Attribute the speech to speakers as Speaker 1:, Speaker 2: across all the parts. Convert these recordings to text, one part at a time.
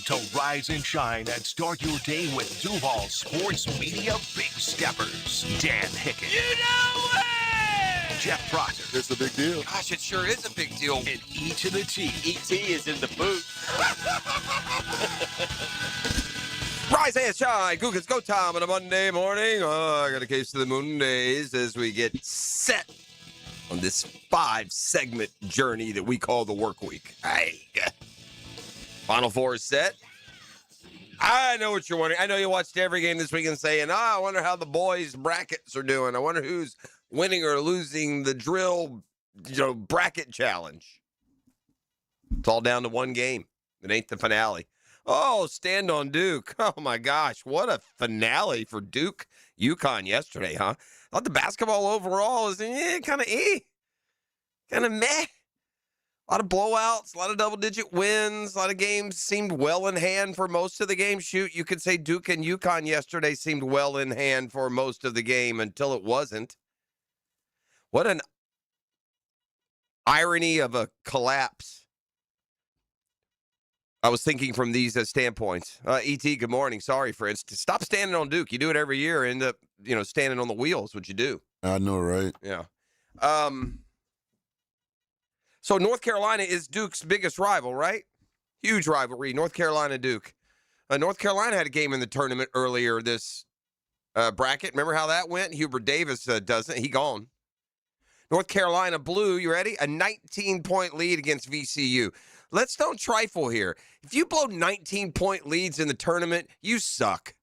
Speaker 1: to rise and shine and start your day with Duval Sports Media Big Steppers. Dan Hicken.
Speaker 2: You know it!
Speaker 1: Jeff Prosser.
Speaker 3: It's a big deal.
Speaker 2: Gosh, it sure is a big deal.
Speaker 1: And E to the T.
Speaker 2: E.T. is in the booth. Rise and shine. Google's go time on a Monday morning. I got a case of the Mondays as we get set on this 5-segment journey that we call the work week. Hey. Final Four is set. I know what you're wondering. I know you watched every game this weekend saying, I wonder how the boys' brackets are doing. I wonder who's winning or losing the drill, bracket challenge. It's all down to one game. It ain't the finale. Oh, stand on Duke. Oh, my gosh. What a finale for Duke Yukon yesterday, huh? I thought the basketball overall is kind of kind of meh. A lot of blowouts, a lot of double-digit wins, a lot of games seemed well in hand for most of the game. Shoot, you could say Duke and Yukon yesterday seemed well in hand for most of the game until it wasn't. What an irony of a collapse. I was thinking from these standpoints. E.T., good morning. Sorry, friends. Stop standing on Duke. You do it every year. End up, standing on the wheels, what you do.
Speaker 3: I know, right?
Speaker 2: Yeah. So North Carolina is Duke's biggest rival, right? Huge rivalry, North Carolina-Duke. North Carolina had a game in the tournament earlier this bracket. Remember how that went? Hubert Davis doesn't. He gone. North Carolina Blue, you ready? A 19-point lead against VCU. Let's don't trifle here. If you blow 19-point leads in the tournament, you suck.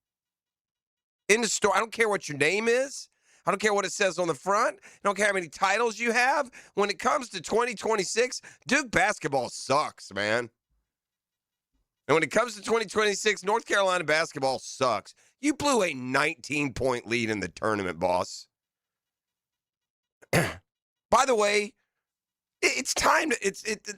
Speaker 2: In the store, I don't care what your name is. I don't care what it says on the front. I don't care how many titles you have. When it comes to 2026, Duke basketball sucks, man. And when it comes to 2026, North Carolina basketball sucks. You blew a 19-point lead in the tournament, boss. By the way, it's time to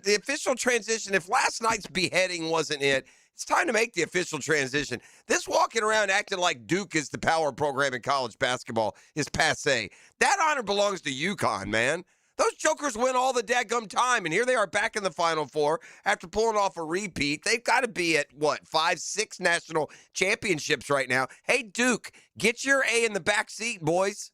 Speaker 2: the official transition. If last night's beheading wasn't it, it's time to make the official transition. This walking around acting like Duke is the power program in college basketball is passé. That honor belongs to Yukon, man. Those jokers win all the daggum time, and here they are back in the Final Four after pulling off a repeat. They've got to be at, 5, 6 national championships right now. Hey, Duke, get your A in the back seat, boys.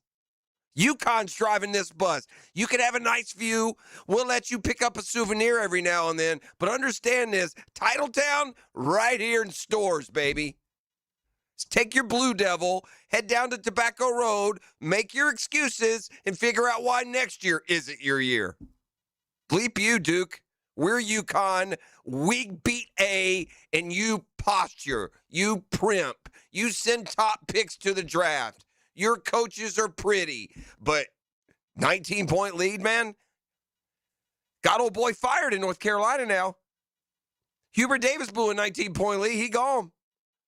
Speaker 2: Yukon's driving this bus. You can have a nice view. We'll let you pick up a souvenir every now and then. But understand this, Titletown, right here in stores, baby. Take your Blue Devil, head down to Tobacco Road, make your excuses, and figure out why next year isn't your year. Bleep you, Duke. We're Yukon. We beat A, and you posture. You primp. You send top picks to the draft. Your coaches are pretty, but 19-point lead, man. Got old boy fired in North Carolina now. Hubert Davis blew a 19-point lead. He gone.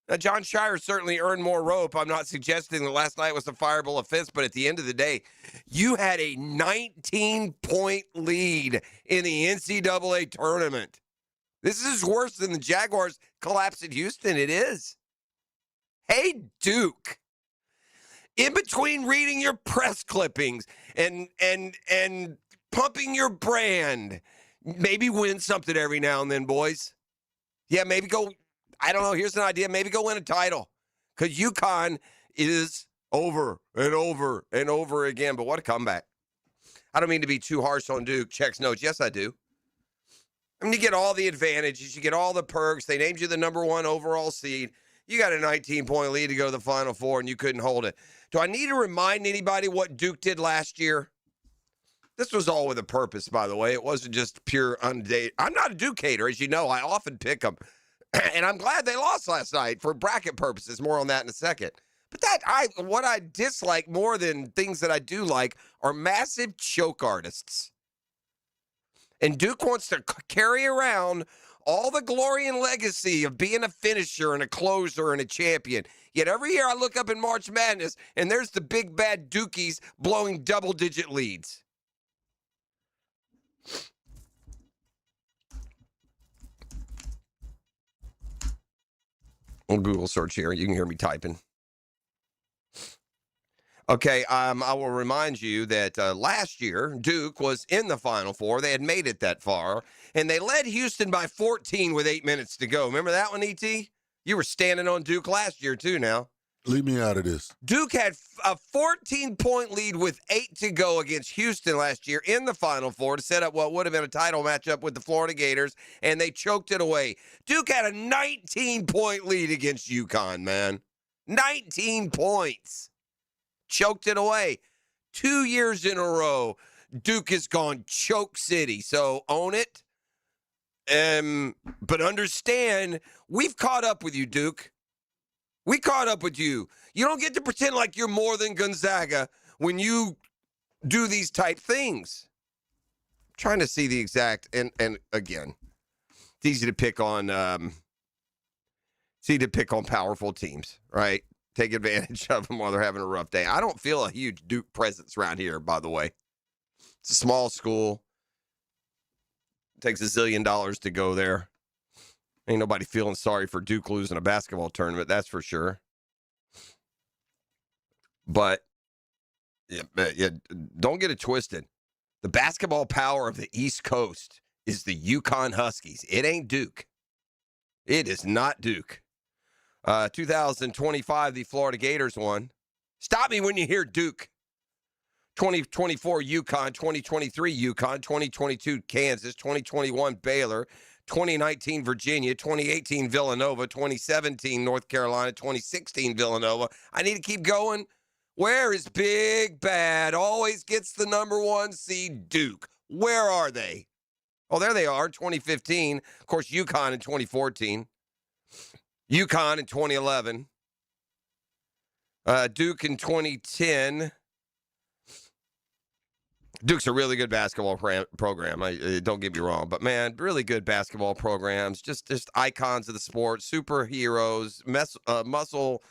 Speaker 2: Now, John Shire certainly earned more rope. I'm not suggesting that last night was a fireable offense, but at the end of the day, you had a 19-point lead in the NCAA tournament. This is worse than the Jaguars' collapse at Houston. It is. Hey, Duke. In between reading your press clippings and pumping your brand, maybe win something every now and then, boys. Yeah, maybe go, I don't know, here's an idea, maybe go win a title. Because Yukon is over and over and over again. But what a comeback. I don't mean to be too harsh on Duke. Checks notes. Yes, I do. I mean, you get all the advantages. You get all the perks. They named you the number 1 overall seed. You got a 19-point lead to go to the Final Four, and you couldn't hold it. Do I need to remind anybody what Duke did last year? This was all with a purpose, by the way. It wasn't just pure undated. I'm not a Duke hater, as you know. I often pick them. And I'm glad they lost last night for bracket purposes. More on that in a second. But what I dislike more than things that I do like are massive choke artists. And Duke wants to carry around all the glory and legacy of being a finisher and a closer and a champion. Yet every year I look up in March Madness, and there's the big bad Dukies blowing double-digit leads. We'll Google search here. You can hear me typing. Okay, I will remind you that last year, Duke was in the Final Four. They had made it that far, and they led Houston by 14 with 8 minutes to go. Remember that one, E.T.? You were standing on Duke last year, too, now.
Speaker 3: Leave me out of this.
Speaker 2: Duke had a 14-point lead with 8 to go against Houston last year in the Final Four to set up what would have been a title matchup with the Florida Gators, and they choked it away. Duke had a 19-point lead against Yukon, man. 19 points. Choked it away. 2 years in a row, Duke has gone choke city. So own it. But understand, we've caught up with you, Duke. We caught up with you. You don't get to pretend like you're more than Gonzaga when you do these type things. I'm trying to see the exact, and again, it's easy to pick on powerful teams, right? Take advantage of them while they're having a rough day. I don't feel a huge Duke presence around here, by the way. It's a small school. It takes $1 zillion to go there. Ain't nobody feeling sorry for Duke losing a basketball tournament, that's for sure. But yeah, don't get it twisted. The basketball power of the East Coast is the Yukon Huskies. It ain't Duke. It is not Duke. 2025, the Florida Gators won. Stop me when you hear Duke. 2024 Yukon, 2023 Yukon, 2022 Kansas, 2021 Baylor, 2019 Virginia, 2018 Villanova, 2017 North Carolina, 2016 Villanova. I need to keep going. Where is Big Bad? Always gets the number 1 seed, Duke. Where are they? Oh, there they are, 2015. Of course, Yukon in 2014. Yukon in 2011. Duke in 2010. Duke's a really good basketball program. Don't get me wrong, but man, really good basketball programs. Just icons of the sport, superheroes, muscle,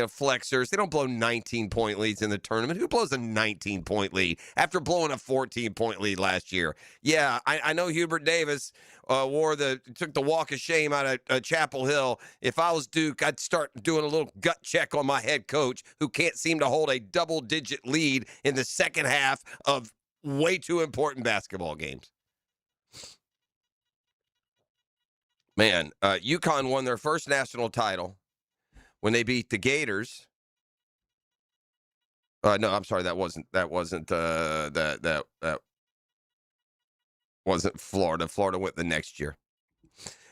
Speaker 2: flexors. They don't blow 19-point leads in the tournament. Who blows a 19-point lead after blowing a 14-point lead last year? Yeah, I know Hubert Davis took the walk of shame out of Chapel Hill. If I was Duke, I'd start doing a little gut check on my head coach who can't seem to hold a double-digit lead in the second half of way too important basketball games. Man, Yukon won their first national title when they beat the Gators. No, I'm sorry, that wasn't Florida. Florida went the next year.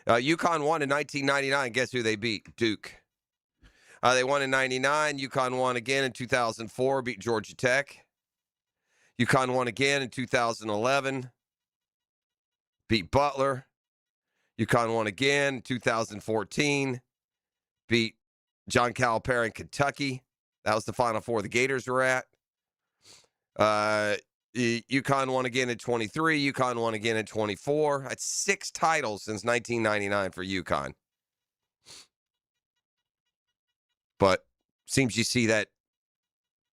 Speaker 2: Yukon won in 1999. Guess who they beat? Duke. They won in 99. Yukon won again in 2004, beat Georgia Tech. Yukon won again in 2011, beat Butler. Yukon won again in 2014, beat John Calipari in Kentucky. That was the Final Four the Gators were at. Yukon won again in 23. Yukon won again in 24. That's 6 titles since 1999 for Yukon. But seems you see that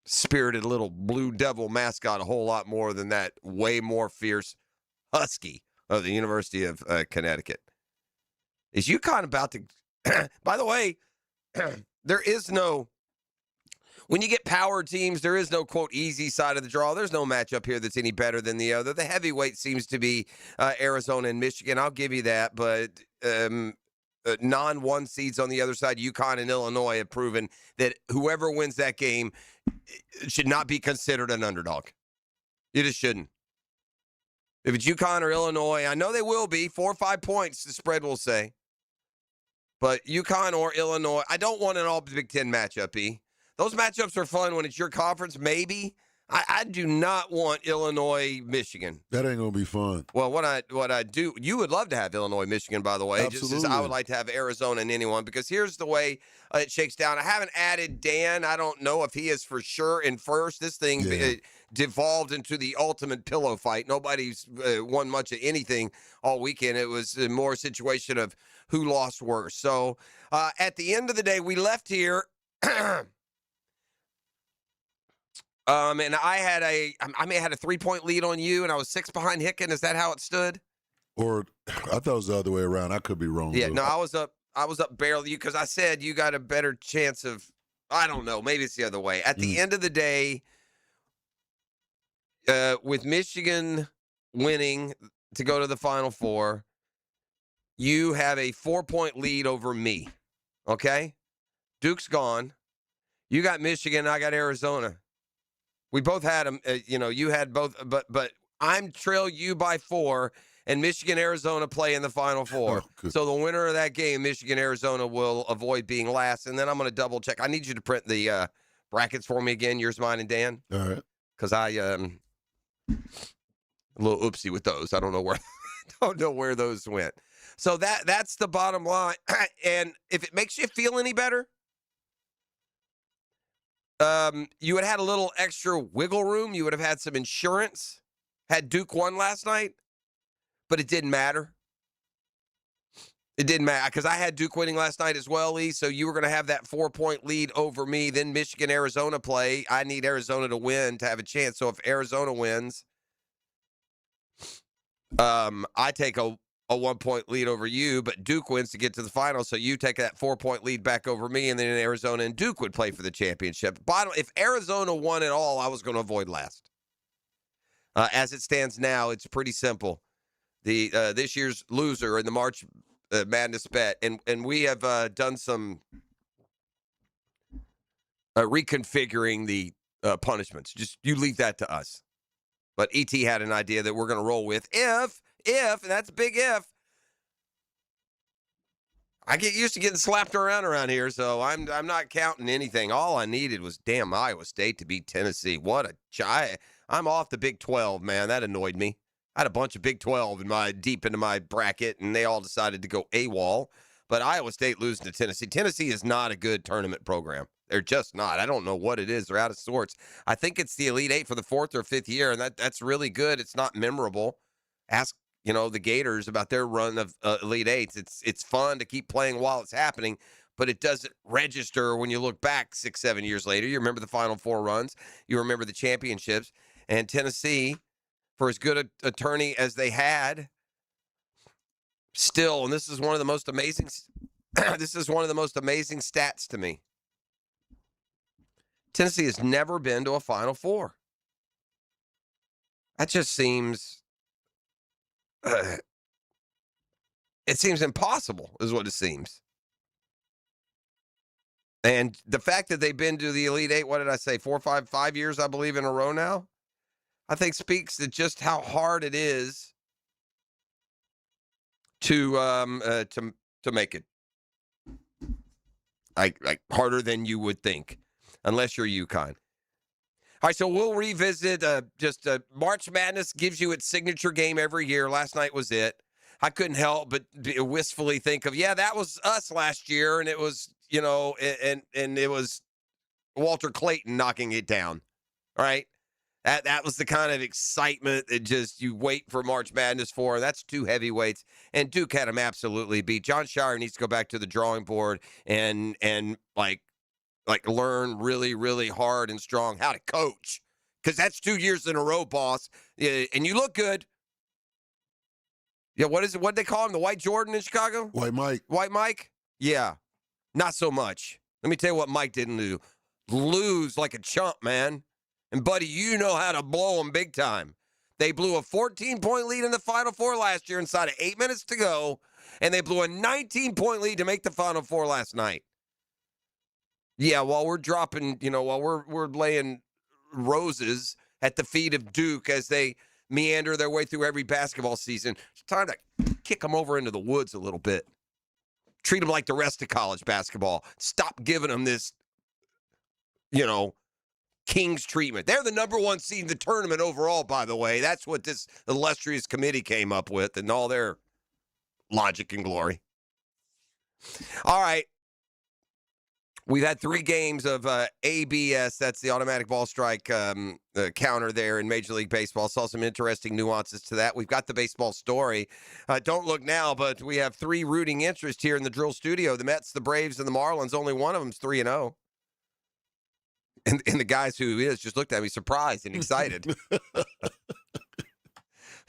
Speaker 2: spirited little Blue Devil mascot a whole lot more than that way more fierce Husky of the University of Connecticut. Is Yukon about to... By the way, there is no... When you get power teams, there is no, quote, easy side of the draw. There's no matchup here that's any better than the other. The heavyweight seems to be Arizona and Michigan. I'll give you that. But non-1 seeds on the other side, Yukon and Illinois, have proven that whoever wins that game should not be considered an underdog. You just shouldn't. If it's Yukon or Illinois, I know they will be. 4 or 5 points, the spread will say. But Yukon or Illinois, I don't want an all Big Ten matchup, E. Those matchups are fun when it's your conference, maybe. I do not want Illinois, Michigan.
Speaker 3: That ain't gonna be fun.
Speaker 2: Well, what I do, you would love to have Illinois, Michigan, by the way.
Speaker 3: Absolutely.
Speaker 2: Just as I would like to have Arizona and anyone, because here's the way it shakes down. I haven't added Dan. I don't know if he is for sure in first. This thing devolved into the ultimate pillow fight. Nobody's won much of anything all weekend. It was more a situation of who lost worse. So at the end of the day, we left here. And I may have had a 3-point lead on you, and I was 6 behind Hicken. Is that how it stood?
Speaker 3: Or I thought it was the other way around. I could be wrong.
Speaker 2: Yeah,
Speaker 3: though.
Speaker 2: no, I was up barely because I said you got a better chance of. I don't know. Maybe it's the other way. At the end of the day, with Michigan winning to go to the Final Four, you have a 4-point lead over me. Okay? Duke's gone. You got Michigan. I got Arizona. We both had them. You had both, but I'm trail you by 4, and Michigan, Arizona play in the Final Four. So the winner of that game, Michigan, Arizona, will avoid being last. And then I'm going to double check. I need you to print the brackets for me again. Yours, mine, and Dan.
Speaker 3: All right.
Speaker 2: Because I a little oopsie with those. I don't know where those went. So that's the bottom line. And if it makes you feel any better, you would have had a little extra wiggle room. You would have had some insurance had Duke won last night, but it didn't matter. It didn't matter because I had Duke winning last night as well, Lee. So you were going to have that 4-point lead over me. Then Michigan, Arizona play. I need Arizona to win to have a chance. So if Arizona wins, I take a 1-point lead over you, but Duke wins to get to the final. So you take that 4-point lead back over me, and then Arizona and Duke would play for the championship. If Arizona won it all, I was going to avoid last. As it stands now, it's pretty simple. The this year's loser in the March Madness bet, and we have done some reconfiguring the punishments. Just you leave that to us. But ET had an idea that we're going to roll with if, and that's a big if. I get used to getting slapped around here, so I'm not counting anything. All I needed was damn Iowa State to beat Tennessee. What a I'm off the Big 12, man. That annoyed me. I had a bunch of Big 12 deep into my bracket, and they all decided to go AWOL. But Iowa State losing to Tennessee. Tennessee is not a good tournament program. They're just not. I don't know what it is. They're out of sorts. I think it's the Elite Eight for the 4th or 5th year, and that's really good. It's not memorable. Ask the Gators about their run of Elite Eights. It's fun to keep playing while it's happening, but it doesn't register when you look back 6-7 years later. You remember the Final Four runs. You remember the championships. And Tennessee, for as good an attorney as they had, still, and this is one of the most amazing stats to me. Tennessee has never been to a Final Four. That just seems it seems impossible, is what it seems. And the fact that they've been to the Elite Eight, what did I say, 5 years, I believe, in a row now, I think speaks to just how hard it is to make it. Like harder than you would think, unless you're Yukon. All right, so we'll revisit. March Madness gives you its signature game every year. Last night was it. I couldn't help but wistfully think of, that was us last year, and it was, and it was Walter Clayton knocking it down. All right. That was the kind of excitement that just you wait for March Madness for. That's 2 heavyweights, and Duke had him absolutely beat. John Shire needs to go back to the drawing board and learn really, really hard and strong how to coach, because that's 2 years in a row, boss. And you look good. Yeah, what is it? What they call him? The White Jordan in Chicago?
Speaker 3: White Mike.
Speaker 2: White Mike? Yeah, not so much. Let me tell you what Mike didn't do. Lose like a chump, man. And, buddy, you know how to blow them big time. They blew a 14-point lead in the Final Four last year inside of 8 minutes to go, and they blew a 19-point lead to make the Final Four last night. Yeah, while we're dropping, while we're laying roses at the feet of Duke as they meander their way through every basketball season, it's time to kick them over into the woods a little bit. Treat them like the rest of college basketball. Stop giving them this, King's treatment. They're the number 1 seed in the tournament overall, by the way. That's what this illustrious committee came up with and all their logic and glory. All right. We've had 3 games of ABS. That's the automatic ball strike counter there in Major League Baseball. Saw some interesting nuances to that. We've got the baseball story. Don't look now, but we have 3 rooting interests here in the drill studio. The Mets, the Braves, and the Marlins. Only one of them's 3-0. And the guys who is just looked at me surprised and excited.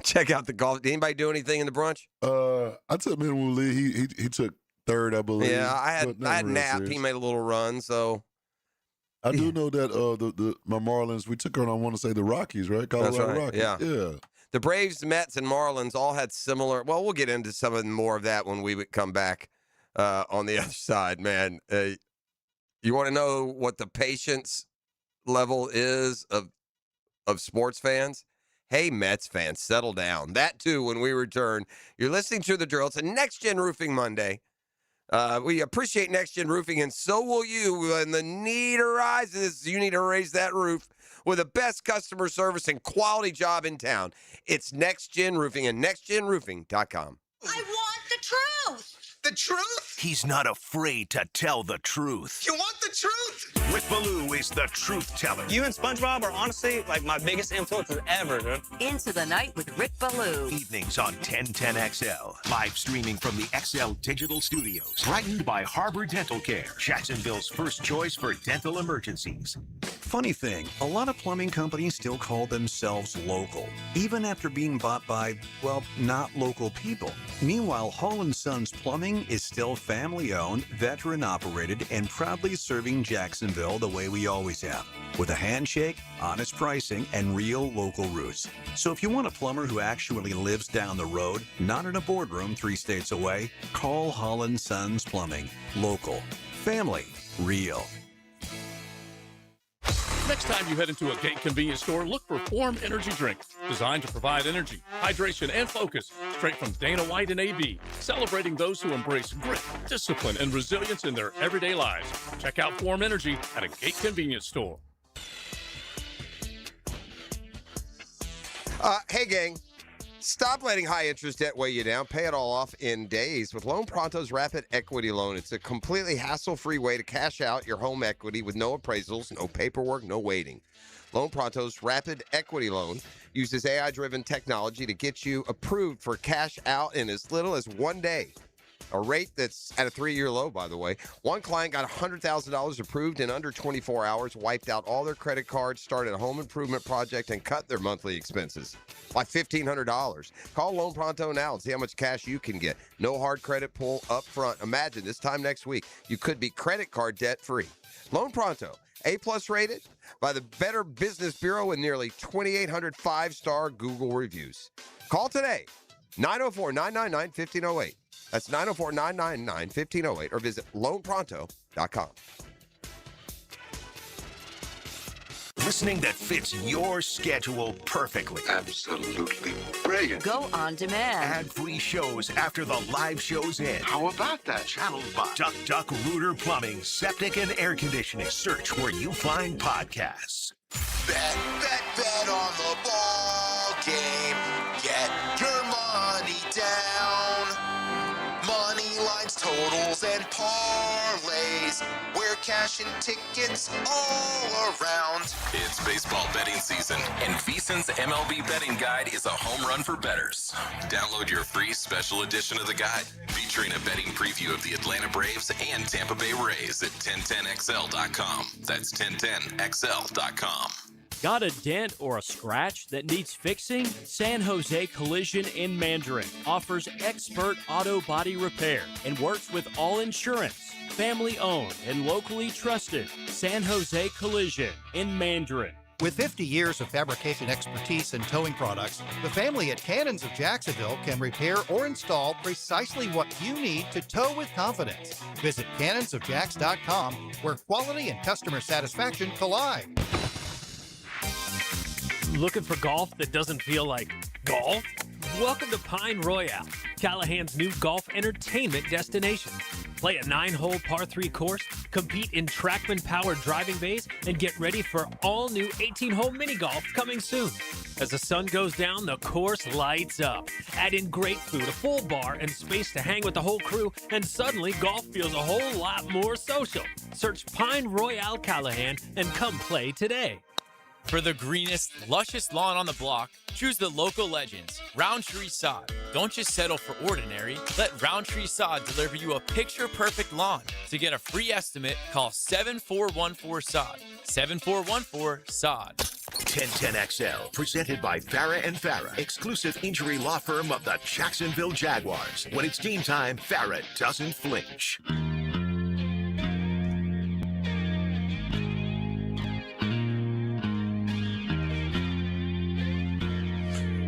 Speaker 2: Check out the golf. Did anybody do anything in the brunch?
Speaker 3: I took minimal lead. He took third, I believe.
Speaker 2: Yeah, I had nap.
Speaker 3: Serious.
Speaker 2: He made a little run, so
Speaker 3: I do know that my Marlins, we took on, I want to say, the Rockies, right? Colorado
Speaker 2: right,
Speaker 3: Rockies.
Speaker 2: yeah. The Braves, Mets, and Marlins all had similar. Well, we'll get into some of more of that when we would come back on the other side, man. You want to know what the patience level is of sports fans? Hey, Mets fans, settle down. That, too, when we return. You're listening to The Drill. It's a Next Gen Roofing Monday. We appreciate Next Gen Roofing, and so will you. When the need arises, you need to raise that roof with the best customer service and quality job in town. It's Next Gen Roofing and nextgenroofing.com.
Speaker 4: I want the truth.
Speaker 5: The truth?
Speaker 1: He's not afraid to tell the truth.
Speaker 5: You want the truth?
Speaker 1: Rick Ballou is the truth teller.
Speaker 6: You and SpongeBob are honestly like my biggest influences ever, dude.
Speaker 4: Into the Night with Rick Ballou.
Speaker 1: Evenings on 1010XL. Live streaming from the XL Digital Studios. Brightened by Harbor Dental Care. Jacksonville's first choice for dental emergencies.
Speaker 7: Funny thing, a lot of plumbing companies still call themselves local, even after being bought by, well, not local people. Meanwhile, Hall & Sons Plumbing is still family-owned, veteran-operated, and proudly serving Jacksonville the way we always have, with a handshake, honest pricing, and real local roots. So if you want a plumber who actually lives down the road, not in a boardroom 3 states away, call Hall & Sons Plumbing. Local. Family. Real.
Speaker 8: Next time you head into a Gate convenience store, look for Form Energy Drink, designed to provide energy, hydration, and focus, straight from Dana White and AB, celebrating those who embrace grit, discipline, and resilience in their everyday lives. Check out Form Energy at a Gate convenience store.
Speaker 2: Hey, gang. Stop letting high interest debt weigh you down. Pay it all off in days with Loan Pronto's Rapid Equity Loan. It's a completely hassle-free way to cash out your home equity with no appraisals, no paperwork, no waiting. Loan Pronto's Rapid Equity Loan uses AI-driven technology to get you approved for cash out in as little as 1 day. A rate that's at a 3-year low, by the way. One client got $100,000 approved in under 24 hours, wiped out all their credit cards, started a home improvement project, and cut their monthly expenses by $1,500. Call Loan Pronto now and see how much cash you can get. No hard credit pull up front. Imagine this time next week, you could be credit card debt free. Loan Pronto, A+ rated by the Better Business Bureau and nearly 2,800 5-star Google reviews. Call today, 904-999-1508. That's 904-999-1508 or visit loanpronto.com.
Speaker 1: Listening that fits your schedule perfectly.
Speaker 5: Absolutely brilliant.
Speaker 4: Go on demand.
Speaker 1: Ad-free shows after the live shows end.
Speaker 5: How about that? Channeled by
Speaker 1: Duck Rooter Plumbing, Septic and Air Conditioning. Search where you find podcasts.
Speaker 5: Bet on the ball game. Get your money down. Money lines, totals, and parlays. Where cash and tickets all around.
Speaker 9: It's baseball betting season, and VSiN's MLB betting guide is a home run for bettors. Download your free special edition of the guide, featuring a betting preview of the Atlanta Braves and Tampa Bay Rays at 1010XL.com. That's 1010XL.com.
Speaker 10: Got a dent or a scratch that needs fixing? San Jose Collision in Mandarin offers expert auto body repair and works with all insurance. Family owned and locally trusted. San Jose Collision in Mandarin.
Speaker 11: With 50 years of fabrication expertise and towing products, the family at Cannons of Jacksonville can repair or install precisely what you need to tow with confidence. Visit cannonsofjacks.com, where quality and customer satisfaction collide.
Speaker 10: Looking for golf that doesn't feel like golf? Welcome to Pine Royale, Callahan's new golf entertainment destination. Play a 9-hole par 3 course, compete in TrackMan-powered driving bays, and get ready for all-new 18-hole mini golf coming soon. As the sun goes down, the course lights up. Add in great food, a full bar, and space to hang with the whole crew, and suddenly golf feels a whole lot more social. Search Pine Royale Callahan and come play today.
Speaker 12: For the greenest, luscious lawn on the block, choose the local legends, Roundtree Sod. Don't just settle for ordinary. Let Roundtree Sod deliver you a picture-perfect lawn. To get a free estimate, call 7414-SOD. 7414-SOD.
Speaker 1: 1010XL, presented by Farah and Farah, exclusive injury law firm of the Jacksonville Jaguars. When it's team time, Farah doesn't flinch.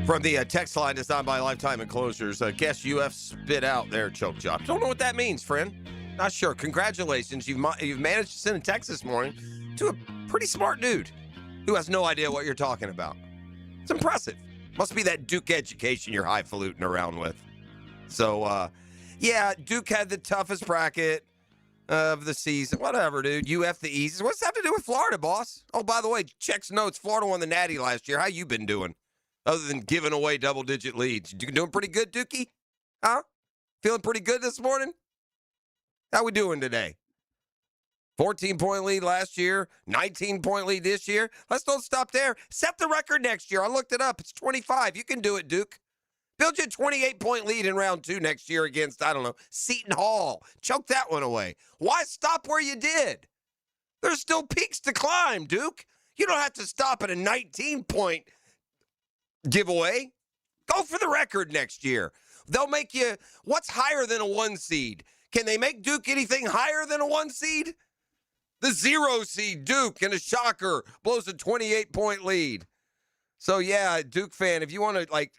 Speaker 2: From the text line designed by Lifetime Enclosures, guess UF spit out their choke job. Don't know what that means, friend. Not sure. Congratulations. You've managed to send a text this morning to a pretty smart dude who has no idea what you're talking about. It's impressive. Must be that Duke education you're highfalutin around with. So, yeah, Duke had the toughest bracket of the season. Whatever, dude. UF the easiest. What's that have to do with Florida, boss? Oh, by the way, checks notes. Florida won the Natty last year. How you been doing? Other than giving away double-digit leads. You doing pretty good, Dookie? Huh? Feeling pretty good this morning? How we doing today? 14-point lead last year, 19-point lead this year. Let's don't stop there. Set the record next year. I looked it up. It's 25. You can do it, Duke. Build you a 28-point lead in round 2 next year against, I don't know, Seton Hall. Choke that one away. Why stop where you did? There's still peaks to climb, Duke. You don't have to stop at a 19-point giveaway. Go for the record next year. They'll make you, what's higher than a 1 seed? Can they make Duke anything higher than a 1 seed? The 0 seed, Duke, and a shocker, blows a 28-point lead. So, yeah, Duke fan, if you want to, like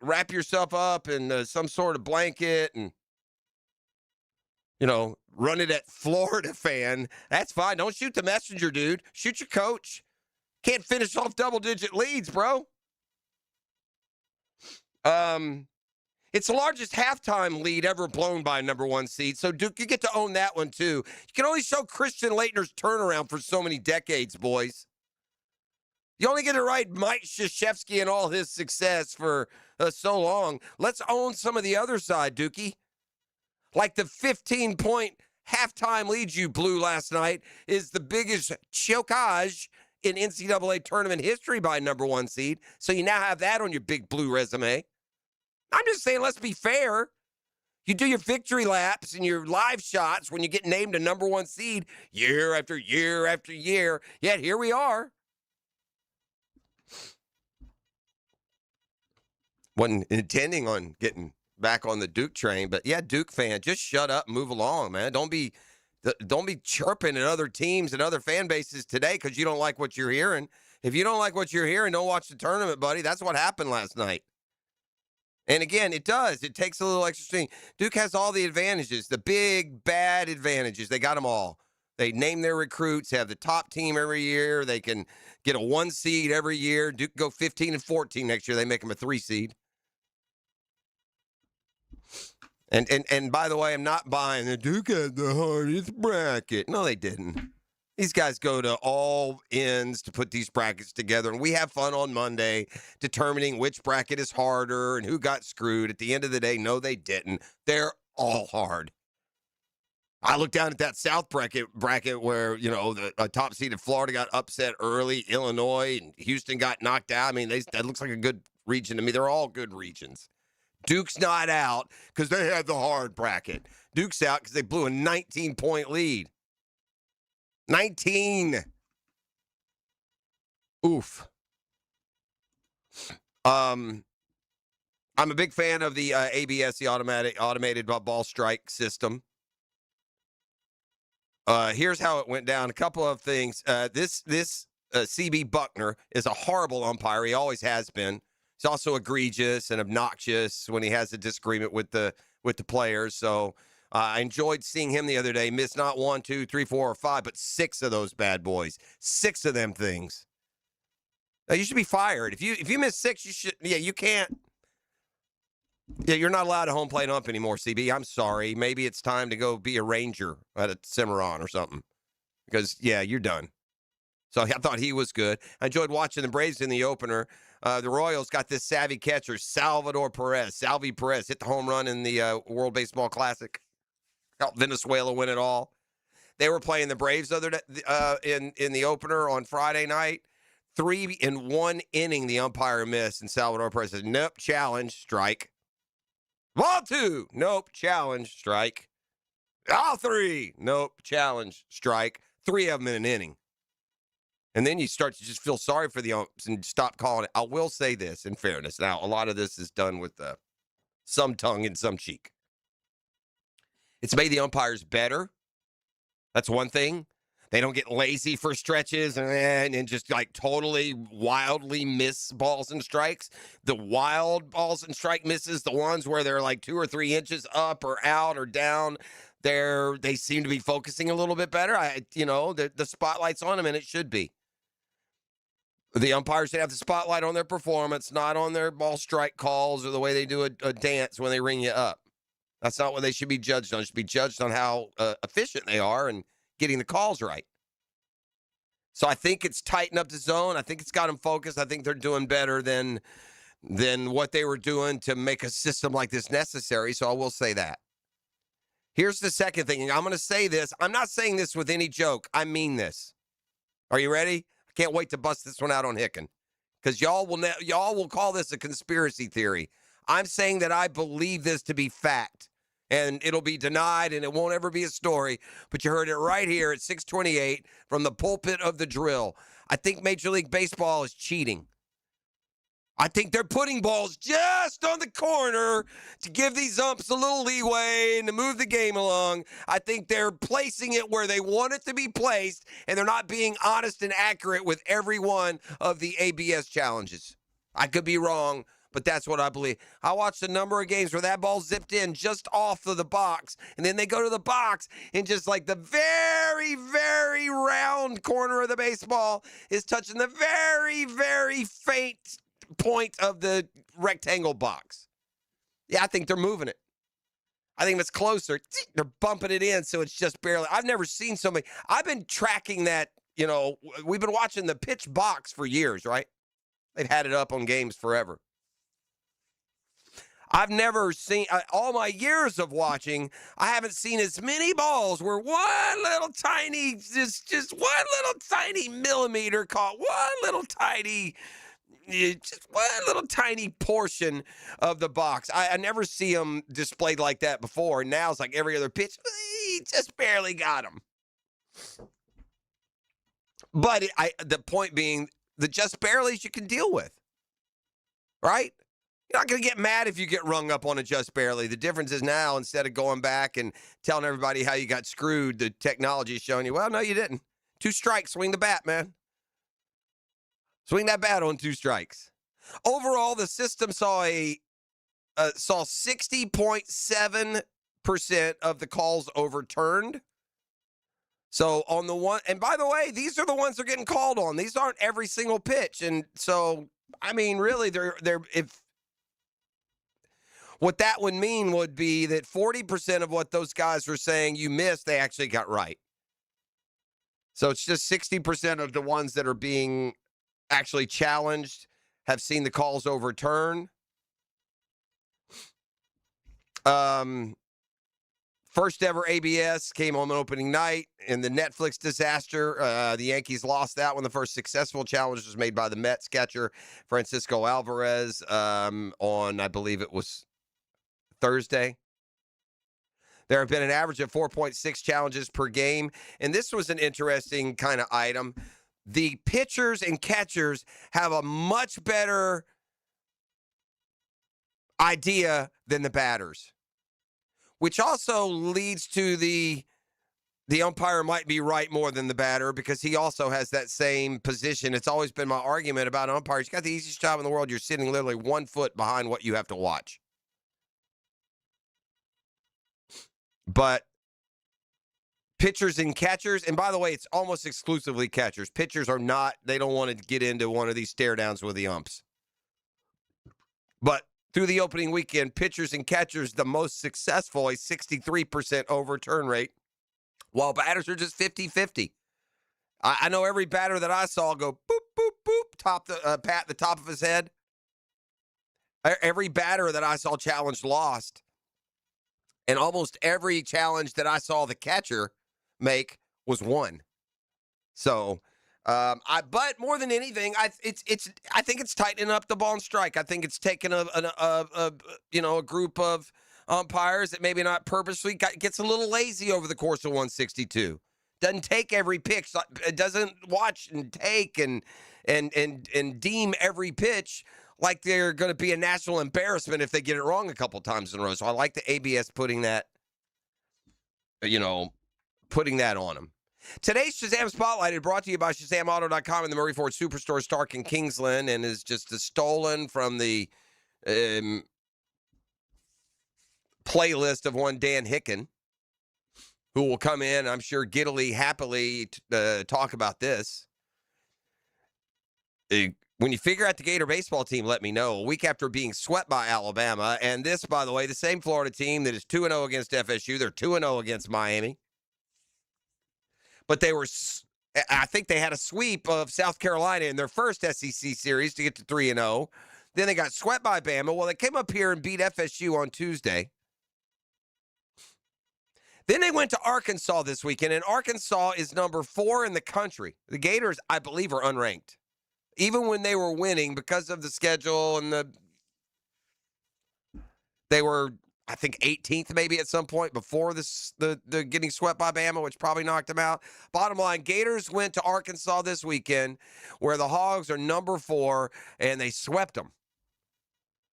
Speaker 2: wrap yourself up in some sort of blanket and, you know, run it at Florida fan, that's fine. Don't shoot the messenger, dude. Shoot your coach. Can't finish off double-digit leads, bro. It's the largest halftime lead ever blown by a number 1 seed. So, Duke, you get to own that one, too. You can only show Christian Laettner's turnaround for so many decades, boys. You only get to ride Mike Krzyzewski and all his success for so long. Let's own some of the other side, Dookie. Like the 15-point halftime lead you blew last night is the biggest chokage in NCAA tournament history by number 1 seed. So you now have that on your big blue resume. I'm just saying, let's be fair. You do your victory laps and your live shots when you get named a number 1 seed year after year after year. Yet here we are. Wasn't intending on getting back on the Duke train, but yeah, Duke fan, just shut up, move along, man. Don't be chirping at other teams and other fan bases today because you don't like what you're hearing. If you don't like what you're hearing, don't watch the tournament, buddy. That's what happened last night. And again, it does. It takes a little extra string. Duke has all the advantages, the big, bad advantages. They got them all. They name their recruits, have the top team every year. They can get a 1 seed every year. Duke go 15-14 next year. They make them a 3 seed. And by the way, I'm not buying the Duke had the hardest bracket. No, they didn't. These guys go to all ends to put these brackets together, and we have fun on Monday determining which bracket is harder and who got screwed. At the end of the day, no, they didn't. They're all hard. I look down at that South bracket where, you know, the top seed of Florida got upset early, Illinois, and Houston got knocked out. I mean, that looks like a good region to me. They're all good regions. Duke's not out because they had the hard bracket. Duke's out because they blew a 19-point lead. 19. Oof. I'm a big fan of the ABS, the automated ball strike system. Here's how it went down. A couple of things. This CB Buckner is a horrible umpire. He always has been. He's also egregious and obnoxious when he has a disagreement with the players. So I enjoyed seeing him the other day. Miss not 1, 2, 3, 4, or 5, but 6 of those bad boys. 6 of them things. Now, you should be fired. If you miss 6, you should. Yeah, you can't. Yeah, you're not allowed to home plate ump anymore, CB. I'm sorry. Maybe it's time to go be a ranger at a Cimarron or something. Because, yeah, you're done. So I thought he was good. I enjoyed watching the Braves in the opener. The Royals got this savvy catcher, Salvi Perez, hit the home run in the World Baseball Classic. Helped Venezuela win it all. They were playing the Braves in the opener on Friday night. 3 in 1 inning, the umpire missed, and Salvador Perez says, nope, challenge, strike. Ball 2, nope, challenge, strike. All 3, nope, challenge, strike. 3 of them in an inning. And then you start to just feel sorry for the umps and stop calling it. I will say this, in fairness. Now, a lot of this is done with some tongue and some cheek. It's made the umpires better. That's one thing. They don't get lazy for stretches and just like totally wildly miss balls and strikes. The wild balls and strike misses, the ones where they're like 2 or 3 inches up or out or down, they seem to be focusing a little bit better. The spotlight's on them, and it should be. The umpires should have the spotlight on their performance, not on their ball strike calls or the way they do a dance when they ring you up. That's not what they should be judged on. They should be judged on how efficient they are and getting the calls right. So I think it's tightened up the zone. I think it's got them focused. I think they're doing better than what they were doing to make a system like this necessary. So I will say that. Here's the second thing. I'm going to say this. I'm not saying this with any joke. I mean this. Are you ready? I can't wait to bust this one out on Hicken, because y'all will call this a conspiracy theory. I'm saying that I believe this to be fact. And it'll be denied, and it won't ever be a story. But you heard it right here at 628 from the pulpit of the drill. I think Major League Baseball is cheating. I think they're putting balls just on the corner to give these umps a little leeway and to move the game along. I think they're placing it where they want it to be placed, and they're not being honest and accurate with every one of the ABS challenges. I could be wrong, but that's what I believe. I watched a number of games where that ball zipped in just off of the box, and then they go to the box, and just like the very, very round corner of the baseball is touching the very, very faint point of the rectangle box. Yeah, I think they're moving it. I think it's closer. They're bumping it in, so it's just barely. I've never seen so many. I've been tracking that, we've been watching the pitch box for years, right? They've had it up on games forever. I've never seen, all my years of watching, I haven't seen as many balls where one little tiny, just one little tiny millimeter caught one little tiny portion of the box. I never see them displayed like that before. And now it's like every other pitch, he just barely got him. But the point being, the just barely's you can deal with, right? You're not going to get mad if you get rung up on a just barely. The difference is now, instead of going back and telling everybody how you got screwed, the technology is showing you, well, no, you didn't. 2 strikes, swing the bat, man. Swing that bat on 2 strikes. Overall, the system saw 60.7% of the calls overturned. So on the one, and by the way, these are the ones they're getting called on. These aren't every single pitch. And so, I mean, really, what that would mean would be that 40% of what those guys were saying you missed, they actually got right. So it's just 60% of the ones that are being actually challenged have seen the calls overturned. First ever ABS came on opening night in the Netflix disaster. The Yankees lost that one. The first successful challenge was made by the Mets catcher Francisco Alvarez on, I believe it was Thursday. There have been an average of 4.6 challenges per game. And this was an interesting kind of item. The pitchers and catchers have a much better idea than the batters, which also leads to the umpire might be right more than the batter, because he also has that same position. It's always been my argument about umpires. You got the easiest job in the world. You're sitting literally 1 foot behind what you have to watch. But pitchers and catchers, and by the way, it's almost exclusively catchers. Pitchers are not, they don't want to get into one of these stare downs with the umps. But through the opening weekend, pitchers and catchers, the most successful, a 63% overturn rate, while batters are just 50-50. I know every batter that I saw go boop, boop, boop, pat the top of his head. Every batter that I saw challenged lost. And almost every challenge that I saw the catcher make was won. So, but more than anything, I think it's tightening up the ball and strike. I think it's taken a group of umpires that maybe not purposely gets a little lazy over the course of 162. Doesn't take every pitch. Doesn't watch and take and deem every pitch like they're going to be a national embarrassment if they get it wrong a couple times in a row. So I like the ABS putting that on them. Today's Shazam Spotlight is brought to you by ShazamAuto.com and the Murray Ford Superstore, Stark and Kingsland, and is just stolen from the playlist of one Dan Hicken, who will come in, I'm sure, giddily, happily talk about this. When you figure out the Gator baseball team, let me know. A week after being swept by Alabama, and this, by the way, the same Florida team that is 2-0 against FSU. They're 2-0 against Miami. But they were, I think they had a sweep of South Carolina in their first SEC series to get to 3-0. Then they got swept by Bama. Well, they came up here and beat FSU on Tuesday. Then they went to Arkansas this weekend, and Arkansas is number 4 in the country. The Gators, I believe, are unranked. Even when they were winning, because of the schedule and they were, I think, 18th maybe at some point before the getting swept by Bama, which probably knocked them out. Bottom line, Gators went to Arkansas this weekend, where the Hogs are number 4, and they swept them,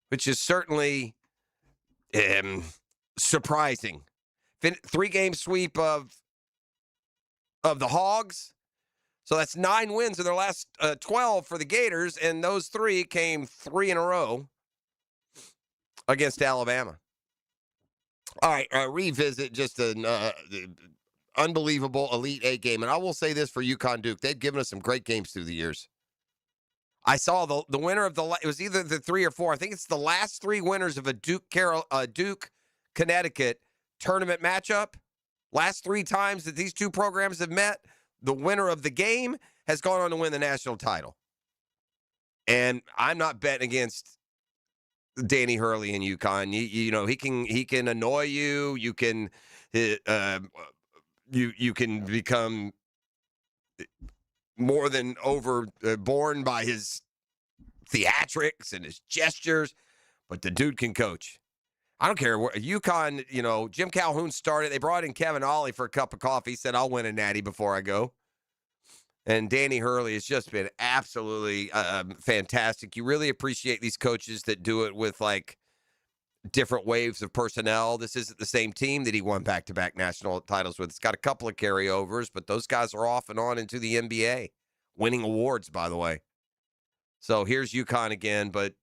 Speaker 2: which is certainly surprising. 3-game sweep of the Hogs. So that's 9 wins in their last 12 for the Gators, and those 3 came 3 in a row against Alabama. All right, revisit just an unbelievable Elite 8 game. And I will say this for Yukon Duke. They've given us some great games through the years. I saw the winner of it was either the 3 or 4. I think it's the last 3 winners of a Duke Connecticut tournament matchup. Last 3 times that these two programs have met, the winner of the game has gone on to win the national title. And I'm not betting against Danny Hurley in Yukon. You know, he can annoy you. You can you can become more than overborne by his theatrics and his gestures, but the dude can coach. I don't care. Yukon, you know, Jim Calhoun started. They brought in Kevin Ollie for a cup of coffee. He said, I'll win a natty before I go. And Danny Hurley has just been absolutely fantastic. You really appreciate these coaches that do it with, like, different waves of personnel. This isn't the same team that he won back-to-back national titles with. It's got a couple of carryovers, but those guys are off and on into the NBA, winning awards, by the way. So here's Yukon again, but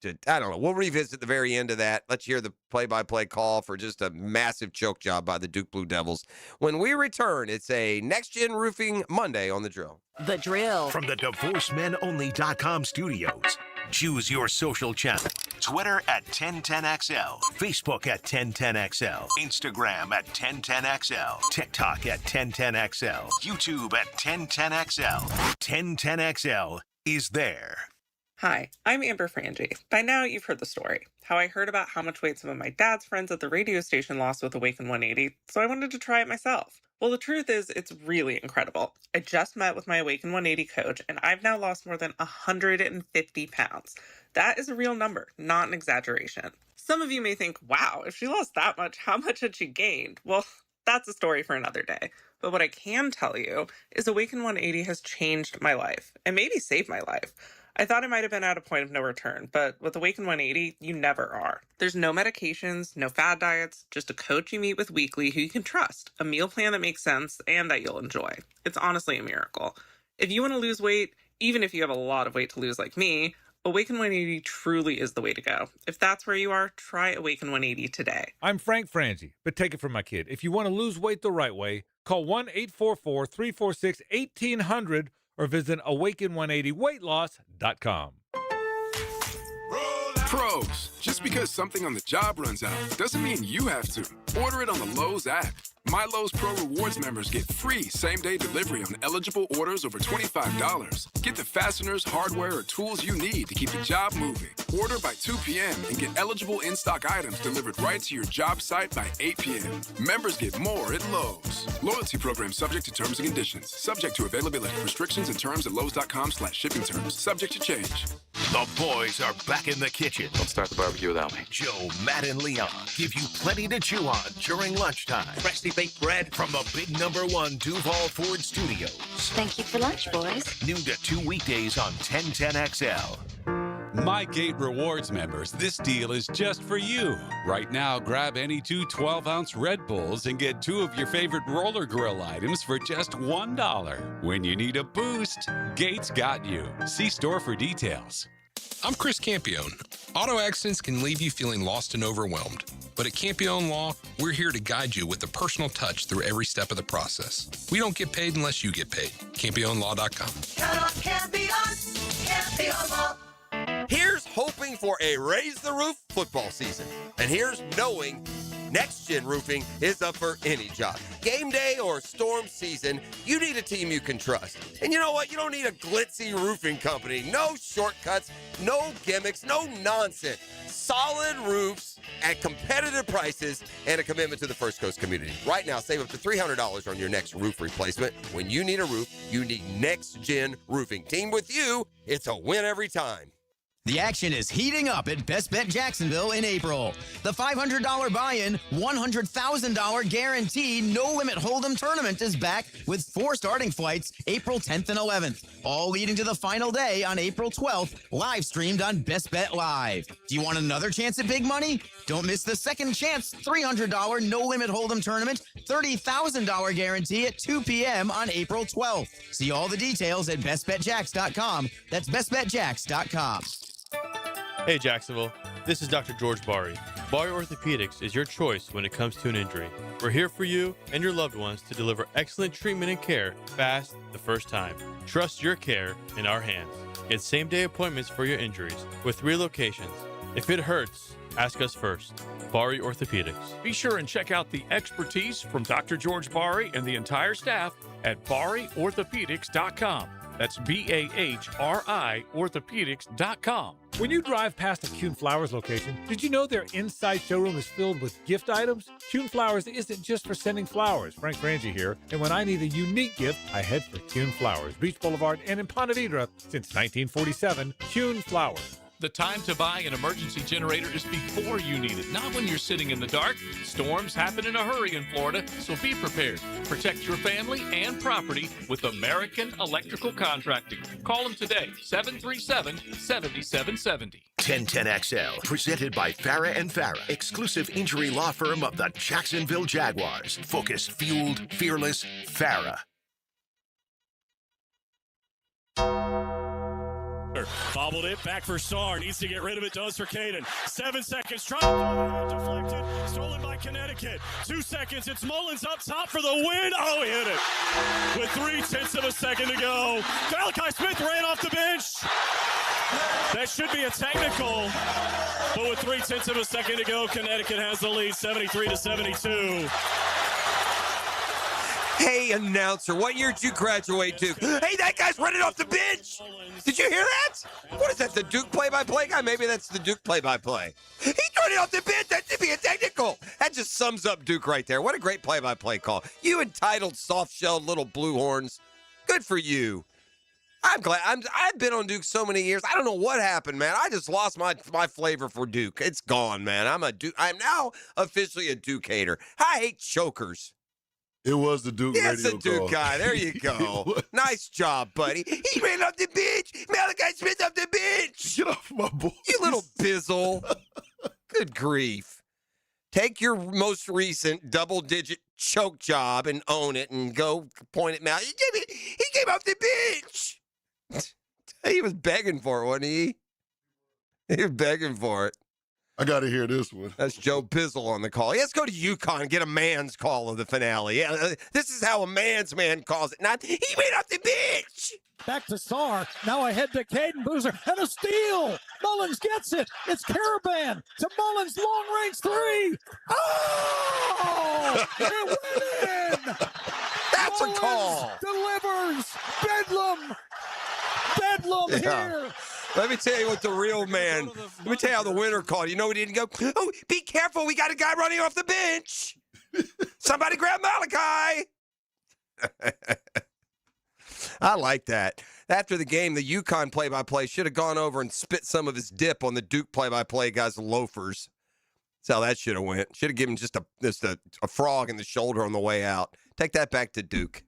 Speaker 2: I don't know. We'll revisit the very end of that. Let's hear the play-by-play call for just a massive choke job by the Duke Blue Devils. When we return, it's a Next Gen Roofing Monday on The Drill.
Speaker 4: The Drill.
Speaker 1: From the DivorceMenOnly.com studios. Choose your social channel. Twitter at 1010XL. Facebook at 1010XL. Instagram at 1010XL. TikTok at 1010XL. YouTube at 1010XL. 1010XL is there.
Speaker 13: Hi, I'm Amber Frangie. By now, you've heard the story. How I heard about how much weight some of my dad's friends at the radio station lost with Awaken 180, so I wanted to try it myself. Well, the truth is, it's really incredible. I just met with my Awaken 180 coach, and I've now lost more than 150 pounds. That is a real number, not an exaggeration. Some of you may think, wow, if she lost that much, how much had she gained? Well, that's a story for another day. But what I can tell you is Awaken 180 has changed my life, and maybe saved my life. I thought I might have been at a point of no return, but with Awaken 180, you never are. There's no medications, no fad diets, just a coach you meet with weekly who you can trust, a meal plan that makes sense and that you'll enjoy. It's honestly a miracle. If you want to lose weight, even if you have a lot of weight to lose like me, Awaken 180 truly is the way to go. If that's where you are, try Awaken 180 today.
Speaker 14: I'm Frank Frangie, but take it from my kid. If you want to lose weight the right way, call 1-844-346-1800 or visit awaken180weightloss.com.
Speaker 15: Pros, just because something on the job runs out doesn't mean you have to. Order it on the Lowe's app. My Lowe's Pro Rewards members get free same-day delivery on eligible orders over $25. Get the fasteners, hardware, or tools you need to keep the job moving. Order by 2 p.m. and get eligible in-stock items delivered right to your job site by 8 p.m. Members get more at Lowe's. Loyalty program subject to terms and conditions. Subject to availability. Restrictions and terms at lowes.com/shipping terms. Subject to change.
Speaker 1: The boys are back in the kitchen.
Speaker 16: Don't start the barbecue without me.
Speaker 1: Joe, Matt, and Leon give you plenty to chew on during lunchtime. Freshly baked bread from the big #1 Duval Ford Studios.
Speaker 4: Thank you for lunch, boys.
Speaker 1: Noon to 2 weekdays on 1010XL.
Speaker 16: My Gate Rewards members, this deal is just for you. Right now, grab any two 12-ounce Red Bulls and get 2 of your favorite roller grill items for just $1. When you need a boost, Gates got you. See store for details.
Speaker 17: I'm Chris Campione. Auto accidents can leave you feeling lost and overwhelmed. But at Campione Law, we're here to guide you with a personal touch through every step of the process. We don't get paid unless you get paid. CampioneLaw.com.
Speaker 4: Count on Campion, Campion Law.
Speaker 2: Here's hoping for a Raise the Roof football season. And here's knowing Next Gen Roofing is up for any job. Game day or storm season, you need a team you can trust. And you know what? You don't need a glitzy roofing company. No shortcuts, no gimmicks, no nonsense. Solid roofs at competitive prices and a commitment to the First Coast community. Right now, save up to $300 on your next roof replacement. When you need a roof, you need Next Gen Roofing. Team with you, it's a win every time.
Speaker 18: The action is heating up at Best Bet Jacksonville in April. The $500 buy-in, $100,000 guaranteed no-limit hold'em tournament is back with 4 starting flights April 10th and 11th, all leading to the final day on April 12th, live streamed on Best Bet Live. Do you want another chance at big money? Don't miss the second chance $300 no-limit hold'em tournament, $30,000 guarantee at 2 p.m. on April 12th. See all the details at bestbetjacks.com. That's bestbetjacks.com.
Speaker 19: Hey Jacksonville, this is Dr. George Bari. Bari Orthopedics is your choice when it comes to an injury. We're here for you and your loved ones to deliver excellent treatment and care fast the first time. Trust your care in our hands. Get same-day appointments for your injuries with 3 locations. If it hurts, ask us first. Bari Orthopedics.
Speaker 8: Be sure and check out the expertise from Dr. George Bari and the entire staff at BariOrthopedics.com. That's BAHRI Orthopedics.com.
Speaker 14: When you drive past a Kuhn Flowers location, did you know their inside showroom is filled with gift items? Kuhn Flowers isn't just for sending flowers. Frank Frangie here, and when I need a unique gift, I head for Kuhn Flowers, Beach Boulevard and in Ponte Vedra since 1947. Kuhn Flowers.
Speaker 8: The time to buy an emergency generator is before you need it, not when you're sitting in the dark. Storms happen in a hurry in Florida, so be prepared. Protect your family and property with American Electrical Contracting. Call them today, 737-7770.
Speaker 1: 1010XL, presented by Farah and Farah, exclusive injury law firm of the Jacksonville Jaguars. Focused, fueled, fearless, Farah.
Speaker 20: Bobbled it back for Sarr. Needs to get rid of it. Does for Caden. 7 seconds. Trying to deflected. Stolen by Connecticut. 2 seconds. It's Mullins up top for the win. Oh, he hit it. With 0.3 of a second to go. Malachi Smith ran off the bench. That should be a technical. But with 0.3 of a second to go, Connecticut has the lead, 73-72.
Speaker 2: Hey, announcer, what year did you graduate, Duke? Hey, that guy's running off the bench. Did you hear that? What is that, the Duke play-by-play guy? Maybe that's the Duke play-by-play. He's running off the bench. That should be a technical. That just sums up Duke right there. What a great play-by-play call. You entitled, soft-shelled little blue horns. Good for you. I'm glad. I've been on Duke so many years. I don't know what happened, man. I just lost my flavor for Duke. It's gone, man. I'm now officially a Duke hater. I hate chokers.
Speaker 3: It was the Duke radio
Speaker 2: It's the Duke
Speaker 3: call.
Speaker 2: guy. There you go. Nice job, buddy. He ran off the bench. Malachi Smith off the bench.
Speaker 3: Get off my boy.
Speaker 2: You little bizzle. Good grief. Take your most recent double-digit choke job and own it and go point at Malachi. He came off the bench. He was begging for it, wasn't he? He was begging for it.
Speaker 3: I got to hear this one.
Speaker 2: That's Joe Bizzle on the call. Let's go to Yukon and get a man's call of the finale. Yeah, this is how a man's man calls it. Not, he went off the bench.
Speaker 21: Back to Sarr. Now ahead to Caden Boozer. And a steal. Mullins gets it. It's Caravan to Mullins. Long range 3. Oh! It went in.
Speaker 2: That's
Speaker 21: Mullins
Speaker 2: a call.
Speaker 21: Delivers. Bedlam. Bedlam here.
Speaker 2: Let me tell you what the real man, let me tell you how the winner called. You know he didn't go, oh, be careful. We got a guy running off the bench. Somebody grab Malachi. I like that. After the game, the Yukon play-by-play should have gone over and spit some of his dip on the Duke play-by-play guy's loafers. That's how that should have went. Should have given just a frog in the shoulder on the way out. Take that back to Duke.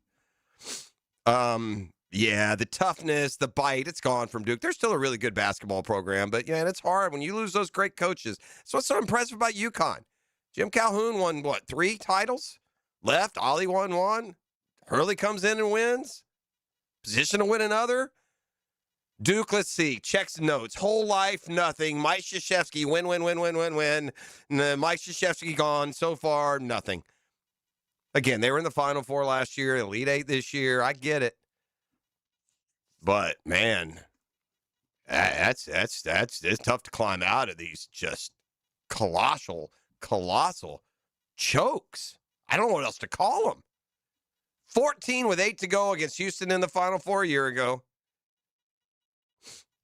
Speaker 2: Yeah, the toughness, the bite, it's gone from Duke. They're still a really good basketball program, but yeah, it's hard when you lose those great coaches. That's what's so impressive about Yukon. Jim Calhoun won, 3 titles? Left, Ollie won 1. Hurley comes in and wins. Position to win another. Duke, let's see, checks and notes. Whole life, nothing. Mike Krzyzewski, win. Mike Krzyzewski gone. So far, nothing. Again, they were in the Final Four last year, Elite 8 this year. I get it. But, man, it's tough to climb out of these just colossal chokes. I don't know what else to call them. 14 with 8 to go against Houston in the Final Four a year ago.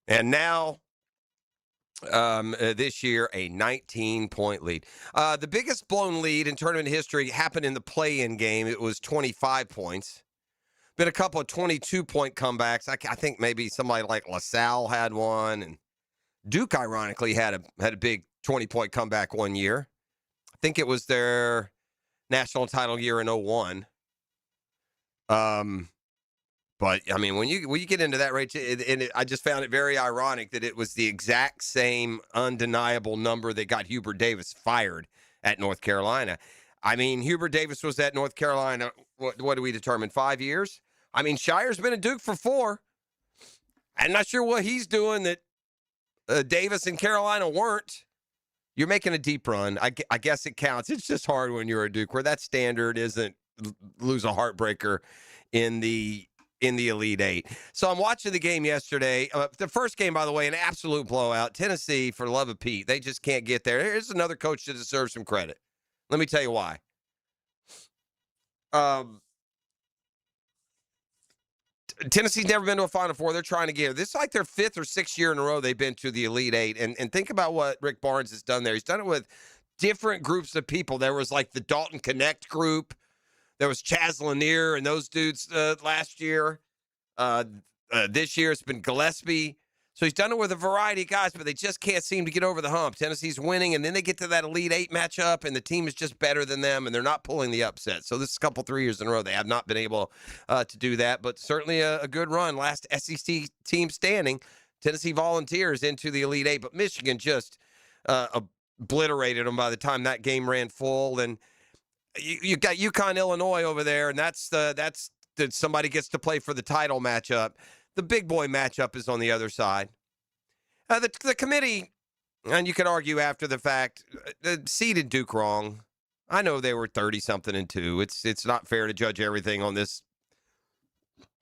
Speaker 2: And now, this year, a 19-point lead. The biggest blown lead in tournament history happened in the play-in game. It was 25 points. Been a couple of 22-point comebacks. I think maybe somebody like LaSalle had one, and Duke, ironically, had a big 20-point comeback one year. I think it was their national title year in 2001. But I mean, when you get into that rate, I just found it very ironic that it was the exact same undeniable number that got Hubert Davis fired at North Carolina. I mean, Hubert Davis was at North Carolina. What do we determine? 5 years. I mean, Shire's been at Duke for 4. I'm not sure what he's doing that Davis and Carolina weren't. You're making a deep run. I guess it counts. It's just hard when you're a Duke, where that standard isn't lose a heartbreaker in the Elite 8. So I'm watching the game yesterday. The first game, by the way, an absolute blowout. Tennessee, for the love of Pete, they just can't get there. Here's another coach that deserves some credit. Let me tell you why. Tennessee's never been to a Final Four. They're trying to get. This is like their 5th or 6th year in a row they've been to the Elite 8. And think about what Rick Barnes has done there. He's done it with different groups of people. There was like the Dalton Connect group. There was Chaz Lanier and those dudes last year. This year it's been Gillespie. So he's done it with a variety of guys, but they just can't seem to get over the hump. Tennessee's winning, and then they get to that Elite 8 matchup, and the team is just better than them, and they're not pulling the upset. So this is a 3 years in a row. They have not been able to do that, but certainly a good run. Last SEC team standing, Tennessee Volunteers into the Elite 8, but Michigan just obliterated them by the time that game ran full. And you got Yukon, Illinois over there, and that's somebody gets to play for the title matchup. The big boy matchup is on the other side. The committee, and you could argue after the fact, seeded Duke wrong. I know they were 30-something and 2. It's not fair to judge everything on this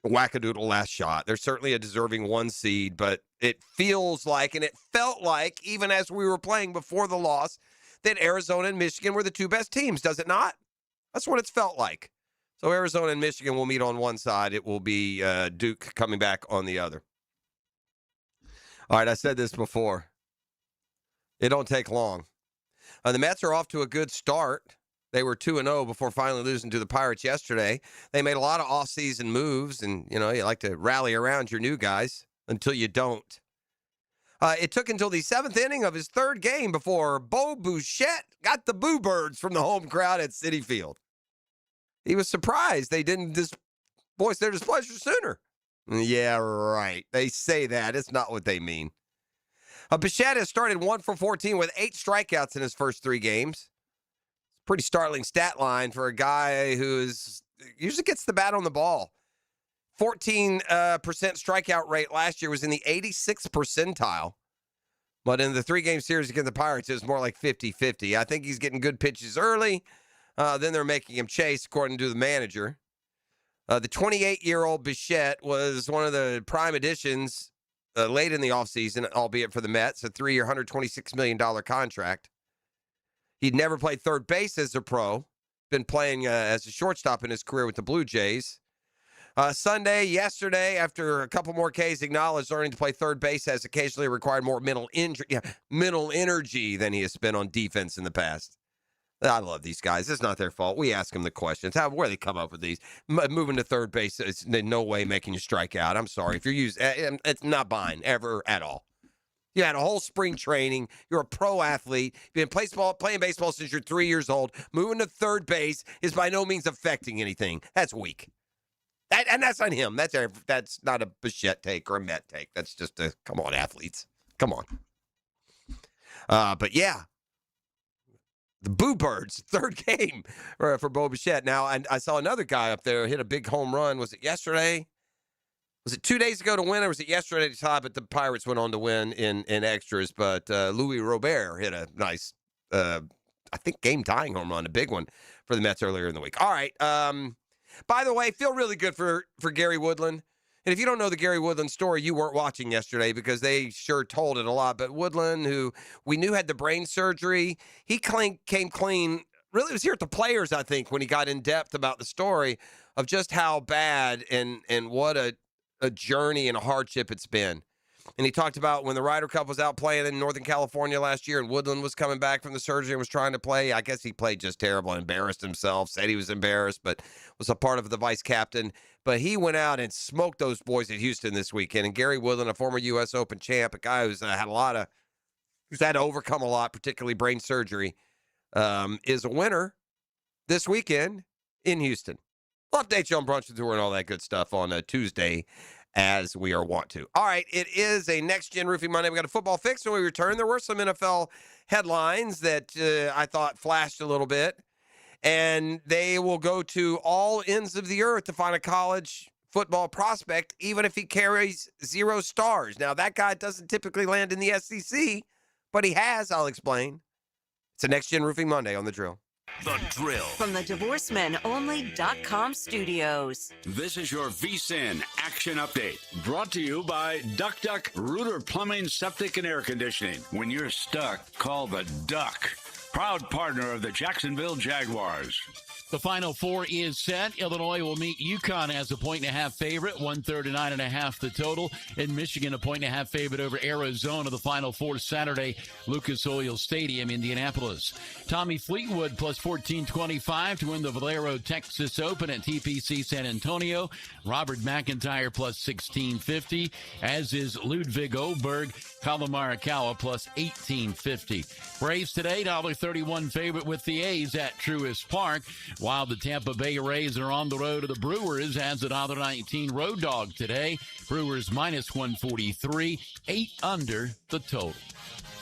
Speaker 2: wackadoodle last shot. They're certainly a deserving 1 seed, but it feels like, and it felt like, even as we were playing before the loss, that Arizona and Michigan were the 2 best teams, does it not? That's what it's felt like. So Arizona and Michigan will meet on one side. It will be Duke coming back on the other. All right, I said this before. It don't take long. The Mets are off to a good start. They were 2-0 before finally losing to the Pirates yesterday. They made a lot of offseason moves, and, you like to rally around your new guys until you don't. It took until the 7th inning of his 3rd game before Bo Bichette got the boo birds from the home crowd at Citi Field. He was surprised they didn't voice their displeasure sooner. Yeah, right. They say that. It's not what they mean. Bichette has started 1 for 14 with 8 strikeouts in his first 3 games. Pretty startling stat line for a guy who usually gets the bat on the ball. 14% strikeout rate last year was in the 86th percentile. But in the 3-game series against the Pirates, it was more like 50-50. I think he's getting good pitches early. Then they're making him chase, according to the manager. The 28-year-old Bichette was one of the prime additions late in the offseason, albeit for the Mets, a 3-year, $126 million contract. He'd never played third base as a pro, been playing as a shortstop in his career with the Blue Jays. Yesterday, after a couple more Ks acknowledged, learning to play third base has occasionally required more mental energy than he has spent on defense in the past. I love these guys. It's not their fault. We ask them the questions. Where they come up with these? Moving to third base is in no way making you strike out. I'm sorry. If you're it's not buying ever at all. You had a whole spring training. You're a pro athlete. You've been playing baseball since you're 3 years old. Moving to third base is by no means affecting anything. That's weak. And that's on him. That's not a Bichette take or a Met take. That's just come on, athletes. Come on. But yeah, the Boo Birds, third game for Bo Bichette. Now, and I saw another guy up there hit a big home run. Was it yesterday? Was it 2 days ago to win, or was it yesterday to tie? But the Pirates went on to win in extras. But Louis Robert hit a nice, I think, game-tying home run, a big one for the Mets earlier in the week. All right. By the way, feel really good for Gary Woodland. And if you don't know the Gary Woodland story, you weren't watching yesterday because they sure told it a lot. But Woodland, who we knew had the brain surgery, he came clean. Really, it was here at the Players, I think, when he got in depth about the story of just how bad and what a journey and a hardship it's been. And he talked about when the Ryder Cup was out playing in Northern California last year and Woodland was coming back from the surgery and was trying to play. I guess he played just terrible, embarrassed himself, said he was embarrassed, but was a part of the vice captain. But he went out and smoked those boys at Houston this weekend. And Gary Woodland, a former U.S. Open champ, a guy who's had to overcome a lot, particularly brain surgery, is a winner this weekend in Houston. We'll update you on Brunch with Tour and all that good stuff on Tuesday, as we are wont to. All right, it is a Next Gen Roofing Monday. We got a football fix when we return. There were some NFL headlines that I thought flashed a little bit, and they will go to all ends of the earth to find a college football prospect, even if he carries 0 stars. Now, that guy doesn't typically land in the SEC, but he has, I'll explain. It's a Next Gen Roofing Monday on The Drill.
Speaker 1: The Drill.
Speaker 4: From the DivorceMenOnly.com studios.
Speaker 6: This is your VSIN Action Update, brought to you by Duck Duck Rooter Plumbing, Septic, and Air Conditioning. When you're stuck, call the Duck. Proud partner of the Jacksonville Jaguars.
Speaker 22: The Final Four is set. Illinois will meet Yukon as a 1.5 favorite, 1/3 to 9.5 the total. In Michigan, a 1.5 favorite over Arizona. The Final Four Saturday, Lucas Oil Stadium, Indianapolis. Tommy Fleetwood plus 14.25 to win the Valero Texas Open at TPC San Antonio. Robert McIntyre plus 16.50, as is Ludwig Oberg, Colin Morikawa plus 18.50. Braves today, $1.31 favorite with the A's at Truist Park, while the Tampa Bay Rays are on the road to the Brewers as a $1.19 road dog today. Brewers minus 143, 8 under the total.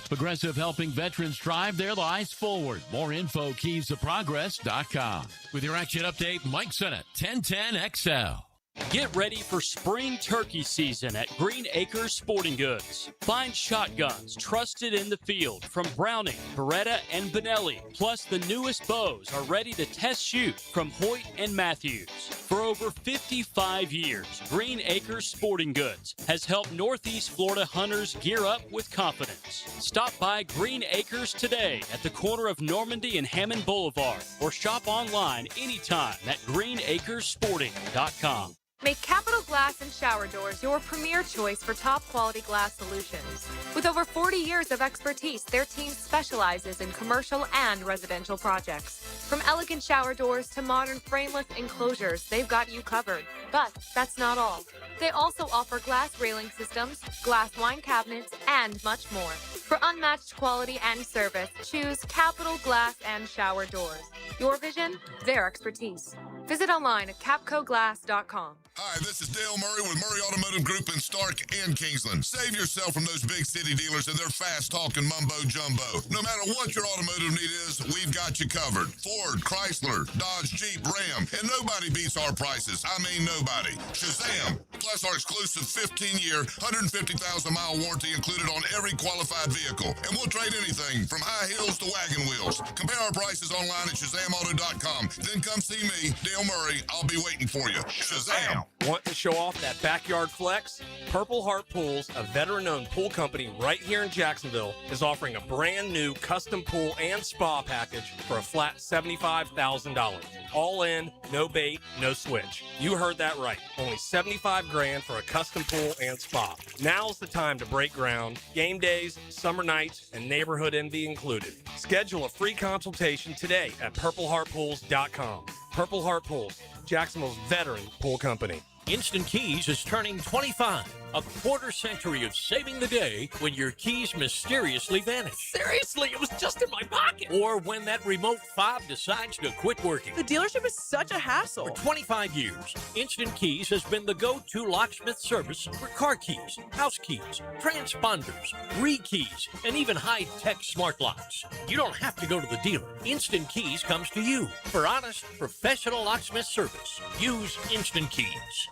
Speaker 22: Progressive helping veterans drive their lives forward. More info, keysofprogress.com. With your action update, Mike Sennett, 1010XL.
Speaker 23: Get ready for spring turkey season at Green Acres Sporting Goods. Find shotguns trusted in the field from Browning, Beretta, and Benelli. Plus, the newest bows are ready to test shoot from Hoyt and Matthews. For over 55 years, Green Acres Sporting Goods has helped Northeast Florida hunters gear up with confidence. Stop by Green Acres today at the corner of Normandy and Hammond Boulevard, or shop online anytime at greenacresporting.com.
Speaker 24: Make Capital Glass and Shower Doors your premier choice for top quality glass solutions. With over 40 years of expertise, their team specializes in commercial and residential projects. From elegant shower doors to modern frameless enclosures, they've got you covered. But that's not all. They also offer glass railing systems, glass wine cabinets, and much more. For unmatched quality and service, choose Capital Glass and Shower Doors. Your vision, their expertise. Visit online at capcoglass.com.
Speaker 25: Hi, this is Dale Murray with Murray Automotive Group in Stark and Kingsland. Save yourself from those big city dealers and their fast-talking mumbo-jumbo. No matter what your automotive need is, we've got you covered. Ford, Chrysler, Dodge, Jeep, Ram, and nobody beats our prices. I mean nobody. Shazam! Plus our exclusive 15-year, 150,000-mile warranty included on every qualified vehicle. And we'll trade anything from high heels to wagon wheels. Compare our prices online at ShazamAuto.com. Then come see me, Dale Murray. I'll be waiting for you. Shazam!
Speaker 26: Want to show off that backyard flex? Purple Heart Pools, a veteran-owned pool company right here in Jacksonville, is offering a brand new custom pool and spa package for a flat $75,000. All in, no bait, no switch. You heard that right. Only $75,000 for a custom pool and spa. Now's the time to break ground. Game days, summer nights, and neighborhood envy included. Schedule a free consultation today at purpleheartpools.com. Purple Heart Pools, Jacksonville's veteran pool company.
Speaker 5: Instant Keys is turning 25. A quarter century of saving the day when your keys mysteriously vanish.
Speaker 7: Seriously, it was just in my pocket.
Speaker 5: Or when that remote fob decides to quit working.
Speaker 7: The dealership is such a hassle.
Speaker 5: For 25 years, Instant Keys has been the go-to locksmith service for car keys, house keys, transponders, re-keys, and even high-tech smart locks. You don't have to go to the dealer. Instant Keys comes to you for honest, professional locksmith service. Use Instant Keys.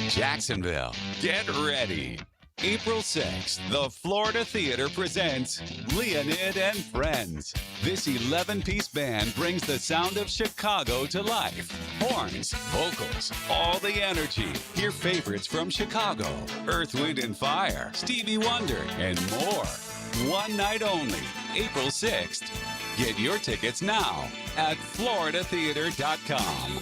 Speaker 16: Jacksonville, get ready. April 6th, the Florida Theater presents Leonid and Friends. This 11-piece band brings the sound of Chicago to life. Horns, vocals, all the energy. Hear favorites from Chicago, Earth, Wind and Fire, Stevie Wonder, and more. One night only, April 6th. Get your tickets now at floridatheater.com.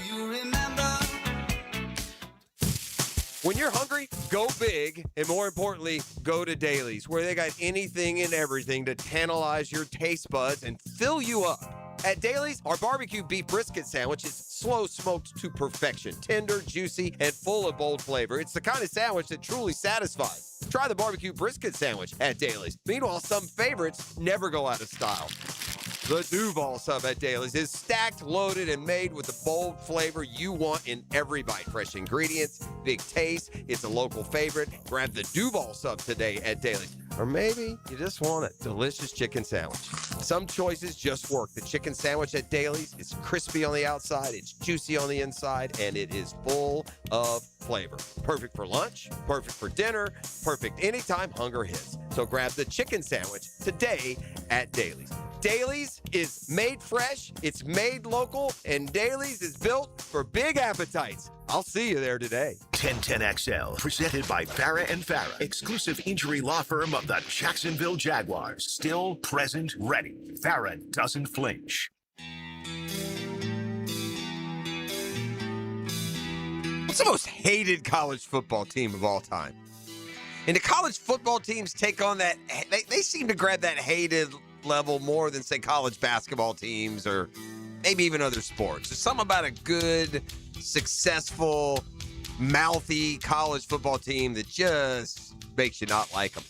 Speaker 2: When you're hungry, go big, and more importantly, go to Dailies, where they got anything and everything to tantalize your taste buds and fill you up. At Dailies, our barbecue beef brisket sandwich is slow smoked to perfection, tender, juicy, and full of bold flavor. It's the kind of sandwich that truly satisfies. Try the barbecue brisket sandwich at Dailies. Meanwhile, some favorites never go out of style. The Duval sub at Dailies is stacked, loaded, and made with the bold flavor you want in every bite. Fresh ingredients, big taste. It's a local favorite. Grab the Duval sub today at Dailies. Or maybe you just want a delicious chicken sandwich. Some choices just work. The chicken sandwich at Dailies is crispy on the outside, it's juicy on the inside, and it is full of flavor. Perfect for lunch, perfect for dinner, perfect anytime hunger hits. So grab the chicken sandwich today at Dailies. Dailies is made fresh, it's made local, and Dailies is built for big appetites. I'll see you there today.
Speaker 1: 1010XL, presented by Farah & Farah, exclusive injury law firm of the Jacksonville Jaguars. Still present, ready. Farah doesn't flinch.
Speaker 2: What's the most hated college football team of all time? And the college football teams take on that, they seem to grab that hated level more than, say, college basketball teams or maybe even other sports. There's something about a good, successful, mouthy college football team that just makes you not like them.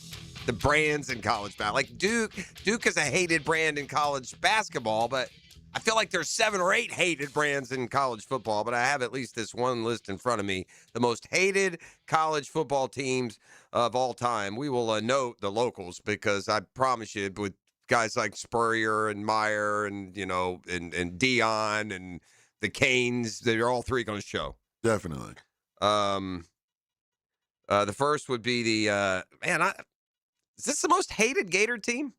Speaker 2: The brands in college basketball, like Duke is a hated brand in college basketball, but I feel like there's 7 or 8 hated brands in college football, but I have at least this one list in front of me. The most hated college football teams of all time. We will note the locals because I promise you, with guys like Spurrier and Meyer and, and Dion and the Canes, they're all three going to show.
Speaker 3: Definitely.
Speaker 2: The first would be the, is this the most hated Gator team?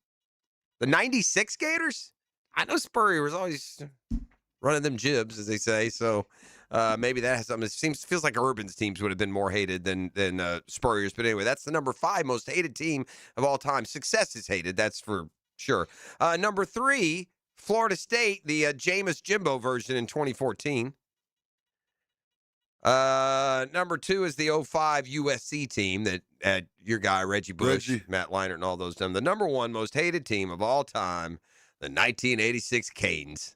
Speaker 2: The 96 Gators? I know Spurrier was always running them jibs, as they say, so maybe that has something. It feels like Urban's teams would have been more hated than Spurrier's, but anyway, that's the number 5 most hated team of all time. Success is hated, that's for sure. Number 3, Florida State, the Jameis Jimbo version in 2014. Number 2 is the 05 USC team that had your guy, Reggie Bush, Matt Leinart, and all those done. The number 1 most hated team of all time, the 1986 Canes.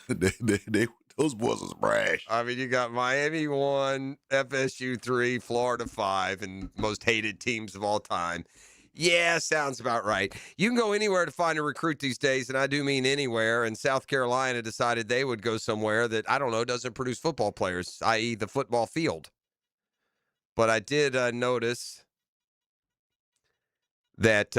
Speaker 3: Those boys was brash.
Speaker 2: I mean, you got Miami 1, FSU 3, Florida 5, and most hated teams of all time. Yeah, sounds about right. You can go anywhere to find a recruit these days, and I do mean anywhere. And South Carolina decided they would go somewhere that, I don't know, doesn't produce football players, i.e. the football field. But I did notice that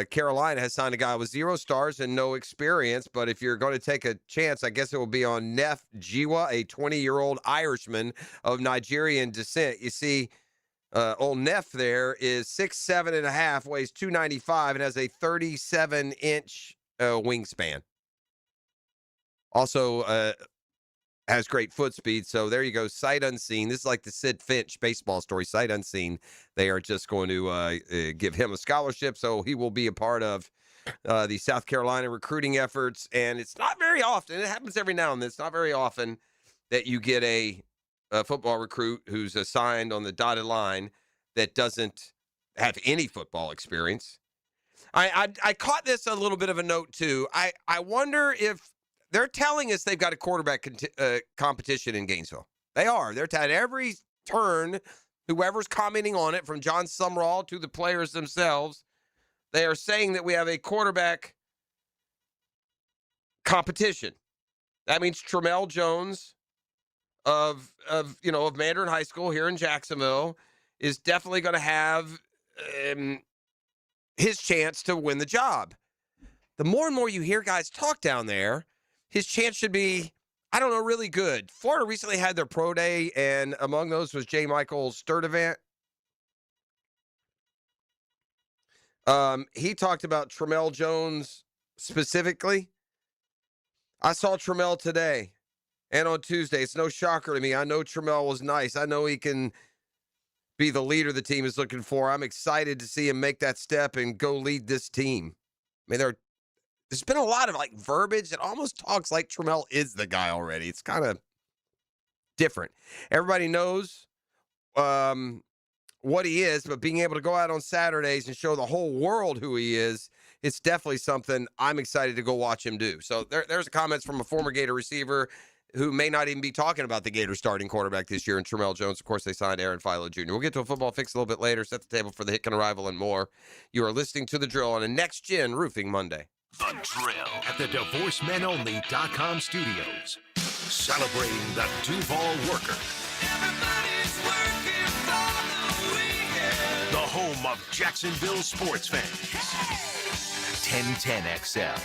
Speaker 2: Carolina has signed a guy with 0 stars and no experience. But if you're going to take a chance, I guess it will be on Neff Jiwa, a 20-year-old Irishman of Nigerian descent. You see, old Neff there is 6'7.5", weighs 295, and has a 37-inch wingspan. Also has great foot speed. So there you go, sight unseen. This is like the Sid Finch baseball story, sight unseen. They are just going to give him a scholarship, so he will be a part of the South Carolina recruiting efforts. And it's not very often. It happens every now and then. It's not very often that you get a football recruit who's assigned on the dotted line that doesn't have any football experience. I caught this a little bit of a note, too. I wonder if they're telling us they've got a quarterback competition in Gainesville. They are. They're at every turn. Whoever's commenting on it, from John Sumrall to the players themselves, they are saying that we have a quarterback competition. That means Tramel Jones of Mandarin High School here in Jacksonville is definitely going to have his chance to win the job. The more and more you hear guys talk down there, his chance should be, really good. Florida recently had their pro day, and among those was J. Michael Sturdivant. He talked about Tramel Jones specifically. I saw Tramel today and on Tuesday. It's no shocker to me. I know Tramel was nice. I know he can be the leader the team is looking for. I'm excited to see him make that step and go lead this team. I mean, there's been a lot of verbiage that almost talks like Tramel is the guy already. It's kind of different. Everybody knows what he is, but being able to go out on Saturdays and show the whole world who he is, it's definitely something I'm excited to go watch him do. So there's comments from a former Gator receiver who may not even be talking about the Gators starting quarterback this year, and Tramel Jones. Of course, they signed Aaron Philo Jr. We'll get to a football fix a little bit later, set the table for the Hicken arrival and more. You are listening to The Drill on a Next Gen Roofing Monday.
Speaker 1: The Drill at the DivorceMenOnly.com studios. Celebrating the Duval worker. Everybody's working for the weekend. The home of Jacksonville sports fans. 1010XL.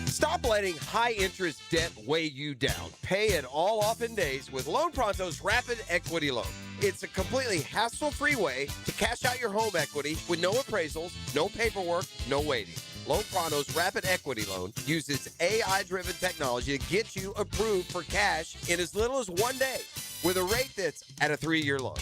Speaker 2: Stop letting high-interest debt weigh you down. Pay it all off in days with Loan Pronto's Rapid Equity Loan. It's a completely hassle-free way to cash out your home equity with no appraisals, no paperwork, no waiting. Loan Pronto's Rapid Equity Loan uses AI-driven technology to get you approved for cash in as little as 1 day with a rate that's at a 3-year low.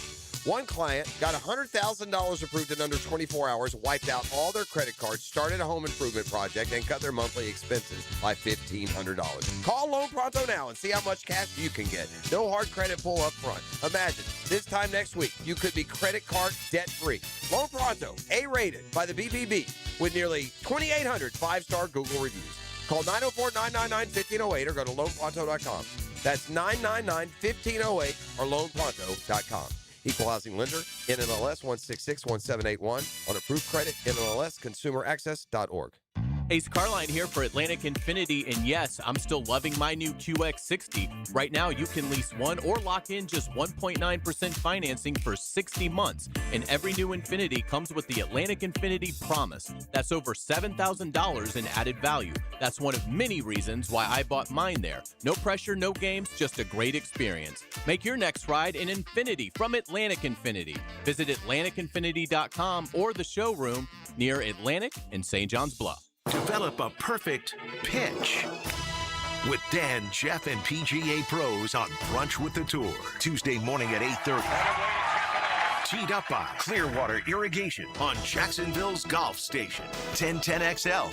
Speaker 2: One client got $100,000 approved in under 24 hours, wiped out all their credit cards, started a home improvement project, and cut their monthly expenses by $1,500. Call Loan Pronto now and see how much cash you can get. No hard credit pull up front. Imagine, this time next week, you could be credit card debt-free. Loan Pronto, A-rated by the BBB, with nearly 2,800 five-star Google reviews. Call 904-999-1508 or go to loanpronto.com. That's 999-1508 or loanpronto.com. Equal housing lender, NMLS 1661781 on approved credit, NMLSconsumeraccess.org.
Speaker 9: Ace Carline here for Atlantic Infinity, and yes, I'm still loving my new QX60. Right now, you can lease one or lock in just 1.9% financing for 60 months, and every new Infinity comes with the Atlantic Infinity Promise. That's over $7,000 in added value. That's one of many reasons why I bought mine there. No pressure, no games, just a great experience. Make your next ride an Infinity from Atlantic Infinity. Visit AtlanticInfinity.com or the showroom near Atlantic and St. John's Bluff.
Speaker 1: Develop a perfect pitch with Dan, Jeff, and PGA Pros on Brunch with the Tour. Tuesday morning at 8:30. Teed up by Clearwater Irrigation on Jacksonville's Golf Station. 1010XL.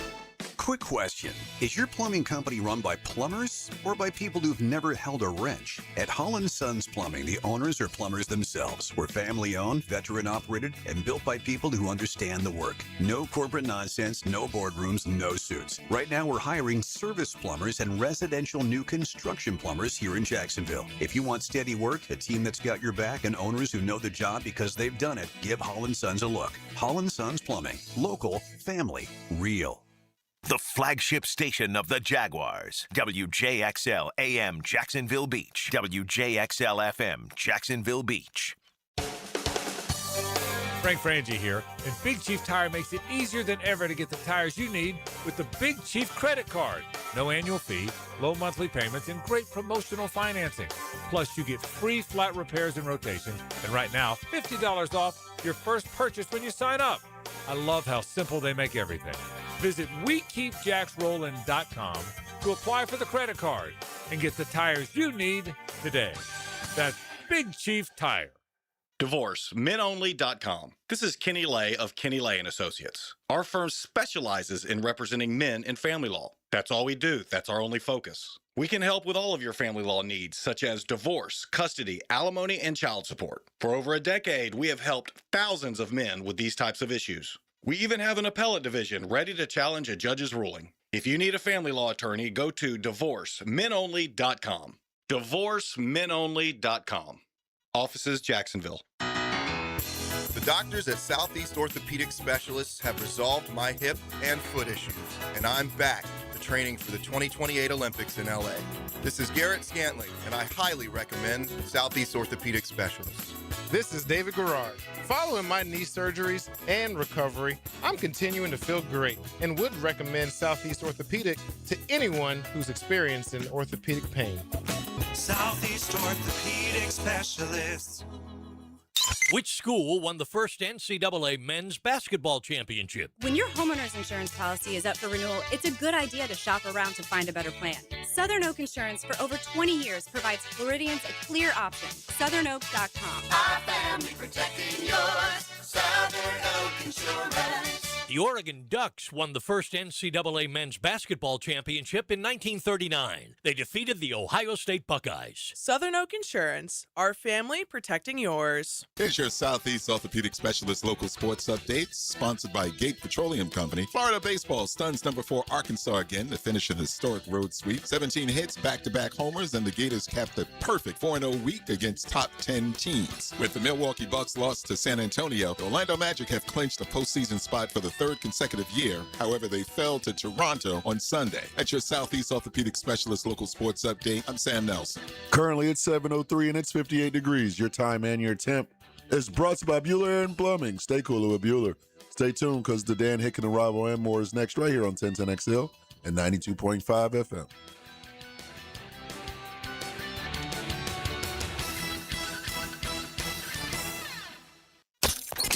Speaker 10: Quick question. Is your plumbing company run by plumbers or by people who've never held a wrench? At Holland Sons Plumbing, the owners are plumbers themselves. We're family-owned, veteran-operated, and built by people who understand the work. No corporate nonsense, no boardrooms, no suits. Right now, we're hiring service plumbers and residential new construction plumbers here in Jacksonville. If you want steady work, a team that's got your back, and owners who know the job because they've done it, give Holland Sons a look. Holland Sons Plumbing. Local, family, real.
Speaker 1: The flagship station of the Jaguars. WJXL AM Jacksonville Beach. WJXL FM Jacksonville Beach.
Speaker 14: Frank Frangie here, and Big Chief Tire makes it easier than ever to get the tires you need with the Big Chief credit card. No annual fee, low monthly payments, and great promotional financing. Plus, you get free flat repairs and rotations, and right now, $50 off your first purchase when you sign up. I love how simple they make everything. Visit WeKeepJacksRollin.com to apply for the credit card and get the tires you need today. That's Big Chief Tire.
Speaker 11: DivorceMenOnly.com. This is Kenny Lay of Kenny Lay & Associates. Our firm specializes in representing men in family law. That's all we do. That's our only focus. We can help with all of your family law needs, such as divorce, custody, alimony, and child support. For over a decade, we have helped thousands of men with these types of issues. We even have an appellate division ready to challenge a judge's ruling. If you need a family law attorney, go to divorcemenonly.com. Divorcemenonly.com. Offices, Jacksonville.
Speaker 12: The doctors at Southeast Orthopedic Specialists have resolved my hip and foot issues, and I'm back to training for the 2028 Olympics in LA. This is Garrett Scantling, and I highly recommend Southeast Orthopedic Specialists.
Speaker 13: This is David Garrard. Following my knee surgeries and recovery, I'm continuing to feel great and would recommend Southeast Orthopedic to anyone who's experiencing orthopedic pain.
Speaker 15: Southeast Orthopedic Specialists.
Speaker 5: Which school won the first NCAA men's basketball championship?
Speaker 17: When your homeowner's insurance policy is up for renewal, it's a good idea to shop around to find a better plan. Southern Oak Insurance for over 20 years provides Floridians a clear option. SouthernOak.com.
Speaker 15: Our family protecting yours. Southern Oak Insurance.
Speaker 5: The Oregon Ducks won the first NCAA men's basketball championship in 1939. They defeated the Ohio State Buckeyes.
Speaker 7: Southern Oak Insurance, our family protecting yours.
Speaker 18: Here's your Southeast Orthopedic Specialist local sports updates, sponsored by Gate Petroleum Company. Florida baseball stuns number 4 Arkansas again to finish an historic road sweep. 17 hits, back-to-back homers, and the Gators capped a perfect 4-0 week against top 10 teams. With the Milwaukee Bucks lost to San Antonio, the Orlando Magic have clinched a postseason spot for the third consecutive year. However, they fell to Toronto on Sunday. At your Southeast Orthopedic Specialist local sports update, I'm Sam Nelson.
Speaker 3: Currently it's 7:03 and it's 58 degrees. Your time and your temp is brought to you by Bueller and Plumbing. Stay cooler with Bueller. Stay tuned because the Dan Hicken Arrival and more is next right here on 1010XL and 92.5 FM.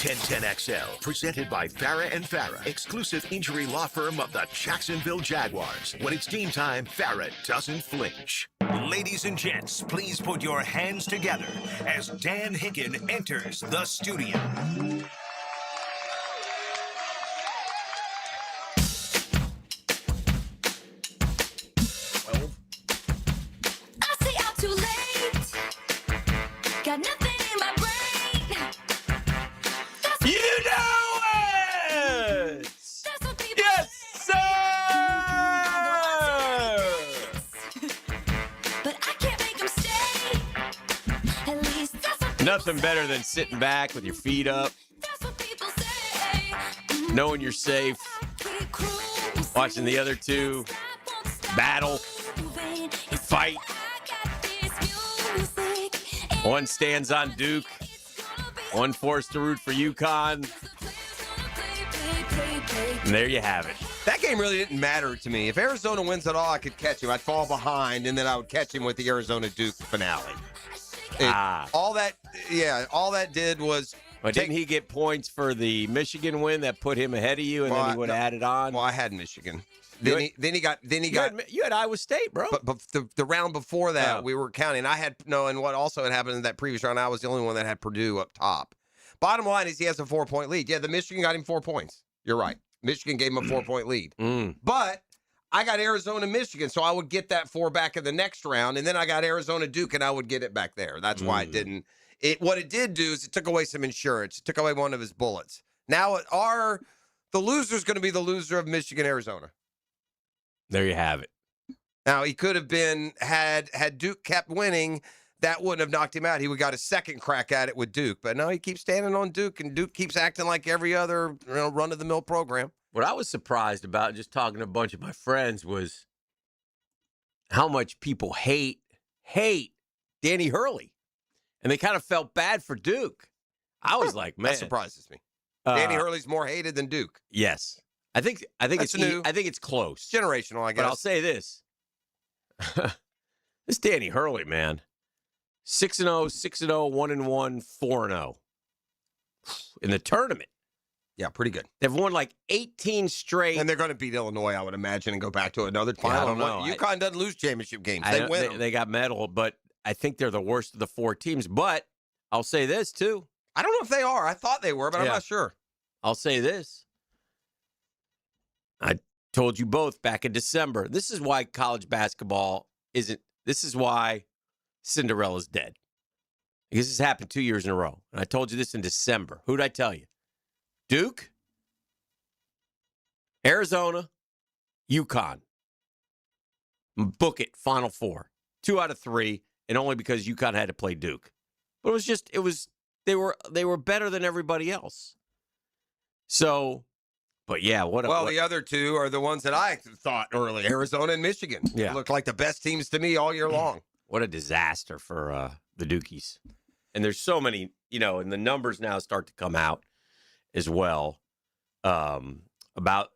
Speaker 1: 1010XL, presented by Farah and Farah, exclusive injury law firm of the Jacksonville Jaguars. When it's game time, Farah doesn't flinch. Ladies and gents, please put your hands together as Dan Hicken enters the studio.
Speaker 15: I say I'm too late. Got nothing in my brain.
Speaker 2: You know it! Yes, sir!
Speaker 15: But I can't make them stay. At least that's what
Speaker 2: Nothing better than sitting back with your feet up, knowing you're safe, watching the other two battle, fight. One stands on Duke, one forced to root for Yukon. And there you have it. That game really didn't matter to me. If Arizona wins at all, I could catch him. I'd fall behind, and then I would catch him with the Arizona-Duke finale. All that did was... But didn't he get points for the Michigan win that put him ahead of you, and then he would have added on? Well, I had Michigan. You had Iowa State, bro. But the round before that, we were counting. And what also had happened in that previous round, I was the only one that had Purdue up top. Bottom line is he has a 4-point lead. Yeah, the Michigan got him 4 points. You're right. Michigan gave him a 4-point lead. But I got Arizona, Michigan, so I would get that 4 back in the next round, and then I got Arizona, Duke, and I would get it back there. That's why it didn't. What it did do is it took away some insurance. It took away one of his bullets. Now the loser's going to be the loser of Michigan, Arizona. There you have it. Now, he could have been, had Duke kept winning, that wouldn't have knocked him out. He would have got a second crack at it with Duke. But no, he keeps standing on Duke, and Duke keeps acting like every other run-of-the-mill program. What I was surprised about, just talking to a bunch of my friends, was how much people hate Danny Hurley. And they kind of felt bad for Duke. I was like, man. That surprises me. Danny Hurley's more hated than Duke. Yes. I think it's close. Generational, I guess. But I'll say this. This Danny Hurley, man. 6-0, 6-0, 1-1, 4-0. In the tournament. Yeah, pretty good. They've won like 18 straight. And they're going to beat Illinois, I would imagine, and go back to another final. I don't know. Yukon doesn't lose championship games. They win. They got medal, but I think they're the worst of the 4 teams. But I'll say this, too. I don't know if they are. I thought they were, but I'm not sure. I'll say this. I told you both back in December. This is why college basketball isn't. This is why Cinderella's dead. Because this happened 2 years in a row. And I told you this in December. Who'd I tell you? Duke, Arizona, Yukon. Book it, Final Four. 2 out of 3, and only because Yukon had to play Duke. But they were better than everybody else. So, but yeah, the other two are the ones that I thought early. Arizona and Michigan. Yeah. They look like the best teams to me all year long. What a disaster for the Dukies. And there's so many, and the numbers now start to come out as well about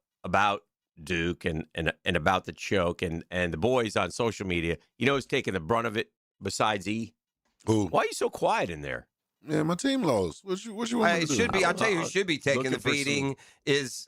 Speaker 2: Duke and about the choke and the boys on social media. Who's taking the brunt of it besides E?
Speaker 3: Who?
Speaker 2: Why are you so quiet in there?
Speaker 3: Yeah, my team lost. What you want me to do?
Speaker 2: Should be. I'll tell you who should be taking the beating is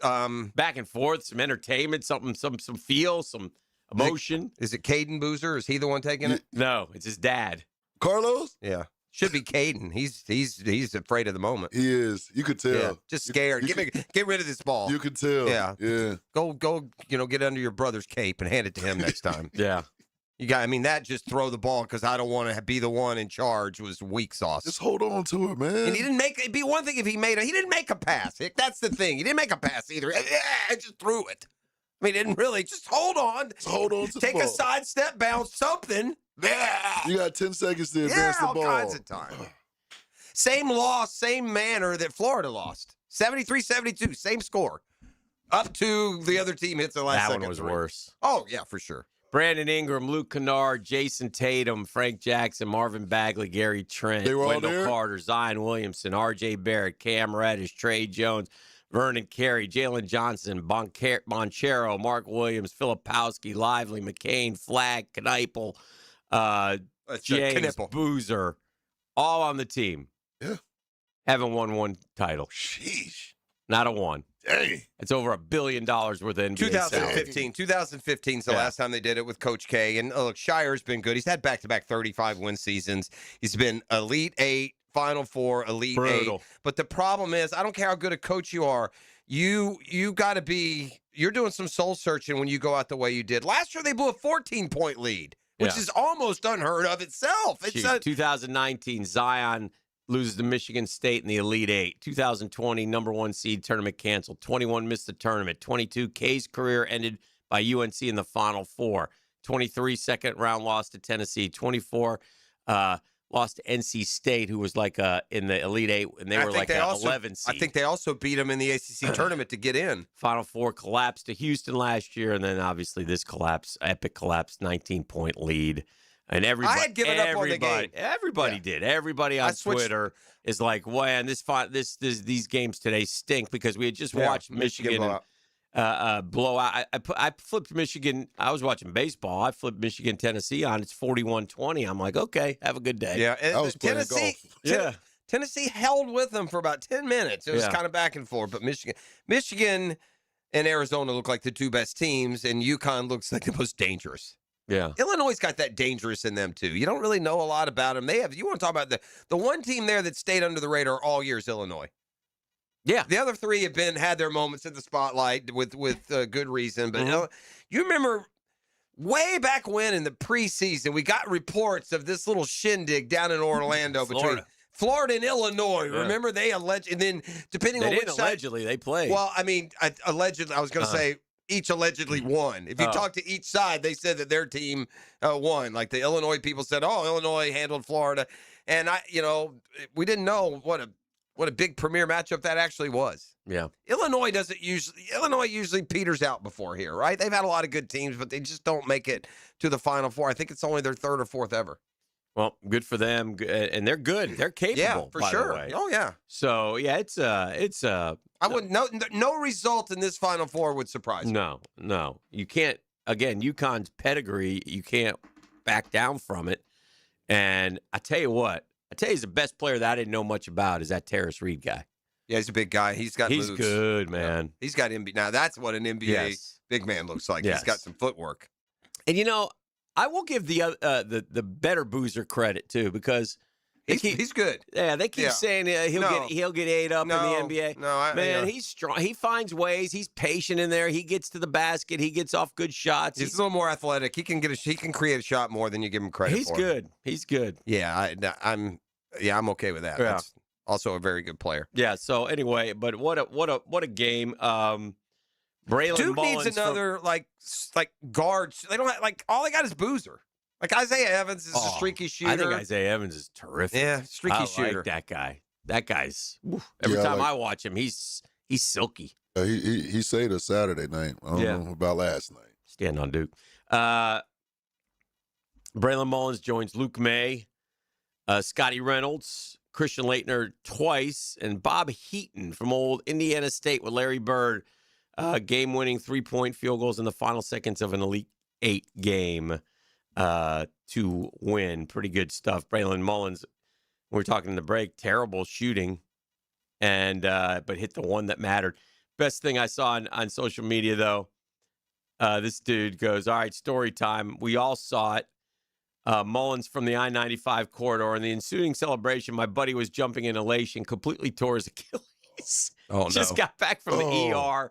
Speaker 2: back and forth, some entertainment, some feel, some emotion. Is it Caden Boozer? Is he the one taking it? No, it's his dad.
Speaker 3: Carlos?
Speaker 2: Yeah. Should be Caden. He's afraid of the moment.
Speaker 3: He is. You could tell.
Speaker 2: Yeah, just scared. Get rid of this ball.
Speaker 3: You could tell.
Speaker 2: Yeah.
Speaker 3: Yeah.
Speaker 2: Go, get under your brother's cape and hand it to him next time. Yeah. That just throw the ball because I don't want to be the one in charge was weak sauce.
Speaker 3: Just hold on to it, man.
Speaker 2: And he didn't make it'd be one thing if he didn't make a pass. That's the thing. He didn't make a pass either. I just threw it. He didn't really. Just hold on.
Speaker 3: Just hold on to
Speaker 2: Take
Speaker 3: the ball.
Speaker 2: a sidestep, bounce, something.
Speaker 3: You got 10 seconds to advance the ball.
Speaker 2: All kinds of time. Same loss, same manner that Florida lost. 73-72, same score. Up to the other team hits the last second. That one was worse. Oh, yeah, for sure. Brandon Ingram, Luke Kennard, Jason Tatum, Frank Jackson, Marvin Bagley, Gary Trent,
Speaker 3: They were all
Speaker 2: Wendell
Speaker 3: there?
Speaker 2: Carter, Zion Williamson, R.J. Barrett, Cam Reddish, Trey Jones, Vernon Carey, Jalen Johnson, Bonchero, Mark Williams, Filipowski, Lively, McCain, Flagg, Kneipel, James,
Speaker 3: Knippel.
Speaker 2: Boozer, all on the team.
Speaker 3: Yeah.
Speaker 2: Haven't won one title.
Speaker 3: Sheesh.
Speaker 2: Not a one.
Speaker 3: Dang.
Speaker 2: It's over $1 billion worth of NBA
Speaker 3: 2015.
Speaker 2: 2015 is the last time they did it with Coach K. And look, Shire's been good. He's had back-to-back 35-win seasons. He's been Elite 8, Final Four, Elite 8. But the problem is, I don't care how good a coach you are, you got to be – you're doing some soul-searching when you go out the way you did. Last year, they blew a 14-point lead, which is almost unheard of itself. It's 2019, Zion – loses to Michigan State in the Elite 8. 2020, number 1 seed, tournament canceled. 21, missed the tournament. 22, K's career ended by UNC in the Final Four. 23, second-round loss to Tennessee. 24, lost to NC State, who was like in the Elite 8, and they were like an 11 seed. I think they also beat them in the ACC tournament to get in. Final Four collapsed to Houston last year, and then obviously this collapse, epic collapse, 19-point lead. And everybody, I had given up on the game. Everybody did. Everybody on Twitter is like, "Man, these games today stink," because we had just watched Michigan blow out. I flipped Michigan. I was watching baseball. I flipped Michigan Tennessee on. It's 41-20. I'm like, okay, have a good day. Yeah, and Tennessee held with them for about 10 minutes. It was kind of back and forth, but Michigan and Arizona look like the two best teams, and Yukon looks like the most dangerous. Yeah. Illinois' got that dangerous in them, too. You don't really know a lot about them. You want to talk about the one team there that stayed under the radar all year is Illinois. Yeah. The other three have had their moments in the spotlight with good reason. But you remember way back when in the preseason, we got reports of this little shindig down in Orlando between Florida and Illinois. Yeah. Remember they alleged, and then depending on which side. Allegedly, they played. Well, allegedly, I was going to say, each allegedly won. If you talk to each side, they said that their team won. Like the Illinois people said, Illinois handled Florida. And we didn't know what a big premier matchup that actually was. Yeah. Illinois usually peters out before here, right? They've had a lot of good teams, but they just don't make it to the Final Four. I think it's only their third or fourth ever. Well, good for them, and they're good. They're capable. Yeah, for sure. The way. Oh yeah. So yeah, it's I wouldn't. No result in this Final Four would surprise me. No, you can't. Again, UConn's pedigree, you can't back down from it. And I tell you what, he's the best player that I didn't know much about is that Terrace Reed guy. Yeah, he's a big guy. He's moves. Good, man. Yeah. He's got NBA. Now that's what an NBA big man looks like. Yes. He's got some footwork. And I will give the better Boozer credit too because he's good. Yeah, they keep saying he'll get ate up in the NBA. No, he's strong. He finds ways. He's patient in there. He gets to the basket. He gets off good shots. He's a little more athletic. He can create a shot more than you give him credit for. He's good. Yeah, I'm okay with that. Yeah. That's also a very good player. Yeah. So anyway, but what a game.
Speaker 4: Braylon
Speaker 2: Duke
Speaker 4: Mullins
Speaker 2: needs another like guard. They don't have, all they got is Boozer. Like Isaiah Evans is a streaky shooter.
Speaker 4: I think Isaiah Evans is terrific.
Speaker 2: Yeah, streaky
Speaker 4: I
Speaker 2: shooter.
Speaker 4: like that guy. That guy's every time I watch him, he's silky.
Speaker 3: He saved us Saturday night. I don't know about last night.
Speaker 4: Stand on Duke. Braylon Mullins joins Luke May, Scotty Reynolds, Christian Laettner twice, and Bob Heaton from old Indiana State with Larry Bird. Game-winning 3-point field goals in the final seconds of an Elite Eight game to win. Pretty good stuff. Braylon Mullins, we were talking in the break, terrible shooting, and but hit the one that mattered. Best thing I saw on social media, though, this dude goes, all right, story time. We all saw it. Mullins from the I-95 corridor. In the ensuing celebration, my buddy was jumping in elation, completely tore his Achilles.
Speaker 2: Oh, no.
Speaker 4: Just got back from the ER.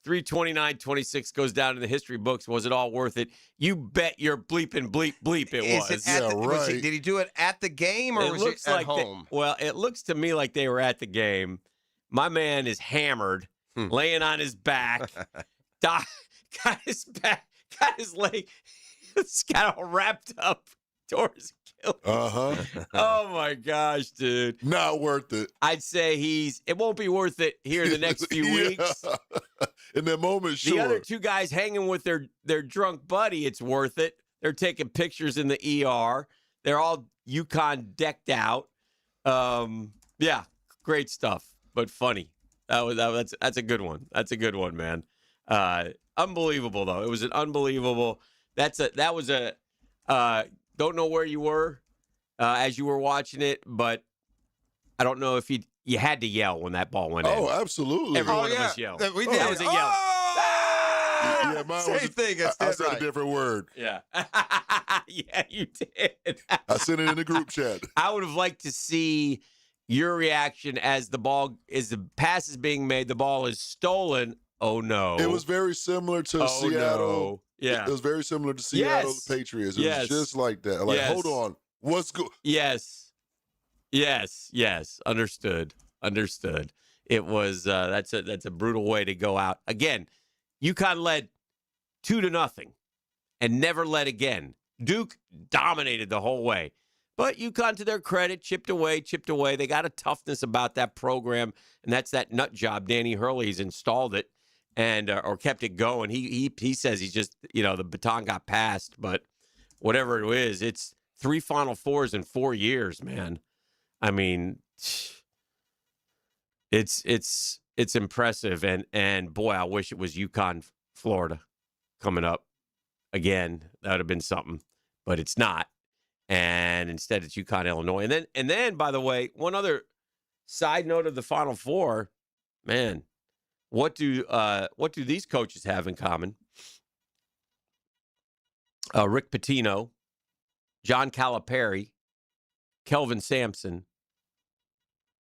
Speaker 4: 329-26 goes down in the history books. Was it all worth it? You bet your bleeping bleep it was.
Speaker 2: Did he do it at the game or was it at home?
Speaker 4: It looks to me like they were at the game. My man is hammered, laying on his back. Got his leg, it's got all wrapped up. Tore his Achilles. Oh my gosh, dude!
Speaker 3: Not worth it.
Speaker 4: I'd say it won't be worth it here in the next few weeks.
Speaker 3: In that moment, sure.
Speaker 4: The other two guys hanging with their drunk buddy, it's worth it. They're taking pictures in the ER. They're all Yukon decked out. Yeah, great stuff, but funny. That's a good one. That's a good one, man. Unbelievable though. It was an unbelievable. That was a. Don't know where you were as you were watching it, but I don't know if you had to yell when that ball went in.
Speaker 3: Oh, absolutely.
Speaker 4: Every one of us yelled.
Speaker 2: We did.
Speaker 4: That was a yell.
Speaker 3: Yeah, mine
Speaker 2: Same thing.
Speaker 3: I said a different word.
Speaker 4: Yeah. Yeah, you did.
Speaker 3: I sent it in the group chat.
Speaker 4: I would have liked to see your reaction as the pass is being made, the ball is stolen. Oh, no.
Speaker 3: It was very similar to Seattle.
Speaker 4: No. Yeah.
Speaker 3: It was very similar to Seattle Patriots. It was just like that. Like, hold on. What's good?
Speaker 4: Yes. Understood. It was that's a brutal way to go out. Again, UConn led 2-0 and never led again. Duke dominated the whole way. But UConn, to their credit, chipped away. They got a toughness about that program, and that's that nut job. Danny Hurley's installed it and or kept it going. He says he's just, the baton got passed, but whatever it is, it's 3 Final Fours in 4 years, man. I mean, it's impressive, and boy, I wish it was UConn, Florida, coming up again. That would have been something, but it's not. And instead, it's UConn, Illinois. And then, by the way, one other side note of the Final Four, man, what do these coaches have in common? Rick Pitino, John Calipari, Kelvin Sampson,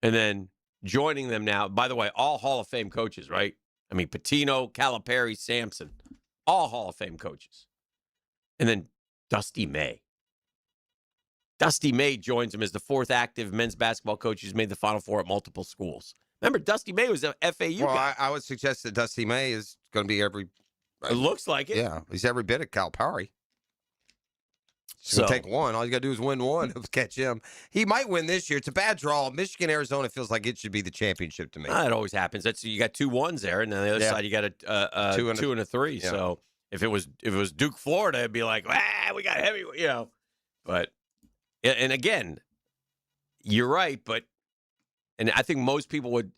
Speaker 4: and then joining them now, by the way, all Hall of Fame coaches, right? I mean, Pitino, Calipari, Sampson, all Hall of Fame coaches. And then Dusty May. Dusty May joins him as the 4th active men's basketball coach who's made the Final Four at multiple schools. Remember, Dusty May was an FAU guy.
Speaker 2: I would suggest that Dusty May is going to be every...
Speaker 4: It looks like it.
Speaker 2: Yeah, he's every bit of Calipari. So take one. All you got to do is win one. Catch him. He might win this year. It's a bad draw. Michigan, Arizona feels like it should be the championship to me.
Speaker 4: It always happens. You got 2 1s there, and on the other side you got a 2 and a 3. Yeah. So if it was Duke, Florida, it'd be like, we got heavy, But and again, you're right. And I think most people would.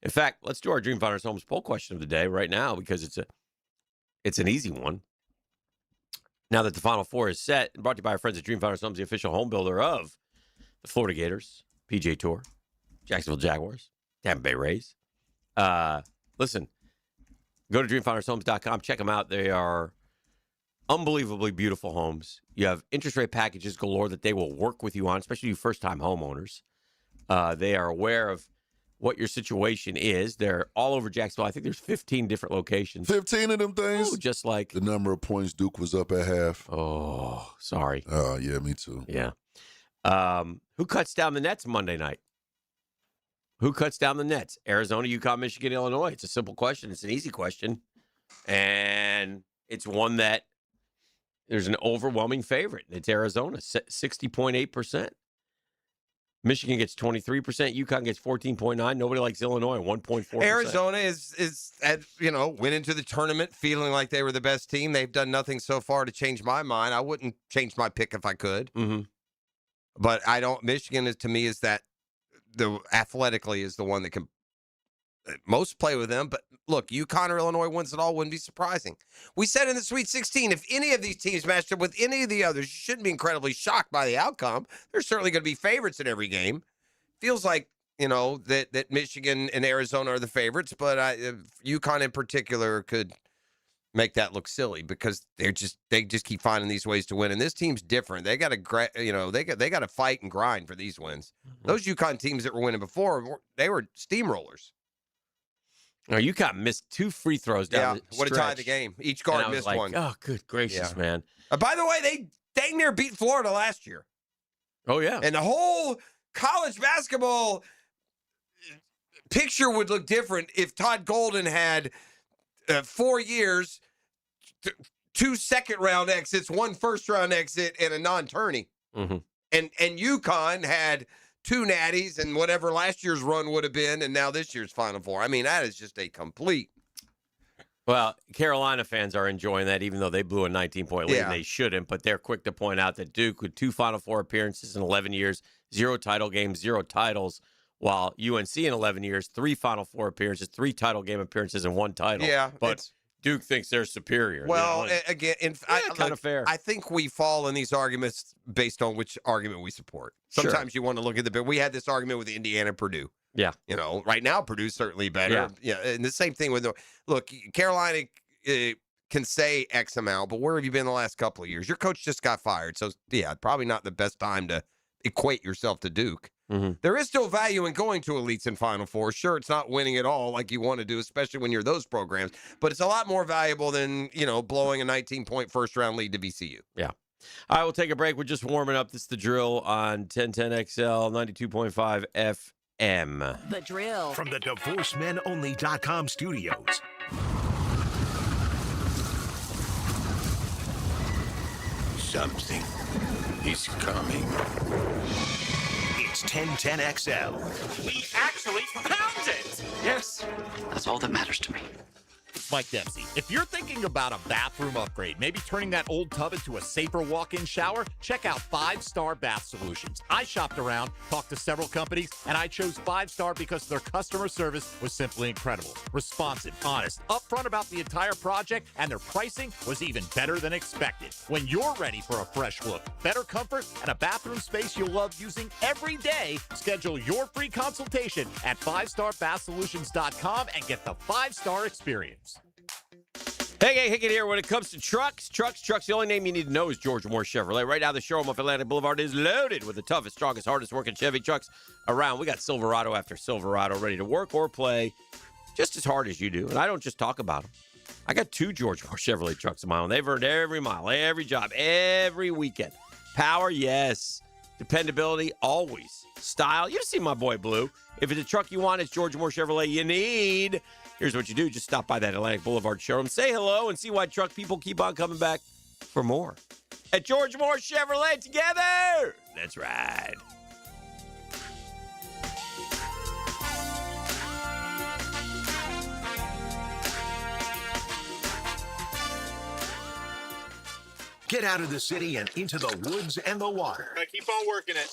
Speaker 4: In fact, let's do our Dream Finders Homes poll question of the day right now because it's an easy one. Now that the Final Four is set, and brought to you by our friends at Dream Finders Homes, the official home builder of the Florida Gators, PGA Tour, Jacksonville Jaguars, Tampa Bay Rays. Listen, go to dreamfindershomes.com. Check them out. They are unbelievably beautiful homes. You have interest rate packages galore that they will work with you on, especially you first-time homeowners. They are aware of what your situation is. They're all over Jacksonville. I think there's 15 different locations.
Speaker 3: 15 of them things?
Speaker 4: Oh, just like
Speaker 3: the number of points Duke was up at half.
Speaker 4: Oh, sorry.
Speaker 3: Oh, yeah, me too.
Speaker 4: Yeah. Who cuts down the nets Monday night? Who cuts down the nets? Arizona, Yukon, Michigan, Illinois. It's a simple question. It's an easy question. And it's one that there's an overwhelming favorite. It's Arizona, 60.8%. Michigan gets 23%. Yukon gets 14.9%. Nobody likes Illinois, 1.4%.
Speaker 2: Arizona went into the tournament feeling like they were the best team. They've done nothing so far to change my mind. I wouldn't change my pick if I could.
Speaker 4: Mm-hmm.
Speaker 2: But I don't. Michigan to me is that athletically is the one that can most play with them. But look, Yukon or Illinois wins it all wouldn't be surprising. We said in the Sweet 16, if any of these teams matched up with any of the others, you shouldn't be incredibly shocked by the outcome. They're certainly going to be favorites in every game. Feels like, that Michigan and Arizona are the favorites, but Yukon in particular could make that look silly because they just keep finding these ways to win. And this team's different. They got to, they got to fight and grind for these wins. Mm-hmm. Those Yukon teams that were winning before, they were steamrollers.
Speaker 4: No, Yukon missed 2 free throws down the stretch.
Speaker 2: Would have tied the game. Each guard missed one.
Speaker 4: Oh, good gracious, man.
Speaker 2: By the way, they dang near beat Florida last year.
Speaker 4: Oh, yeah.
Speaker 2: And the whole college basketball picture would look different if Todd Golden had 4 years, 2 second-round exits, 1 first-round exit, and a non-tourney.
Speaker 4: Mm-hmm.
Speaker 2: And Yukon had 2 natties and whatever last year's run would have been, and now this year's Final Four. I mean, that is just a complete.
Speaker 4: Well, Carolina fans are enjoying that, even though they blew a 19-point lead.
Speaker 2: Yeah.
Speaker 4: And they shouldn't, but they're quick to point out that Duke, with 2 Final Four appearances in 11 years, 0 title games, 0 titles, while UNC in 11 years, 3 Final Four appearances, 3 title game appearances, and 1 title.
Speaker 2: Yeah,
Speaker 4: but Duke thinks they're superior.
Speaker 2: Well, again,
Speaker 4: kind of fair.
Speaker 2: I think we fall in these arguments based on which argument we support. Sometimes you want to look at we had this argument with Indiana and Purdue.
Speaker 4: Yeah.
Speaker 2: Right now Purdue's certainly better. Yeah. And the same thing with Carolina can say X amount, but where have you been the last couple of years? Your coach just got fired. So, probably not the best time to equate yourself to Duke.
Speaker 4: Mm-hmm.
Speaker 2: There is still value in going to elites and Final Four. Sure, it's not winning it all like you want to do, especially when you're those programs, but it's a lot more valuable than, blowing a 19-point first-round lead to VCU.
Speaker 4: Yeah. All right, we'll take a break. We're just warming up. This is The Drill on 1010XL, 92.5 FM.
Speaker 1: The Drill. From the DivorceMenOnly.com studios. Something is coming. It's 1010XL.
Speaker 5: We actually found it!
Speaker 6: Yes, that's all that matters to me.
Speaker 8: Mike Dempsey. If you're thinking about a bathroom upgrade, maybe turning that old tub into a safer walk-in shower, check out 5-Star Bath Solutions. I shopped around, talked to several companies, and I chose 5-Star because their customer service was simply incredible. Responsive, honest, upfront about the entire project, and their pricing was even better than expected. When you're ready for a fresh look, better comfort, and a bathroom space you'll love using every day, schedule your free consultation at 5starbathsolutions.com and get the 5-Star experience.
Speaker 4: Hey, Hickett here. When it comes to trucks, the only name you need to know is George Moore Chevrolet. Right now, the showroom off Atlantic Boulevard is loaded with the toughest, strongest, hardest working Chevy trucks around. We got Silverado after Silverado ready to work or play just as hard as you do. And I don't just talk about them. I got 2 George Moore Chevrolet trucks of my own. They've earned every mile, every job, every weekend. Power, yes. Dependability, always. Style, you see my boy Blue. If it's a truck you want, it's George Moore Chevrolet you need. Here's what you do. Just stop by that Atlantic Boulevard showroom, say hello, and see why truck people keep on coming back for more. At George Moore Chevrolet, together! Let's ride.
Speaker 1: Get out of the city and into the woods and the water.
Speaker 5: I keep on working it.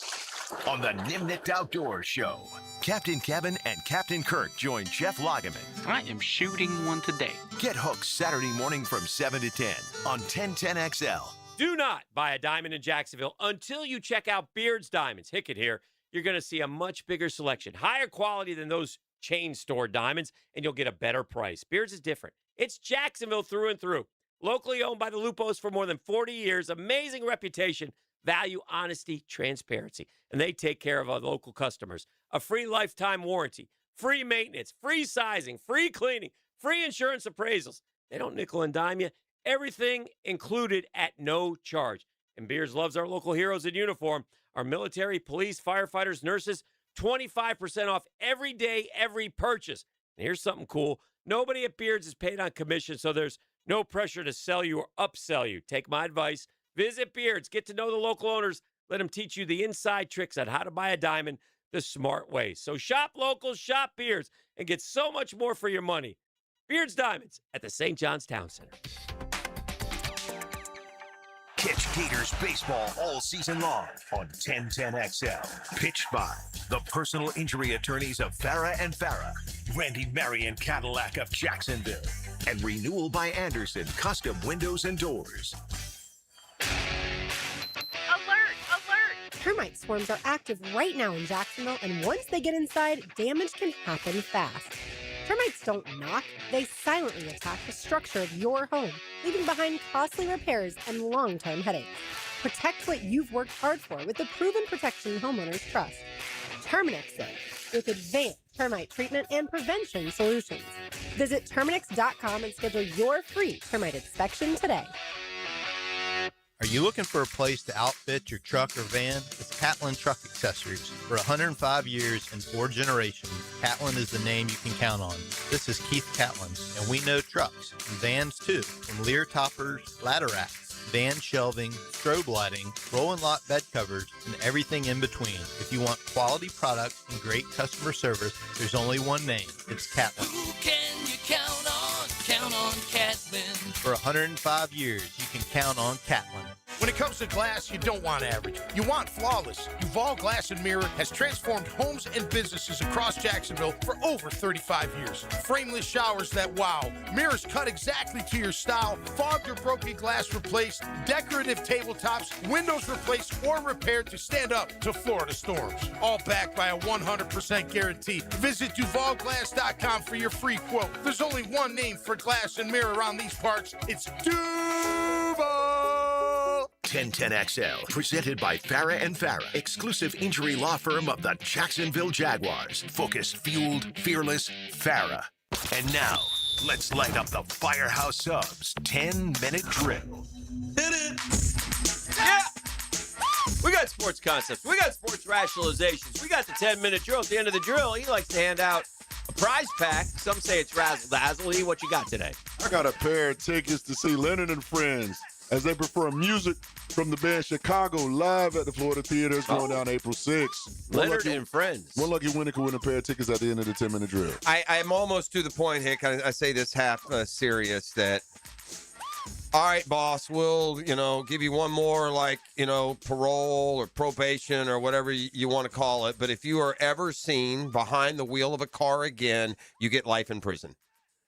Speaker 1: On the Nimnicht Outdoors Show, Captain Kevin and Captain Kirk join Jeff Lageman.
Speaker 6: I am shooting one today.
Speaker 1: Get hooked Saturday morning from 7 to 10 on 1010XL.
Speaker 4: Do not buy a diamond in Jacksonville until you check out Beard's Diamonds. Hickett here. You're going to see a much bigger selection, higher quality than those chain store diamonds, and you'll get a better price. Beard's is different. It's Jacksonville through and through. Locally owned by the Lupos for more than 40 years. Amazing reputation, value, honesty, transparency. And they take care of our local customers. A free lifetime warranty, free maintenance, free sizing, free cleaning, free insurance appraisals. They don't nickel and dime you. Everything included at no charge. And Beers loves our local heroes in uniform. Our military, police, firefighters, nurses, 25% off every day, every purchase. And here's something cool. Nobody at Beards is paid on commission, so there's no pressure to sell you or upsell you. Take my advice. Visit Beards. Get to know the local owners. Let them teach you the inside tricks on how to buy a diamond the smart way. So shop local, shop Beards, and get so much more for your money. Beards Diamonds at the St. John's Town Center.
Speaker 1: Catch Gators baseball all season long on 1010XL. Pitched by the personal injury attorneys of Farah and Farah, Randy Marion Cadillac of Jacksonville, and Renewal by Anderson Custom Windows and Doors.
Speaker 19: Alert! Alert! Termite swarms are active right now in Jacksonville, and once they get inside, damage can happen fast. Termites don't knock, they silently attack the structure of your home, leaving behind costly repairs and long-term headaches. Protect what you've worked hard for with the proven protection homeowners trust. Terminix Safe, with advanced termite treatment and prevention solutions. Visit Terminix.com and schedule your free termite inspection today.
Speaker 20: Are you looking for a place to outfit your truck or van? It's Catlin Truck Accessories. For 105 years and 4 generations, Catlin is the name you can count on. This is Keith Catlin, and we know trucks and vans too, from Lear toppers, ladder racks, van shelving, strobe lighting, roll and lock bed covers, and everything in between. If you want quality products and great customer service, there's only one name. It's Catlin.
Speaker 21: Who can you count on? Count on Catlin.
Speaker 20: For 105 years, you can count on Catlin.
Speaker 22: When it comes to glass, you don't want average. You want flawless. Duval Glass and Mirror has transformed homes and businesses across Jacksonville for over 35 years. Frameless showers that wow. Mirrors cut exactly to your style. Fogged or broken glass replaced. Decorative tabletops. Windows replaced or repaired to stand up to Florida storms. All backed by a 100% guarantee. Visit DuvalGlass.com for your free quote. There's only one name for glass and mirror around these parts. It's Duval.
Speaker 1: 1010XL, presented by Farah and Farah, exclusive injury law firm of the Jacksonville Jaguars. Focused, fueled, fearless, Farah. And now, let's light up the Firehouse Subs 10-minute drill.
Speaker 4: Hit it! Yeah! We got sports concepts. We got sports rationalizations. We got the 10-minute drill. At the end of the drill, he likes to hand out a prize pack. Some say it's razzle-dazzle. E, what you got today?
Speaker 3: I got a pair of tickets to see Leonard and Friends as they perform music from the band Chicago live at the Florida Theater. It's going down April 6th.
Speaker 4: Leonard and Friends.
Speaker 3: One lucky winner could win a pair of tickets at the end of the 10-minute drill.
Speaker 2: I'm almost to the point, Hick. I say this half serious that, all right, boss, we'll, give you one more, parole or probation or whatever you want to call it. But if you are ever seen behind the wheel of a car again, you get life in prison.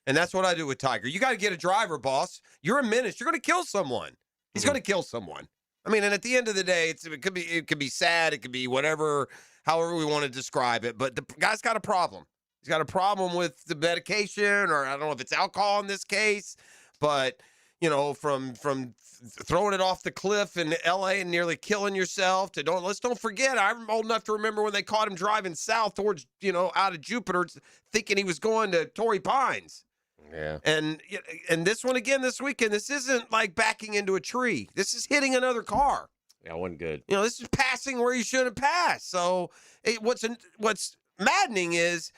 Speaker 2: And that's what I do with Tiger. You got to get a driver, boss. You're a menace. You're going to kill someone. He's going to kill someone. I mean, and at the end of the day, it could be sad. It could be whatever, however we want to describe it. But the guy's got a problem. He's got a problem with the medication, or I don't know if it's alcohol in this case. But from throwing it off the cliff in L.A. and nearly killing yourself to let's don't forget. I'm old enough to remember when they caught him driving south towards out of Jupiter, thinking he was going to Torrey Pines.
Speaker 4: Yeah.
Speaker 2: And this one again this weekend, this isn't like backing into a tree. This is hitting another car.
Speaker 4: Yeah, wasn't good.
Speaker 2: This is passing where you shouldn't pass. So what's maddening is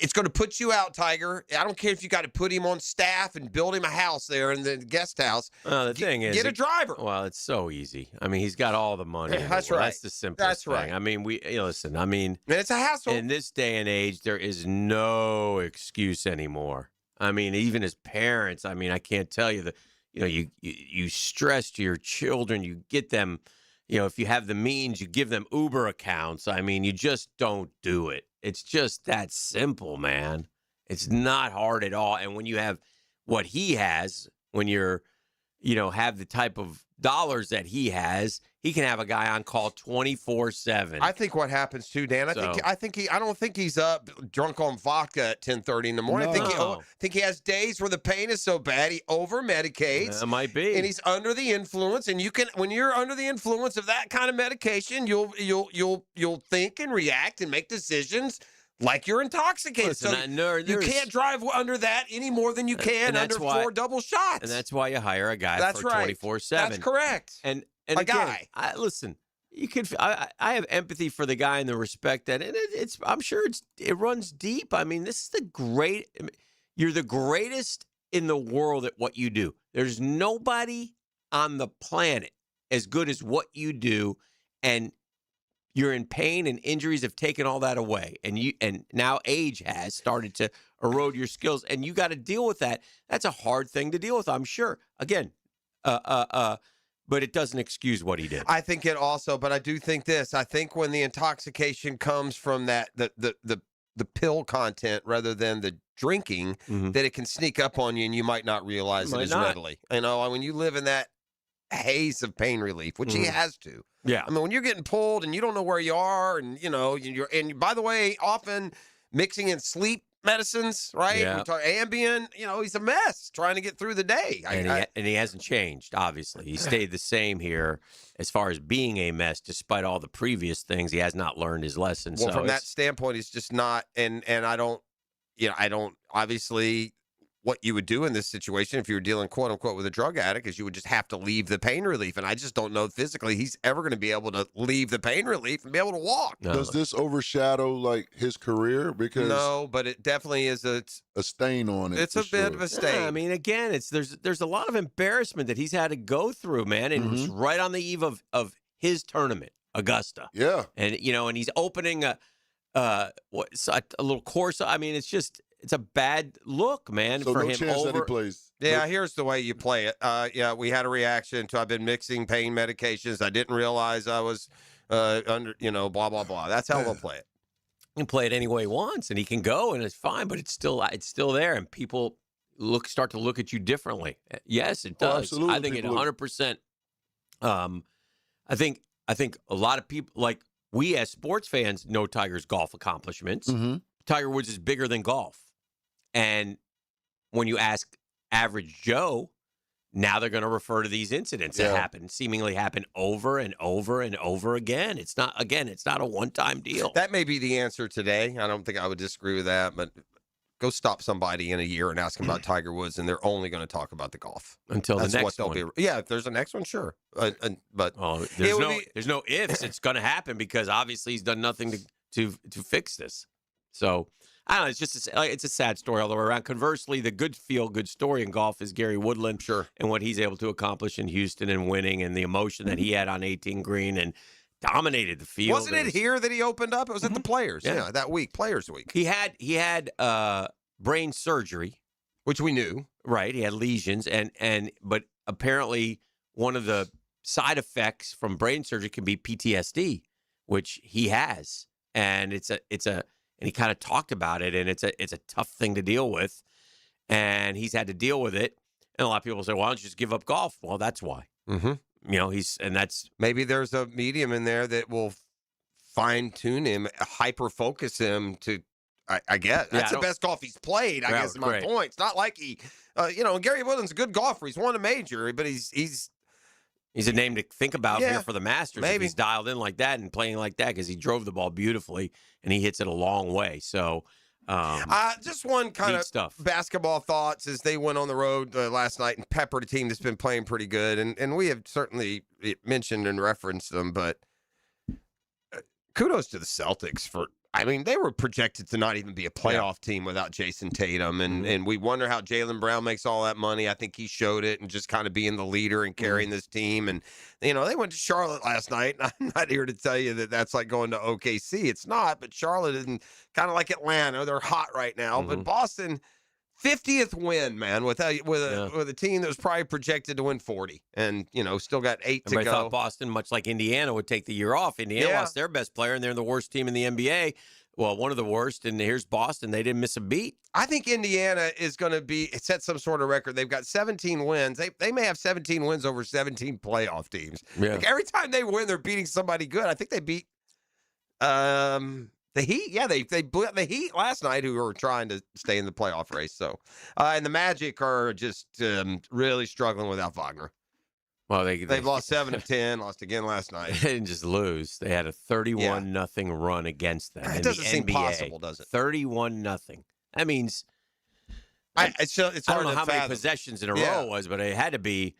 Speaker 2: it's going to put you out, Tiger. I don't care if you got to put him on staff and build him a house there in the guest house.
Speaker 4: The thing is,
Speaker 2: get a driver.
Speaker 4: Well, it's so easy. I mean, he's got all the money.
Speaker 2: That's right.
Speaker 4: That's the simplest thing.
Speaker 2: Right.
Speaker 4: I mean, listen. I mean,
Speaker 2: and it's a hassle.
Speaker 4: In this day and age, there is no excuse anymore. I mean, even as parents, I mean, I can't tell you you stress to your children, you get them, if you have the means, you give them Uber accounts. I mean, you just don't do it. It's just that simple, man. It's not hard at all. And when you have what he has, when you're, have the type of dollars that he has, he can have a guy on call 24/7.
Speaker 2: I think what happens too, Dan. I don't think he's up drunk on vodka at 10:30 in the morning.
Speaker 4: No.
Speaker 2: I think he has days where the pain is so bad he over medicates.
Speaker 4: That might be,
Speaker 2: and he's under the influence. And when you're under the influence of that kind of medication, you'll think and react and make decisions like you're intoxicated.
Speaker 4: Listen,
Speaker 2: you can't drive under that any more than you can under 4 double shots.
Speaker 4: And that's why you hire a guy for 24/7.
Speaker 2: That's correct.
Speaker 4: And
Speaker 2: a
Speaker 4: again,
Speaker 2: guy.
Speaker 4: Listen, you could. I have empathy for the guy in the respect that, and I'm sure it runs deep. I mean, this is the great. You're the greatest in the world at what you do. There's nobody on the planet as good as what you do, and you're in pain, and injuries have taken all that away. And now age has started to erode your skills, and you got to deal with that. That's a hard thing to deal with, I'm sure. Again, but it doesn't excuse what he did.
Speaker 2: I think it also, but I do think this. I think when the intoxication comes from that the pill content rather than the drinking, that it can sneak up on you and you might not realize it as readily. You know, when you live in that haze of pain relief, which he has to.
Speaker 4: Yeah.
Speaker 2: I mean, when you're getting pulled and you don't know where you are, and and by the way, often mixing in sleep medicines, right?
Speaker 4: Yeah.
Speaker 2: We talk Ambien, he's a mess trying to get through the day.
Speaker 4: And he hasn't changed, obviously. He stayed the same here as far as being a mess, despite all the previous things. He has not learned his lesson.
Speaker 2: Well,
Speaker 4: so
Speaker 2: from that standpoint, he's just not, and I don't, obviously, what you would do in this situation if you were dealing, quote unquote, with a drug addict is you would just have to leave the pain relief. And I just don't know physically he's ever going to be able to leave the pain relief and be able to walk.
Speaker 3: No. Does this overshadow like his career? Because
Speaker 2: no, but it definitely is a
Speaker 3: stain on it.
Speaker 2: It's a bit of a stain.
Speaker 4: Yeah, I mean, again, there's a lot of embarrassment that he's had to go through, man. And it's right on the eve of his tournament, Augusta.
Speaker 3: Yeah.
Speaker 4: And and he's opening a little course. I mean, it's a bad look, man,
Speaker 3: so
Speaker 4: for
Speaker 3: no
Speaker 4: him.
Speaker 3: chance that he plays.
Speaker 2: Yeah, here's the way you play it. We had a reaction to I've been mixing pain medications. I didn't realize I was under, blah, blah, blah. That's how we'll play it.
Speaker 4: He can play it any way he wants, and he can go, and it's fine, but it's still there, and people start to look at you differently. Yes, it does.
Speaker 3: Absolutely.
Speaker 4: I think it 100%. I think a lot of people, like we as sports fans, know Tiger's golf accomplishments. Tiger Woods is bigger than golf. And when you ask average Joe, now they're going to refer to these incidents that seemingly happen over and over and over again. It's not a one-time deal.
Speaker 2: That may be the answer today. I don't think I would disagree with that, but go stop somebody in a year and ask them about Tiger Woods, and they're only going to talk about the golf.
Speaker 4: Until
Speaker 2: That's
Speaker 4: the next
Speaker 2: what
Speaker 4: one.
Speaker 2: Yeah, if there's a next one, sure. But
Speaker 4: there's no ifs. It's going to happen because obviously he's done nothing to fix this. So I don't know. It's a sad story all the way around. Conversely, the good story in golf is Gary Woodland, and what he's able to accomplish in Houston and winning, and the emotion that he had on 18 green and dominated the field.
Speaker 2: Wasn't it here that he opened up? It was at the Players. Yeah, that week, Players Week.
Speaker 4: He had brain surgery,
Speaker 2: which we knew.
Speaker 4: Right, he had lesions, but apparently one of the side effects from brain surgery can be PTSD, which he has, and and he kind of talked about it, and it's a tough thing to deal with, and he's had to deal with it. And a lot of people say, "Why don't you just give up golf?" Well, that's why. That's
Speaker 2: maybe there's a medium in there that will fine tune him, hyper focus him to. I guess that's the best golf he's played. I guess is my point. It's not like he, Gary Woodland's a good golfer. He's won a major, but he's
Speaker 4: a name to think about here for the Masters.
Speaker 2: Maybe
Speaker 4: if he's dialed in like that and playing like that because he drove the ball beautifully and he hits it a long way. So,
Speaker 2: just one kind of basketball thoughts as they went on the road last night and peppered a team that's been playing pretty good, and we have certainly mentioned and referenced them, but kudos to the Celtics for. I mean, they were projected to not even be a playoff team without Jason Tatum, and we wonder how Jaylen Brown makes all that money. I think he showed it, and just kind of being the leader and carrying this team. And they went to Charlotte last night. And I'm not here to tell you that that's like going to OKC. It's not, but Charlotte isn't kind of like Atlanta. They're hot right now, but Boston. 50th win, man, with a team that was probably projected to win 40, and still got 8 to go.
Speaker 4: Everybody thought Boston, much like Indiana, would take the year off. Indiana lost their best player, and they're the worst team in the NBA. Well, one of the worst, and here's Boston. They didn't miss a beat.
Speaker 2: I think Indiana is going to set some sort of record. They've got 17 wins. They may have 17 wins over 17 playoff teams.
Speaker 4: Yeah.
Speaker 2: Like every time they win, they're beating somebody good. I think they beat the Heat. Yeah, they blew the Heat last night, who were trying to stay in the playoff race. So, and the Magic are just really struggling without Wagner.
Speaker 4: Well, they've
Speaker 2: lost 7 of 10, lost again last night.
Speaker 4: They didn't just lose. They had a 31-0 run against them.
Speaker 2: It doesn't seem possible, does it?
Speaker 4: 31-0. That means
Speaker 2: it's hard
Speaker 4: I don't know
Speaker 2: to
Speaker 4: how many
Speaker 2: fathom.
Speaker 4: possessions in a row it was, but it had to be,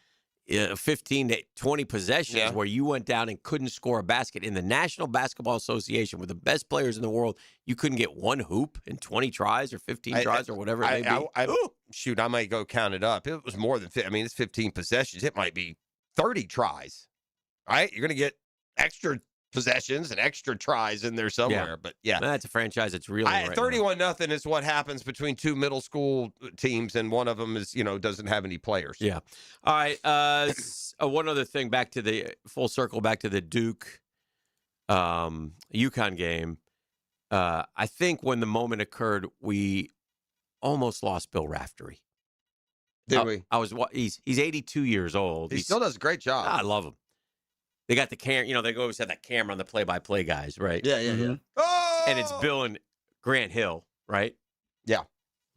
Speaker 4: 15 to 20 possessions where you went down and couldn't score a basket. In the National Basketball Association, with the best players in the world, you couldn't get one hoop in 20 tries or 15 tries or whatever it may be.
Speaker 2: Shoot, I might go count it up. It was more than it's 15 possessions. It might be 30 tries, right? You're going to get extra possessions and extra tries in there somewhere. But
Speaker 4: that's a franchise that's really
Speaker 2: 31-0 is what happens between two middle school teams, and one of them is doesn't have any players.
Speaker 4: Yeah. All right. One other thing, back to the full circle, back to the Duke Yukon game. I think when the moment occurred, we almost lost Bill Raftery.
Speaker 2: Did we?
Speaker 4: He's 82 years old.
Speaker 2: He still does a great job.
Speaker 4: I love him. They got the camera, they always have that camera on the play-by-play guys, right?
Speaker 2: Yeah.
Speaker 4: Oh! And it's Bill and Grant Hill, right?
Speaker 2: Yeah.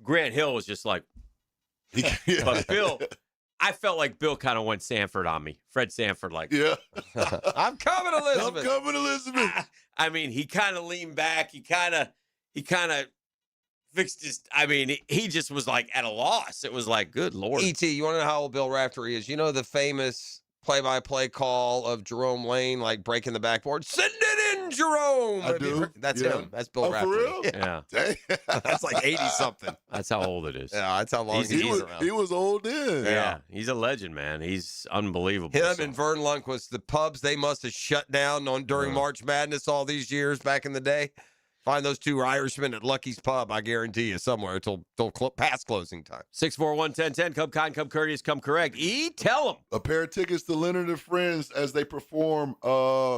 Speaker 4: Grant Hill was just like, but Bill, I felt like Bill kind of went Sanford on me. Fred Sanford, like,
Speaker 2: I'm coming, Elizabeth.
Speaker 3: I'm coming, Elizabeth.
Speaker 4: I mean, he kind of leaned back. He kind of fixed his. I mean, he just was like at a loss. It was like, good Lord.
Speaker 2: E.T., you want to know how old Bill Raftery is? You know the famous play-by-play call of Jerome Lane, like breaking the backboard? Send it in, Jerome!
Speaker 3: I do.
Speaker 2: That's him. That's Bill Raftery.
Speaker 3: For real?
Speaker 4: Yeah.
Speaker 2: That's like 80-something.
Speaker 4: That's how old it is.
Speaker 2: Yeah, that's how long he's around.
Speaker 3: He was old then.
Speaker 4: Yeah, he's a legend, man. He's unbelievable.
Speaker 2: Him and Vern Lundquist, the pubs they must have shut down during March Madness all these years back in the day. Find those two Irishmen at Lucky's Pub, I guarantee you, somewhere till past closing time.
Speaker 4: 641-1010. Come kind, come courteous, come correct. Tell them.
Speaker 3: A pair of tickets to Leonard and Friends as they perform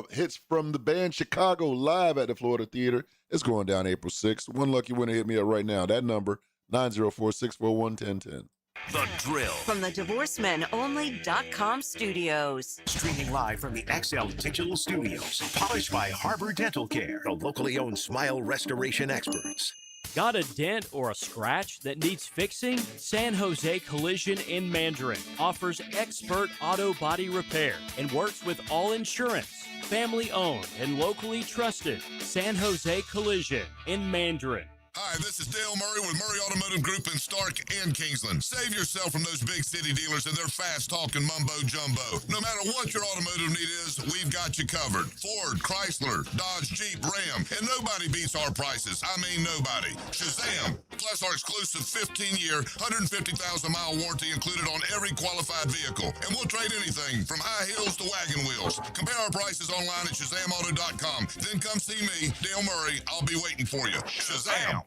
Speaker 3: hits from the band Chicago live at the Florida Theater. It's going down April 6th. One lucky winner hit me up right now. That number, 904-641-1010.
Speaker 1: The Drill.
Speaker 9: From the DivorceMenOnly.com studios.
Speaker 1: Streaming live from the XL Digital Studios. Polished by Harbor Dental Care, the locally owned smile restoration experts.
Speaker 16: Got a dent or a scratch that needs fixing? San Jose Collision in Mandarin offers expert auto body repair and works with all insurance. Family owned and locally trusted. San Jose Collision in Mandarin.
Speaker 23: Hi, this is Dale Murray with Murray Automotive Group in Stark and Kingsland. Save yourself from those big city dealers and their fast-talking mumbo-jumbo. No matter what your automotive need is, we've got you covered. Ford, Chrysler, Dodge, Jeep, Ram, and nobody beats our prices. I mean nobody. Shazam! Plus our exclusive 15-year, 150,000-mile warranty included on every qualified vehicle. And we'll trade anything from high heels to wagon wheels. Compare our prices online at ShazamAuto.com. Then come see me, Dale Murray. I'll be waiting for you. Shazam!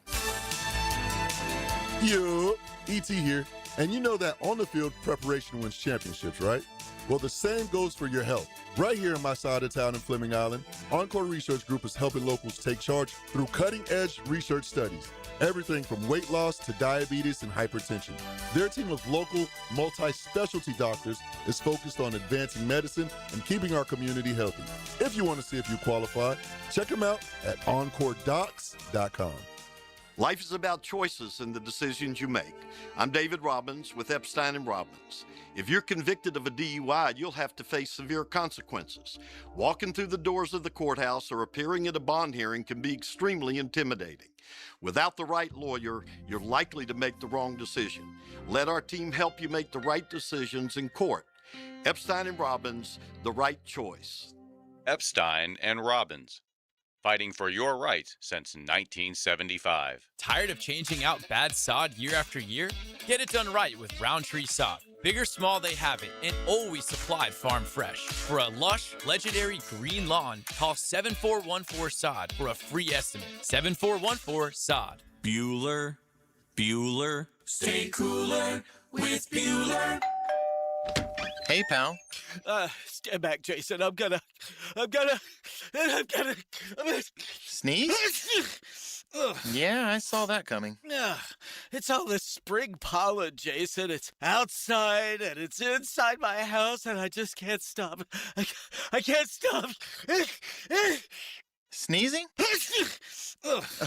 Speaker 3: Yo, E.T. here. And you know that on the field, preparation wins championships, right? Well, the same goes for your health. Right here in my side of town in Fleming Island, Encore Research Group is helping locals take charge through cutting-edge research studies. Everything from weight loss to diabetes and hypertension. Their team of local, multi-specialty doctors is focused on advancing medicine and keeping our community healthy. If you want to see if you qualify, check them out at EncoreDocs.com.
Speaker 24: Life is about choices and the decisions you make. I'm David Robbins with Epstein & Robbins. If you're convicted of a DUI, you'll have to face severe consequences. Walking through the doors of the courthouse or appearing at a bond hearing can be extremely intimidating. Without the right lawyer, you're likely to make the wrong decision. Let our team help you make the right decisions in court. Epstein & Robbins, the right choice.
Speaker 25: Epstein & Robbins. Fighting for your rights since 1975.
Speaker 26: Tired of changing out bad sod year after year? Get it done right with Roundtree Sod. Big or small, they have it, and always supplied farm fresh. For a lush, legendary green lawn, call 7414-SOD for a free estimate. 7414-SOD.
Speaker 27: Bueller. Stay cooler with Bueller.
Speaker 20: Hey, pal.
Speaker 27: Stand back, Jason. I'm gonna
Speaker 20: Sneeze? Yeah, I saw that coming.
Speaker 27: It's all this spring pollen, Jason. It's outside and it's inside my house, and I just can't stop. I can't stop.
Speaker 20: Sneezing?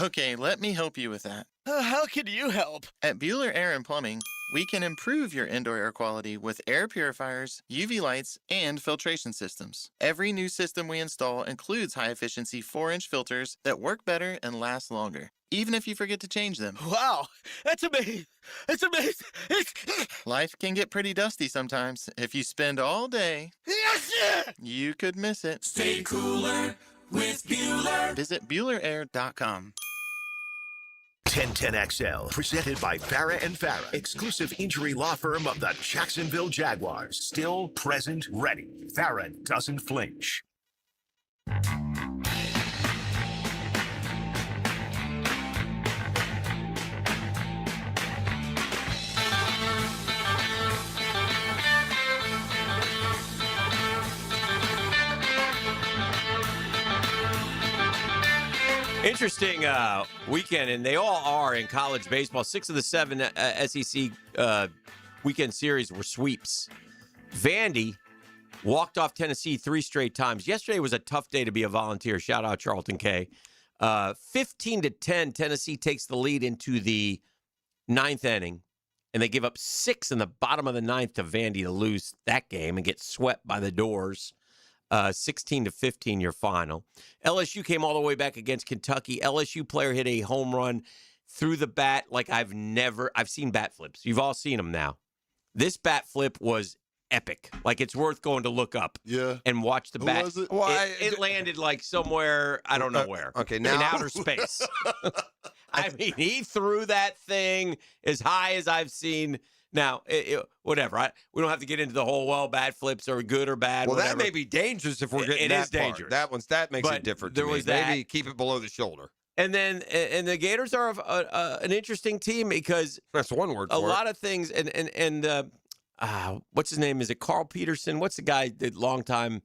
Speaker 20: Okay, let me help you with that.
Speaker 27: How can you help?
Speaker 20: At Bueller Air and Plumbing, we can improve your indoor air quality with air purifiers, UV lights, and filtration systems. Every new system we install includes high-efficiency 4-inch filters that work better and last longer.
Speaker 7: even if you forget to change them.
Speaker 27: Wow, that's amazing. That's amazing.
Speaker 7: Life can get pretty dusty sometimes. If you spend all day, you could miss it.
Speaker 21: Stay cooler with Bueller.
Speaker 7: Visit BuellerAir.com.
Speaker 1: 1010XL, presented by Farah and Farah, exclusive injury law firm of the Jacksonville Jaguars. Still present, ready. Farah doesn't flinch.
Speaker 4: Interesting weekend, and they all are in college baseball. 6 of the 7 SEC weekend series were sweeps. Vandy walked off Tennessee 3 straight times. Yesterday was a tough day to be a Volunteer. Shout out Charlton K. 15-10, Tennessee takes the lead into the 9th inning, and they give up 6 in the bottom of the 9th to Vandy to lose that game and get swept by the Doors. 16-15 your final. LSU came all the way back against Kentucky. LSU player hit a home run through the bat like I've seen bat flips. You've all seen them now. This bat flip was epic. Like, it's worth going to look up and watch the bat.
Speaker 3: Was it?
Speaker 2: Well,
Speaker 4: it landed like somewhere, I don't know where.
Speaker 2: Okay, now
Speaker 4: in outer space. I mean, he threw that thing as high as I've seen. Now, whatever. We don't have to get into the whole, bat flips are good or bad.
Speaker 2: Well,
Speaker 4: whatever.
Speaker 2: that may be dangerous if we're getting
Speaker 4: it
Speaker 2: that
Speaker 4: is dangerous.
Speaker 2: Far. That makes it different.
Speaker 4: There was that.
Speaker 2: Maybe keep it below the shoulder.
Speaker 4: And then, and the Gators are an interesting team because
Speaker 2: that's one word.
Speaker 4: A lot of things, and what's his name? Is it Carl Peterson? What's the guy, the longtime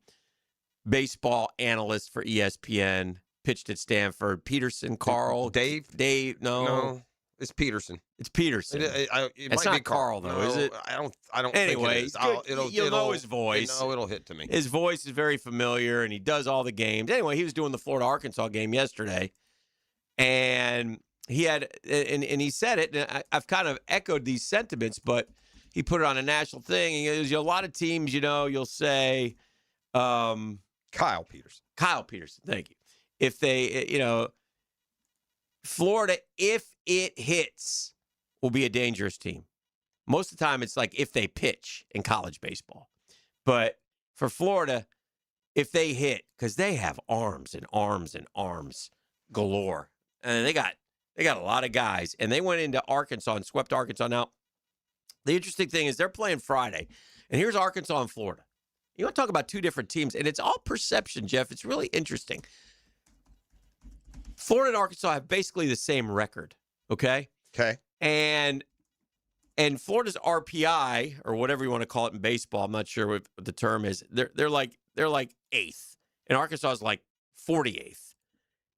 Speaker 4: baseball analyst for ESPN, pitched at Stanford? Peterson, Carl,
Speaker 2: Dave.
Speaker 4: No.
Speaker 2: It's Peterson.
Speaker 4: It's Peterson.
Speaker 2: It's
Speaker 4: not Carl, though, is it?
Speaker 2: I don't.
Speaker 4: Anyway,
Speaker 2: think it is.
Speaker 4: you'll know his voice.
Speaker 2: It'll hit to me.
Speaker 4: His voice is very familiar, and he does all the games. Anyway, he was doing the Florida-Arkansas game yesterday, and he had, and he said it. And I've kind of echoed these sentiments, but he put it on a national thing. He goes, a lot of teams, you'll say,
Speaker 2: Kyle Peterson.
Speaker 4: Kyle Peterson. Thank you. If they, Florida, if it hits, will be a dangerous team. Most of the time, it's like if they pitch in college baseball. But for Florida, if they hit, because they have arms and arms and arms galore. And they got a lot of guys. And they went into Arkansas and swept Arkansas. Now, the interesting thing is they're playing Friday. And here's Arkansas and Florida. You want to talk about 2 different teams. And it's all perception, Jeff. It's really interesting. Florida and Arkansas have basically the same record, okay?
Speaker 2: Okay.
Speaker 4: And Florida's RPI, or whatever you want to call it in baseball, I'm not sure what the term is. They're like 8th, and Arkansas is like 48th.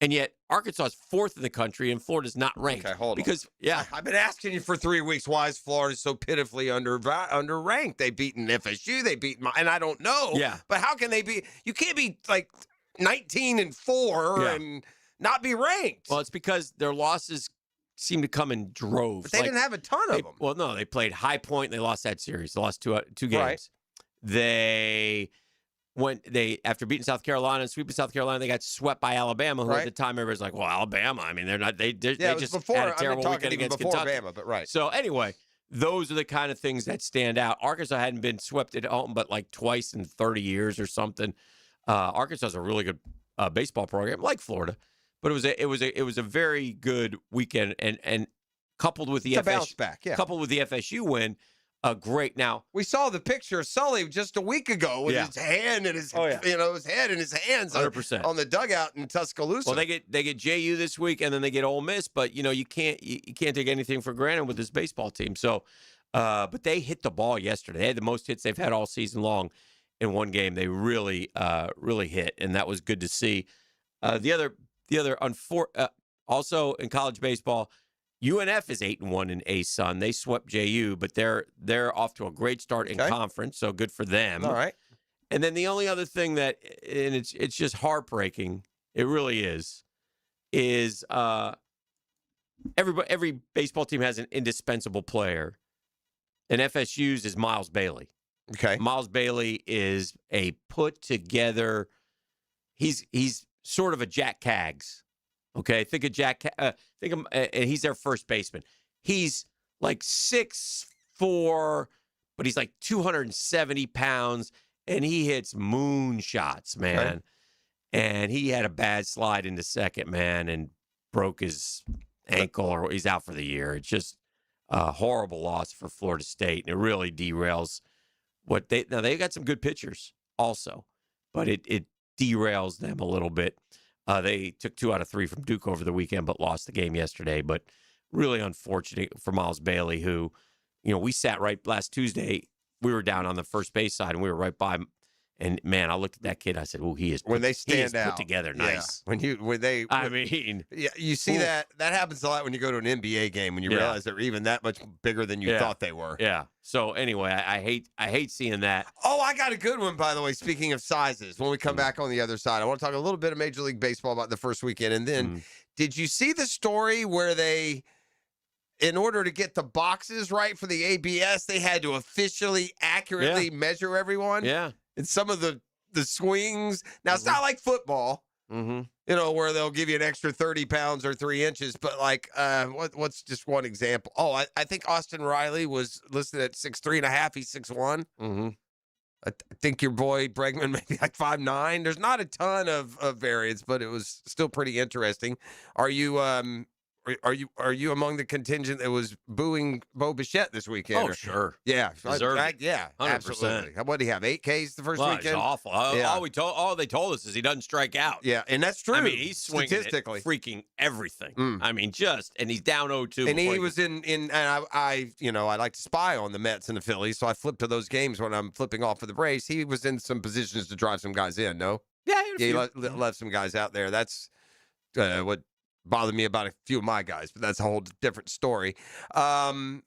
Speaker 4: And yet Arkansas is 4th in the country, and Florida's not ranked.
Speaker 2: Okay, hold on.
Speaker 4: Because
Speaker 2: I've been asking you for 3 weeks, why is Florida so pitifully underranked? They've beaten FSU, they beat, and I don't know.
Speaker 4: Yeah.
Speaker 2: But how can they be? You can't be like 19-4 and not be ranked.
Speaker 4: Well, it's because their losses seem to come in droves.
Speaker 2: But they didn't have a ton of them.
Speaker 4: Well, no, they played High Point and they lost that series. They lost two games.
Speaker 2: Right.
Speaker 4: After beating South Carolina and sweeping South Carolina, they got swept by Alabama, who at the time everybody's like, well, Alabama. I mean, they're not. They just had a terrible weekend against Kentucky.
Speaker 2: Bama, but right.
Speaker 4: So anyway, those are the kind of things that stand out. Arkansas hadn't been swept at home but like twice in 30 years or something. Arkansas is a really good baseball program, like Florida. But it was a very good weekend, and coupled with the
Speaker 2: bounce back,
Speaker 4: coupled with the FSU win, great. Now
Speaker 2: we saw the picture of Sully just a week ago with his hand and his his head in his hands
Speaker 4: 100%
Speaker 2: on the dugout in Tuscaloosa.
Speaker 4: Well, they get JU this week, and then they get Ole Miss, but you can't take anything for granted with this baseball team. So, but they hit the ball yesterday. They had the most hits they've had all season long in one game. They really hit, and that was good to see. Also in college baseball, UNF is 8-1 in ASUN. They swept JU, but they're off to a great start in conference, so good for them.
Speaker 2: All right.
Speaker 4: And then the only other thing and it's just heartbreaking, it really is every baseball team has an indispensable player, and FSU's is Miles Bailey.
Speaker 2: Okay.
Speaker 4: Miles Bailey is a put together. He's sort of a Jack Caggs. Okay, think of Jack. Think of, and he's their first baseman. He's like 6'4", but he's like 270 pounds, and he hits moonshots, man.
Speaker 2: Okay.
Speaker 4: And he had a bad slide into second, man, and broke his ankle, or he's out for the year. It's just a horrible loss for Florida State, and it really derails what they. Now they got some good pitchers also, but it derails them a little bit. They took 2 out of 3 from Duke over the weekend, but lost the game yesterday. But really unfortunate for Miles Bailey, who, we sat right last Tuesday. We were down on the first base side, and we were right by him. And man, I looked at that kid. I said, "Oh, he is
Speaker 2: when they stand out,
Speaker 4: put together nice."
Speaker 2: Yeah. Yeah, you see that happens a lot when you go to an NBA game when you realize they're even that much bigger than you thought they were.
Speaker 4: Yeah. So anyway, I hate seeing that.
Speaker 2: Oh, I got a good one, by the way. Speaking of sizes, when we come back on the other side, I want to talk a little bit of Major League Baseball about the first weekend, and then did you see the story where they? In order to get the boxes right for the ABS, they had to officially accurately measure everyone.
Speaker 4: Yeah.
Speaker 2: And some of the swings. Now, it's not like football, where they'll give you an extra 30 pounds or 3 inches. But, what's just one example? Oh, I think Austin Riley was listed at 6'3.5". He's 6'1". I think your boy Bregman may be like 5'9". There's not a ton of variance, but it was still pretty interesting. Are you among the contingent that was booing Bo Bichette this weekend?
Speaker 4: Oh, sure.
Speaker 2: Yeah.
Speaker 4: Deserved it.
Speaker 2: Yeah,
Speaker 4: 100%.
Speaker 2: absolutely. What did he have, 8 Ks the first weekend?
Speaker 4: It's awful. All they told us is he doesn't strike out.
Speaker 2: Yeah, and that's true.
Speaker 4: I mean, he's swinging
Speaker 2: statistically.
Speaker 4: at freaking everything. I mean, and he's down 0-2.
Speaker 2: And he was and I like to spy on the Mets and the Phillies, so I flip to those games when I'm flipping off for the Braves. He was in some positions to drive some guys in, no?
Speaker 4: Yeah,
Speaker 2: he left some guys out there. That's what bothered me about a few of my guys, but that's a whole different story. So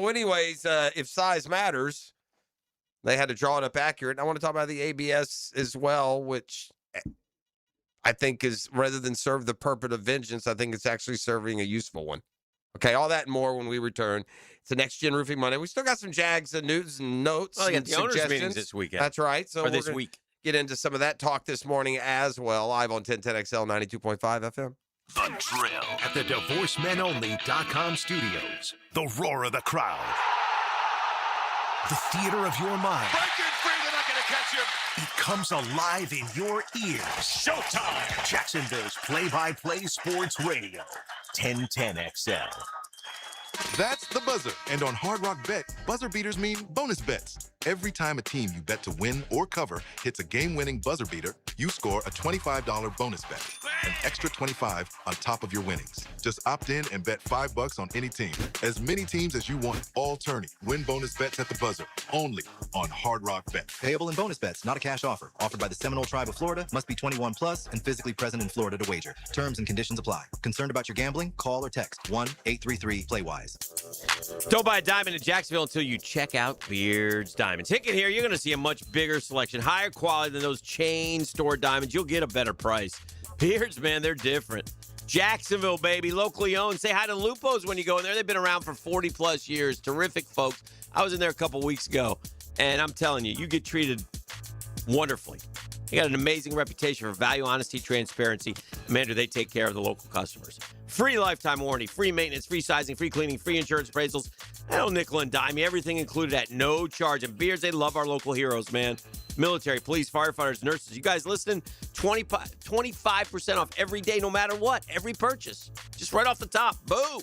Speaker 2: anyways, if size matters, they had to draw it up accurate. I want to talk about the ABS as well, which I think is, rather than serve the purpose of vengeance, I think it's actually serving a useful one. Okay, all that and more when we return. It's the Next Gen Roofing Monday. We still got some Jags news and notes.
Speaker 4: Well,
Speaker 2: and
Speaker 4: the owners' meetings this weekend.
Speaker 2: That's right. So
Speaker 4: this week.
Speaker 2: Get into some of that talk this morning as well, live on 1010XL 92.5 FM.
Speaker 1: The Drill at the DivorceMenOnly.com studios. The roar of the crowd. The theater of your mind.
Speaker 22: Breaking free, they're not going to catch him.
Speaker 1: It comes alive in your ears. Showtime! Jacksonville's play-by-play sports radio. 1010XL.
Speaker 10: That's the buzzer. And on Hard Rock Bet, buzzer beaters mean bonus bets. Every time a team you bet to win or cover hits a game-winning buzzer beater, you score a $25 bonus bet. An extra $25 on top of your winnings. Just opt in and bet $5 on any team. As many teams as you want, all tourney. Win bonus bets at the buzzer. Only on Hard Rock Bet.
Speaker 11: Payable in bonus bets, not a cash offer. Offered by the Seminole Tribe of Florida. Must be 21 plus and physically present in Florida to wager. Terms and conditions apply. Concerned about your gambling? Call or text 1-833-PLAY-WISE.
Speaker 4: Don't buy a diamond in Jacksonville until you check out Beard's Diamonds. Ticket here, you're going to see a much bigger selection, higher quality than those chain store diamonds. You'll get a better price. Beards, man, they're different. Jacksonville, baby, locally owned. Say hi to Lupo's when you go in there. They've been around for 40-plus years. Terrific folks. I was in there a couple weeks ago, and I'm telling you, you get treated wonderfully. They got an amazing reputation for value, honesty, transparency. Commander, they take care of the local customers. Free lifetime warranty, free maintenance, free sizing, free cleaning, free insurance appraisals. I don't nickel and dime you. Everything included at no charge. And Beards, they love our local heroes, man. Military, police, firefighters, nurses. You guys listening? 25% off every day, no matter what. Every purchase. Just right off the top. Boom.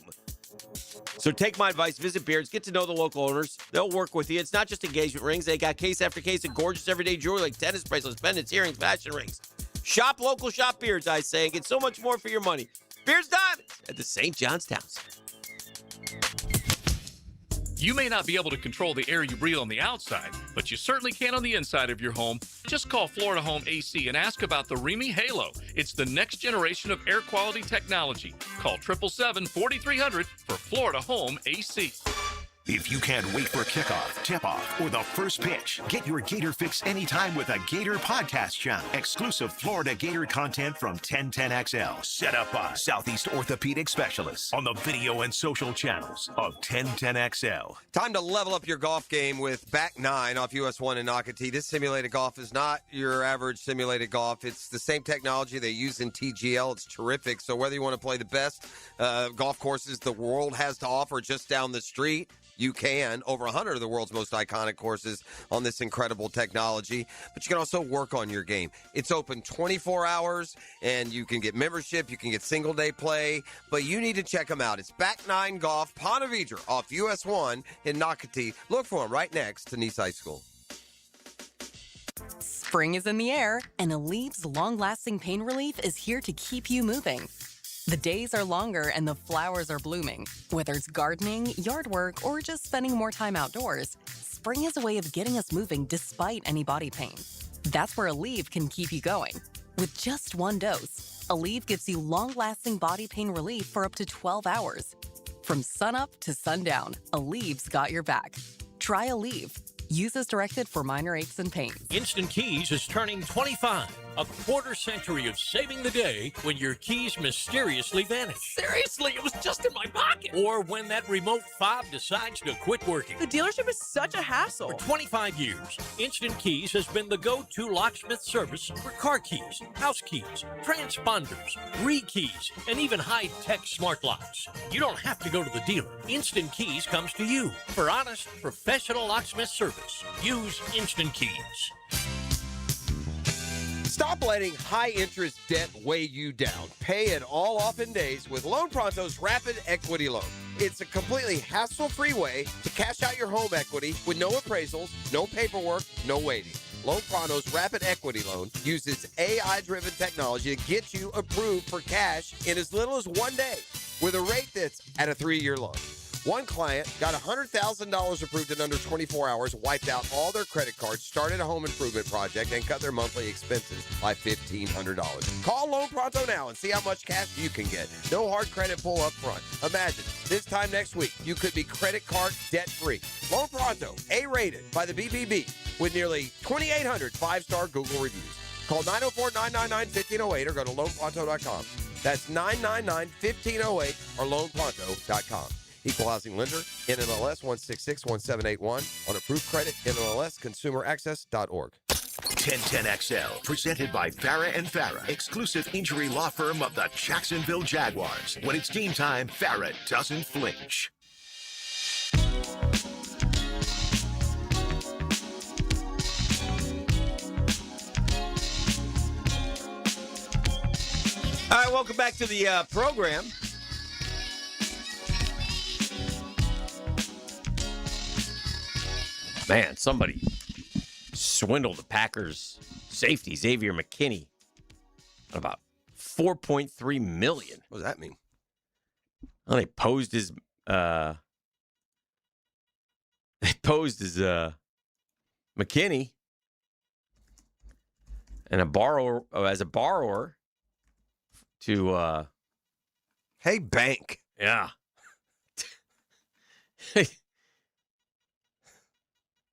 Speaker 4: So take my advice. Visit Beards. Get to know the local owners. They'll work with you. It's not just engagement rings. They got case after case of gorgeous everyday jewelry like tennis bracelets, pendants, earrings, fashion rings. Shop local, shop Beards, I say, and get so much more for your money. Beards Diamonds at the St. John's Townsend.
Speaker 12: You may not be able to control the air you breathe on the outside, but you certainly can on the inside of your home. Just call Florida Home AC and ask about the Remy Halo. It's the next generation of air quality technology. Call 777-4300 for Florida Home AC.
Speaker 1: If you can't wait for kickoff, tip-off, or the first pitch, get your Gator fix anytime with a Gator podcast channel. Exclusive Florida Gator content from 1010XL. Set up by Southeast Orthopedic Specialists on the video and social channels of 1010XL.
Speaker 2: Time to level up your golf game with Back 9 off US 1 in Nocatee. This simulated golf is not your average simulated golf. It's the same technology they use in TGL. It's terrific. So whether you want to play the best golf courses the world has to offer just down the street, you can. Over 100 of the world's most iconic courses on this incredible technology. But you can also work on your game. It's open 24 hours, and you can get membership. You can get single-day play. But you need to check them out. It's Back 9 Golf, Ponte Vedra, off US 1 in Nocatee. Look for them right next to Nice High School.
Speaker 5: Spring is in the air, and Alev's long-lasting pain relief is here to keep you moving. The days are longer and the flowers are blooming. Whether it's gardening, yard work, or just spending more time outdoors, spring is a way of getting us moving despite any body pain. That's where Aleve can keep you going. With just one dose, Aleve gives you long-lasting body pain relief for up to 12 hours. From sunup to sundown, Aleve's got your back. Try Aleve. Use as directed for minor aches and pains.
Speaker 8: Instant Keys is turning 25. A quarter century of saving the day when your keys mysteriously vanish.
Speaker 27: Seriously, it was just in my pocket.
Speaker 8: Or when that remote fob decides to quit working.
Speaker 27: The dealership is such a hassle.
Speaker 8: For 25 years, Instant Keys has been the go-to locksmith service for car keys, house keys, transponders, re-keys, and even high-tech smart locks. You don't have to go to the dealer. Instant Keys comes to you for honest, professional locksmith service. Use Instant Keys.
Speaker 2: Stop letting high-interest debt weigh you down. Pay it all off in days with Loan Pronto's Rapid Equity Loan. It's a completely hassle-free way to cash out your home equity with no appraisals, no paperwork, no waiting. Loan Pronto's Rapid Equity Loan uses AI-driven technology to get you approved for cash in as little as 1 day with a rate that's at a 3-year loan. One client got $100,000 approved in under 24 hours, wiped out all their credit cards, started a home improvement project, and cut their monthly expenses by $1,500. Call Loan Pronto now and see how much cash you can get. No hard credit pull up front. Imagine, this time next week, you could be credit card debt-free. Loan Pronto, A-rated by the BBB, with nearly 2,800 five-star Google reviews. Call 904-999-1508 or go to loanpronto.com. That's 999-1508 or loanpronto.com. Equal housing lender, NMLS 1661781 on approved credit, NMLSconsumeraccess.org.
Speaker 1: 1010XL, presented by Farah and Farah, exclusive injury law firm of the Jacksonville Jaguars. When it's game time, Farah doesn't flinch.
Speaker 4: All right, welcome back to the program. Man, somebody swindled the Packers safety, Xavier McKinney, on about $4.3 million.
Speaker 2: What does that mean?
Speaker 4: Well, they posed as McKinney and as a borrower to
Speaker 2: Hey, bank.
Speaker 4: Yeah.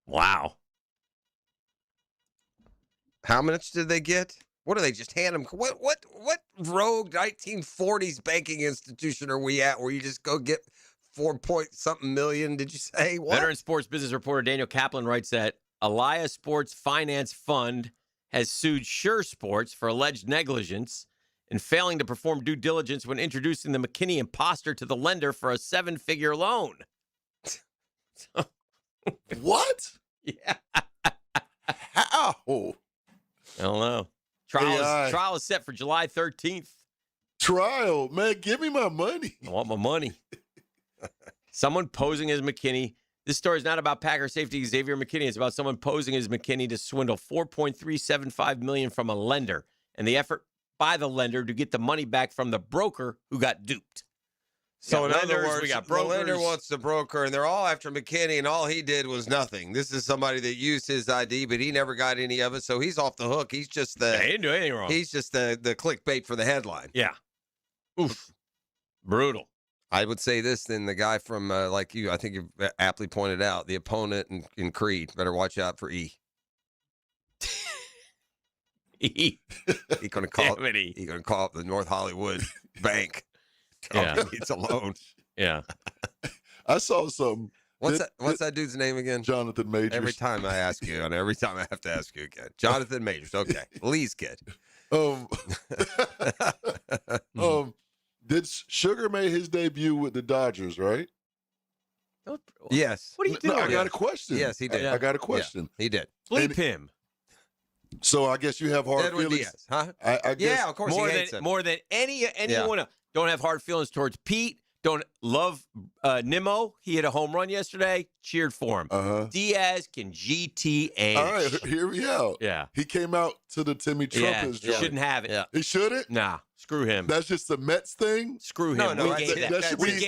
Speaker 4: Wow.
Speaker 2: How much did they get? What do they just hand them? What rogue 1940s banking institution are we at where you just go get 4-point-something million? Did you say what?
Speaker 4: Veteran sports business reporter Daniel Kaplan writes that Elias Sports Finance Fund has sued Sure Sports for alleged negligence in failing to perform due diligence when introducing the McKinney imposter to the lender for a 7-figure loan.
Speaker 3: What?
Speaker 4: Yeah.
Speaker 3: How?
Speaker 4: I don't know. Trial is set for July 13th.
Speaker 3: Trial? Man, give me my money.
Speaker 4: I want my money. Someone posing as McKinney. This story is not about Packer safety Xavier McKinney. It's about someone posing as McKinney to swindle $4.375 million from a lender and the effort by the lender to get the money back from the broker who got duped.
Speaker 2: So in other
Speaker 4: lenders,
Speaker 2: words,
Speaker 4: we got
Speaker 2: the
Speaker 4: brokers.
Speaker 2: lender wants the broker, and they're all after McKinney, and all he did was nothing. This is somebody that used his ID, but he never got any of it, so he's off the hook. He's just the
Speaker 4: he didn't do anything wrong.
Speaker 2: He's just the clickbait for the headline.
Speaker 4: Yeah. Oof. Brutal.
Speaker 2: I would say this, then the guy from, like you, I think you aptly pointed out, the opponent in Creed, better watch out for E.
Speaker 4: E.
Speaker 2: He's going to call up the North Hollywood Bank.
Speaker 4: Yeah.
Speaker 2: He needs a loan.
Speaker 4: Yeah.
Speaker 3: I saw something.
Speaker 2: What's that dude's name again?
Speaker 3: Jonathan Majors.
Speaker 2: Every time I ask you, and every time I have to ask you again. Jonathan Majors. Okay. Lee's kid.
Speaker 3: Did Sugar make his debut with the Dodgers, right?
Speaker 2: Yes.
Speaker 4: What are you doing?
Speaker 3: No, I got a question.
Speaker 2: Yes, he did.
Speaker 3: I got a question.
Speaker 2: Yeah, he did.
Speaker 4: Bleep him.
Speaker 3: So I guess you have hard
Speaker 2: Edwin
Speaker 3: feelings.
Speaker 2: Diaz, huh?
Speaker 3: I guess,
Speaker 2: yeah, of course he hates him.
Speaker 4: More than anyone else. Don't have hard feelings towards Pete. Don't love Nimmo. He hit a home run yesterday. Cheered for him. Diaz can GTH.
Speaker 3: All right, hear me out.
Speaker 4: Yeah.
Speaker 3: He came out to the Timmy Trumpets.
Speaker 4: Yeah, shouldn't have it.
Speaker 2: Yeah.
Speaker 3: He shouldn't?
Speaker 4: Nah, screw him.
Speaker 3: That's just the Mets thing?
Speaker 4: Screw him.
Speaker 2: No,
Speaker 4: we gave that to him. We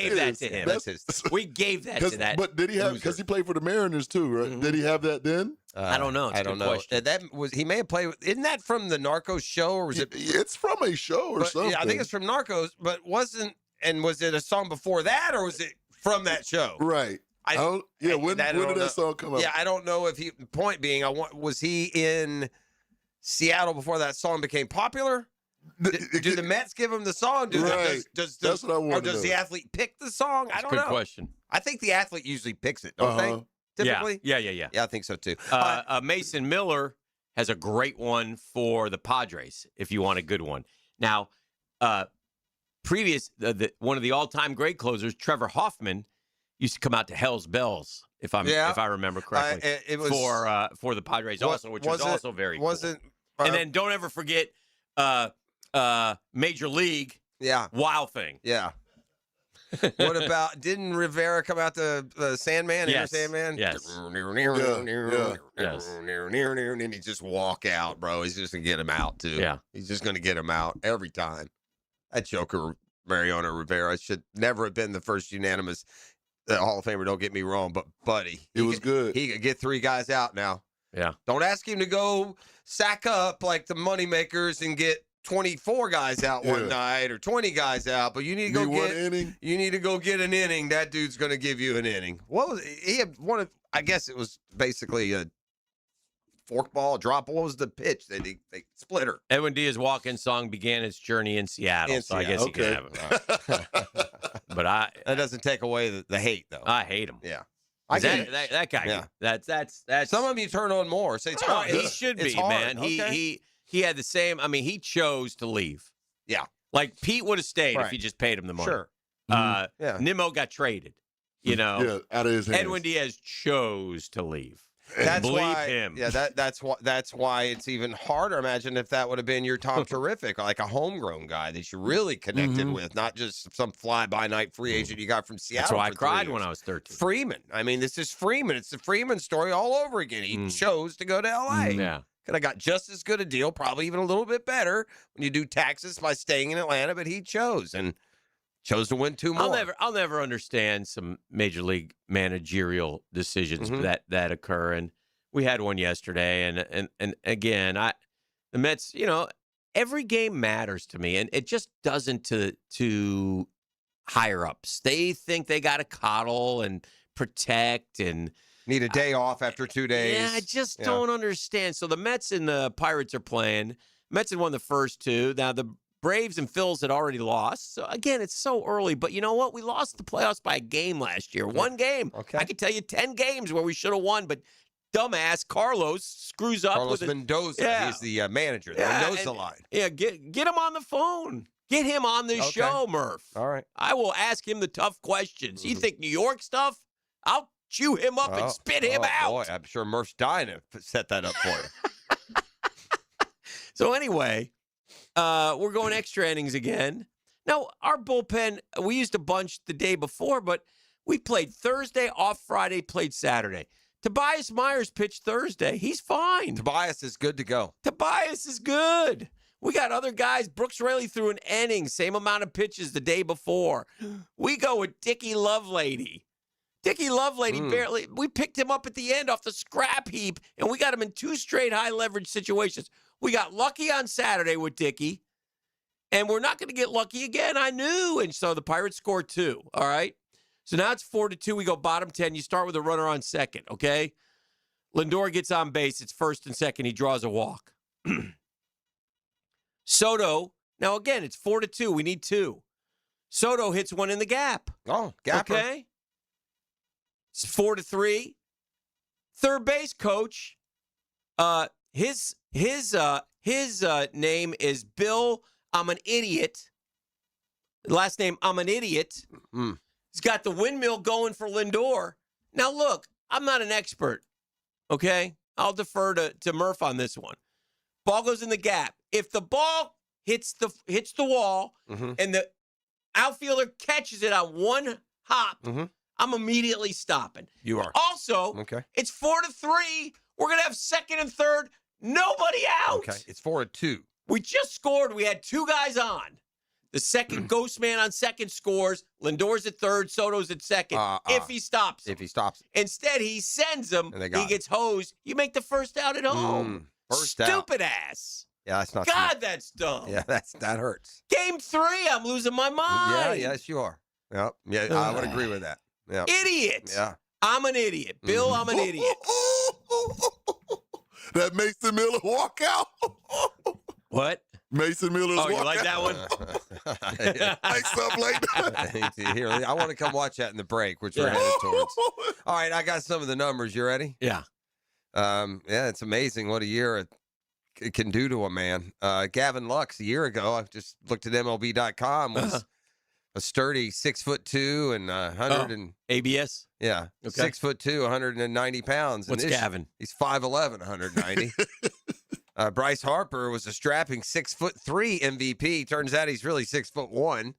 Speaker 4: gave that to that.
Speaker 3: But did he have, because he played for the Mariners too, right?
Speaker 2: Mm-hmm.
Speaker 3: Did he have that then?
Speaker 4: I don't know.
Speaker 2: I don't know. He may have played. Isn't that from the Narcos show, or was it?
Speaker 3: It's from a show or something.
Speaker 2: Yeah, I think it's from Narcos, but wasn't. And was it a song before that, or was it from that show?
Speaker 3: Right. When did that song come out?
Speaker 2: Yeah, I don't know if he. Point being, was he in Seattle before that song became popular? Do the Mets give him the song?
Speaker 3: That's what I want to know.
Speaker 2: Or does the athlete pick the song? I don't know.
Speaker 4: Good question.
Speaker 2: I think the athlete usually picks it, don't they? Typically?
Speaker 4: Yeah.
Speaker 2: Yeah, I think so too.
Speaker 4: Mason Miller has a great one for the Padres, if you want a good one. Now, one of the all-time great closers, Trevor Hoffman, used to come out to Hell's Bells, if I remember correctly,
Speaker 2: it was
Speaker 4: for the Padres also, which was also very cool. And then don't ever forget Major League.
Speaker 2: Yeah.
Speaker 4: Wild Thing.
Speaker 2: Yeah. What about, didn't Rivera come out the Sandman?
Speaker 4: Yes.
Speaker 2: Sandman?
Speaker 4: Yes.
Speaker 2: And he just walk out, bro. He's just going to get him out, too.
Speaker 4: Yeah.
Speaker 2: He's just going to get him out every time. That Joker, Mariano Rivera, should never have been the first unanimous Hall of Famer, don't get me wrong, but, buddy.
Speaker 3: It was good.
Speaker 2: He could get 3 guys out now.
Speaker 4: Yeah.
Speaker 2: Don't ask him to go sack up like the moneymakers and get 24 guys out one night or 20 guys out, but you need to go get
Speaker 3: 1 inning.
Speaker 2: You need to go get an inning. That dude's going to give you an inning. What was he had one of? I guess it was basically a forkball, drop. What was the pitch that they splitter?
Speaker 4: Edwin Diaz's walk-in song began its journey in Seattle, so I guess he could have it. But that
Speaker 2: doesn't take away the hate, though.
Speaker 4: I hate him.
Speaker 2: Yeah.
Speaker 4: That guy.
Speaker 2: Yeah.
Speaker 4: That's
Speaker 2: some of them you turn on more. Say it's hard.
Speaker 4: He should be, man.
Speaker 2: Okay.
Speaker 4: He had the same. I mean, he chose to leave.
Speaker 2: Yeah.
Speaker 4: Like Pete would have stayed if he just paid him the money.
Speaker 2: Sure.
Speaker 4: Nimmo got traded. You know.
Speaker 3: Yeah, out of his hands.
Speaker 4: Edwin Diaz chose to leave.
Speaker 2: That's
Speaker 4: Believe
Speaker 2: why,
Speaker 4: him.
Speaker 2: Yeah, that's why it's even harder. Imagine if that would have been your Tom Terrific, like a homegrown guy that you really connected with, not just some fly-by-night free agent you got from Seattle.
Speaker 4: That's why I
Speaker 2: for 3
Speaker 4: cried
Speaker 2: years.
Speaker 4: when I was 13.
Speaker 2: Freeman. I mean, this is Freeman. It's the Freeman story all over again. He chose to go to L.A.
Speaker 4: Yeah.
Speaker 2: Could have got just as good a deal, probably even a little bit better when you do taxes by staying in Atlanta, but he chose to win 2 more.
Speaker 4: I'll never understand some major league managerial decisions that occur, and we had one yesterday, and again, the Mets, every game matters to me, and it just doesn't to higher ups. They think they got to coddle and protect and
Speaker 2: need a day off after 2 days.
Speaker 4: Yeah, I just don't understand. So the Mets and the Pirates are playing. Mets had won the first 2. Now the Braves and Phils had already lost. So again, it's so early, but you know what? We lost the playoffs by a game last year. 1 game.
Speaker 2: Okay.
Speaker 4: I could tell you 10 games where we should have won, but dumbass Carlos screws up.
Speaker 2: Carlos Mendoza. He's the manager. He knows the line.
Speaker 4: Yeah, get him on the phone. Get him on the show, Murph.
Speaker 2: All right.
Speaker 4: I will ask him the tough questions. You think New York stuff? I'll chew him up and spit him out.
Speaker 2: Boy, I'm sure Murph's dying to set that up for you.
Speaker 4: So anyway, we're going extra innings again. Now, our bullpen, we used a bunch the day before, but we played Thursday, off Friday, played Saturday. Tobias Myers pitched Thursday. He's fine.
Speaker 2: Tobias is good to go.
Speaker 4: Tobias is good. We got other guys. Brooks Raley threw an inning, same amount of pitches the day before. We go with Dickie Lovelady. Dickie Lovelady barely, we picked him up at the end off the scrap heap, and we got him in 2 straight high leverage situations. We got lucky on Saturday with Dickie. And we're not going to get lucky again. I knew. And so the Pirates score 2. All right. So now it's 4-2. We go bottom 10. You start with a runner on second. Okay. Lindor gets on base. It's first and second. He draws a walk. Soto. Now again, it's 4-2. We need 2. Soto hits one in the gap.
Speaker 2: Oh, gapper.
Speaker 4: Okay. It's 4-3. Third base coach. His name is Bill. I'm an idiot. Last name, I'm an idiot. He's got the windmill going for Lindor. Now, look, I'm not an expert, okay? I'll defer to Murph on this one. Ball goes in the gap. If the ball hits the wall and the outfielder catches it on one hop, I'm immediately stopping.
Speaker 2: You are.
Speaker 4: Also, it's 4-3. We're going to have second and third. Nobody out.
Speaker 2: Okay, it's 4-2.
Speaker 4: We just scored. We had 2 guys on. The second ghost man on second scores. Lindor's at third. Soto's at second. If he stops him.
Speaker 2: If he stops him.
Speaker 4: Instead, he sends him. He gets hosed. You make the first out at home. Stupid ass.
Speaker 2: Yeah, that's not
Speaker 4: God,
Speaker 2: smart.
Speaker 4: that's dumb.
Speaker 2: Yeah, that hurts.
Speaker 4: Game 3, I'm losing my mind.
Speaker 2: Yeah, yes, you are. Yep. Yeah, I would agree with that. Yeah.
Speaker 4: Idiot.
Speaker 2: Yeah.
Speaker 4: I'm an idiot. Bill, I'm an idiot.
Speaker 3: That Mason Miller walkout.
Speaker 4: What?
Speaker 3: Mason Miller's walkout.
Speaker 4: You like that one?
Speaker 3: Like something like that.
Speaker 2: Here, I want to come watch that in the break, which we're headed towards. All right, I got some of the numbers. You ready?
Speaker 4: Yeah.
Speaker 2: Yeah, it's amazing what a year it can do to a man. Gavin Lux, a year ago, I just looked at MLB.com, was a sturdy 6'2" and 100 and
Speaker 4: ABS.
Speaker 2: Yeah, 6'2", 190 pounds.
Speaker 4: What's Gavin?
Speaker 2: He's 5'11", 190. Bryce Harper was a strapping 6'3" MVP. Turns out he's really 6'1".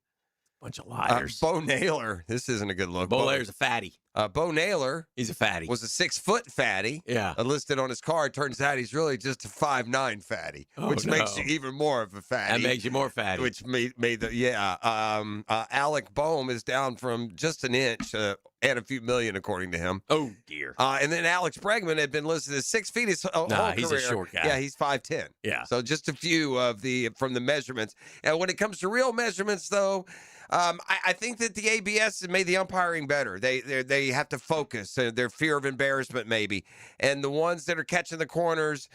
Speaker 4: Bunch of liars.
Speaker 2: Bo Naylor. This isn't a good look.
Speaker 4: Bo Naylor's a fatty.
Speaker 2: Bo Naylor.
Speaker 4: He's a fatty.
Speaker 2: Was a 6-foot fatty.
Speaker 4: Yeah.
Speaker 2: Listed on his card. Turns out he's really just a 5'9" fatty, which makes you even more of a fatty.
Speaker 4: That makes you more fatty.
Speaker 2: Which made the Alec Boehm is down from just an inch and a few million, according to him.
Speaker 4: Oh dear.
Speaker 2: And then Alex Bregman had been listed as 6 feet his whole
Speaker 4: he's
Speaker 2: career.
Speaker 4: a short guy.
Speaker 2: Yeah, he's 5'10".
Speaker 4: Yeah.
Speaker 2: So just a few of from the measurements. And when it comes to real measurements, though. I think that the ABS has made the umpiring better. They have to focus. Their fear of embarrassment, maybe. And the ones that are catching the corners,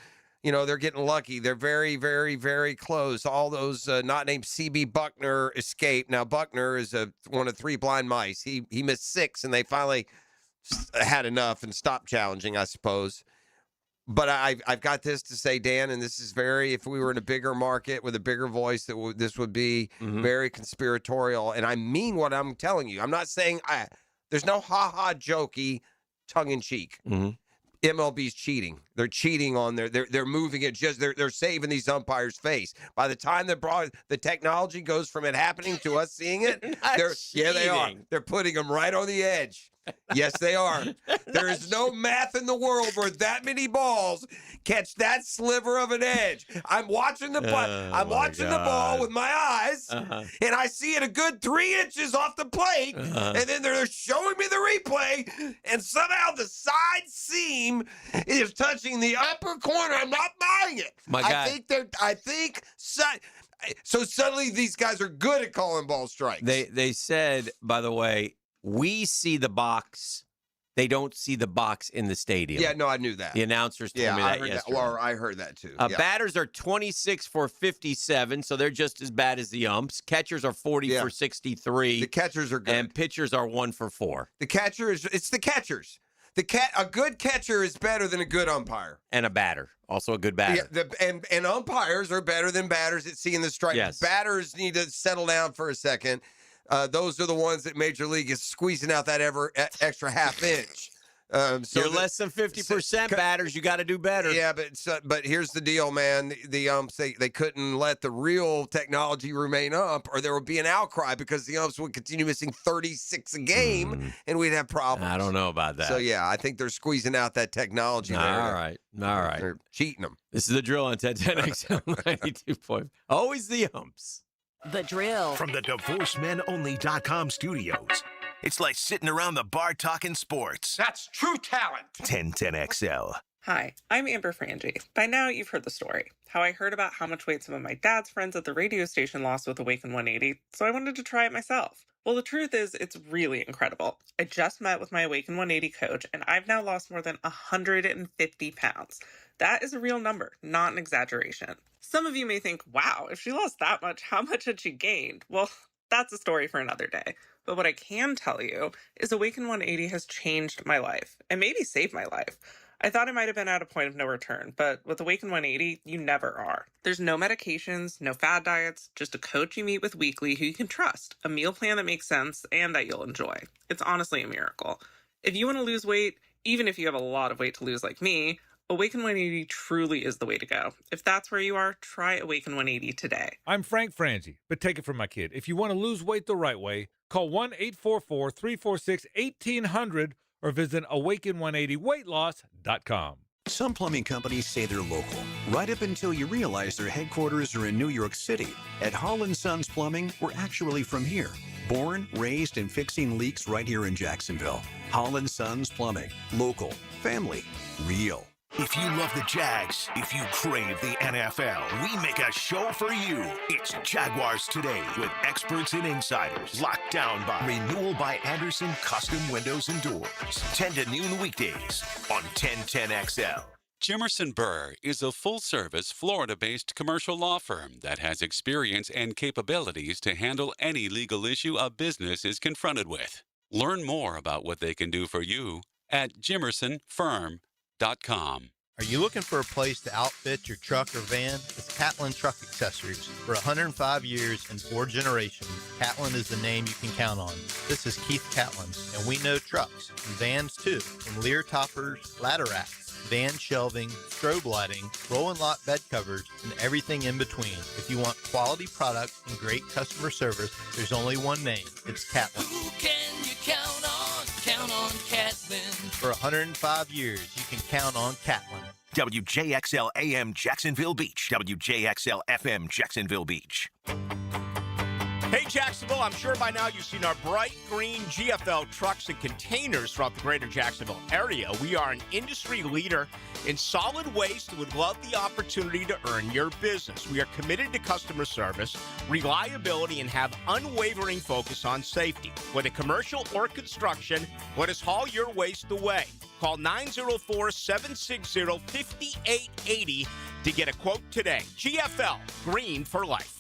Speaker 2: they're getting lucky. They're very, very, very close. All those not named CB Buckner escape. Now, Buckner is one of 3 blind mice. He missed 6, and they finally had enough and stopped challenging, I suppose. But I've got this to say, Dan, and this is if we were in a bigger market with a bigger voice, this would be very conspiratorial. And I mean what I'm telling you. I'm not saying there's no ha-ha jokey tongue-in-cheek. MLB's cheating. They're cheating on they're moving it they're saving these umpires' face. By the time the technology goes from it happening to us seeing it, they are. They're putting them right on the edge. Yes, they are. There is no math in the world where that many balls catch that sliver of an edge. I'm watching the ball with my eyes, and I see it a good 3 inches off the plate, and then they're showing me the replay, and somehow the side seam is touching the upper corner. I'm not buying it.
Speaker 4: My God.
Speaker 2: So suddenly these guys are good at calling ball strikes.
Speaker 4: They said, by the way, we see the box. They don't see the box in the stadium.
Speaker 2: Yeah, no, I knew that.
Speaker 4: The announcers told me that yesterday.
Speaker 2: I heard that too.
Speaker 4: Batters are 26 for 57, so they're just as bad as the umps. Catchers are 40 for 63.
Speaker 2: The catchers are good.
Speaker 4: And pitchers are 1 for 4.
Speaker 2: The catchers. A good catcher is better than a good umpire.
Speaker 4: And a batter. Also a good batter.
Speaker 2: Yeah, and umpires are better than batters at seeing the strike.
Speaker 4: Yes.
Speaker 2: Batters need to settle down for a second. Those are the ones that Major League is squeezing out that extra half inch.
Speaker 4: So you're less than 50% batters. You got to do better.
Speaker 2: Yeah, but here's the deal, man. The umps they couldn't let the real technology remain up, or there would be an outcry because the umps would continue missing 36 a game, and we'd have problems.
Speaker 4: I don't know about that.
Speaker 2: So yeah, I think they're squeezing out that technology.
Speaker 4: All right.
Speaker 2: They're cheating them.
Speaker 4: This is the drill on 1010XL 92 point. Always the umps.
Speaker 9: The drill.
Speaker 1: From the DivorceMenOnly.com studios. It's like sitting around the bar talking sports.
Speaker 22: That's true talent.
Speaker 1: 1010XL.
Speaker 6: Hi, I'm Amber Frangie. By now, you've heard the story. How I heard about how much weight some of my dad's friends at the radio station lost with Awaken 180, so I wanted to try it myself. Well, the truth is, it's really incredible. I just met with my Awaken 180 coach, and I've now lost more than 150 pounds. That is a real number, not an exaggeration. Some of you may think, wow, if she lost that much, how much had she gained? Well, that's a story for another day. But what I can tell you is Awaken 180 has changed my life, and maybe saved my life. I thought I might have been at a point of no return, but with Awaken 180, you never are. There's no medications, no fad diets, just a coach you meet with weekly who you can trust, a meal plan that makes sense and that you'll enjoy. It's honestly a miracle. If you want to lose weight, even if you have a lot of weight to lose like me, Awaken 180 truly is the way to go. If that's where you are, try Awaken 180 today.
Speaker 13: I'm Frank Frangie, but take it from my kid. If you want to lose weight the right way, call 1-844-346-1800 or visit awaken180weightloss.com.
Speaker 14: Some plumbing companies say they're local, right up until you realize their headquarters are in New York City. At Hall & Sons Plumbing, we're actually from here. Born, raised, and fixing leaks right here in Jacksonville. Hall & Sons Plumbing. Local. Family. Real.
Speaker 1: If you love the Jags, if you crave the NFL, we make a show for you. It's Jaguars Today with experts and insiders. Locked down by Renewal by Anderson Custom Windows and Doors. 10 to noon weekdays on 1010XL.
Speaker 15: Jimerson Burr is a full-service, Florida-based commercial law firm that has experience and capabilities to handle any legal issue a business is confronted with. Learn more about what they can do for you at jimersonfirm.com.
Speaker 20: Are you looking for a place to outfit your truck or van? It's Catlin Truck Accessories. For 105 years and 4 generations, Catlin is the name you can count on. This is Keith Catlin, and we know trucks and vans too, from Lear toppers, ladder racks, van shelving, strobe lighting, roll and lock bed covers, and everything in between. If you want quality products and great customer service, there's only one name. It's Catlin.
Speaker 21: Who can you count on? Count on Catlin.
Speaker 20: For 105 years, you can count on Catlin.
Speaker 1: WJXL AM Jacksonville Beach. WJXL FM Jacksonville Beach.
Speaker 17: Hey Jacksonville, I'm sure by now you've seen our bright green GFL trucks and containers throughout the greater Jacksonville area. We are an industry leader in solid waste and would love the opportunity to earn your business. We are committed to customer service, reliability, and have unwavering focus on safety. Whether commercial or construction, let us haul your waste away. Call 904-760-5880 to get a quote today. GFL, green for life.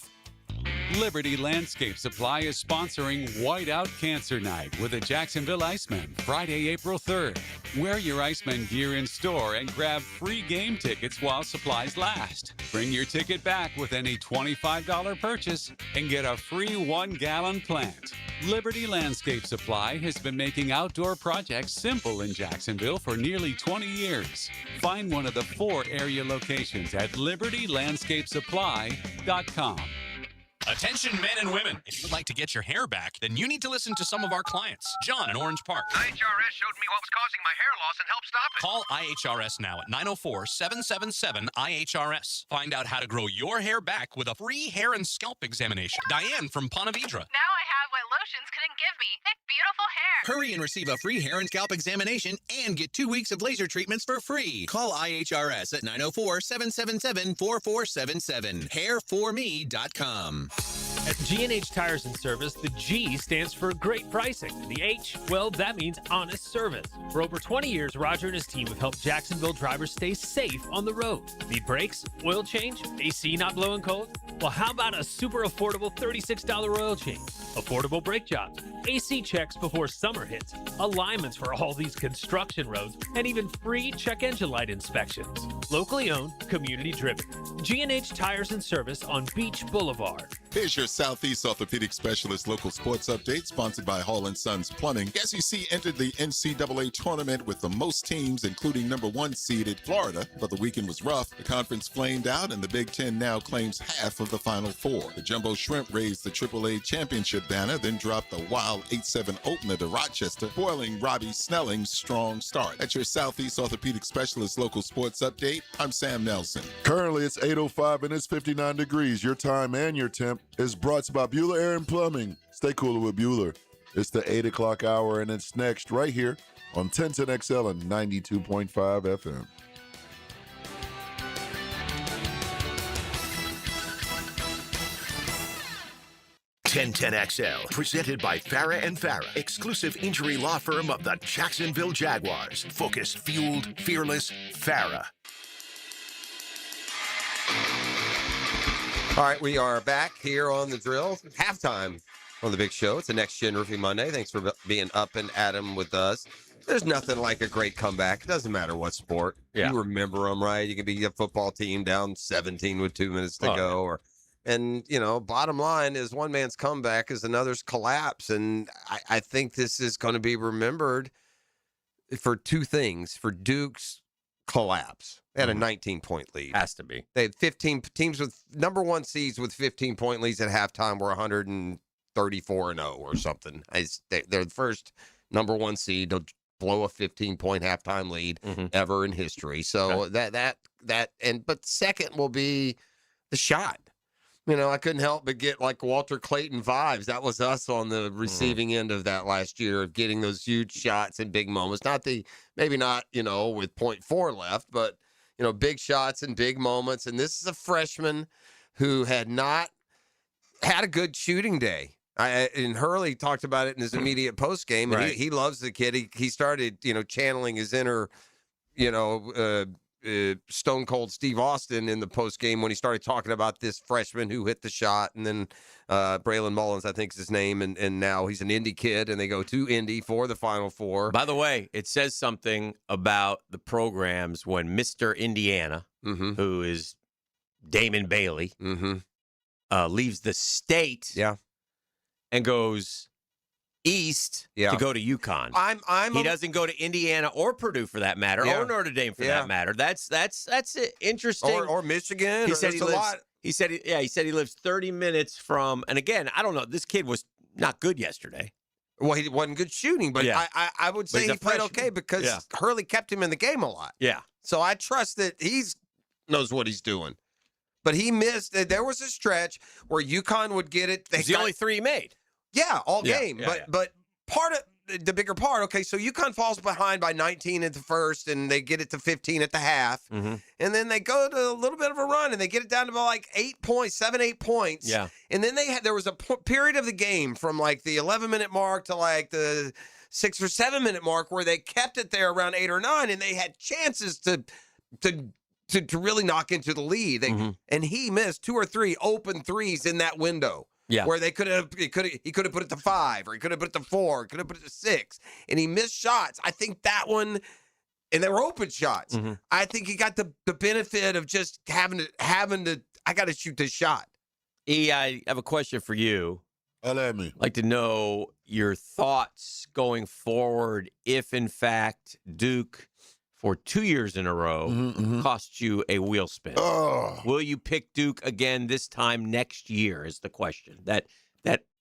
Speaker 15: Liberty Landscape Supply is sponsoring Whiteout Cancer Night with the Jacksonville Icemen, Friday, April 3rd. Wear your Iceman gear in store and grab free game tickets while supplies last. Bring your ticket back with any $25 purchase and get a free 1-gallon plant. Liberty Landscape Supply has been making outdoor projects simple in Jacksonville for nearly 20 years. Find one of the 4 area locations at libertylandscapesupply.com.
Speaker 18: Attention men and women. If you'd like to get your hair back, then you need to listen to some of our clients. John in Orange Park.
Speaker 19: IHRS showed me what was causing my hair loss and helped stop it.
Speaker 18: Call IHRS now at 904-777-IHRS. Find out how to grow your hair back with a free hair and scalp examination. Diane from Ponte Vedra.
Speaker 28: Now I have what lotions couldn't give me. Thick, beautiful hair.
Speaker 18: Hurry and receive a free hair and scalp examination and get 2 weeks of laser treatments for free. Call IHRS at 904-777-4477. Hairforme.com.
Speaker 16: At G&H Tires and Service, the G stands for great pricing. The H, well, that means honest service. For over 20 years, Roger and his team have helped Jacksonville drivers stay safe on the road. Need brakes, oil change, AC not blowing cold? Well, how about a super affordable $36 oil change? Affordable brake jobs, AC checks before summer hits, alignments for all these construction roads, and even free check engine light inspections. Locally owned, community driven. G&H Tires and Service on Beach Boulevard.
Speaker 10: Here's your Southeast Orthopedic Specialist local sports update, sponsored by Hall & Sons Plumbing. SEC entered the NCAA tournament with the most teams, including number 1 seeded Florida, but the weekend was rough. The conference flamed out, and the Big Ten now claims half of the Final Four. The Jumbo Shrimp raised the AAA championship banner, then dropped a wild 8-7 opener to Rochester, foiling Robbie Snelling's strong start. At your Southeast Orthopedic Specialist local sports update, I'm Sam Nelson.
Speaker 3: Currently, it's 8:05 and it's 59 degrees. Your time and your temp is brought to you by Bueller Air and Plumbing. Stay cooler with Bueller. It's the 8 o'clock hour, and it's next right here on 1010XL and 92.5 FM.
Speaker 1: 1010XL, presented by Farah and Farah, exclusive injury law firm of the Jacksonville Jaguars. Focused, fueled, fearless, Farah.
Speaker 2: All right, we are back here on the drill. Halftime on the big show. It's the Next Gen Roofing Monday. Thanks for being up and at 'em with us. There's nothing like a great comeback. It doesn't matter what sport.
Speaker 4: Yeah.
Speaker 2: You remember them, right? You can be a football team down 17 with 2 minutes to go. And, bottom line is one man's comeback is another's collapse. And I think this is going to be remembered for two things. For Duke's collapse. They had a 19-point lead.
Speaker 4: Has to be.
Speaker 2: They had 15 teams with number one seeds with 15-point leads at halftime were 134-0 or something. They're the first number one seed to blow a 15-point halftime lead ever in history. So but second will be the shot. I couldn't help but get like Walter Clayton vibes. That was us on the receiving end of that last year of getting those huge shots and big moments. Maybe not, with 0.4 left, but big shots and big moments. And this is a freshman who had not had a good shooting day. And Hurley talked about it in his immediate post game. And he loves the kid. He started, channeling his inner, Stone Cold Steve Austin in the post game when he started talking about this freshman who hit the shot. And then Braylon Mullins, I think is his name. And now he's an Indy kid, and they go to Indy for the Final Four.
Speaker 4: By the way, it says something about the programs when Mr. Indiana, who is Damon Bailey, leaves the state and goes east to go to Yukon. He doesn't go to Indiana or Purdue for that matter, or Notre Dame for that matter. That's interesting.
Speaker 2: Or Michigan.
Speaker 4: He said he lives. He said he lives 30 minutes from. And again, I don't know. This kid was not good yesterday.
Speaker 2: Well, he wasn't good shooting, but I would say he played okay because Hurley kept him in the game a lot.
Speaker 4: Yeah.
Speaker 2: So I trust that knows what he's doing. But he missed. There was a stretch where UConn would get it.
Speaker 4: It's the only three he made.
Speaker 2: Yeah, all game. But part of the bigger part, okay, so UConn falls behind by 19 at the first, and they get it to 15 at the half. And then they go to a little bit of a run, and they get it down to about like 8 points, 8 points.
Speaker 4: Yeah.
Speaker 2: And then there was a period of the game from like the 11-minute mark to like the 6 or 7-minute mark where they kept it there around 8 or 9, and they had chances to really knock into the lead. And he missed 2 or 3 open threes in that window.
Speaker 4: Yeah.
Speaker 2: Where he could have put it to 5, or he could have put it to 4, or could have put it to 6, and he missed shots. I think that one, and they were open shots. I think he got the benefit of just having to. I got to shoot this shot.
Speaker 4: I have a question for you.
Speaker 3: I'd
Speaker 4: like to know your thoughts going forward. If in fact Duke, for 2 years in a row, cost you a wheel spin. Will you pick Duke again this time next year is the question that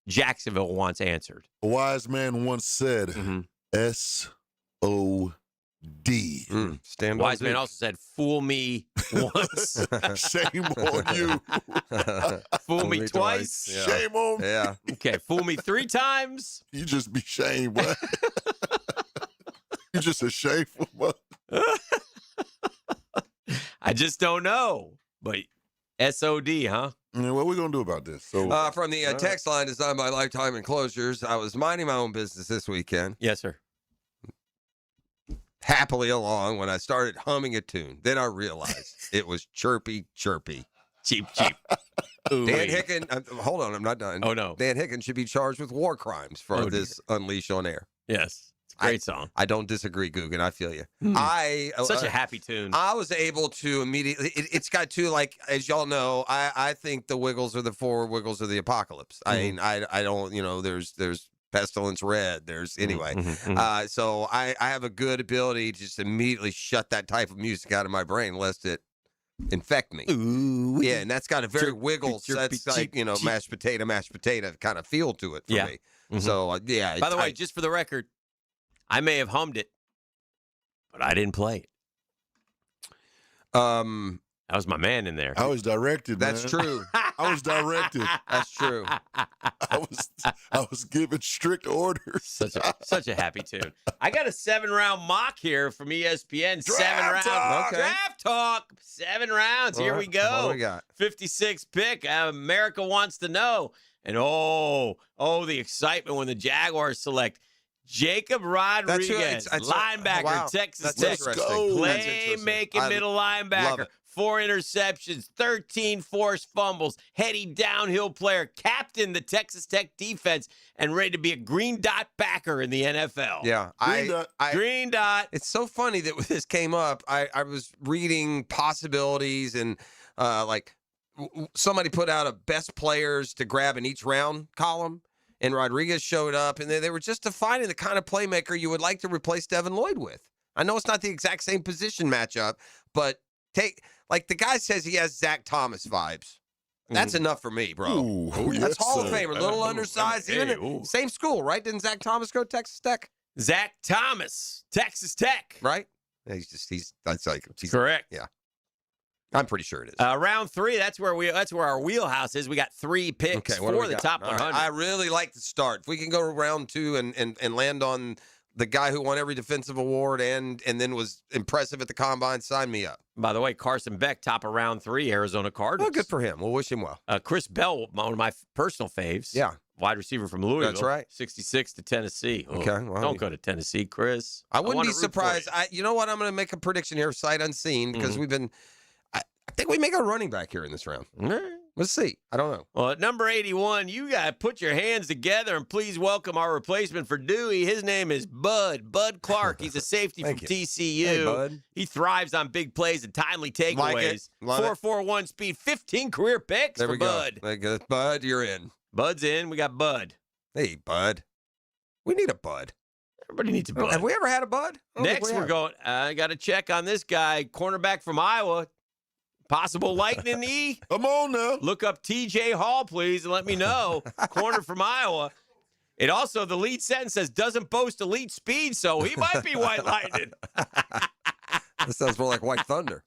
Speaker 4: Jacksonville wants answered.
Speaker 3: A wise man once said, S-O-D.
Speaker 4: Wise man also said, fool me once.
Speaker 3: Shame on you.
Speaker 4: Fool me twice.
Speaker 3: Yeah. Shame on me.
Speaker 2: Yeah.
Speaker 4: Okay, fool me 3 times.
Speaker 3: You just be shamed, what? You're just a shameful mother.
Speaker 4: I just don't know. But SOD, huh?
Speaker 3: Yeah, what are we going to do about this? So,
Speaker 2: from the text line designed by Lifetime Enclosures, I was minding my own business this weekend.
Speaker 4: Yes, sir.
Speaker 2: Happily along when I started humming a tune. Then I realized it was chirpy, chirpy.
Speaker 4: Cheap.
Speaker 2: Dan Hicken, hold on, I'm not done.
Speaker 4: Oh, no.
Speaker 2: Dan Hicken should be charged with war crimes for this Unleash on Air.
Speaker 4: Yes. Great song.
Speaker 2: I don't disagree, Guggen. I feel you.
Speaker 4: Such a happy tune.
Speaker 2: I was able to immediately. It's got two, like, as y'all know. I think the Wiggles are the 4 Wiggles of the apocalypse. I mean, I don't. There's Pestilence Red. There's anyway. So I have a good ability to just immediately shut that type of music out of my brain, lest it infect me.
Speaker 4: Ooh.
Speaker 2: Yeah, and that's got a very Wiggles. That's like mashed potato kind of feel to it for me. So yeah.
Speaker 4: By the way, just for the record, I may have hummed it, but I didn't play it. That was my man in there.
Speaker 3: I was directed.
Speaker 2: That's true.
Speaker 3: I was directed.
Speaker 2: That's true.
Speaker 3: I was given strict orders.
Speaker 4: Such a happy tune. I got a 7-round mock here from ESPN.
Speaker 3: Draft talk.
Speaker 4: Draft talk. 7 rounds. Here we go.
Speaker 2: What do we got?
Speaker 4: 56 pick. America wants to know. And the excitement when the Jaguars select Jacob Rodriguez, linebacker,
Speaker 2: wow.
Speaker 4: Texas
Speaker 2: That's
Speaker 4: Tech. Playmaking middle linebacker. 4 interceptions, 13 forced fumbles, heady downhill player, captain the Texas Tech defense, and ready to be a green dot backer in the NFL.
Speaker 2: Yeah.
Speaker 4: Green dot.
Speaker 2: It's so funny that when this came up, I was reading possibilities and somebody put out a best players to grab in each round column, and Rodriguez showed up, and they were just defining the kind of playmaker you would like to replace Devin Lloyd with. I know it's not the exact same position matchup, but the guy says he has Zach Thomas vibes. That's enough for me, bro. That's Hall of Famer, little undersized. Same school, right? Didn't Zach Thomas go to Texas Tech?
Speaker 4: Zach Thomas, Texas Tech.
Speaker 2: Right? He's
Speaker 4: correct.
Speaker 2: Yeah. I'm pretty sure it is.
Speaker 4: Round 3, that's where our wheelhouse is. We got 3 picks for the top 100.
Speaker 2: Right. I really like the start. If we can go to round 2 and land on the guy who won every defensive award and then was impressive at the combine, sign me up.
Speaker 4: By the way, Carson Beck, top of round 3, Arizona Cardinals.
Speaker 2: Well, good for him. We'll wish him well.
Speaker 4: Chris Bell, one of my personal faves.
Speaker 2: Yeah.
Speaker 4: Wide receiver from Louisville.
Speaker 2: That's right.
Speaker 4: 66 to Tennessee.
Speaker 2: Okay. Well,
Speaker 4: don't go to Tennessee, Chris.
Speaker 2: I wouldn't be surprised. You know what? I'm going to make a prediction here, sight unseen, because I think we make a running back here in this round. Let's see. I don't know.
Speaker 4: Well, at number 81, you got to put your hands together and please welcome our replacement for Dewey. His name is Bud Clark. He's a safety from TCU.
Speaker 2: Hey, Bud.
Speaker 4: He thrives on big plays and timely takeaways. 4.41 speed, 15 career picks for Bud.
Speaker 2: Go. Bud, you're in.
Speaker 4: Bud's in. We got Bud.
Speaker 2: Hey, Bud. We need a Bud.
Speaker 4: Everybody needs a Bud.
Speaker 2: Have we ever had a Bud?
Speaker 4: Next, we're going, I got to check on this guy, cornerback from Iowa. Possible lightning E.
Speaker 3: Come on now.
Speaker 4: Look up TJ Hall, please, and let me know. Corner from Iowa. It also, the lead sentence says, doesn't boast elite speed, so he might be white lightning.
Speaker 2: This sounds more like White Thunder.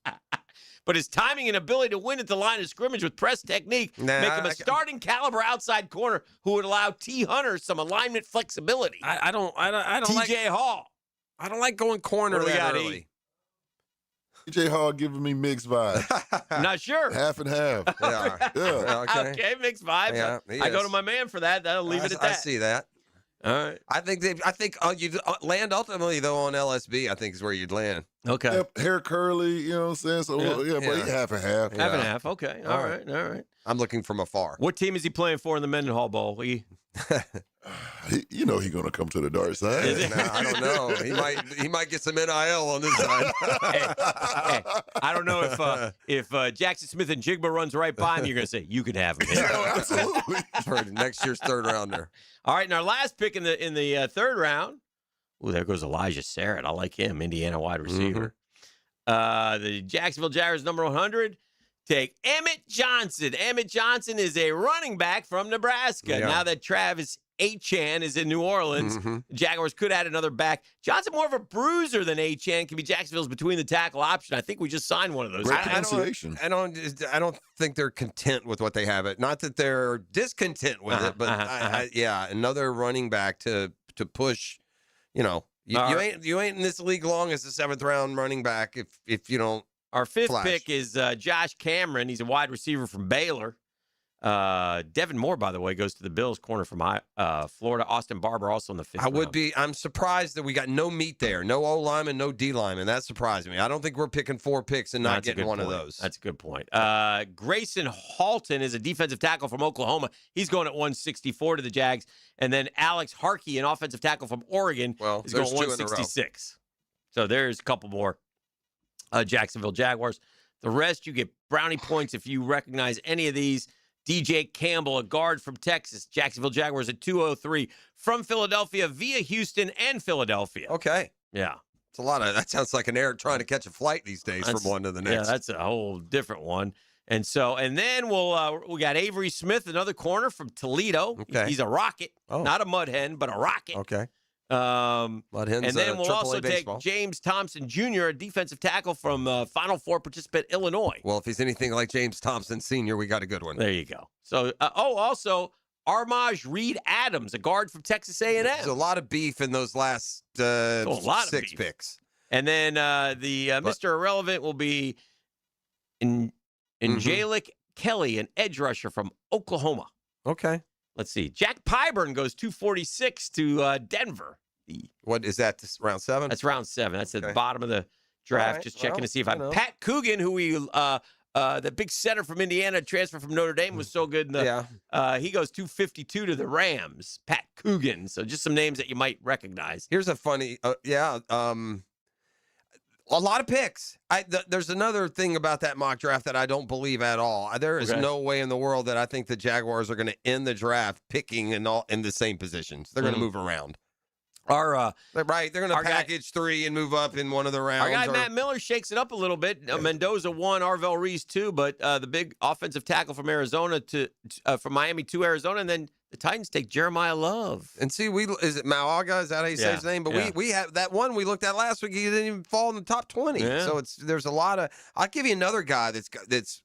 Speaker 4: But his timing and ability to win at the line of scrimmage with press technique make him a starting caliber outside corner who would allow T. Hunter some alignment flexibility.
Speaker 2: I don't
Speaker 4: TJ Hall.
Speaker 2: I don't like going corner that early.
Speaker 3: TJ Hall giving me mixed vibes.
Speaker 4: Not sure.
Speaker 3: Half and half.
Speaker 2: Yeah.
Speaker 4: Okay, mixed vibes.
Speaker 2: Yeah,
Speaker 4: I go to my man for that. That'll leave it at that.
Speaker 2: I see that.
Speaker 4: All right.
Speaker 2: I think you'd land ultimately though on LSB. I think is where you'd land.
Speaker 4: Okay.
Speaker 3: Yep, hair curly, you know what I'm saying? So but half and half.
Speaker 4: Half and half. Okay. All right.
Speaker 2: I'm looking from afar.
Speaker 4: What team is he playing for in the Mendenhall Bowl?
Speaker 3: He's gonna come to the dark side.
Speaker 2: I don't know. He might get some NIL on this side.
Speaker 4: hey, I don't know if Jackson Smith and Jigba runs right by him, you're gonna say you could have him.
Speaker 3: Absolutely.
Speaker 2: For next year's third rounder.
Speaker 4: All right, and our last pick in the third round. Ooh, there goes Elijah Sarrett. I like him, Indiana wide receiver. The Jacksonville Jaguars, number 100. Take Emmett Johnson. Emmett Johnson is a running back from Nebraska.
Speaker 2: Yeah.
Speaker 4: Now that Travis Achan is in New Orleans, Jaguars could add another back. Johnson more of a bruiser than Achan. Can be Jacksonville's between the tackle option. I think we just signed one of those.
Speaker 3: Great pronunciation.
Speaker 2: I don't think they're content with what they have. Not that they're discontent with it, but another running back to push. You know, you ain't in this league long as the 7th round running back if you don't.
Speaker 4: Our 5th
Speaker 2: flash.
Speaker 4: pick is Josh Cameron. He's a wide receiver from Baylor. Devin Moore, by the way, goes to the Bills, corner from Florida. Austin Barber also in the 5th round.
Speaker 2: I'm surprised that we got no meat there. No O lineman, no D lineman. That surprised me. I don't think we're picking 4 picks and not getting one of those.
Speaker 4: That's a good point. Grayson Halton is a defensive tackle from Oklahoma. He's going at 164 to the Jags. And then Alex Harkey, an offensive tackle from Oregon, is going 166. So there's a couple more. Jacksonville Jaguars. The rest, you get brownie points if you recognize any of these. DJ Campbell, a guard from Texas. Jacksonville Jaguars at 203 from Philadelphia via Houston and Philadelphia.
Speaker 2: Okay.
Speaker 4: Yeah.
Speaker 2: It's a lot of that. Sounds like an air trying to catch a flight these days from one to the next.
Speaker 4: Yeah, that's a whole different one. And then we got Avery Smith, another corner from Toledo.
Speaker 2: Okay.
Speaker 4: He's a rocket, not a mud hen, but a rocket.
Speaker 2: Okay.
Speaker 4: And then we'll also
Speaker 2: baseball.
Speaker 4: take James Thompson Jr., a defensive tackle from Final Four participant Illinois.
Speaker 2: Well, if he's anything like James Thompson Sr., we got a good one.
Speaker 4: There you go. So, also Armaj Reed Adams, a guard from Texas A&M.
Speaker 2: There's a lot of beef in those last 6 picks.
Speaker 4: And then Mr. Irrelevant will be Angelic Kelly, an edge rusher from Oklahoma.
Speaker 2: Okay.
Speaker 4: Let's see. Jack Pyburn goes 246 to Denver.
Speaker 2: What is that? Round 7?
Speaker 4: That's round 7. That's at the bottom of the draft.
Speaker 2: Right,
Speaker 4: Just checking to see if
Speaker 2: you know.
Speaker 4: Pat Coogan, who we the big center from Indiana, transfer from Notre Dame, was so good. He goes 252 to the Rams. Pat Coogan. So just some names that you might recognize.
Speaker 2: Here's a funny, a lot of picks. There's another thing about that mock draft that I don't believe at all. There is no way in the world that I think the Jaguars are going to end the draft picking in the same positions. They're going to move around. They're going to package 3 and move up in one of the rounds.
Speaker 4: Our guy Matt Miller shakes it up a little bit. Mendoza 1, Arvell Reese 2, but the big offensive tackle from Arizona from Miami to Arizona, and then the Titans take Jeremiah Love.
Speaker 2: And see, is it Malaga? Is that how you say his name? But we have that one we looked at last week. He didn't even fall in the top 20.
Speaker 4: Yeah.
Speaker 2: So there's a lot of. I'll give you another guy that's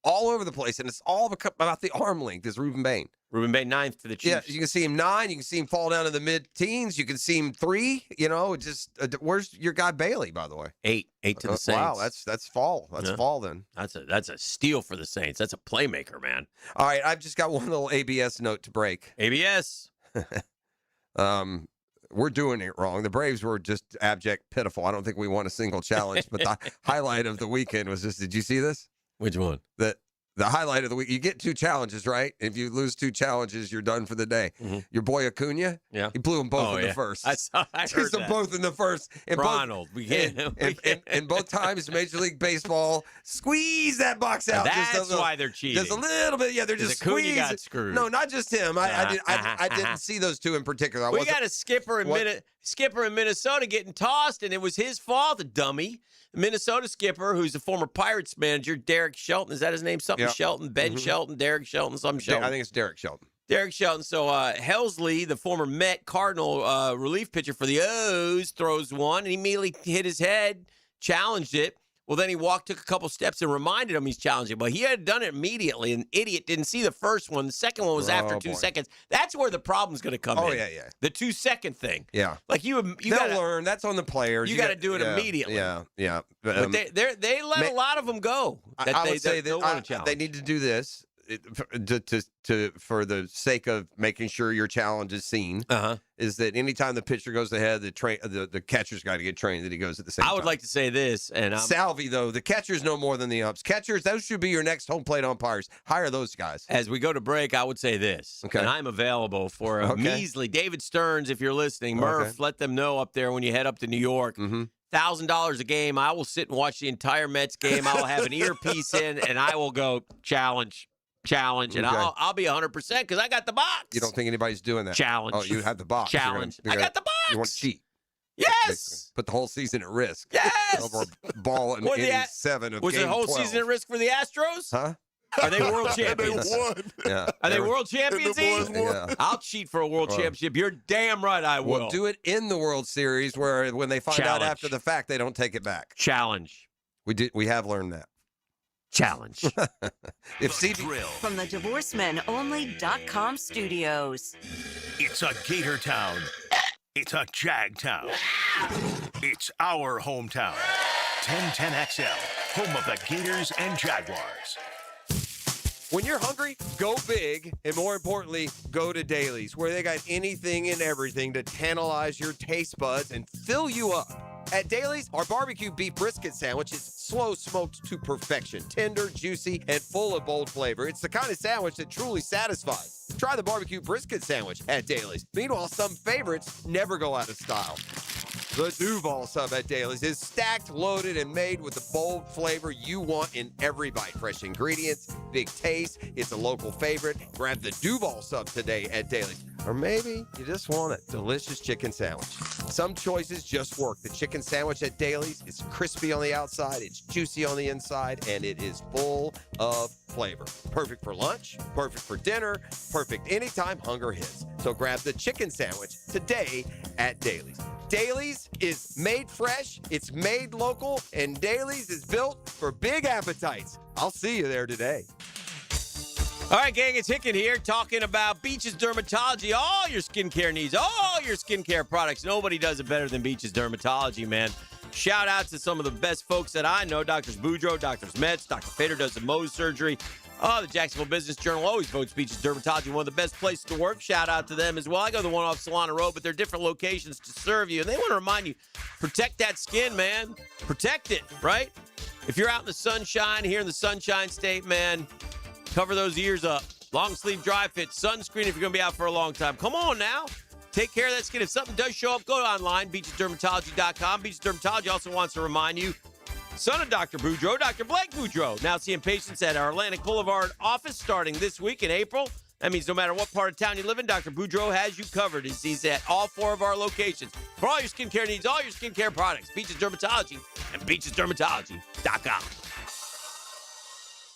Speaker 2: all over the place, and it's all about the arm length. Is Reuben Bain.
Speaker 4: Reuben Bain 9th to the Chiefs.
Speaker 2: Yeah, you can see him 9. You can see him fall down to the mid-teens. You can see him 3. You know, just where's your guy Bailey, by the way?
Speaker 4: 8 to the Saints.
Speaker 2: Wow, that's fall. That's fall then.
Speaker 4: That's a steal for the Saints. That's a playmaker, man.
Speaker 2: All right, I've just got one little ABS note to break.
Speaker 4: ABS.
Speaker 2: We're doing it wrong. The Braves were just abject pitiful. I don't think we won a single challenge, but the highlight of the weekend was just, did you see this?
Speaker 4: Which one?
Speaker 2: The highlight of the week, you get 2 challenges, right? If you lose 2 challenges, you're done for the day.
Speaker 4: Mm-hmm.
Speaker 2: Your boy Acuna, he blew them both in the first.
Speaker 4: I heard
Speaker 2: them both in the first. And
Speaker 4: Ronald,
Speaker 2: and both times Major League Baseball squeeze that box out.
Speaker 4: That's why they're cheating.
Speaker 2: Just a little bit. Yeah, they're just
Speaker 4: Acuna got screwed.
Speaker 2: No, not just him. I didn't see those 2 in particular.
Speaker 4: We got a skipper in Minnesota getting tossed, and it was his fault, the dummy. Minnesota skipper, who's a former Pirates manager, Derek Shelton. Is that his name? Something Shelton? Ben Shelton? Derek Shelton? Some Shelton?
Speaker 2: I think it's Derek Shelton.
Speaker 4: Derek Shelton. So Helsley, the former Met Cardinal relief pitcher for the O's, throws one, and he immediately hit his head, challenged it. Well, then he took a couple steps and reminded him he's challenging. But he had done it immediately. An idiot didn't see the first one. The second one was after 2 seconds. That's where the problem's going to come in.
Speaker 2: Oh, yeah.
Speaker 4: The 2-second thing.
Speaker 2: Yeah.
Speaker 4: Like
Speaker 2: they'll learn. That's on the players.
Speaker 4: You got to do it immediately.
Speaker 2: Yeah.
Speaker 4: But they let a lot of them go.
Speaker 2: I would say that they need to do this for the sake of making sure your challenge is seen. Is that anytime the pitcher goes ahead, the catcher's got to get trained that he goes at the same time.
Speaker 4: I would like to say this, and
Speaker 2: Salvi though, the catchers know more than the umps. Catchers, those should be your next home plate umpires. Hire those guys.
Speaker 4: As we go to break, I would say this, and I'm available for a measly David Stearns if you're listening. Murph, let them know up there when you head up to New York. $1,000 a game. I will sit and watch the entire Mets game. I will have an earpiece in, and I will go challenge, and I'll be 100% because I got the box.
Speaker 2: You don't think anybody's doing that?
Speaker 4: Challenge.
Speaker 2: Oh, you have the box.
Speaker 4: Challenge. I got the box.
Speaker 2: You want to cheat?
Speaker 4: Yes.
Speaker 2: Put the whole season at risk.
Speaker 4: Yes.
Speaker 2: Over a ball in inning 7 of
Speaker 4: was
Speaker 2: game
Speaker 4: the whole
Speaker 2: 12.
Speaker 4: season at risk for the Astros?
Speaker 2: Huh?
Speaker 4: Are they world champions?
Speaker 3: They won.
Speaker 2: Yeah.
Speaker 4: Are they world champions?
Speaker 2: Yeah.
Speaker 4: I'll cheat for a world championship. You're damn right I will.
Speaker 2: We'll do it in the World Series where when they find out after the fact, they don't take it back.
Speaker 4: Challenge.
Speaker 2: We have learned that.
Speaker 4: Challenge.
Speaker 9: From the DivorceMenOnly.com studios.
Speaker 1: It's a Gator town. It's a Jag town. It's our hometown. 1010XL, home of the Gators and Jaguars.
Speaker 2: When you're hungry, go big, and more importantly, go to Dailies, where they got anything and everything to tantalize your taste buds and fill you up. At Dailies, our barbecue beef brisket sandwich is slow smoked to perfection, tender, juicy, and full of bold flavor. It's the kind of sandwich that truly satisfies. Try the barbecue brisket sandwich at Dailies. Meanwhile, some favorites never go out of style. The Duval sub at Dailies is stacked, loaded, and made with the bold flavor you want in every bite. Fresh ingredients, big taste. It's a local favorite. Grab the Duval sub today at Dailies. Or maybe you just want a delicious chicken sandwich. Some choices just work. The chicken sandwich at Dailies is crispy on the outside, it's juicy on the inside, and it is full of flavor. Perfect for lunch, perfect for dinner, perfect anytime hunger hits. So grab the chicken sandwich today at Dailies. Dailies is made fresh, it's made local, and Dailies is built for big appetites. I'll see you there today.
Speaker 4: All right, gang, it's Hicken here talking about Beach's Dermatology. All your skincare needs, all your skincare products. Nobody does it better than Beach's Dermatology, man. Shout out to some of the best folks that I know. Doctors Boudreaux, Doctors Metz, Dr. Fader does the Mohs surgery. Oh, the Jacksonville Business Journal always votes Beaches Dermatology one of the best places to work. Shout out to them as well. I go to the one off Solana Road, but they're different locations to serve you. And they want to remind you, protect that skin, man. Protect it, right? If you're out in the sunshine, here in the Sunshine State, man, cover those ears up. Long sleeve dry fit, sunscreen if you're going to be out for a long time. Come on now. Take care of that skin. If something does show up, go online, beachesdermatology.com. Beaches Dermatology also wants to remind you, son of Dr. Boudreaux, Dr. Blake Boudreaux, now seeing patients at our Atlantic Boulevard office starting this week in April. That means no matter what part of town you live in, Dr. Boudreaux has you covered. He's at all 4 of our locations. For all your skincare needs, all your skincare products, Beaches Dermatology and beachesdermatology.com.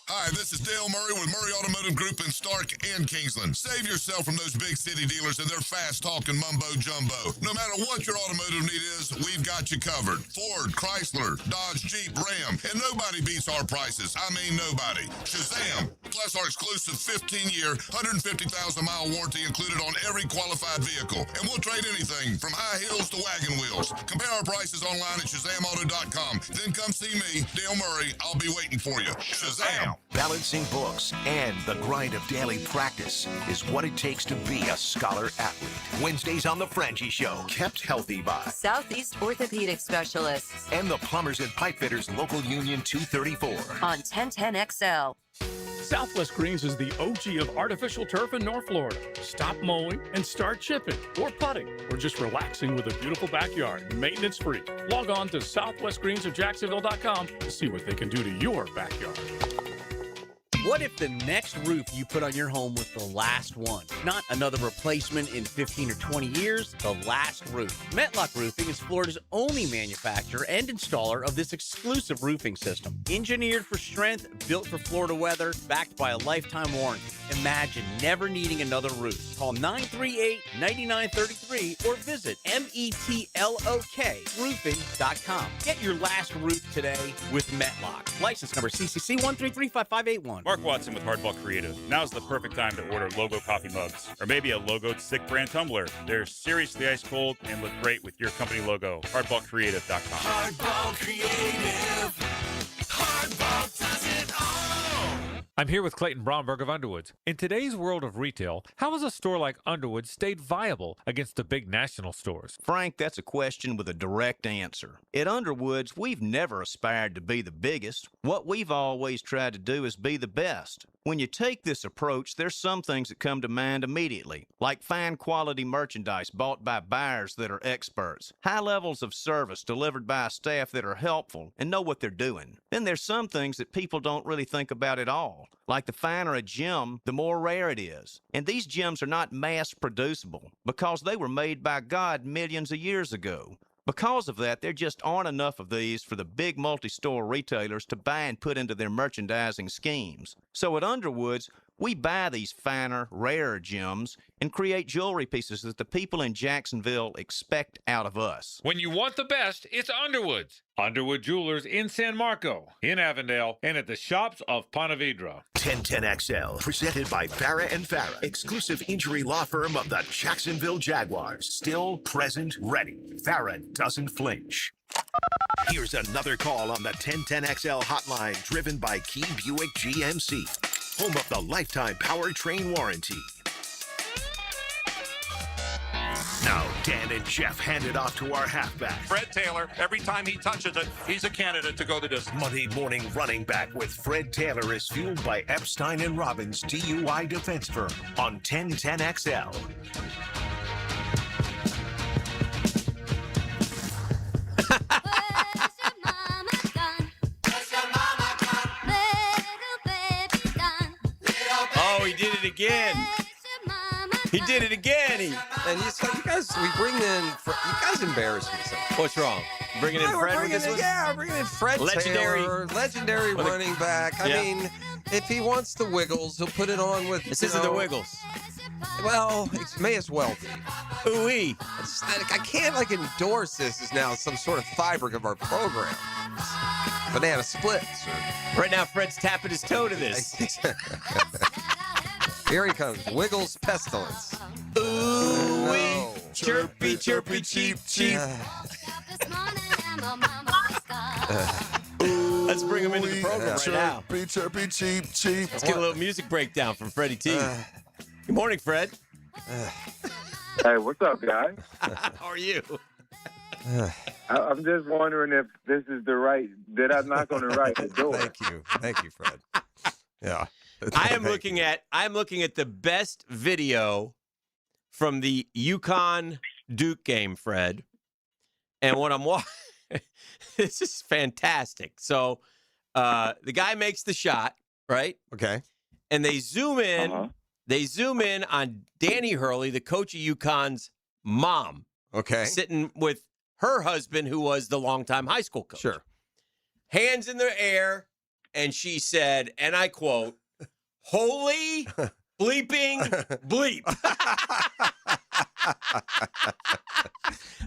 Speaker 5: Hi, this is Dale Murray with Murray Automotive Group in Stark and Kingsland. Save yourself from those big city dealers and their fast-talking mumbo-jumbo. No matter what your automotive need is, we've got you covered. Ford, Chrysler, Dodge, Jeep, Ram, and nobody beats our prices. I mean nobody. Shazam! Plus our exclusive 15-year, 150,000-mile warranty included on every qualified vehicle. And we'll trade anything from high heels to wagon wheels. Compare our prices online at ShazamAuto.com. Then come see me, Dale Murray. I'll be waiting for you. Shazam!
Speaker 1: Balancing books and the grind of daily practice is what it takes to be a scholar athlete. Wednesdays on The Frangie Show, kept healthy by
Speaker 9: Southeast Orthopedic Specialists
Speaker 1: and the Plumbers and Pipefitters Local Union 234
Speaker 9: on 1010XL.
Speaker 7: Southwest Greens is the OG of artificial turf in North Florida. Stop mowing and start chipping or putting or just relaxing with a beautiful backyard, maintenance free. Log on to southwestgreensofjacksonville.com to see what they can do to your backyard.
Speaker 11: What if the next roof you put on your home was the last one? Not another replacement in 15 or 20 years, the last roof. Metlock Roofing is Florida's only manufacturer and installer of this exclusive roofing system. Engineered for strength, built for Florida weather, backed by a lifetime warranty. Imagine never needing another roof. Call 938-9933 or visit metlokroofing.com. Get your last roof today with Metlock. License number CCC 1335581.
Speaker 12: Mark Watson with Hardball Creative. Now's the perfect time to order logo coffee mugs or maybe a logoed stick brand tumbler. They're seriously ice cold and look great with your company logo. Hardballcreative.com.
Speaker 21: Hardball Creative. Hardball does it all.
Speaker 13: I'm here with Clayton Bromberg of Underwoods. In today's world of retail, how has a store like Underwoods stayed viable against the big national stores?
Speaker 14: Frank, that's a question with a direct answer. At Underwoods, we've never aspired to be the biggest. What we've always tried to do is be the best. When you take this approach, there's some things that come to mind immediately, like fine quality merchandise bought by buyers that are experts, high levels of service delivered by a staff that are helpful and know what they're doing. Then there's some things that people don't really think about at all, like the finer a gem, the more rare it is. And these gems are not mass producible because they were made by God millions of years ago. Because of that, there just aren't enough of these for the big multi-store retailers to buy and put into their merchandising schemes. So at Underwoods, we buy these finer, rarer gems and create jewelry pieces that the people in Jacksonville expect out of us.
Speaker 13: When you want the best, it's Underwoods. Underwood Jewelers in San Marco, in Avondale, and at the shops of Ponte Vedra.
Speaker 1: 1010XL, presented by Farah and Farah, exclusive injury law firm of the Jacksonville Jaguars. Still present, ready. Farah doesn't flinch. Here's another call on the 1010XL hotline, driven by Key Buick GMC, home of the lifetime powertrain warranty. Now, Dan and Jeff hand it off to our halfback.
Speaker 23: Fred Taylor, every time he touches it, he's a candidate to go the distance.
Speaker 1: Monday morning running back with Fred Taylor is fueled by Epstein and Robbins DUI defense firm on 1010XL.
Speaker 4: Oh, he did it again. He did it again.
Speaker 2: And you guys, we bring in, you guys embarrass me sometimes.
Speaker 4: What's wrong? Bringing in Fred with this one?
Speaker 2: Yeah, bringing in Fred
Speaker 4: Legendary.
Speaker 2: Taylor, legendary running back. I mean, if he wants the Wiggles, he'll put it on with.
Speaker 4: This isn't the Wiggles.
Speaker 2: Well, it may as well be.
Speaker 4: Ooh-wee.
Speaker 2: I can't endorse this as now some sort of fabric of our program. Banana splits.
Speaker 4: Right now, Fred's tapping his toe to this.
Speaker 2: Here he comes. Wiggles pestilence.
Speaker 4: Ooh-wee. Chirpy, chirpy, cheep, cheep. Let's bring bring him into the program right now.
Speaker 3: Chirpy, cheep, cheep.
Speaker 4: Let's get a little music breakdown from Freddie T. Good morning, Fred.
Speaker 6: Hey, what's up, guys?
Speaker 4: How are you?
Speaker 6: I'm just wondering if this is did I knock on the right door?
Speaker 2: Thank you, Fred. Yeah.
Speaker 4: I'm looking at the best video from the Yukon Duke game, Fred. And what I'm watching, this is fantastic. So the guy makes the shot, right?
Speaker 2: Okay.
Speaker 4: And they zoom in. They zoom in on Danny Hurley, the coach of UConn's mom.
Speaker 2: Okay.
Speaker 4: Sitting with her husband, who was the longtime high school coach.
Speaker 2: Sure.
Speaker 4: Hands in the air, and she said, and I quote, "Holy bleeping bleep."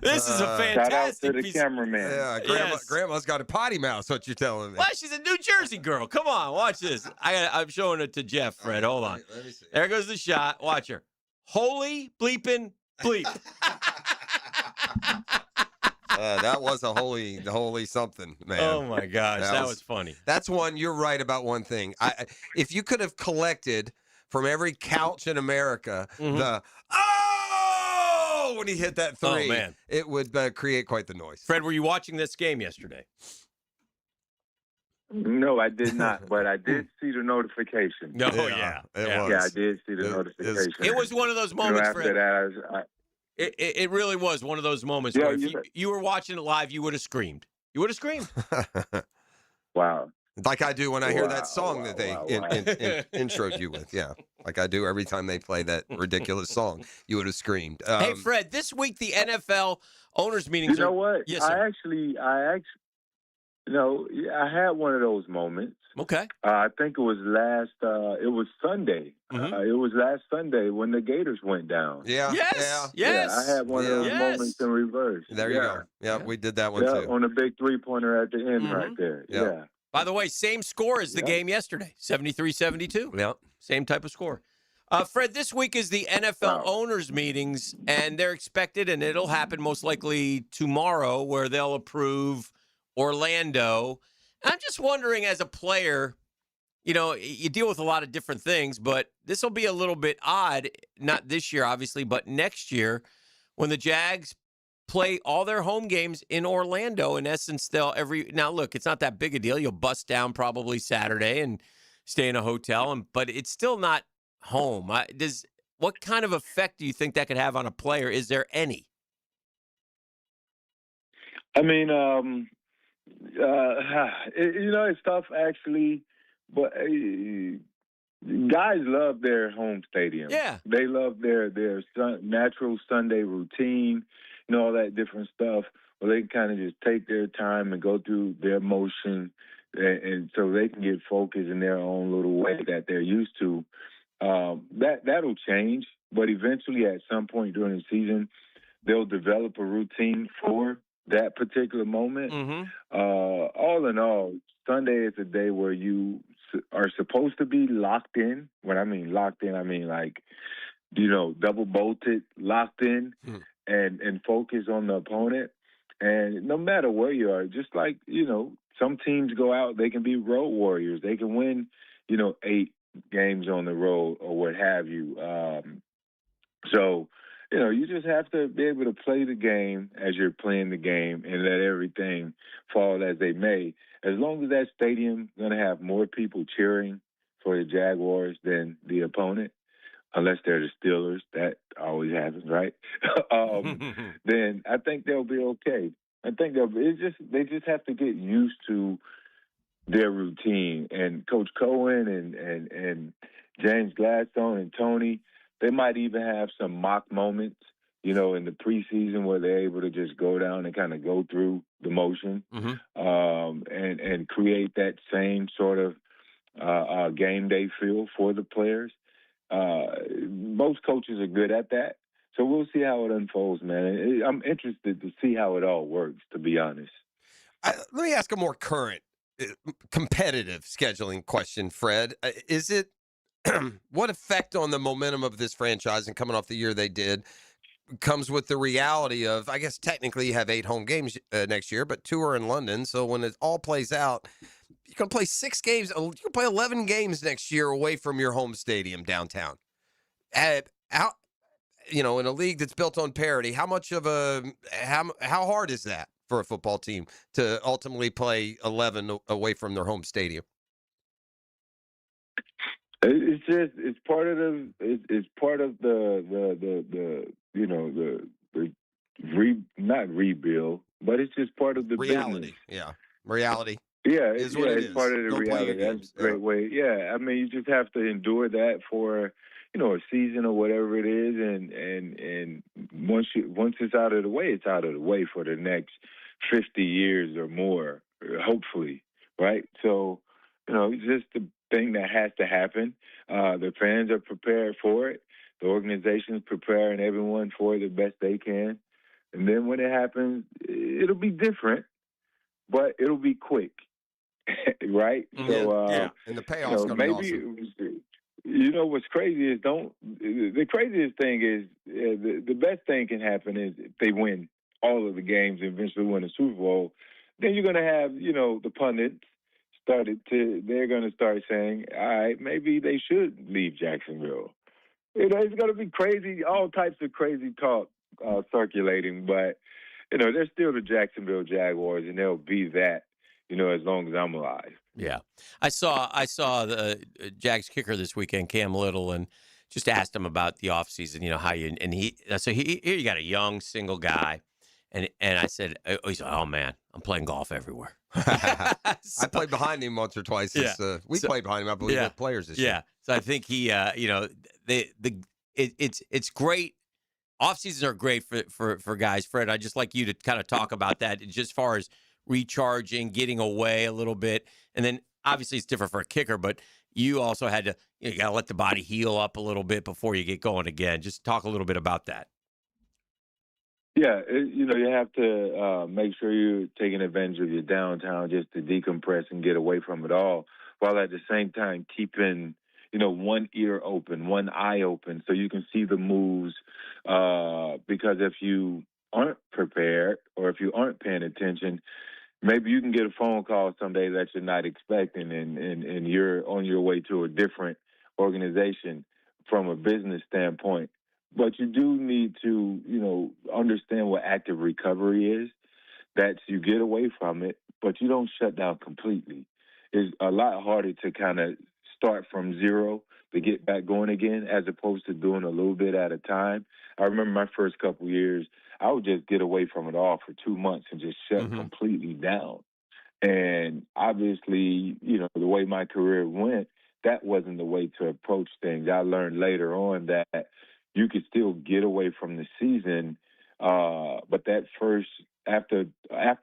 Speaker 4: This is a fantastic
Speaker 6: Shout out to the
Speaker 4: piece.
Speaker 6: cameraman.
Speaker 2: Yeah, grandma's got a potty mouth. What you're telling me?
Speaker 4: Well, she's a New Jersey girl. Come on, watch this. I'm showing it to Jeff, Fred. Hold on.
Speaker 2: Let me see.
Speaker 4: There goes the shot. Watch her. Holy bleeping bleep.
Speaker 2: That was a holy something, man.
Speaker 4: Oh my gosh, that was funny.
Speaker 2: That's one. You're right about one thing. If you could have collected from every couch in America the when he hit that three,
Speaker 4: man,
Speaker 2: it would create quite the noise.
Speaker 4: Fred, were you watching this game yesterday?
Speaker 6: No, I did not, but I did see the notification.
Speaker 4: No,
Speaker 2: It was.
Speaker 6: Yeah, I did see the notification.
Speaker 4: It was one of those moments,
Speaker 6: after
Speaker 4: Fred.
Speaker 6: that,
Speaker 4: It really was one of those moments where if you were watching it live, you would have screamed. You would have screamed.
Speaker 6: Wow.
Speaker 2: Like I do when I hear that song that they introed you with. Yeah. Like I do every time they play that ridiculous song. You would have screamed.
Speaker 4: Hey, Fred, this week the NFL owners meetings
Speaker 6: You know what?
Speaker 4: Yes,
Speaker 6: I
Speaker 4: sir.
Speaker 6: actually, I had one of those moments.
Speaker 4: Okay.
Speaker 6: I think it was it was Sunday. It was last Sunday when the Gators went down.
Speaker 2: Yeah.
Speaker 4: Yes.
Speaker 6: Yeah, I had one of those moments in reverse.
Speaker 2: There you go. Yeah, we did that one too.
Speaker 6: On a big three-pointer at the end right there. Yeah.
Speaker 4: By the way, same score as the game yesterday, 73-72.
Speaker 2: Yeah.
Speaker 4: Same type of score. Fred, this week is the NFL owners meetings, and they're expected, and it'll happen most likely tomorrow, where they'll approve Orlando. I'm just wondering, as a player, you deal with a lot of different things, but this will be a little bit odd, not this year, obviously, but next year when the Jags play all their home games in Orlando. In essence, now look, it's not that big a deal. You'll bust down probably Saturday and stay in a hotel, but it's still not home. What kind of effect do you think that could have on a player? Is there any?
Speaker 6: I mean, it's tough actually, but guys love their home stadium.
Speaker 4: Yeah,
Speaker 6: they love their natural Sunday routine, all that different stuff. Well, they can kind of just take their time and go through their motion, and so they can get focused in their own little way that they're used to. That'll change, but eventually, at some point during the season, they'll develop a routine for that particular moment. All in all, Sunday is a day where you are supposed to be locked in. When I mean locked in, I mean double bolted, locked in, and focus on the opponent. And no matter where you are, just like, some teams go out, they can be road warriors. They can win, 8 games on the road or what have you. So, you just have to be able to play the game as you're playing the game and let everything fall as they may. As long as that stadium is going to have more people cheering for the Jaguars than the opponent, unless they're the Steelers, that always happens, right? Then I think they'll be okay. I think they just have to get used to their routine. And Coach Cohen and James Gladstone and Tony, they might even have some mock moments, in the preseason where they're able to just go down and kind of go through the motion and create that same sort of game day feel for the players. Most coaches are good at that. So we'll see how it unfolds, man. I'm interested to see how it all works, to be honest.
Speaker 2: Let me ask a more current, competitive scheduling question, Fred. Is it what effect on the momentum of this franchise and coming off the year they did comes with the reality of, I guess technically you have 8 home games next year, but 2 are in London. So when it all plays out, You're going to play 6 games. You're going to play 11 games next year away from your home stadium downtown. How, in a league that's built on parity, how hard is that for a football team to ultimately play 11 away from their home stadium?
Speaker 6: It's part of not rebuild, but it's just part of the
Speaker 2: reality.
Speaker 6: business.
Speaker 2: Yeah, reality.
Speaker 6: Yeah,
Speaker 2: is what it is.
Speaker 6: It's part of the reality. That's a great way. Yeah, I mean, you just have to endure that for a season or whatever it is, and once it's out of the way, it's out of the way for the next 50 years or more, hopefully, right? So, it's just the thing that has to happen. The fans are prepared for it. The organization's preparing everyone for it the best they can. And then when it happens, it'll be different, but it'll be quick, right? So,
Speaker 2: and the payoff's going to be awesome.
Speaker 6: What's crazy is the craziest thing is the best thing can happen is if they win all of the games and eventually win the Super Bowl. Then you're going to have, the pundits they're going to start saying, all right, maybe they should leave Jacksonville. It's going to be crazy, all types of crazy talk circulating, but, they're still the Jacksonville Jaguars, and they'll be that, as long as I'm alive.
Speaker 4: Yeah. I saw the Jags kicker this weekend, Cam Little, and just asked him about the offseason, here you got a young single guy. And I said, he said, oh, man, I'm playing golf everywhere.
Speaker 2: I played behind him once or twice. We played behind him, I believe, with players this year.
Speaker 4: Yeah. So I think he, it's great. Off seasons are great for guys. Fred, I'd just like you to kind of talk about that, just as far as recharging, getting away a little bit. And then obviously it's different for a kicker, but you also had to, you got to let the body heal up a little bit before you get going again. Just talk a little bit about that.
Speaker 6: Yeah, you have to make sure you're taking advantage of your downtime just to decompress and get away from it all, while at the same time keeping, one ear open, one eye open, so you can see the moves. Because if you aren't prepared or if you aren't paying attention, maybe you can get a phone call someday that you're not expecting, and you're on your way to a different organization from a business standpoint. But you do need to, understand what active recovery is, that you get away from it, but you don't shut down completely. It's a lot harder to kind of start from zero to get back going again, as opposed to doing a little bit at a time. I remember my first couple years, I would just get away from it all for 2 months and just shut completely down. And obviously, the way my career went, that wasn't the way to approach things. I learned later on that you could still get away from the season, but that first, after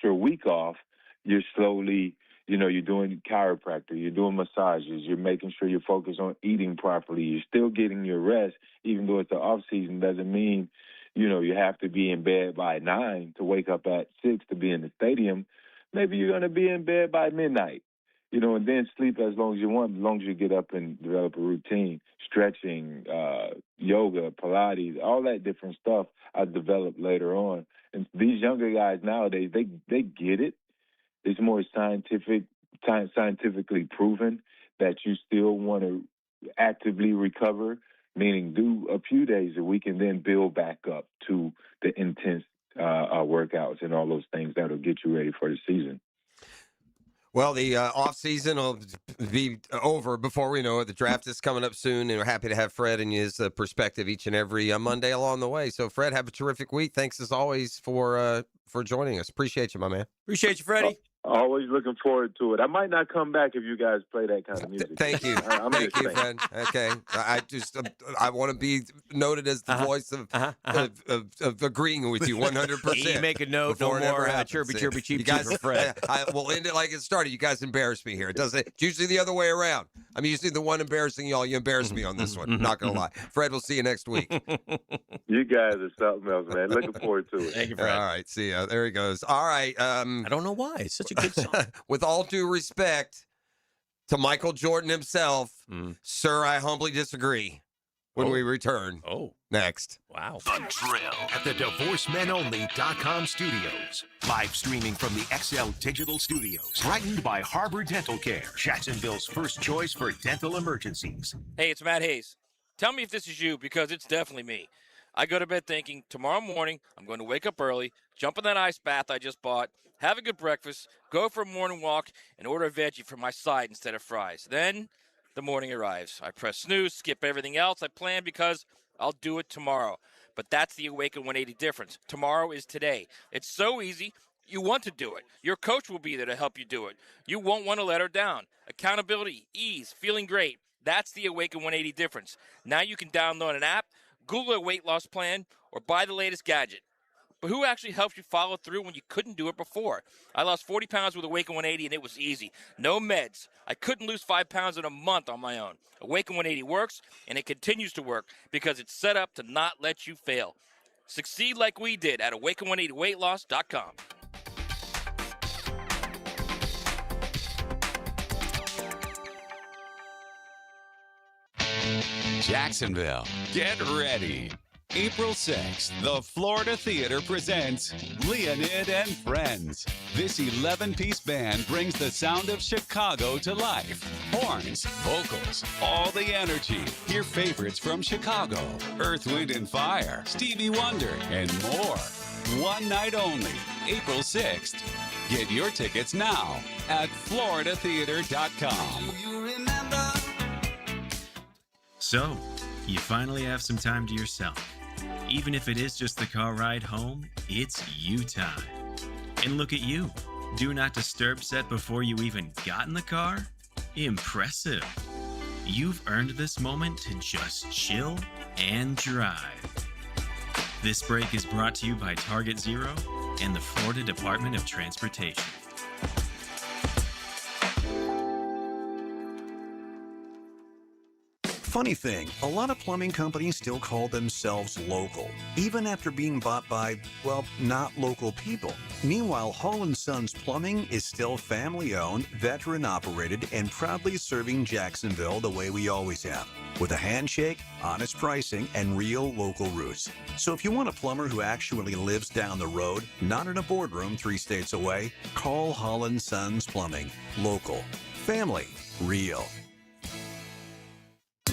Speaker 6: a week off, you're slowly, you're doing chiropractor, you're doing massages, you're making sure you're focused on eating properly, you're still getting your rest, even though it's the off season doesn't mean, you have to be in bed by 9 to wake up at 6 to be in the stadium. Maybe you're going to be in bed by midnight, and then sleep as long as you want, as long as you get up and develop a routine. Stretching, yoga, Pilates, all that different stuff I developed later on. And these younger guys nowadays, they get it. It's more scientifically proven that you still want to actively recover, meaning do a few days a week and then build back up to the intense workouts and all those things that'll get you ready for the season.
Speaker 2: Well, the offseason will be over before we know it. The draft is coming up soon, and we're happy to have Fred and his perspective each and every Monday along the way. So, Fred, have a terrific week. Thanks, as always, for joining us. Appreciate you, my man.
Speaker 4: Appreciate you, Freddie.
Speaker 6: Always looking forward to it. I might not come back if you guys play that kind of music.
Speaker 2: Thank you. Thank you, Fred. Okay. I want to be noted as the voice of agreeing with you 100%.
Speaker 4: You make a note, no more chirpy cheep for Fred.
Speaker 2: We'll end it like it started. You guys embarrass me here. It's usually the other way around. I'm usually the one embarrassing y'all. You embarrass me on this one. I'm not going to lie. Fred, we'll see you next week.
Speaker 6: You guys are something else, man. Looking forward to it.
Speaker 4: Thank you, Fred.
Speaker 2: All right. See ya. There he goes. All right.
Speaker 4: I don't know why. It's such a good song.
Speaker 2: With all due respect to Michael Jordan himself, sir, I humbly disagree when we return.
Speaker 4: Oh.
Speaker 2: Next.
Speaker 4: Wow. Wow.
Speaker 1: The Drill at the DivorceMenOnly.com studios. Live streaming from the XL Digital Studios. Brightened by Harbor Dental Care, Jacksonville's first choice for dental emergencies.
Speaker 8: Hey, it's Matt Hayes. Tell me if this is you, because it's definitely me. I go to bed thinking, tomorrow morning, I'm going to wake up early, jump in that ice bath I just bought, have a good breakfast, go for a morning walk, and order a veggie for my side instead of fries. Then the morning arrives. I press snooze, skip everything else I planned because I'll do it tomorrow. But that's the Awaken 180 difference. Tomorrow is today. It's so easy. You want to do it. Your coach will be there to help you do it. You won't want to let her down. Accountability, ease, feeling great. That's the Awaken 180 difference. Now you can download an app, Google a weight loss plan, or buy the latest gadget. But who actually helps you follow through when you couldn't do it before? I lost 40 pounds with Awaken 180, and it was easy. No meds. I couldn't lose 5 pounds in a month on my own. Awaken 180 works, and it continues to work because it's set up to not let you fail. Succeed like we did at awaken180weightloss.com.
Speaker 15: Jacksonville, get ready. April 6th, the Florida Theater presents Leonid and Friends. This 11-piece band brings the sound of Chicago to life. Horns, vocals, all the energy. Hear favorites from Chicago, Earth, Wind and Fire, Stevie Wonder, and more. One night only, April 6th. Get your tickets now at floridatheater.com.
Speaker 17: So, you finally have some time to yourself. Even if it is just the car ride home, it's you time. And look at you. Do not disturb set before you even got in the car? Impressive. You've earned this moment to just chill and drive. This break is brought to you by Target Zero and the Florida Department of Transportation.
Speaker 14: Funny thing, a lot of plumbing companies still call themselves local, even after being bought by, well, not local people. Meanwhile, Hall & Sons Plumbing is still family-owned, veteran-operated, and proudly serving Jacksonville the way we always have, with a handshake, honest pricing, and real local roots. So if you want a plumber who actually lives down the road, not in a boardroom 3 states away, call Hall & Sons Plumbing. Local. Family. Real.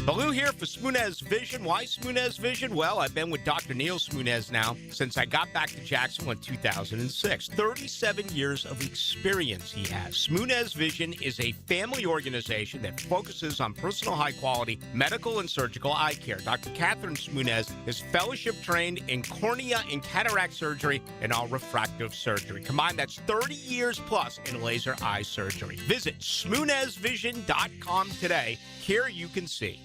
Speaker 20: Baloo here for Smoonez Vision. Why Smoonez Vision? Well, I've been with Dr. Neil Smoonez now since I got back to Jacksonville in 2006. 37 years of experience he has. Smoonez Vision is a family organization that focuses on personal high-quality medical and surgical eye care. Dr. Catherine Smoonez is fellowship-trained in cornea and cataract surgery and all refractive surgery. Combined, that's 30 years plus in laser eye surgery. Visit SmoonezVision.com today. Here you can see.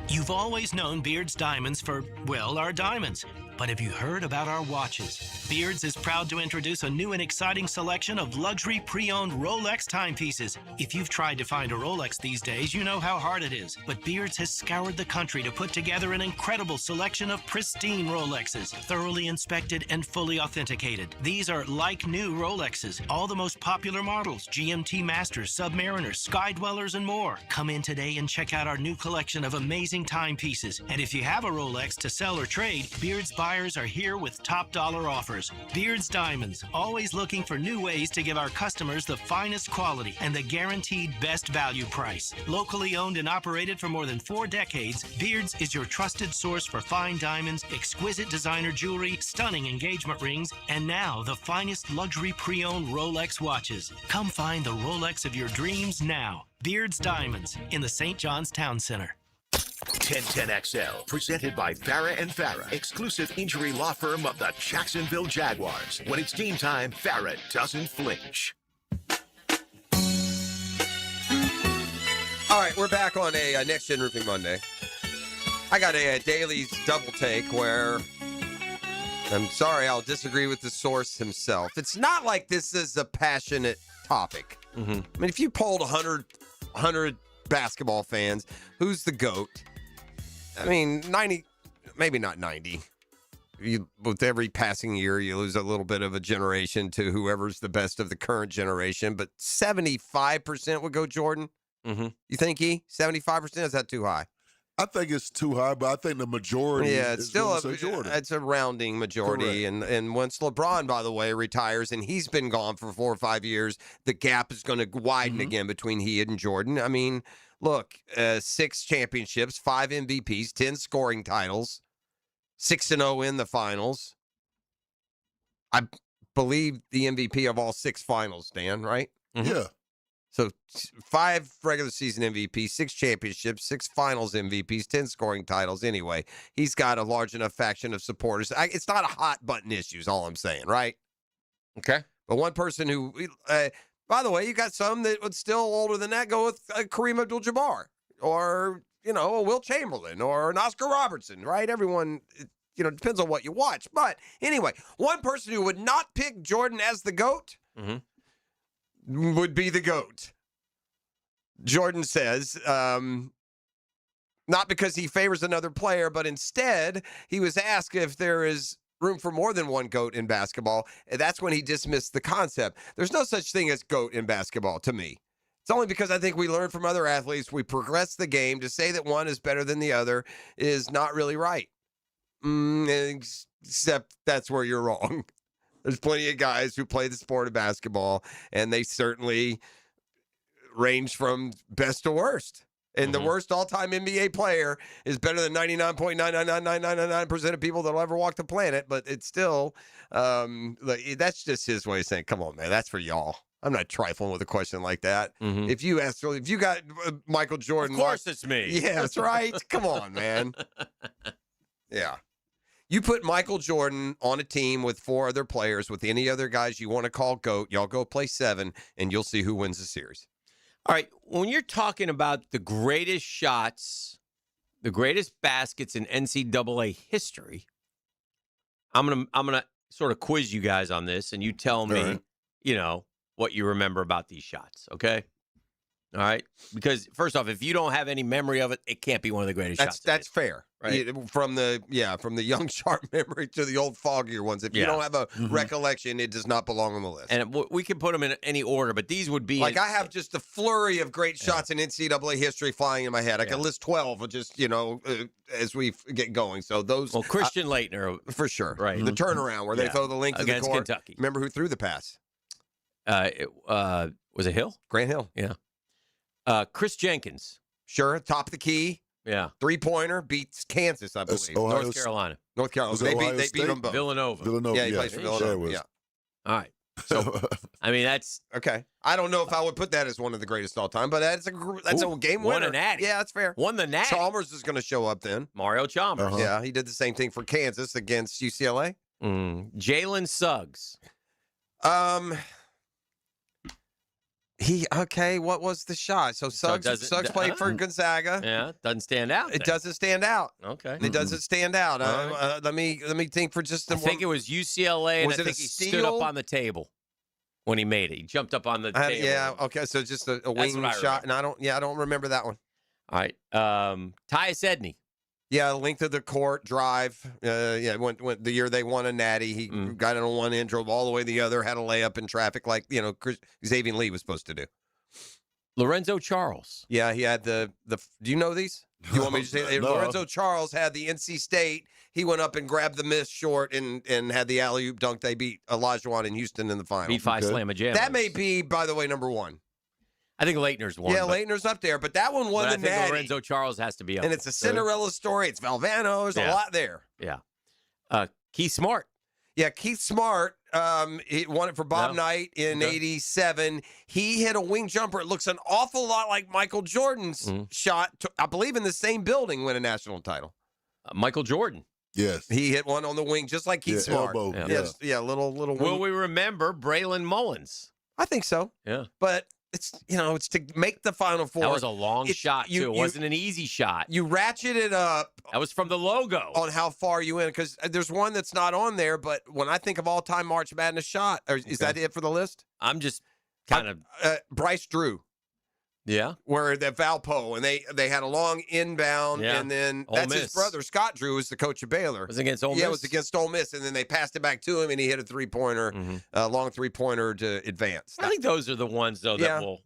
Speaker 22: You've always known Beard's Diamonds for, well, our diamonds. But have you heard about our watches? Beard's is proud to introduce a new and exciting selection of luxury pre-owned Rolex timepieces. If you've tried to find a Rolex these days, you know how hard it is. But Beard's has scoured the country to put together an incredible selection of pristine Rolexes, thoroughly inspected and fully authenticated. These are like new Rolexes, all the most popular models, GMT Masters, Submariners, Sky Dwellers, and more. Come in today and check out our new collection of amazing timepieces. And if you have a Rolex to sell or trade, Beard's buyers are here with top dollar offers. Beard's Diamonds, always looking for new ways to give our customers the finest quality and the guaranteed best value price. Locally owned and operated for more than 4 decades, Beard's is your trusted source for fine diamonds, exquisite designer jewelry, stunning engagement rings, and now the finest luxury pre-owned Rolex watches. Come find the Rolex of your dreams now. Beard's Diamonds in the St. John's Town Center.
Speaker 1: 1010XL, presented by Farah and Farah, exclusive injury law firm of the Jacksonville Jaguars. When it's game time, Farah doesn't flinch.
Speaker 2: All right, we're back on a Next Gen Roofing Monday. I got a Daily's double take where, I'm sorry, I'll disagree with the source himself. It's not like this is a passionate topic. I mean, if you polled 100 basketball fans, who's the GOAT? I mean, 90, maybe not 90. With every passing year, you lose a little bit of a generation to whoever's the best of the current generation, but 75% would go Jordan. You think 75%? Is that too high?
Speaker 3: I think it's too high, but I think the majority
Speaker 2: it's
Speaker 3: is
Speaker 2: still
Speaker 3: say Jordan.
Speaker 2: it's a rounding majority. And once LeBron, by the way, retires and he's been gone for 4 or 5 years, the gap is going to widen again between he and Jordan. I mean, look, 6 championships, 5 MVPs, 10 scoring titles, 6-0 in the finals. I believe the MVP of all 6 finals, Dan, right?
Speaker 3: Yeah.
Speaker 2: So 5 regular season MVPs, 6 championships, 6 finals MVPs, 10 scoring titles. Anyway, he's got a large enough faction of supporters. It's not a hot button issue is all I'm saying, right?
Speaker 4: Okay.
Speaker 2: But one person who, by the way, you got some that would still older than that go with Kareem Abdul-Jabbar or, a Wilt Chamberlain or an Oscar Robertson, right? Everyone, depends on what you watch. But anyway, one person who would not pick Jordan as the GOAT would be the GOAT. Jordan says, not because he favors another player, but instead he was asked if there is room for more than one GOAT in basketball. That's when he dismissed the concept. There's no such thing as GOAT in basketball to me. It's only because I think we learn from other athletes. We progress the game. To say that one is better than the other is not really right. Except that's where you're wrong. There's plenty of guys who play the sport of basketball, and they certainly range from best to worst. And the worst all-time NBA player is better than 99.99999% of people that'll ever walk the planet, but it's still, that's just his way of saying, come on, man, that's for y'all. I'm not trifling with a question like that. If you got Michael Jordan.
Speaker 4: Of course it's me.
Speaker 2: Yeah, that's right. Come on, man. Yeah. You put Michael Jordan on a team with 4 other players, with any other guys you want to call GOAT, y'all go play 7, and you'll see who wins the series.
Speaker 4: All right, when you're talking about the greatest shots, the greatest baskets in NCAA history, I'm gonna sort of quiz you guys on this, and you tell me, what you remember about these shots, okay? All right, because first off, if you don't have any memory of it, it can't be one of the greatest shots.
Speaker 2: That's fair,
Speaker 4: right?
Speaker 2: From the young sharp memory to the old foggier ones. If you don't have a recollection, it does not belong on the list.
Speaker 4: And we can put them in any order, but these would be
Speaker 2: I have just a flurry of great shots in NCAA history flying in my head. I can list 12, just as we get going. So those.
Speaker 4: Well, Christian Laettner
Speaker 2: for sure,
Speaker 4: right?
Speaker 2: The turnaround where they throw the length of the
Speaker 4: against
Speaker 2: court.
Speaker 4: Kentucky.
Speaker 2: Remember who threw the pass?
Speaker 4: Was it Hill?
Speaker 2: Grant Hill.
Speaker 4: Yeah. Chris Jenkins.
Speaker 2: Sure, top of the key.
Speaker 4: Yeah.
Speaker 2: 3-pointer beats Kansas, I believe.
Speaker 4: North Carolina.
Speaker 2: North Carolina. They beat them both.
Speaker 4: Villanova.
Speaker 2: Yeah, he plays for Villanova. Yeah.
Speaker 4: All right. So, I mean, that's
Speaker 2: okay. I don't know if I would put that as one of the greatest all time, but that's a game winner.
Speaker 4: Won a natty.
Speaker 2: Yeah, that's fair.
Speaker 4: Won the natty.
Speaker 2: Chalmers is going to show up then.
Speaker 4: Mario Chalmers.
Speaker 2: Yeah, he did the same thing for Kansas against UCLA.
Speaker 4: Jalen Suggs.
Speaker 2: What was the shot? So Suggs played for Gonzaga.
Speaker 4: Yeah, doesn't stand out.
Speaker 2: It doesn't stand out.
Speaker 4: Okay.
Speaker 2: It doesn't stand out.
Speaker 4: Right.
Speaker 2: Let me think for just a
Speaker 4: I think it was UCLA, and I think he stood up
Speaker 2: steal?
Speaker 4: on the table when he made it. He jumped up on the table.
Speaker 2: Yeah, okay, so just a wing shot, and I don't remember that one.
Speaker 4: All right. Tyus Edney.
Speaker 2: Yeah, length of the court, drive. Went the year they won a natty. He got it on one end, drove all the way the other, had a layup in traffic like, Xavier Lee was supposed to do.
Speaker 4: Lorenzo Charles.
Speaker 2: Yeah, he had the do you know these? You want me to say
Speaker 3: No.
Speaker 2: Lorenzo Charles had the NC State. He went up and grabbed the miss short and had the alley-oop dunk. They beat Olajuwon in Houston in the final.
Speaker 4: Beat Phi Slamma Jam.
Speaker 2: That may be, by the way, number 1.
Speaker 4: I think Leitner's one.
Speaker 2: Yeah, Leitner's up there, but that one won the natty.
Speaker 4: I think Lorenzo Charles has to be up.
Speaker 2: And it's a Cinderella story. It's Valvano. There's a lot there.
Speaker 4: Yeah. Keith Smart.
Speaker 2: Yeah, Keith Smart, he won it for Bob Knight in 87. He hit a wing jumper. It looks an awful lot like Michael Jordan's shot, I believe in the same building, win a national title.
Speaker 4: Michael Jordan.
Speaker 3: Yes.
Speaker 2: He hit one on the wing just like Keith Smart.
Speaker 3: Elbow.
Speaker 2: Yeah, little wing.
Speaker 4: Will we remember Braylon Mullins?
Speaker 2: I think so.
Speaker 4: Yeah.
Speaker 2: But it's to make the Final Four.
Speaker 4: That was a long shot, too. It wasn't an easy shot.
Speaker 2: You ratchet it up.
Speaker 4: That was from the logo.
Speaker 2: On how far you in, because there's one that's not on there, but when I think of all-time March Madness shot, is that it for the list?
Speaker 4: I'm just kind of...
Speaker 2: Bryce Drew.
Speaker 4: Yeah.
Speaker 2: Where the Valpo, and they had a long inbound, and then that's his brother, Scott Drew, was the coach of Baylor.
Speaker 4: Was it against Ole Miss?
Speaker 2: Yeah, it was against Ole Miss, and then they passed it back to him, and he hit a three-pointer, long three-pointer to advance.
Speaker 4: I think those are the ones, though, that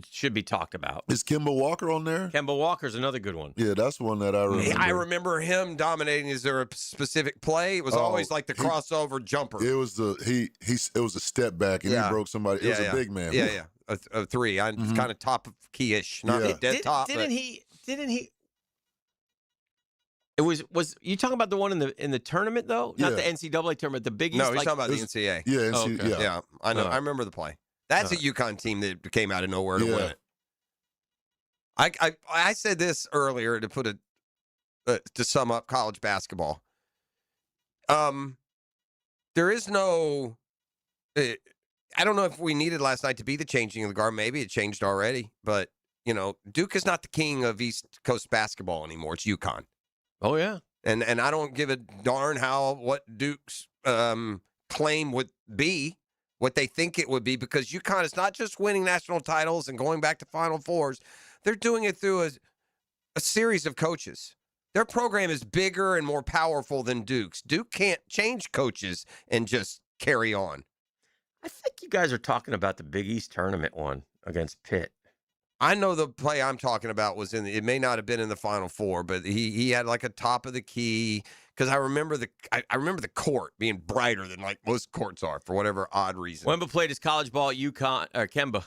Speaker 4: should be talked about.
Speaker 3: Is Kemba Walker on there?
Speaker 4: Kemba Walker's another good one.
Speaker 3: Yeah, that's one that I remember.
Speaker 2: I remember him dominating. Is there a specific play? It was always like the crossover jumper.
Speaker 3: It was it was a step back, and he broke somebody. It was a big man.
Speaker 2: Yeah. A three. I'm kind of top of key-ish, not dead top.
Speaker 4: Didn't he? It was you talking about the one in the tournament though? Not the NCAA tournament, the Big East.
Speaker 2: No, he's talking about the NCAA.
Speaker 3: Yeah,
Speaker 2: yeah. I know. I remember the play. That's a Yukon team that came out of nowhere to win it. I said this earlier to put to sum up college basketball. There is no. I don't know if we needed last night to be the changing of the guard. Maybe it changed already, but Duke is not the king of East Coast basketball anymore. It's Yukon.
Speaker 4: Oh yeah,
Speaker 2: and I don't give a darn what Duke's claim would be, what they think it would be, because Yukon is not just winning national titles and going back to Final Fours. They're doing it through a series of coaches. Their program is bigger and more powerful than Duke's. Duke can't change coaches and just carry on.
Speaker 4: I think you guys are talking about the Big East tournament one against Pitt.
Speaker 2: I know the play I'm talking about was it may not have been in the Final Four, but he had like a top of the key, because I remember the court being brighter than like most courts are for whatever odd reason.
Speaker 4: Wemba played his college ball at Yukon, or Kemba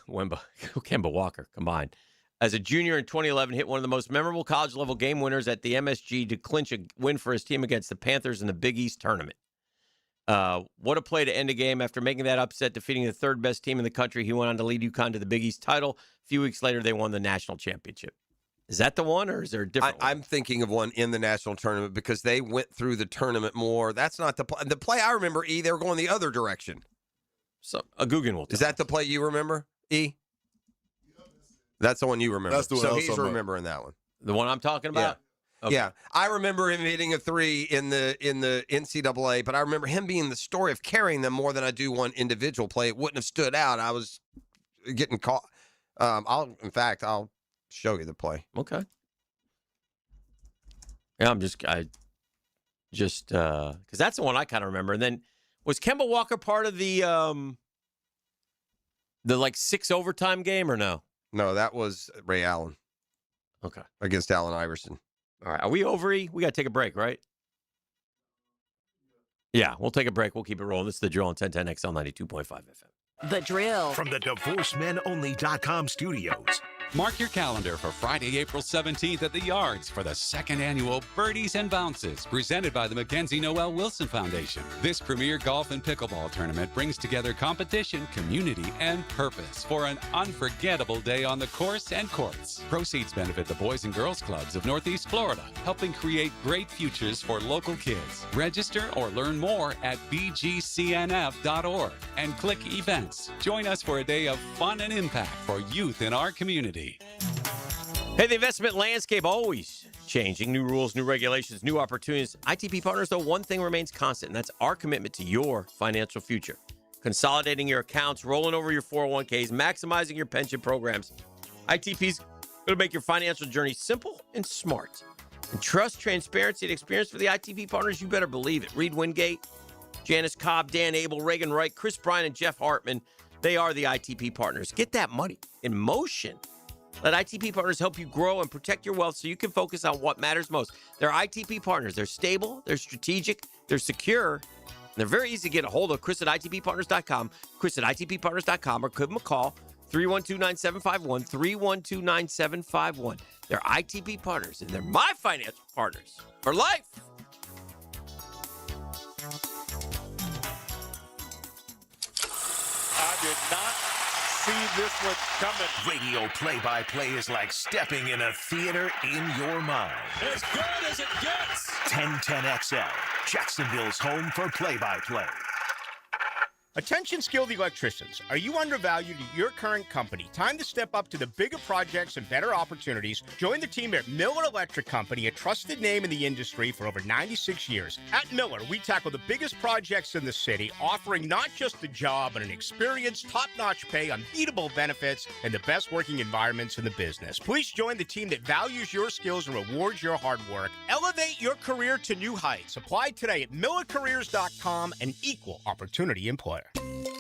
Speaker 4: Walker combined. As a junior in 2011, hit one of the most memorable college-level game winners at the MSG to clinch a win for his team against the Panthers in the Big East tournament. What a play to end a game. After making that upset, defeating the third best team in the country, he went on to lead UConn to the Big East title. A few weeks later, they won the national championship. Is that the one, or is there a different one?
Speaker 2: I'm thinking of one in the national tournament because they went through the tournament more. That's not the play. The play I remember, E, they were going the other direction.
Speaker 4: So a Guggen will tell.
Speaker 2: Is that the play you remember, E? That's the one you remember.
Speaker 3: That's the one
Speaker 2: so
Speaker 3: I was
Speaker 2: he's
Speaker 3: talking about.
Speaker 2: remembering that one.
Speaker 4: The one I'm talking about?
Speaker 2: Yeah.
Speaker 4: Okay.
Speaker 2: Yeah, I remember him hitting a three in the NCAA, but I remember him being the story of carrying them more than I do one individual play. It wouldn't have stood out. I was getting caught. I'll show you the play.
Speaker 4: Okay. Yeah, I just because that's the one I kind of remember. And then was Kemba Walker part of the like 6 overtime game or no?
Speaker 2: No, that was Ray Allen.
Speaker 4: Okay.
Speaker 2: Against Allen Iverson.
Speaker 4: All right. Are we over? We got to take a break, right? Yeah, we'll take a break. We'll keep it rolling. This is The Drill on 1010 XL 92.5 FM.
Speaker 9: The Drill.
Speaker 1: From the DivorceMenOnly.com studios.
Speaker 15: Mark your calendar for Friday, April 17th at the Yards for the second annual Birdies and Bounces, presented by the Mackenzie Noel Wilson Foundation. This premier golf and pickleball tournament brings together competition, community, and purpose for an unforgettable day on the course and courts. Proceeds benefit the Boys and Girls Clubs of Northeast Florida, helping create great futures for local kids. Register or learn more at bgcnf.org and click events. Join us for a day of fun and impact for youth in our community.
Speaker 4: Hey, the investment landscape always changing. New rules, new regulations, new opportunities. ITP Partners, though, one thing remains constant, and that's our commitment to your financial future. Consolidating your accounts, rolling over your 401ks, maximizing your pension programs. ITP's going to make your financial journey simple and smart. And trust, transparency, and experience for the ITP Partners, you better believe it. Reed Wingate, Janice Cobb, Dan Abel, Reagan Wright, Chris Bryan, and Jeff Hartman. They are the ITP Partners. Get that money in motion. Let ITP Partners help you grow and protect your wealth so you can focus on what matters most. They're ITP Partners. They're stable, they're strategic, they're secure, and they're very easy to get a hold of. Chris at ITPPartners.com, Chris at ITPPartners.com, or give them a call, 312-9751, 312-9751. They're ITP Partners, and they're my financial partners for life.
Speaker 23: I did not see this one coming.
Speaker 1: Radio play-by-play is like stepping in a theater in your mind.
Speaker 23: As good as it gets.
Speaker 1: 1010XL, Jacksonville's home for play-by-play.
Speaker 20: Attention skilled electricians. Are you undervalued at your current company? Time to step up to the bigger projects and better opportunities. Join the team at Miller Electric Company, a trusted name in the industry for over 96 years. At Miller, we tackle the biggest projects in the city, offering not just a job, but an experience, top-notch pay, unbeatable benefits, and the best working environments in the business. Please join the team that values your skills and rewards your hard work. Elevate your career to new heights. Apply today at millercareers.com, an equal opportunity employer.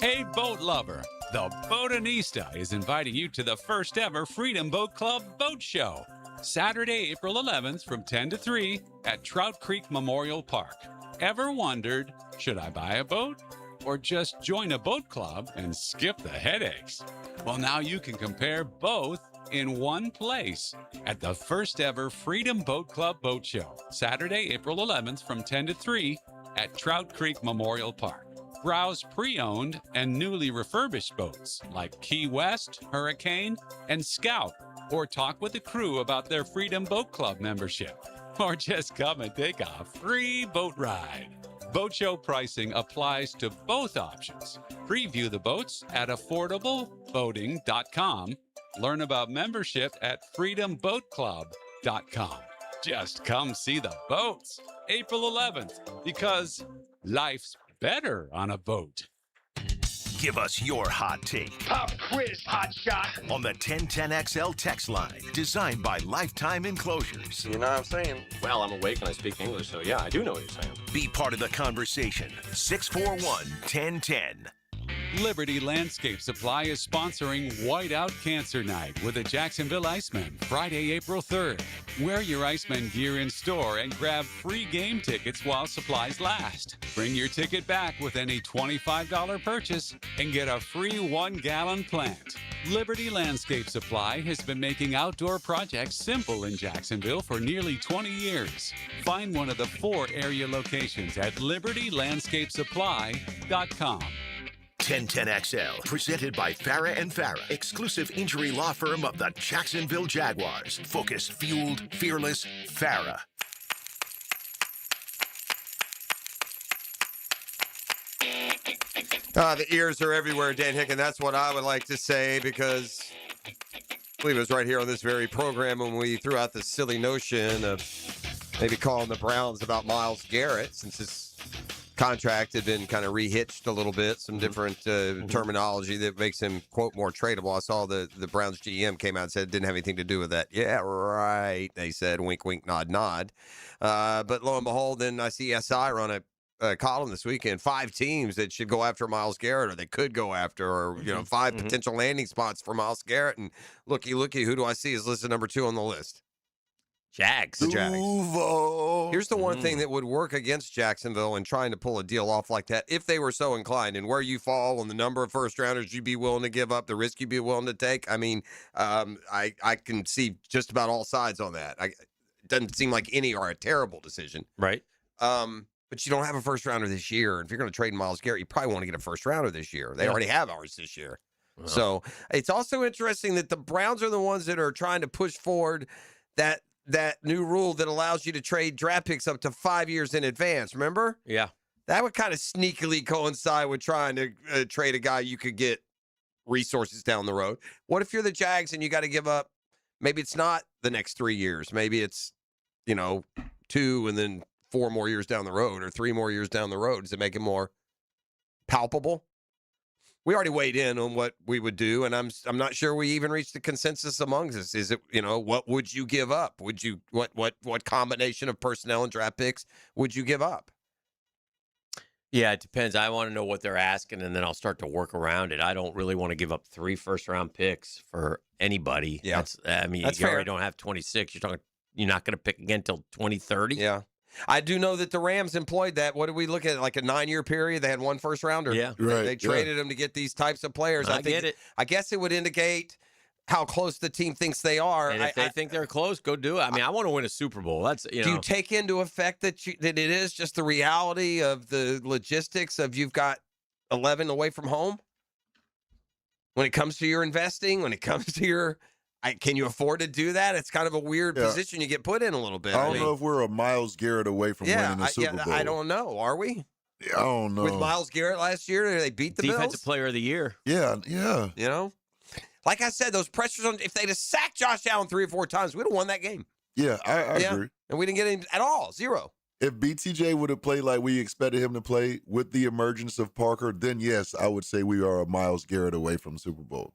Speaker 15: Hey, boat lover, the Boatanista is inviting you to the first ever Freedom Boat Club Boat Show, Saturday, April 11th from 10 to 3 at Trout Creek Memorial Park. Ever wondered, should I buy a boat or just join a boat club and skip the headaches? Well, now you can compare both in one place at the first ever Freedom Boat Club Boat Show, Saturday, April 11th from 10 to 3 at Trout Creek Memorial Park. Browse pre-owned and newly refurbished boats like Key West, Hurricane, and Scout, or talk with the crew about their Freedom Boat Club membership, or just come and take a free boat ride. Boat show pricing applies to both options. Preview the boats at affordableBoating.com. Learn about membership at freedomboatclub.com. Just come see the boats, April 11th, because life's better on a boat.
Speaker 1: Give us your hot take.
Speaker 21: Pop quiz, hot shot.
Speaker 1: On the 1010XL text line, designed by Lifetime Enclosures.
Speaker 2: You know what I'm saying?
Speaker 4: Well, I'm awake and I speak English, so yeah, I do know what you're saying.
Speaker 1: Be part of the conversation. 641-1010.
Speaker 15: Liberty Landscape Supply is sponsoring Whiteout Cancer Night with the Jacksonville Icemen, Friday, April 3rd. Wear your Icemen gear in store and grab free game tickets while supplies last. Bring your ticket back with any $25 purchase and get a free 1-gallon plant. Liberty Landscape Supply has been making outdoor projects simple in Jacksonville for nearly 20 years. Find one of the 4 area locations at libertylandscapesupply.com.
Speaker 1: 1010XL, presented by Farah and Farah, exclusive injury law firm of the Jacksonville Jaguars. Focused, fueled, fearless, Farah.
Speaker 2: The ears are everywhere, Dan Hicken. That's what I would like to say, because I believe it was right here on this very program when we threw out the silly notion of maybe calling the Browns about Myles Garrett, since his contract had been kind of rehitched a little bit, some different terminology that makes him, quote, more tradable. I saw the Browns GM came out and said it didn't have anything to do with that. Yeah, right, they said, wink, wink, nod, nod. But lo and behold, then I see SI run a column this weekend, 5 teams that should go after Myles Garrett, or they could go after, or 5 potential landing spots for Myles Garrett. And looky, who do I see is listed number 2 on the list?
Speaker 4: Jags.
Speaker 2: The Jags. Here's the one thing that would work against Jacksonville in trying to pull a deal off like that, if they were so inclined, and where you fall on the number of first-rounders you'd be willing to give up, the risk you'd be willing to take. I mean, I can see just about all sides on that. It doesn't seem like any are a terrible decision.
Speaker 4: Right.
Speaker 2: But you don't have a first-rounder this year. If you're going to trade Myles Garrett, you probably want to get a first-rounder this year. They already have ours this year. Wow. So it's also interesting that the Browns are the ones that are trying to push forward that new rule that allows you to trade draft picks up to 5 years in advance. Remember?
Speaker 4: Yeah.
Speaker 2: That would kind of sneakily coincide with trying to trade a guy you could get resources down the road. What if you're the Jags and you got to give up, maybe it's not the next 3 years. Maybe it's, 2 and then 4 more years down the road, or 3 more years down the road. Does it make it more palpable? We already weighed in on what we would do, and I'm not sure we even reached a consensus amongst us. Is it, what would you give up? Would you what combination of personnel and draft picks would you give up?
Speaker 4: Yeah, it depends. I want to know what they're asking, and then I'll start to work around it. I don't really want to give up 3 first-round picks for anybody.
Speaker 2: Yeah,
Speaker 4: you already don't have 26. You're not going to pick again until 2030.
Speaker 2: Yeah. I do know that the Rams employed that. What did we look at? Like a 9-year period? They had 1 first rounder.
Speaker 4: Yeah.
Speaker 3: Right.
Speaker 2: They traded them to get these types of players.
Speaker 4: I get it.
Speaker 2: I guess it would indicate how close the team thinks they are.
Speaker 4: And if they think they're close, go do it. I mean, I want to win a Super Bowl. That's,
Speaker 2: Do you take into effect that it is just the reality of the logistics of you've got 11 away from home? When it comes to your investing, when it comes to your... can you afford to do that? It's kind of a weird position you get put in a little bit.
Speaker 3: I don't know if we're a Myles Garrett away from winning a Super Bowl.
Speaker 2: I don't know. Are we?
Speaker 3: I don't know.
Speaker 2: With Myles Garrett last year, they beat the
Speaker 4: Defensive
Speaker 2: Bills.
Speaker 4: Player of the Year.
Speaker 3: Yeah.
Speaker 2: You know, like I said, those pressures on. If they'd have sacked Josh Allen 3 or 4 times, we'd have won that game.
Speaker 3: Yeah, I agree.
Speaker 2: And we didn't get him at all. 0.
Speaker 3: If BTJ would have played like we expected him to play with the emergence of Parker, then yes, I would say we are a Myles Garrett away from Super Bowl.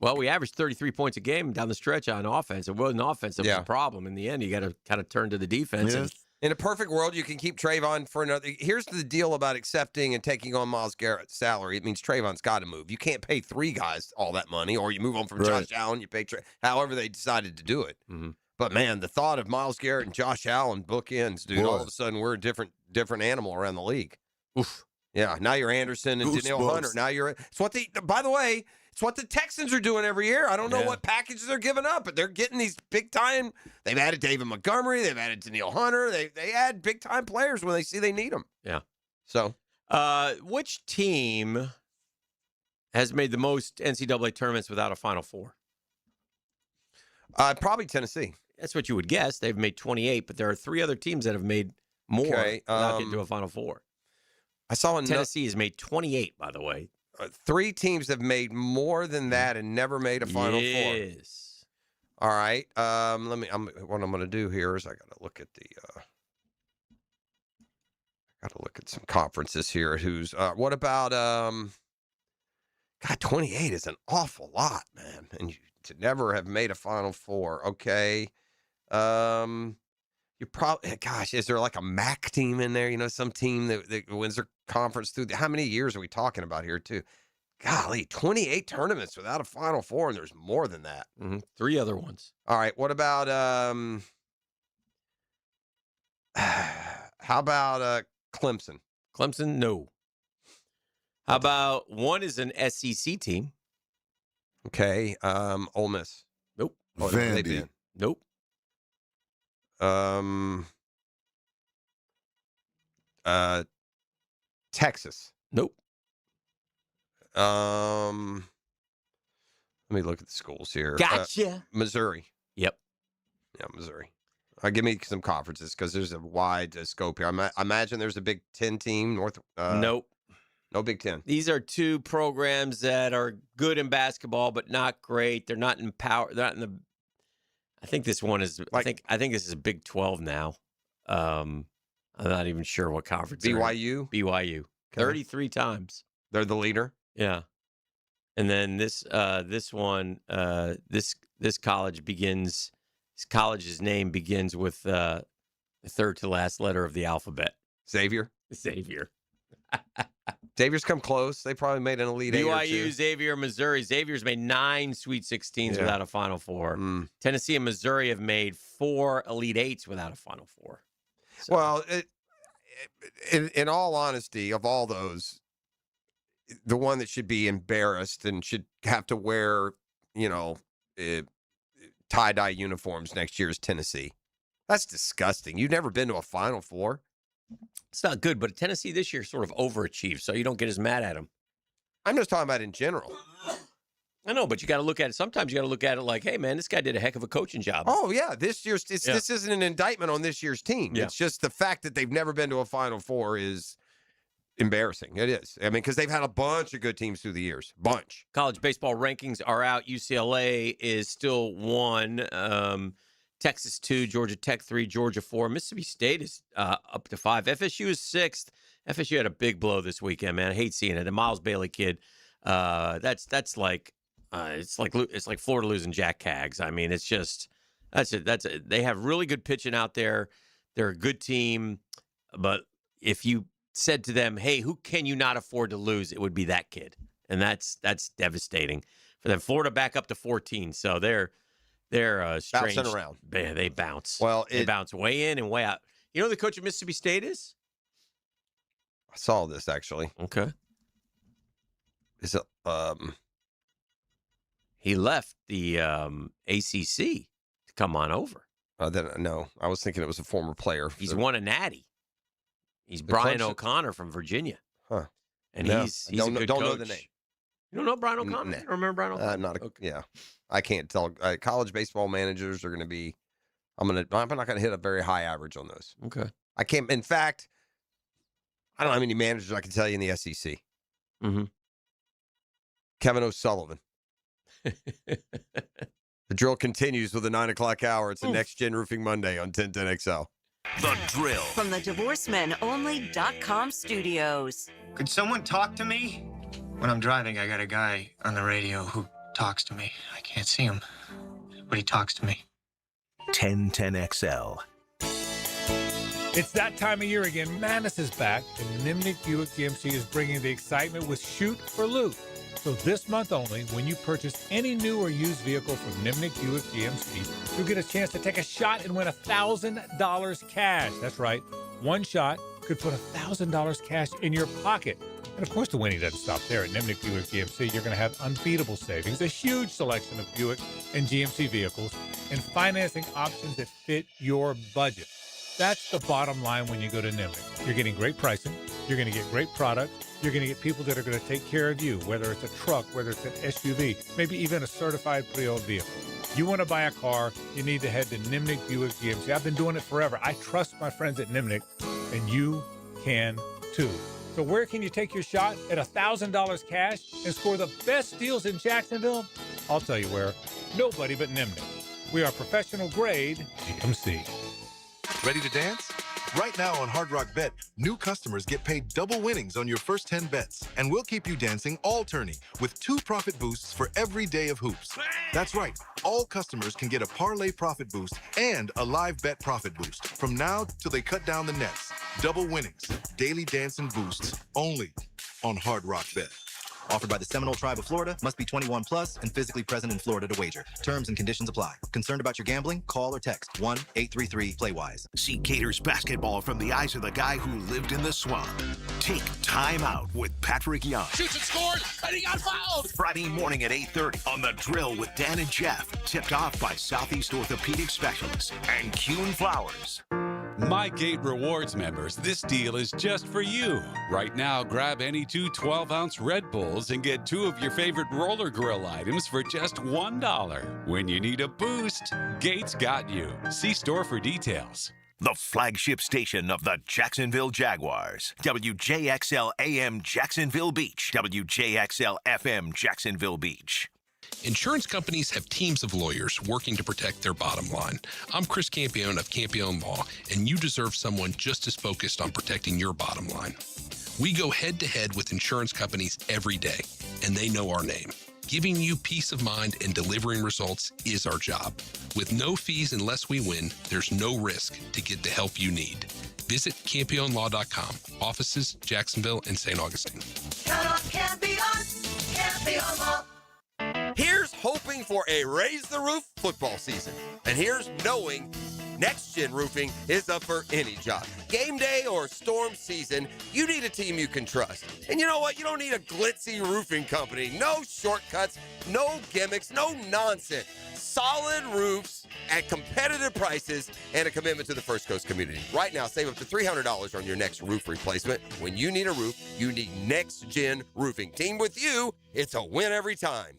Speaker 4: Well, we averaged 33 points a game down the stretch on offense. It wasn't offense that was the problem. In the end, you got to kind of turn to the defense.
Speaker 3: Yes.
Speaker 2: In a perfect world, you can keep Trayvon for another. Here's the deal about accepting and taking on Myles Garrett's salary. It means Trayvon's got to move. You can't pay 3 guys all that money, or you move on from Josh Allen, you pay however they decided to do it. But, man, the thought of Myles Garrett and Josh Allen bookends, dude, all of a sudden we're a different animal around the league.
Speaker 4: Oof.
Speaker 2: Yeah, now you're Anderson and Danielle Hunter. Now you're – by the way, it's what the Texans are doing every year. I don't know what packages they're giving up, but they're getting these big-time – they've added David Montgomery. They've added Danielle Hunter. They add big-time players when they see they need them.
Speaker 4: Yeah.
Speaker 2: So –
Speaker 4: which team has made the most NCAA tournaments without a Final Four?
Speaker 2: Probably Tennessee.
Speaker 4: That's what you would guess. They've made 28, but there are 3 other teams that have made more without getting to a Final Four.
Speaker 2: I saw
Speaker 4: Tennessee has made 28, by the way.
Speaker 2: 3 teams have made more than that and never made a Final Four.
Speaker 4: Yes.
Speaker 2: All right. What I'm going to do here is I got to look at some conferences here. What about? God, 28 is an awful lot, man, and to never have made a Final Four. Okay. You probably, gosh, is there like a MAC team in there? You know, some team that wins their conference through. How many years are we talking about here, too? Golly, 28 tournaments without a Final Four, and there's more than that.
Speaker 4: 3 other ones.
Speaker 2: All right, what about how about Clemson?
Speaker 4: Clemson, no. How about one is an SEC team?
Speaker 2: Okay, Ole Miss.
Speaker 4: Nope.
Speaker 3: Vandy.
Speaker 4: Nope.
Speaker 2: Texas.
Speaker 4: Nope.
Speaker 2: Let me look at the schools here.
Speaker 4: Gotcha.
Speaker 2: Missouri.
Speaker 4: Yep.
Speaker 2: Yeah, Missouri. Give me some conferences because there's a wide scope here. I imagine there's a Big Ten team.
Speaker 4: Nope.
Speaker 2: No Big Ten.
Speaker 4: These are 2 programs that are good in basketball, but not great. They're not in power. They're not in the. I think this one is. I think this is a Big 12 now. I'm not even sure what conference.
Speaker 2: BYU.
Speaker 4: BYU. Okay. 33 times.
Speaker 2: They're the leader.
Speaker 4: Yeah. And then this one, this college begins. This college's name begins with the 3rd to last letter of the alphabet.
Speaker 2: Xavier. Xavier's come close. They probably made an Elite Eight.
Speaker 4: BYU, Xavier, Missouri. Xavier's made 9 Sweet 16s without a Final Four. Tennessee and Missouri have made 4 Elite Eights without a Final Four.
Speaker 2: So. Well, in all honesty, of all those, the one that should be embarrassed and should have to wear, tie-dye uniforms next year is Tennessee. That's disgusting. You've never been to a Final Four.
Speaker 4: It's not good, but Tennessee this year sort of overachieved, so you don't get as mad at them.
Speaker 2: I'm just talking about in general.
Speaker 4: I know, but you got to look at it. Sometimes you got to look at it like, hey, man, this guy did a heck of a coaching job.
Speaker 2: Oh, yeah. This isn't an indictment on this year's team. Yeah. It's just the fact that they've never been to a Final Four is embarrassing. It is. I mean, because they've had a bunch of good teams through the years. Bunch.
Speaker 4: College baseball rankings are out. UCLA is still 1. Texas 2, Georgia Tech 3, Georgia 4. Mississippi State is up to 5. FSU is 6th. FSU had a big blow this weekend, man. I hate seeing it. The Miles Bailey kid. That's like it's like Florida losing Jack Caggs. I mean, it's just they have really good pitching out there. They're a good team, but if you said to them, "Hey, who can you not afford to lose?" it would be that kid, and that's devastating for them. Florida back up to 14, so they're strange.
Speaker 2: Bouncing around.
Speaker 4: Yeah, they bounce.
Speaker 2: Well,
Speaker 4: they bounce way in and way out. You know who the coach of Mississippi State is?
Speaker 2: I saw this actually.
Speaker 4: Okay.
Speaker 2: Is it?
Speaker 4: He left the ACC to come on over.
Speaker 2: No, I was thinking it was a former player.
Speaker 4: He's won a natty. He's Brian O'Connor from Virginia.
Speaker 2: Huh.
Speaker 4: And he's a good
Speaker 2: don't
Speaker 4: coach.
Speaker 2: know the name.
Speaker 4: You don't know Brian O'Connor? You remember Brian O'Connor?
Speaker 2: Yeah. I can't tell. College baseball managers are going to be. I'm not going to hit a very high average on those.
Speaker 4: Okay.
Speaker 2: I can't. In fact, I don't know how many managers I can tell you in the SEC.
Speaker 4: Mm-hmm.
Speaker 2: Kevin O'Sullivan. The drill continues with the 9 o'clock hour. It's the Next Gen Roofing Monday on 1010XL.
Speaker 1: The Drill.
Speaker 9: From the DivorceMenOnly.com studios.
Speaker 16: Could someone talk to me? When I'm driving, I got a guy on the radio who talks to me. I can't see him, but he talks to me.
Speaker 1: 1010XL.
Speaker 13: It's that time of year again. Madness is back, and Nimnik Buick GMC is bringing the excitement with Shoot for Loot. So this month only, when you purchase any new or used vehicle from Nimnik Buick GMC, you'll get a chance to take a shot and win $1,000 cash. That's right. One shot could put $1,000 cash in your pocket. And of course, the winning doesn't stop there. At Nimnik Buick GMC, you're going to have unbeatable savings, a huge selection of Buick and GMC vehicles, and financing options that fit your budget. That's the bottom line when you go to Nimnik. You're getting great pricing. You're going to get great product. You're going to get people that are going to take care of you, whether it's a truck, whether it's an SUV, maybe even a certified pre-owned vehicle. You want to buy a car, you need to head to Nimnik Buick GMC. I've been doing it forever. I trust my friends at Nimnik, and you can too. So where can you take your shot at $1,000 cash and score the best deals in Jacksonville? I'll tell you where. Nobody but Nimnik. We are professional grade GMC.
Speaker 10: Ready to dance? Right now on Hard Rock Bet, new customers get paid double winnings on your first 10 bets. And we'll keep you dancing all tourney with 2 profit boosts for every day of hoops. That's right. All customers can get a parlay profit boost and a live bet profit boost from now till they cut down the nets. Double winnings, daily dancing boosts, only on Hard Rock Bet.
Speaker 18: Offered by the Seminole Tribe of Florida, must be 21 plus and physically present in Florida to wager. Terms and conditions apply. Concerned about your gambling? Call or text 1-833-PLAY-WISE.
Speaker 1: See Gators basketball from the eyes of the guy who lived in the swamp. Take Time Out with Patrick Young.
Speaker 21: Shoots and scores, and he got fouled.
Speaker 1: Friday morning at 8:30 on The Drill with Dan and Jeff. Tipped off by Southeast Orthopedic Specialists and Kuhn Flowers.
Speaker 15: My Gate Rewards members, this deal is just for you. Right now, grab any 2 12-ounce Red Bulls and get 2 of your favorite roller grill items for just $1. When you need a boost, Gates got you. See store for details.
Speaker 1: The flagship station of the Jacksonville Jaguars. WJXL AM Jacksonville Beach. WJXL FM Jacksonville Beach.
Speaker 19: Insurance companies have teams of lawyers working to protect their bottom line. I'm Chris Campione of Campione Law, and you deserve someone just as focused on protecting your bottom line. We go head-to-head with insurance companies every day, and they know our name. Giving you peace of mind and delivering results is our job. With no fees unless we win, there's no risk to get the help you need. Visit CampioneLaw.com. Offices, Jacksonville and St. Augustine.
Speaker 21: Count on Campione, Campione Law.
Speaker 2: Here's hoping for a Raise the Roof football season. And here's knowing Next Gen Roofing is up for any job. Game day or storm season, you need a team you can trust. And you know what? You don't need a glitzy roofing company. No shortcuts, no gimmicks, no nonsense. Solid roofs at competitive prices and a commitment to the First Coast community. Right now, save up to $300 on your next roof replacement. When you need a roof, you need Next Gen Roofing. Team with you, it's a win every time.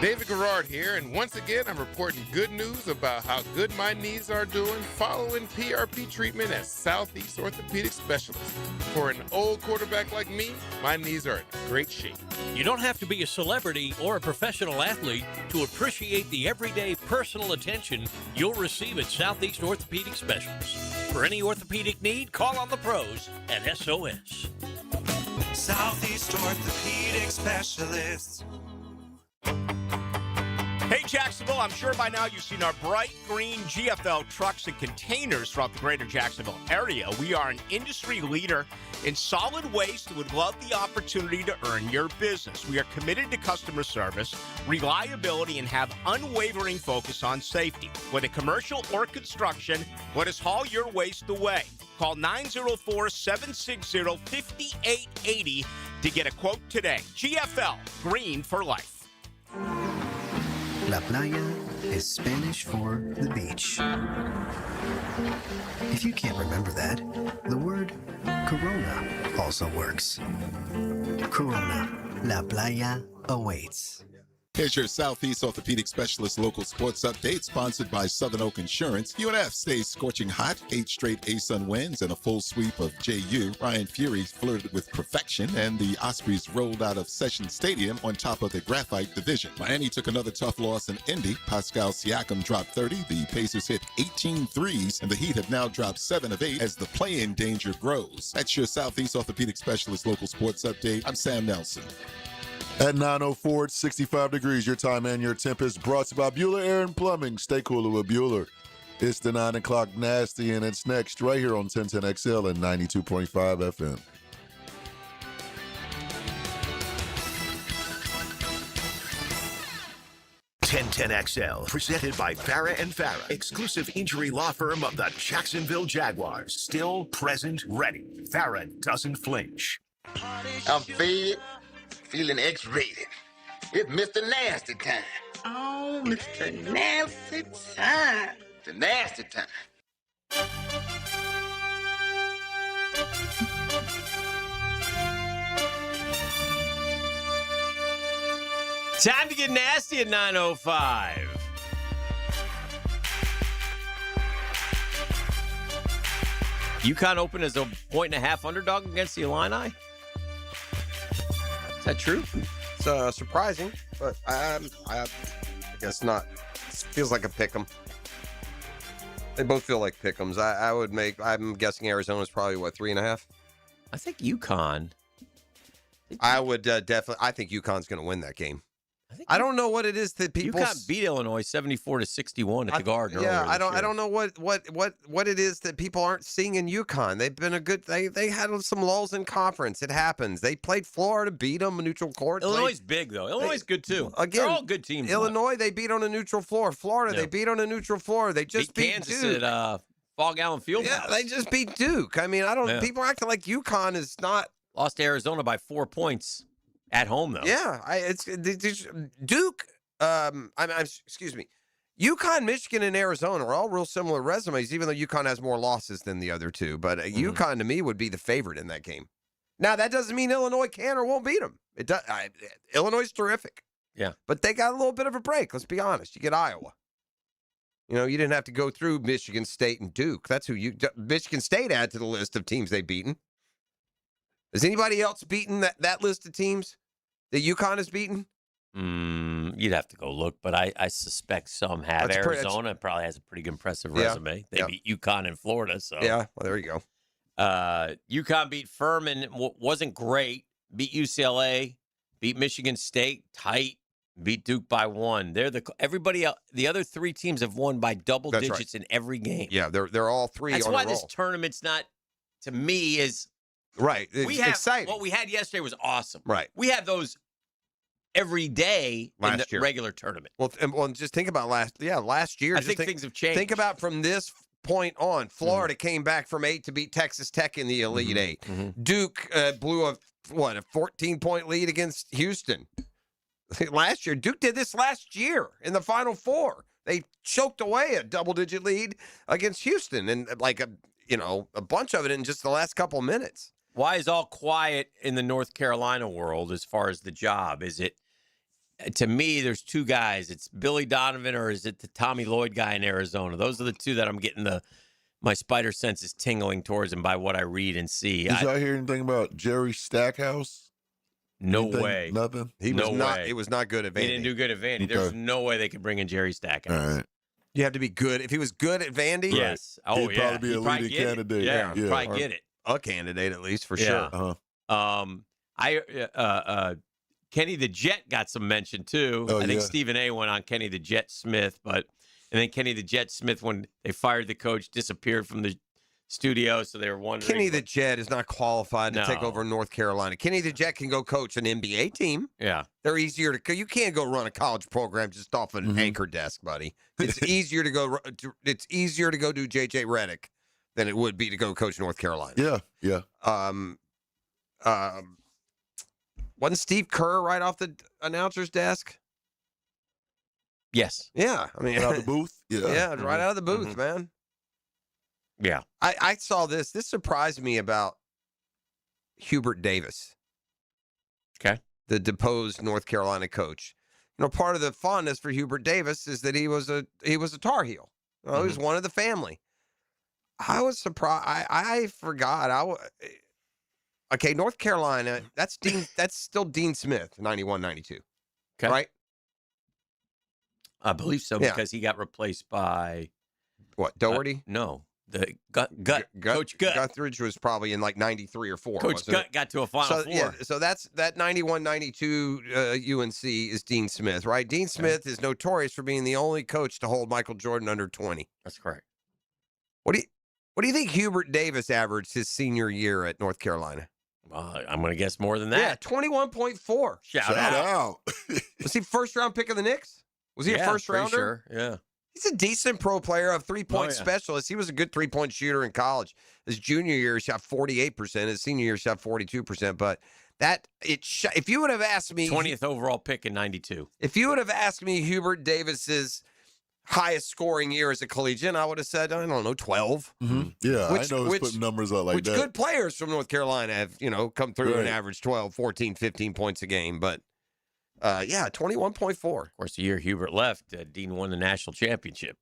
Speaker 24: David Garrard here, and once again, I'm reporting good news about how good my knees are doing following PRP treatment at Southeast Orthopedic Specialists. For an old quarterback like me, my knees are in great shape.
Speaker 25: You don't have to be a celebrity or a professional athlete to appreciate the everyday personal attention you'll receive at Southeast Orthopedic Specialists. For any orthopedic need, call on the pros at SOS.
Speaker 21: Southeast Orthopedic Specialists.
Speaker 20: Hey Jacksonville, I'm sure by now you've seen our bright green GFL trucks and containers throughout the greater Jacksonville area. We are an industry leader in solid waste and would love the opportunity to earn your business. We are committed to customer service, reliability, and have unwavering focus on safety. Whether commercial or construction, let us haul your waste away. Call 904-760-5880 to get a quote today. GFL, green for life.
Speaker 26: La playa is Spanish for the beach. If you can't remember that, the word Corona also works. Corona, La playa awaits.
Speaker 5: Here's your Southeast Orthopedic Specialist local sports update, sponsored by Southern Oak Insurance. UNF stays scorching hot, 8 straight ASUN wins and a full sweep of JU. Ryan Fury flirted with perfection, and the Ospreys rolled out of Session Stadium on top of the Graphite Division. Miami took another tough loss in Indy. Pascal Siakam dropped 30. The Pacers hit 18 threes, and the Heat have now dropped 7 of 8 as the play-in danger grows. That's your Southeast Orthopedic Specialist local sports update. I'm Sam Nelson.
Speaker 3: At 9:04, it's 65 degrees. Your time and your temp is brought to you by Bueller Air and Plumbing. Stay cooler with Bueller. It's the 9 o'clock Nasty, and it's next right here on 1010XL and 92.5 FM.
Speaker 1: XL, presented by Farah and Farah, exclusive injury law firm of the Jacksonville Jaguars. Still present, ready. Farah doesn't flinch.
Speaker 6: I'm fed, feeling X-rated. It's Mr. Nasty time. Oh, Mr. Nasty time. The nasty time.
Speaker 4: Time to get nasty at 9:05. Yukon opened as a 1.5 underdog against the Illini. Is that true?
Speaker 2: It's surprising, but I guess not. It feels like a pick'em. They both feel like pick'ems. I'm guessing Arizona's probably, 3.5?
Speaker 4: I think Yukon.
Speaker 2: I would definitely. I think Yukon's going to win that game. I don't know what it is that people.
Speaker 4: Yukon beat Illinois 74-61 at the Garden.
Speaker 2: Yeah, I don't know what it is that people aren't seeing in Yukon. They've been a good. They had some lulls in conference. It happens. They played Florida, beat them a neutral court.
Speaker 4: Illinois is big though. Illinois is good too.
Speaker 2: Again,
Speaker 4: they're all good teams.
Speaker 2: Illinois, they beat on a neutral floor. Florida, they beat on a neutral floor. They just beat
Speaker 4: Kansas
Speaker 2: Duke
Speaker 4: at Fog Allen Field.
Speaker 2: Yeah, they just beat Duke. I mean, I don't.
Speaker 4: Yeah.
Speaker 2: People are acting like Yukon is not.
Speaker 4: Lost to Arizona by 4 points at home though.
Speaker 2: Yeah, it's Duke. Excuse me. Yukon, Michigan, and Arizona are all real similar resumes, even though Yukon has more losses than the other two. But Yukon, to me, would be the favorite in that game. Now, that doesn't mean Illinois can or won't beat them. It does. Illinois is terrific.
Speaker 4: Yeah.
Speaker 2: But they got a little bit of a break. Let's be honest. You get Iowa. You know, you didn't have to go through Michigan State and Duke. That's who Michigan State add to the list of teams they've beaten. Has anybody else beaten that list of teams that Yukon has beaten?
Speaker 4: You'd have to go look, but I suspect some have. Arizona probably has a pretty impressive resume. They beat Yukon in Florida, so
Speaker 2: yeah. Well, there you go.
Speaker 4: Yukon beat Furman, wasn't great. Beat UCLA, beat Michigan State, tight. Beat Duke by 1. They're everybody else. The other 3 teams have won by double digits in every game.
Speaker 2: Yeah, they're all 3.
Speaker 4: That's
Speaker 2: on
Speaker 4: why
Speaker 2: a roll.
Speaker 4: this tournament's not, to me, is
Speaker 2: right.
Speaker 4: We have
Speaker 2: exciting.
Speaker 4: What we had yesterday was awesome.
Speaker 2: Right.
Speaker 4: We have those every day in the regular tournament.
Speaker 2: Well, just think about last year.
Speaker 4: I think things have changed.
Speaker 2: Think about from this point on. Florida came back from 8 to beat Texas Tech in the Elite 8.
Speaker 4: Mm-hmm.
Speaker 2: Duke blew a 14-point lead against Houston. Last year, Duke did this last year in the Final Four. They choked away a double-digit lead against Houston, and a bunch of it in just the last couple minutes.
Speaker 4: Why is all quiet in the North Carolina world as far as the job? Is it, to me, there's 2 guys. It's Billy Donovan or is it the Tommy Lloyd guy in Arizona? Those are the 2 that I'm getting my spider sense is tingling towards, and by what I read and see.
Speaker 3: Did y'all hear anything about Jerry Stackhouse?
Speaker 4: No way.
Speaker 3: Nothing?
Speaker 2: He was not good at Vandy.
Speaker 4: He didn't do good at Vandy. Okay. There's no way they could bring in Jerry Stackhouse.
Speaker 3: All right.
Speaker 2: You have to be good. If he was good at Vandy,
Speaker 4: yes. Oh,
Speaker 3: he'd probably be a leading candidate.
Speaker 4: Yeah, probably get it.
Speaker 2: A candidate, at least, for sure.
Speaker 3: Uh-huh.
Speaker 4: Kenny the Jet got some mention, too. I think Stephen A. went on Kenny the Jet Smith, and then Kenny the Jet Smith, when they fired the coach, disappeared from the studio, so they were wondering.
Speaker 2: Kenny the Jet is not qualified to take over North Carolina. Kenny the Jet can go coach an NBA team.
Speaker 4: Yeah.
Speaker 2: They're easier to. You can't go run a college program just off an anchor desk, buddy. It's easier to go. It's easier to go do JJ Redick than it would be to go coach North Carolina.
Speaker 3: Yeah.
Speaker 2: Wasn't Steve Kerr right off the announcer's desk?
Speaker 4: Yes.
Speaker 2: Yeah. I mean,
Speaker 3: right out of the booth.
Speaker 2: Yeah, right out of the booth, man.
Speaker 4: Yeah.
Speaker 2: I saw this. This surprised me about Hubert Davis.
Speaker 4: Okay.
Speaker 2: The deposed North Carolina coach. part of the fondness for Hubert Davis is that he was a Tar Heel. He was one of the family. I was surprised. I forgot. Okay, North Carolina. That's Dean. That's still Dean Smith, 91, 92.
Speaker 4: Okay.
Speaker 2: Right?
Speaker 4: I believe so because he got replaced by
Speaker 2: what? Doherty?
Speaker 4: No, the Coach Gut.
Speaker 2: Guthridge was probably in like 93 or 4.
Speaker 4: Coach Gut got to a Final Four.
Speaker 2: Yeah, so that's that 91, 92 UNC is Dean Smith, right? Dean Smith is notorious for being the only coach to hold Michael Jordan under 20.
Speaker 4: That's correct.
Speaker 2: What do you think Hubert Davis averaged his senior year at North Carolina?
Speaker 4: I'm going to guess more than that.
Speaker 2: Yeah, 21.4.
Speaker 4: Shout out.
Speaker 2: Was he first-round pick of the Knicks? Was he a first-rounder?
Speaker 4: Sure, yeah.
Speaker 2: He's a decent pro player, a three-point specialist. He was a good three-point shooter in college. His junior year, he shot 48%. His senior year, shot 42%. But if you would have asked me...
Speaker 4: 20th overall pick in 92.
Speaker 2: If you would have asked me Hubert Davis's highest scoring year as a collegian, I would have said, I don't know, 12.
Speaker 3: Mm-hmm. Yeah, I know he's putting numbers out like that.
Speaker 2: Which good players from North Carolina have, come through and average 12, 14, 15 points a game. But, 21.4.
Speaker 4: Of course, the year Hubert left, Dean won the national championship.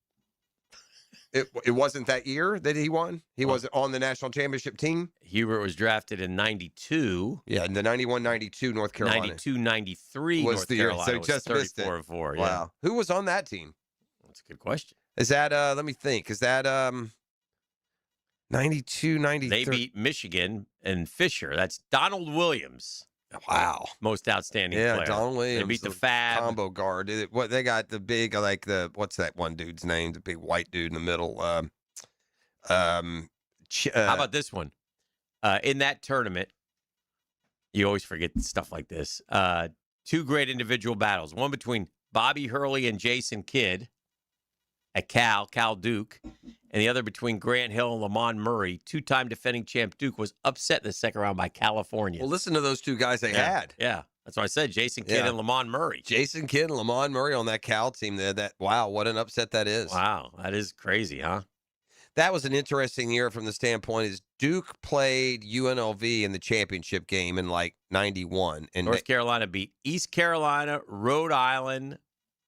Speaker 2: It wasn't that year that he won? He wasn't on the national championship team?
Speaker 4: Hubert was drafted in 92.
Speaker 2: Yeah, in the 91-92 North Carolina.
Speaker 4: 92-93
Speaker 2: was
Speaker 4: North
Speaker 2: the year.
Speaker 4: Carolina
Speaker 2: So just missed it.
Speaker 4: 34-4.
Speaker 2: Wow.
Speaker 4: Yeah.
Speaker 2: Who was on that team?
Speaker 4: That's a good question.
Speaker 2: Is that, let me think, is that 92, 93?
Speaker 4: They beat Michigan and Fisher. That's Donald Williams.
Speaker 2: Wow.
Speaker 4: Most outstanding player.
Speaker 2: Yeah, Donald Williams.
Speaker 4: They beat the Fab.
Speaker 2: Combo guard. They got the big, what's that one dude's name? The big white dude in the middle.
Speaker 4: How about this one? In that tournament, you always forget stuff like this. Two great individual battles. One between Bobby Hurley and Jason Kidd at Cal Duke, and the other between Grant Hill and Lamont Murray. Two-time defending champ Duke was upset in the second round by California.
Speaker 2: Well, listen to those two guys they had.
Speaker 4: Yeah, that's what I said. Jason Kidd and Lamont Murray.
Speaker 2: Jason Kidd and Lamont Murray on that Cal team there. Wow, what an upset that is.
Speaker 4: Wow, that is crazy, huh?
Speaker 2: That was an interesting year from the standpoint is Duke played UNLV in the championship game in 91. And
Speaker 4: North Carolina beat East Carolina, Rhode Island,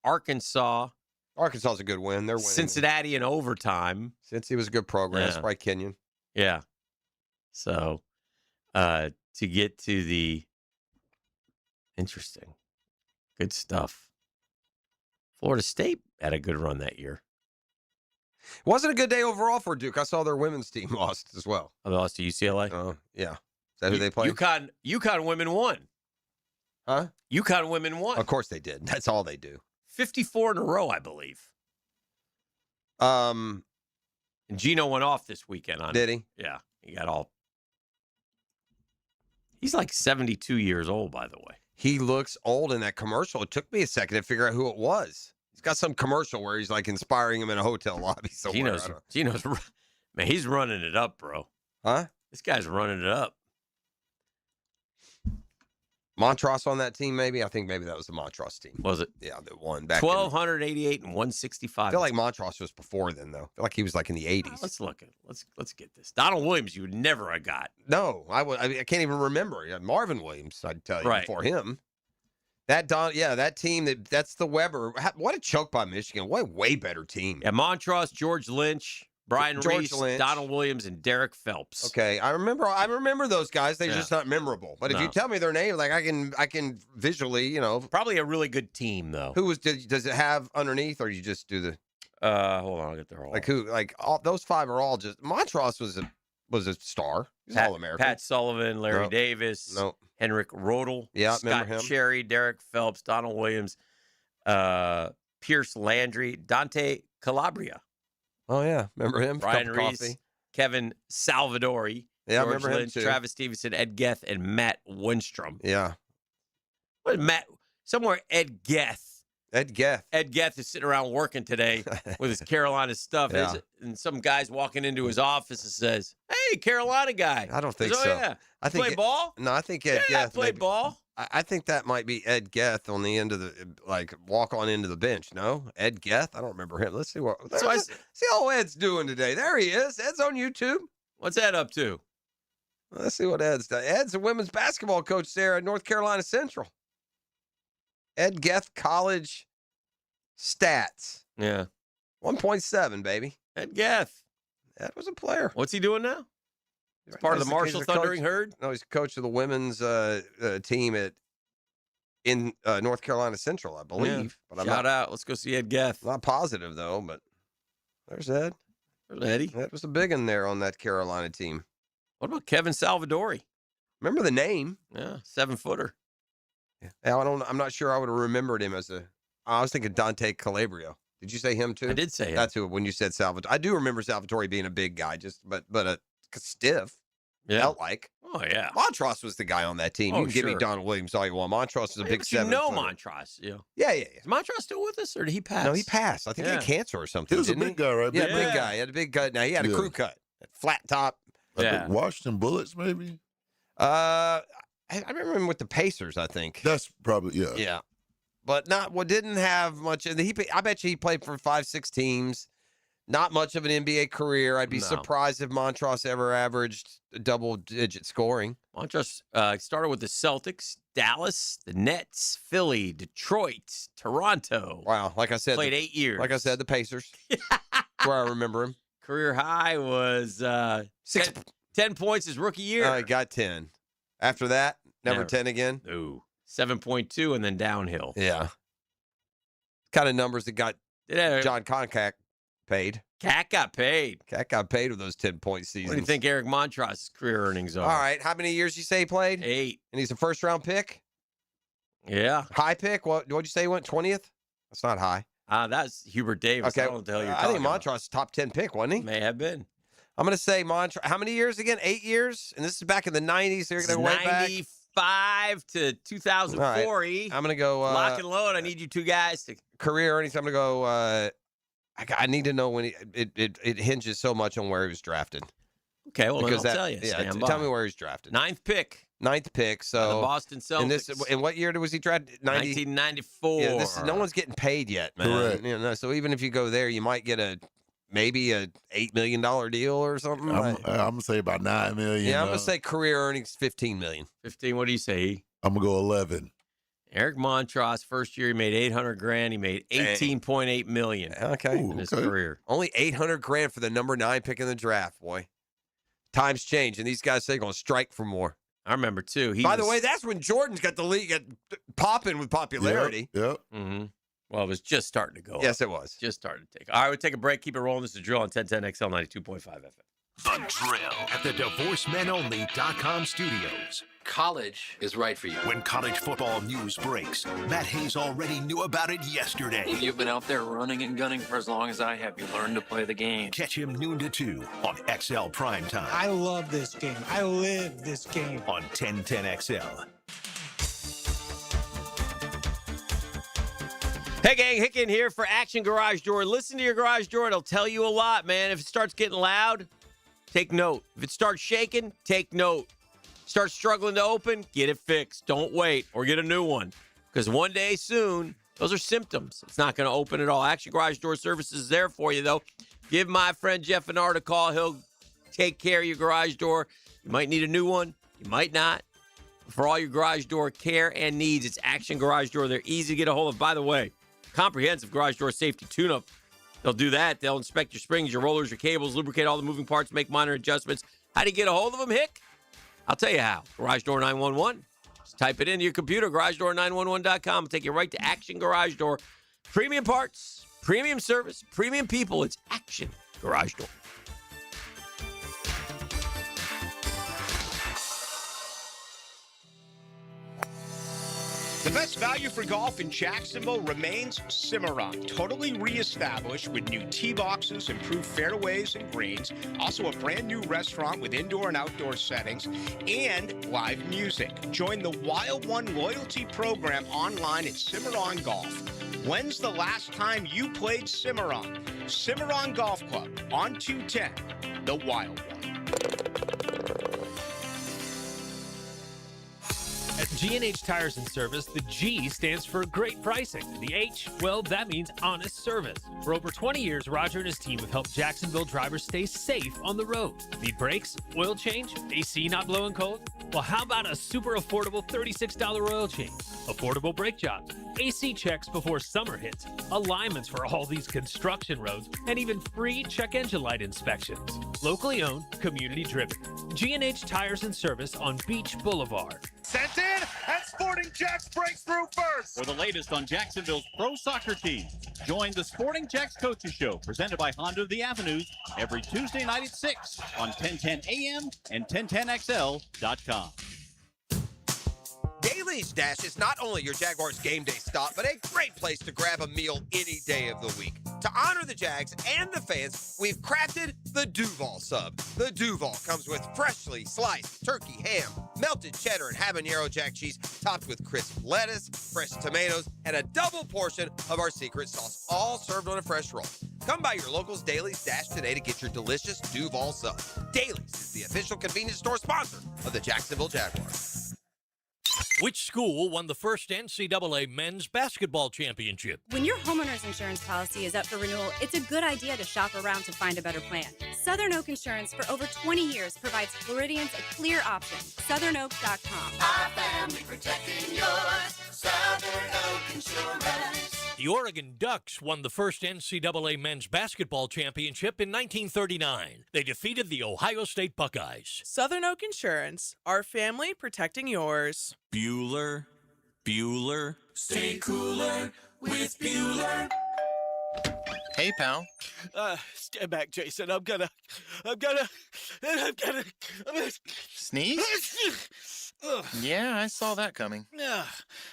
Speaker 4: Arkansas.
Speaker 2: Arkansas's a good win. They're winning.
Speaker 4: Cincinnati in overtime.
Speaker 2: Cincy was a good program.
Speaker 4: Yeah.
Speaker 2: Right, Kenyon.
Speaker 4: Yeah. So, to get to the interesting, good stuff. Florida State had a good run that year.
Speaker 2: Wasn't a good day overall for Duke. I saw their women's team lost as well.
Speaker 4: Oh, they lost to UCLA?
Speaker 2: Oh, yeah. Is that who they played?
Speaker 4: UConn women won.
Speaker 2: Huh?
Speaker 4: UConn women won.
Speaker 2: Of course they did. That's all they do.
Speaker 4: 54 in a row, I believe.
Speaker 2: And
Speaker 4: Gino went off this weekend on
Speaker 2: Did he?
Speaker 4: Yeah. He got all. He's like 72 years old, by the way.
Speaker 2: He looks old in that commercial. It took me a second to figure out who it was. He's got some commercial where he's inspiring him in a hotel lobby somewhere.
Speaker 4: Gino's, man, he's running it up, bro.
Speaker 2: Huh?
Speaker 4: This guy's running it up.
Speaker 2: Montross on that team, maybe? I think maybe that was the Montross team.
Speaker 4: Was it?
Speaker 2: Yeah, the one back
Speaker 4: 1,288 and 165.
Speaker 2: I feel like Montross was before then, though. I feel like he was in the 80s.
Speaker 4: Let's look at let's get this. Donald Williams, you would never have got.
Speaker 2: No, I can't even remember. Marvin Williams, I'd tell you, before him. That team, that's the Weber. What a choke by Michigan. What a way better team.
Speaker 4: Yeah, Montross, George Lynch, Brian Reese, Donald Williams, and Derek Phelps.
Speaker 2: Okay, I remember those guys. They're just not memorable. But if you tell me their name, I can visually,
Speaker 4: Probably a really good team, though.
Speaker 2: Does it have underneath, or you just do the?
Speaker 4: Hold on, I'll get there.
Speaker 2: All those five are all just. Montross was a star. He's all American.
Speaker 4: Pat Sullivan, Larry Davis, Henrik Rodel, Scott Cherry, Derek Phelps, Donald Williams, Pierce Landry, Dante Calabria.
Speaker 2: Oh, yeah. Remember him?
Speaker 4: Brian Reese, Kevin Salvadori,
Speaker 2: George
Speaker 4: remember
Speaker 2: Lynch,
Speaker 4: him too. Travis Stevenson, Ed Geth, and Matt Winstrom.
Speaker 2: Yeah.
Speaker 4: What Matt? Somewhere Ed Geth.
Speaker 2: Ed Geth
Speaker 4: is sitting around working today with his Carolina stuff.
Speaker 2: Yeah.
Speaker 4: And some guy's walking into his office and says, "Hey, Carolina guy."
Speaker 2: I don't think
Speaker 4: so.
Speaker 2: Yeah.
Speaker 4: I think play ball?
Speaker 2: No, I think Ed
Speaker 4: Geth.
Speaker 2: Geth.
Speaker 4: Play ball.
Speaker 2: I think that might be Ed Geth on the end of the, walk on into the bench. No? Ed Geth? I don't remember him. Let's see see how Ed's doing today. There he is. Ed's on YouTube.
Speaker 4: What's Ed up to?
Speaker 2: Let's see what Ed's done. Ed's a women's basketball coach there at North Carolina Central. Ed Geth College stats.
Speaker 4: Yeah.
Speaker 2: 1.7, baby.
Speaker 4: Ed Geth.
Speaker 2: That was a player.
Speaker 4: What's he doing now? He's part of the Marshall Thundering Herd?
Speaker 2: No, he's coach of the women's team in North Carolina Central, I believe.
Speaker 4: Yeah.
Speaker 2: But I'm
Speaker 4: Shout
Speaker 2: not,
Speaker 4: out. Let's go see Ed Geth.
Speaker 2: Not positive, though, but there's Ed.
Speaker 4: There's Eddie.
Speaker 2: That was a big one there on that Carolina team.
Speaker 4: What about Kevin Salvadori?
Speaker 2: Remember the name?
Speaker 4: Yeah, 7-footer.
Speaker 2: Yeah. I'm not sure I would have remembered him as a. I was thinking Dante Calabrio. Did you say him too?
Speaker 4: I did say him.
Speaker 2: That's who. When you said Salvatore, I do remember Salvatore being a big guy, but a stiff.
Speaker 4: Yeah.
Speaker 2: Felt like.
Speaker 4: Oh yeah.
Speaker 2: Montross was the guy on that team.
Speaker 4: Oh,
Speaker 2: You can give me
Speaker 4: sure.
Speaker 2: Donald Williams all you want. Montross is a big
Speaker 4: But
Speaker 2: 7.
Speaker 4: You know Montross. Yeah.
Speaker 2: Yeah.
Speaker 4: Is Montross still with us, or did he pass?
Speaker 2: No, he passed. I think he had cancer or something.
Speaker 3: He was a
Speaker 2: didn't
Speaker 3: big guy, right?
Speaker 2: Yeah,
Speaker 3: Big
Speaker 2: big
Speaker 3: guy.
Speaker 2: guy. He had a big cut. Now he had a
Speaker 3: Yeah.
Speaker 2: crew cut, flat top.
Speaker 4: Yeah.
Speaker 3: Washington Bullets, maybe?
Speaker 2: I remember him with the Pacers. I think
Speaker 3: That's probably, yeah.
Speaker 2: Yeah, but didn't have much. I bet you he played for 5-6 teams. Not much of an NBA career. I'd be
Speaker 4: No.
Speaker 2: surprised if Montross ever averaged double-digit scoring.
Speaker 4: Montross started with the Celtics, Dallas, the Nets, Philly, Detroit, Toronto.
Speaker 2: Wow, like I said,
Speaker 4: Played 8 years.
Speaker 2: Like I said, the Pacers. Where I remember him.
Speaker 4: Career high was 10 points his rookie year.
Speaker 2: I got 10. After that, never 10 again.
Speaker 4: No. 7.2 and then downhill.
Speaker 2: Yeah. Kind of numbers that got
Speaker 4: Yeah.
Speaker 2: John Concack paid.
Speaker 4: Cat got paid.
Speaker 2: Cat got paid with those 10-point seasons.
Speaker 4: What do you think Eric Montross' career earnings are?
Speaker 2: All right. How many years you say he played?
Speaker 4: 8.
Speaker 2: And he's a first-round pick?
Speaker 4: Yeah.
Speaker 2: High pick? What'd you say he went? 20th? That's not high.
Speaker 4: That's Hubert Davis.
Speaker 2: Okay.
Speaker 4: I don't know what the hell you're
Speaker 2: I think
Speaker 4: talking about.
Speaker 2: Montross is top 10 pick, wasn't he?
Speaker 4: May have been.
Speaker 2: I'm going to say Montross. How many years again? 8 years? And this is back in the 90s. So you're going to go way back?
Speaker 4: 95 to 2004.
Speaker 2: All right. I'm going to go.
Speaker 4: Lock and load. I need you two guys to.
Speaker 2: Career earnings. I'm going to go. I need to know when it hinges so much on where he was drafted.
Speaker 4: Okay, well,
Speaker 2: Because
Speaker 4: I'll tell you.
Speaker 2: Yeah,
Speaker 4: Stand by.
Speaker 2: tell me where he's drafted.
Speaker 4: 9th pick.
Speaker 2: 9th pick. So
Speaker 4: the Boston Celtics.
Speaker 2: In what year was he drafted?
Speaker 4: 1994.
Speaker 2: Yeah, no one's getting paid yet, man.
Speaker 3: Correct.
Speaker 2: You know, so even if you go there, you might get maybe a $8 million deal or something.
Speaker 3: I'm going to say about $9 million.
Speaker 2: Yeah, I'm going to say career earnings $15 million.
Speaker 4: 15. What do you say?
Speaker 3: I'm going to go 11.
Speaker 4: Eric Montross, first year he made $800,000. He made $18.8 million.
Speaker 2: Okay,
Speaker 4: in his career.
Speaker 2: Only $800,000 for the number 9 pick in the draft, boy. Times change, and these guys say going to strike for more.
Speaker 4: I remember too.
Speaker 2: By the way, that's when Jordan's got the league popping with popularity.
Speaker 3: Yep.
Speaker 4: Mm-hmm. Well, it was just starting to go.
Speaker 2: Yes,
Speaker 4: up.
Speaker 2: it was.
Speaker 4: Just starting to take. All right, we'll take a break. Keep it rolling. This is Drill on 1010XL 92.5 FM.
Speaker 1: The Drill at the DivorceMenOnly.com studios.
Speaker 7: College is right for you.
Speaker 1: When college football news breaks, Matt Hayes already knew about it yesterday.
Speaker 21: If you've been out there running and gunning for as long as I have, you learn to play the game.
Speaker 1: Catch him noon to 2 on XL Primetime.
Speaker 8: I love this game. I live this game.
Speaker 1: On 1010XL.
Speaker 4: Hey, gang, Hicken here for Action Garage Door. Listen to your garage door. It'll tell you a lot, man. If it starts getting loud, take note. If it starts shaking, take note. Start struggling to open, get it fixed. Don't wait or get a new one because one day soon, those are symptoms. It's not going to open at all. Action Garage Door Services is there for you, though. Give my friend Jeff Bernard a call. He'll take care of your garage door. You might need a new one. You might not. For all your garage door care and needs, it's Action Garage Door. They're easy to get a hold of. By the way, comprehensive garage door safety tune-up. They'll do that. They'll inspect your springs, your rollers, your cables, lubricate all the moving parts, make minor adjustments. How do you get a hold of them, Hick? I'll tell you how. Garage Door 911. Just type it into your computer, garagedoor911.com. It'll take you right to Action Garage Door. Premium parts, premium service, premium people. It's Action Garage Door.
Speaker 20: The best value for golf in Jacksonville remains Cimarron. Totally reestablished with new tee boxes, improved fairways and greens. Also a brand new restaurant with indoor and outdoor settings and live music. Join the Wild One loyalty program online at Cimarron Golf. When's the last time you played Cimarron? Cimarron Golf Club on 210, the Wild One.
Speaker 11: At G&H Tires and Service, the G stands for great pricing. The H, well, that means honest service. For over 20 years, Roger and his team have helped Jacksonville drivers stay safe on the road. Need brakes, oil change, AC not blowing cold? Well, how about a super affordable $36 oil change? Affordable brake jobs, AC checks before summer hits, alignments for all these construction roads, and even free check engine light inspections. Locally owned, community driven. G&H Tires and Service on Beach Boulevard.
Speaker 9: Sent in, and Sporting Jacks breaks through first.
Speaker 12: For the latest on Jacksonville's pro soccer team, join the Sporting Jacks Coaches Show, presented by Honda of the Avenues, every Tuesday night at 6 on 1010 AM and 1010XL.com.
Speaker 2: Daly's Dash is not only your Jaguars game day stop, but a great place to grab a meal any day of the week. To honor the Jags and the fans, we've crafted the Duval Sub. The Duval comes with freshly sliced turkey ham, melted cheddar and habanero jack cheese, topped with crisp lettuce, fresh tomatoes, and a double portion of our secret sauce, all served on a fresh roll. Come by your local's Daly's Dash today to get your delicious Duval Sub. Daly's is the official convenience store sponsor of the Jacksonville Jaguars.
Speaker 25: Which school won the first NCAA men's basketball championship?
Speaker 14: When your homeowner's insurance policy is up for renewal, it's a good idea to shop around to find a better plan. Southern Oak Insurance, for over 20 years, provides Floridians a clear option. SouthernOak.com.
Speaker 21: Our family protecting yours. Southern Oak Insurance.
Speaker 25: The Oregon Ducks won the first NCAA men's basketball championship in 1939. They defeated the Ohio State Buckeyes.
Speaker 17: Southern Oak Insurance, our family protecting yours.
Speaker 12: Bueller, Bueller.
Speaker 21: Stay cooler with Bueller.
Speaker 22: Hey, pal.
Speaker 17: Stand back, Jason. I'm gonna
Speaker 22: Sneeze? Yeah, I saw that coming.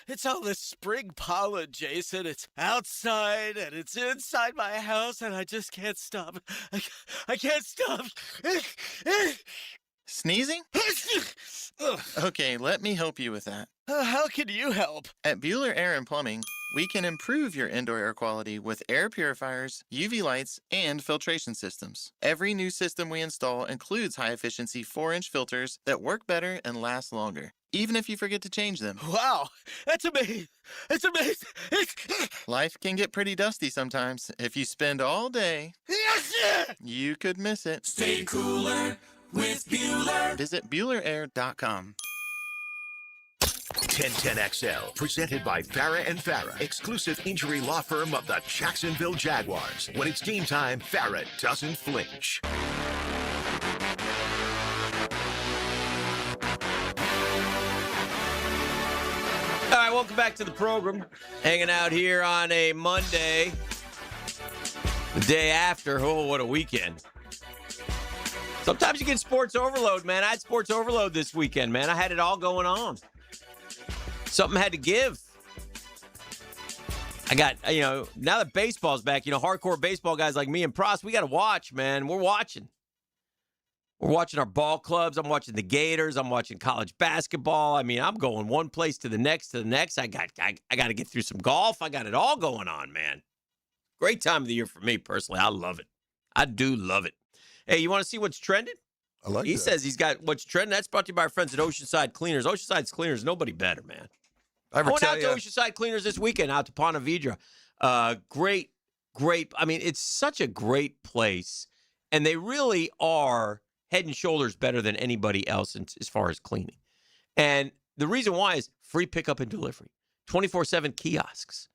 Speaker 17: It's all this spring pollen, Jason. It's outside and it's inside my house, and I just can't stop. I can't stop.
Speaker 22: Sneezing? Okay, let me help you with that.
Speaker 17: How can you help?
Speaker 22: At Bueller Air and Plumbing, we can improve your indoor air quality with air purifiers, UV lights, and filtration systems. Every new system we install includes high-efficiency 4-inch filters that work better and last longer, even if you forget to change them.
Speaker 17: Wow, that's amazing. It's amazing.
Speaker 22: Life can get pretty dusty sometimes. If you spend all day, you could miss it.
Speaker 21: Stay cooler with Bueller.
Speaker 22: Visit BuellerAir.com.
Speaker 1: 1010XL, presented by Farah and Farah, exclusive injury law firm of the Jacksonville Jaguars. When it's game time, Farah doesn't flinch.
Speaker 4: All right, welcome back to the program. Hanging out here on a Monday, the day after. Oh, what a weekend. Sometimes you get sports overload, man. I had sports overload this weekend, man. I had it all going on. Something had to give. I got, now that baseball's back, hardcore baseball guys like me and Pross, we got to watch, man. We're watching. We're watching our ball clubs. I'm watching the Gators. I'm watching college basketball. I mean, I'm going one place to the next. I got to get through some golf. I got it all going on, man. Great time of the year for me, personally. I love it. I do love it. Hey, you want to see what's trending?
Speaker 3: I like
Speaker 4: He
Speaker 3: that.
Speaker 4: says he's got what's trending. That's brought to you by our friends at Oceanside Cleaners. Oceanside Cleaners, nobody better, man. I went out to Oceanside Cleaners this weekend, out to Ponte Vedra. Great. I mean, it's such a great place, and they really are head and shoulders better than anybody else as far as cleaning. And the reason why is free pickup and delivery, 24/7 kiosks,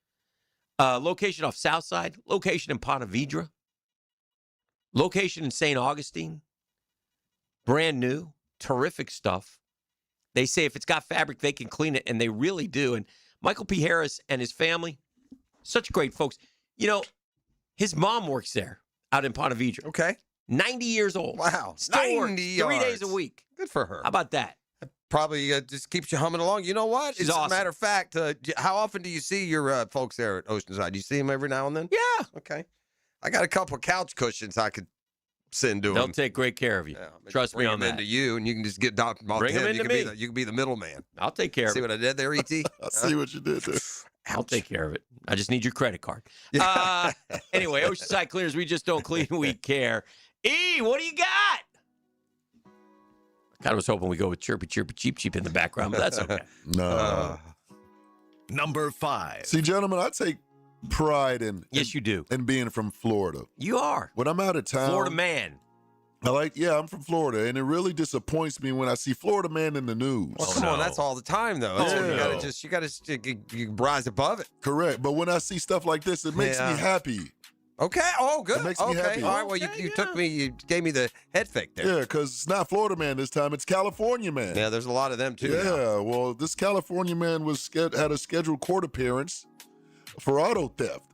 Speaker 4: location off Southside, location in Ponte Vedra, location in St. Augustine, brand new, terrific stuff. They say if it's got fabric, they can clean it, and they really do. And Michael P. Harris and his family, such great folks. His mom works there out in Ponte Vedra.
Speaker 2: Okay.
Speaker 4: 90 years old.
Speaker 2: Wow.
Speaker 4: Still
Speaker 2: 90
Speaker 4: works 3
Speaker 2: yards.
Speaker 4: days a week.
Speaker 2: Good for her.
Speaker 4: How about that?
Speaker 2: Probably just keeps you humming along. You know what?
Speaker 4: She's
Speaker 2: As
Speaker 4: awesome.
Speaker 2: a matter of fact, how often do you see your folks there at Oceanside? Do you see them every now and then?
Speaker 4: Yeah.
Speaker 2: Okay. I got a couple of couch cushions I could send to them.
Speaker 4: They'll take great care of you. Trust me on
Speaker 2: Bring
Speaker 4: that.
Speaker 2: them into you, and you can just get them off
Speaker 4: Bring
Speaker 2: to
Speaker 4: them
Speaker 2: him.
Speaker 4: into me.
Speaker 2: You can be the middleman.
Speaker 4: I'll take care of
Speaker 2: See
Speaker 4: it.
Speaker 2: what I did there, E.T.?
Speaker 3: I see what you did there.
Speaker 4: I'll take care of it. I just need your credit card. Anyway, Oceanside Cleaners, we just don't clean, we care. E, what do you got? I kind of was hoping we go with chirpy, chirpy, cheep, cheep in the background, but that's okay.
Speaker 3: No.
Speaker 1: Number 5.
Speaker 3: See, gentlemen, I take pride in
Speaker 4: Yes, you do.
Speaker 3: in being from Florida.
Speaker 4: You are.
Speaker 3: When I'm out of town,
Speaker 4: Florida man.
Speaker 3: I'm from Florida, and it really disappoints me when I see Florida man in the news.
Speaker 2: Well, come on, that's all the time, though. You gotta rise above it.
Speaker 3: Correct, but when I see stuff like this, it makes me happy.
Speaker 2: Okay. Oh, good.
Speaker 3: It makes me happy.
Speaker 2: All right. Well, you gave me the head fake there.
Speaker 3: Yeah, because it's not Florida man this time; it's California man.
Speaker 2: Yeah, there's a lot of them too.
Speaker 3: Yeah.
Speaker 2: Now.
Speaker 3: Well, this California man had a scheduled court appearance for auto theft.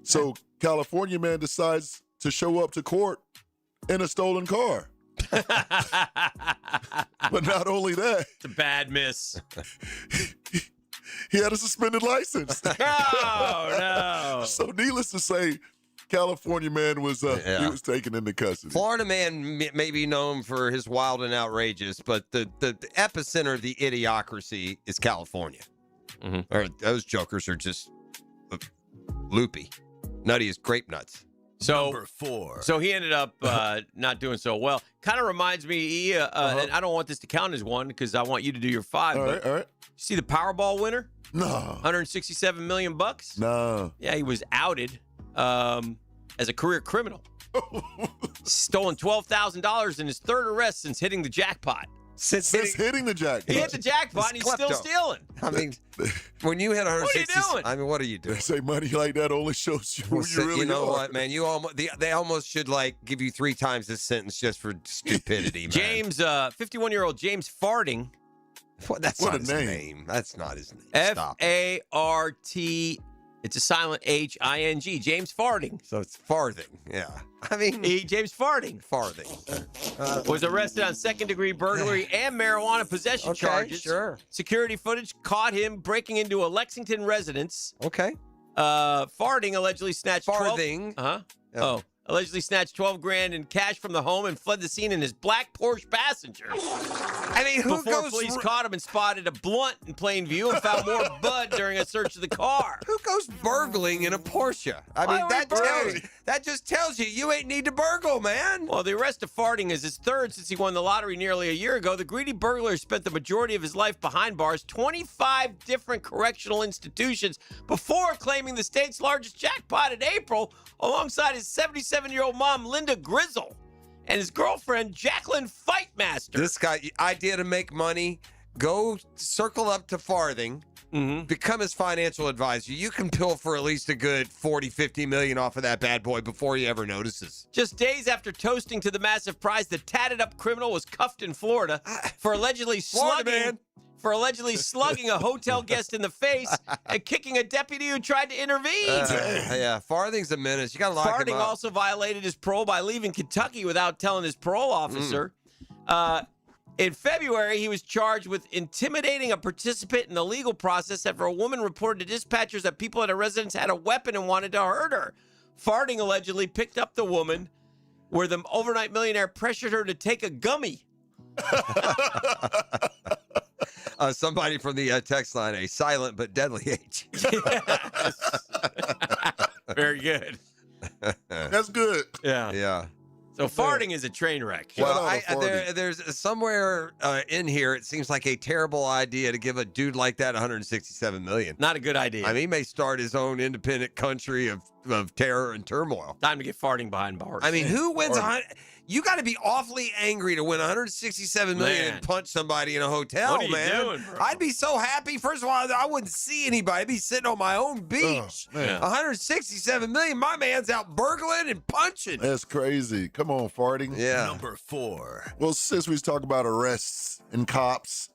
Speaker 3: So California man decides to show up to court in a stolen car. But not only that,
Speaker 4: it's a bad miss.
Speaker 3: He had a suspended license.
Speaker 4: Oh, no.
Speaker 3: So needless to say, California man was he was taken into custody.
Speaker 2: Florida man may be known for his wild and outrageous, but the epicenter of the idiocracy is California.
Speaker 4: Mm-hmm.
Speaker 2: Or those jokers are just loopy, nutty as grape nuts.
Speaker 4: So,
Speaker 1: Number 4.
Speaker 4: So he ended up not doing so well. Kind of reminds me, and I don't want this to count as one because I want you to do your 5.
Speaker 3: All right.
Speaker 4: You see the Powerball winner?
Speaker 3: No.
Speaker 4: $167 million?
Speaker 3: No.
Speaker 4: Yeah, he was outed as a career criminal. Stolen $12,000 in his third arrest since hitting the jackpot.
Speaker 3: Since hitting the jackpot.
Speaker 4: He hit the jackpot and he's still stealing.
Speaker 2: I mean, when you hit 160,
Speaker 4: what are you doing?
Speaker 2: I mean, what are you doing?
Speaker 3: They say money like that only shows you who you really
Speaker 2: You know
Speaker 3: are.
Speaker 2: what, man? They almost should give you 3 times this sentence just for stupidity, man.
Speaker 4: James, 51-year-old James Farding.
Speaker 2: That's
Speaker 3: What
Speaker 2: not
Speaker 3: a
Speaker 2: his
Speaker 3: name.
Speaker 2: name. That's not his name.
Speaker 4: F-A-R-T. It's a silent H-I-N-G. James Farding.
Speaker 2: So it's farthing. Yeah. I mean,
Speaker 4: James Farding.
Speaker 2: Farthing.
Speaker 4: Was arrested on second-degree burglary and marijuana possession charges.
Speaker 2: Sure.
Speaker 4: Security footage caught him breaking into a Lexington residence.
Speaker 2: Okay.
Speaker 4: Farding allegedly snatched
Speaker 2: Farthing.
Speaker 4: allegedly snatched $12,000 in cash from the home and fled the scene in his black Porsche Passenger.
Speaker 2: I mean, who
Speaker 4: Before
Speaker 2: goes
Speaker 4: police caught him and spotted a blunt in plain view and found more bud during a search of the car.
Speaker 2: Who goes burgling in a Porsche? I
Speaker 4: Why
Speaker 2: mean,
Speaker 4: would he
Speaker 2: that just tells you ain't need to burgle, man.
Speaker 4: Well, the arrest of Farding is his third since he won the lottery nearly a year ago. The greedy burglar spent the majority of his life behind bars, 25 different correctional institutions, before claiming the state's largest jackpot in April alongside his 77-year-old mom, Linda Grizzle, and his girlfriend, Jacqueline Fightmaster.
Speaker 2: This guy, idea to make money, go circle up to Farthing, become his financial advisor. You can pill for at least a good 40, 50 million off of that bad boy before he ever notices.
Speaker 4: Just days after toasting to the massive prize, the tatted-up criminal was cuffed in Florida for allegedly slugging a hotel guest in the face and kicking a deputy who tried to intervene.
Speaker 2: Yeah, Farthing's a menace. You got to lock him
Speaker 4: Farding
Speaker 2: up.
Speaker 4: also violated his parole by leaving Kentucky without telling his parole officer. In February, he was charged with intimidating a participant in the legal process after a woman reported to dispatchers that people at a residence had a weapon and wanted to hurt her. Farding allegedly picked up the woman where the overnight millionaire pressured her to take a gummy.
Speaker 2: Somebody from the text line, a silent but deadly H.
Speaker 4: Very good.
Speaker 3: That's good.
Speaker 2: Yeah.
Speaker 4: So Farding is a train wreck.
Speaker 2: Well, there's somewhere in here, it seems like a terrible idea to give a dude like that $167 million.
Speaker 4: Not a good idea.
Speaker 2: I mean, he may start his own independent country of terror and turmoil.
Speaker 4: Time to get Farding behind bars.
Speaker 2: I mean, who wins? You got to be awfully angry to win $167 million and punch somebody in a hotel,
Speaker 4: What are you
Speaker 2: man.
Speaker 4: doing, bro?
Speaker 2: I'd be so happy. First of all, I wouldn't see anybody. I'd be sitting on my own beach.
Speaker 3: man.
Speaker 2: $167 million. My man's out burgling and punching.
Speaker 3: That's crazy. Come on, Farding.
Speaker 2: Yeah.
Speaker 1: Number 4.
Speaker 3: Well, since we talk about arrests and cops,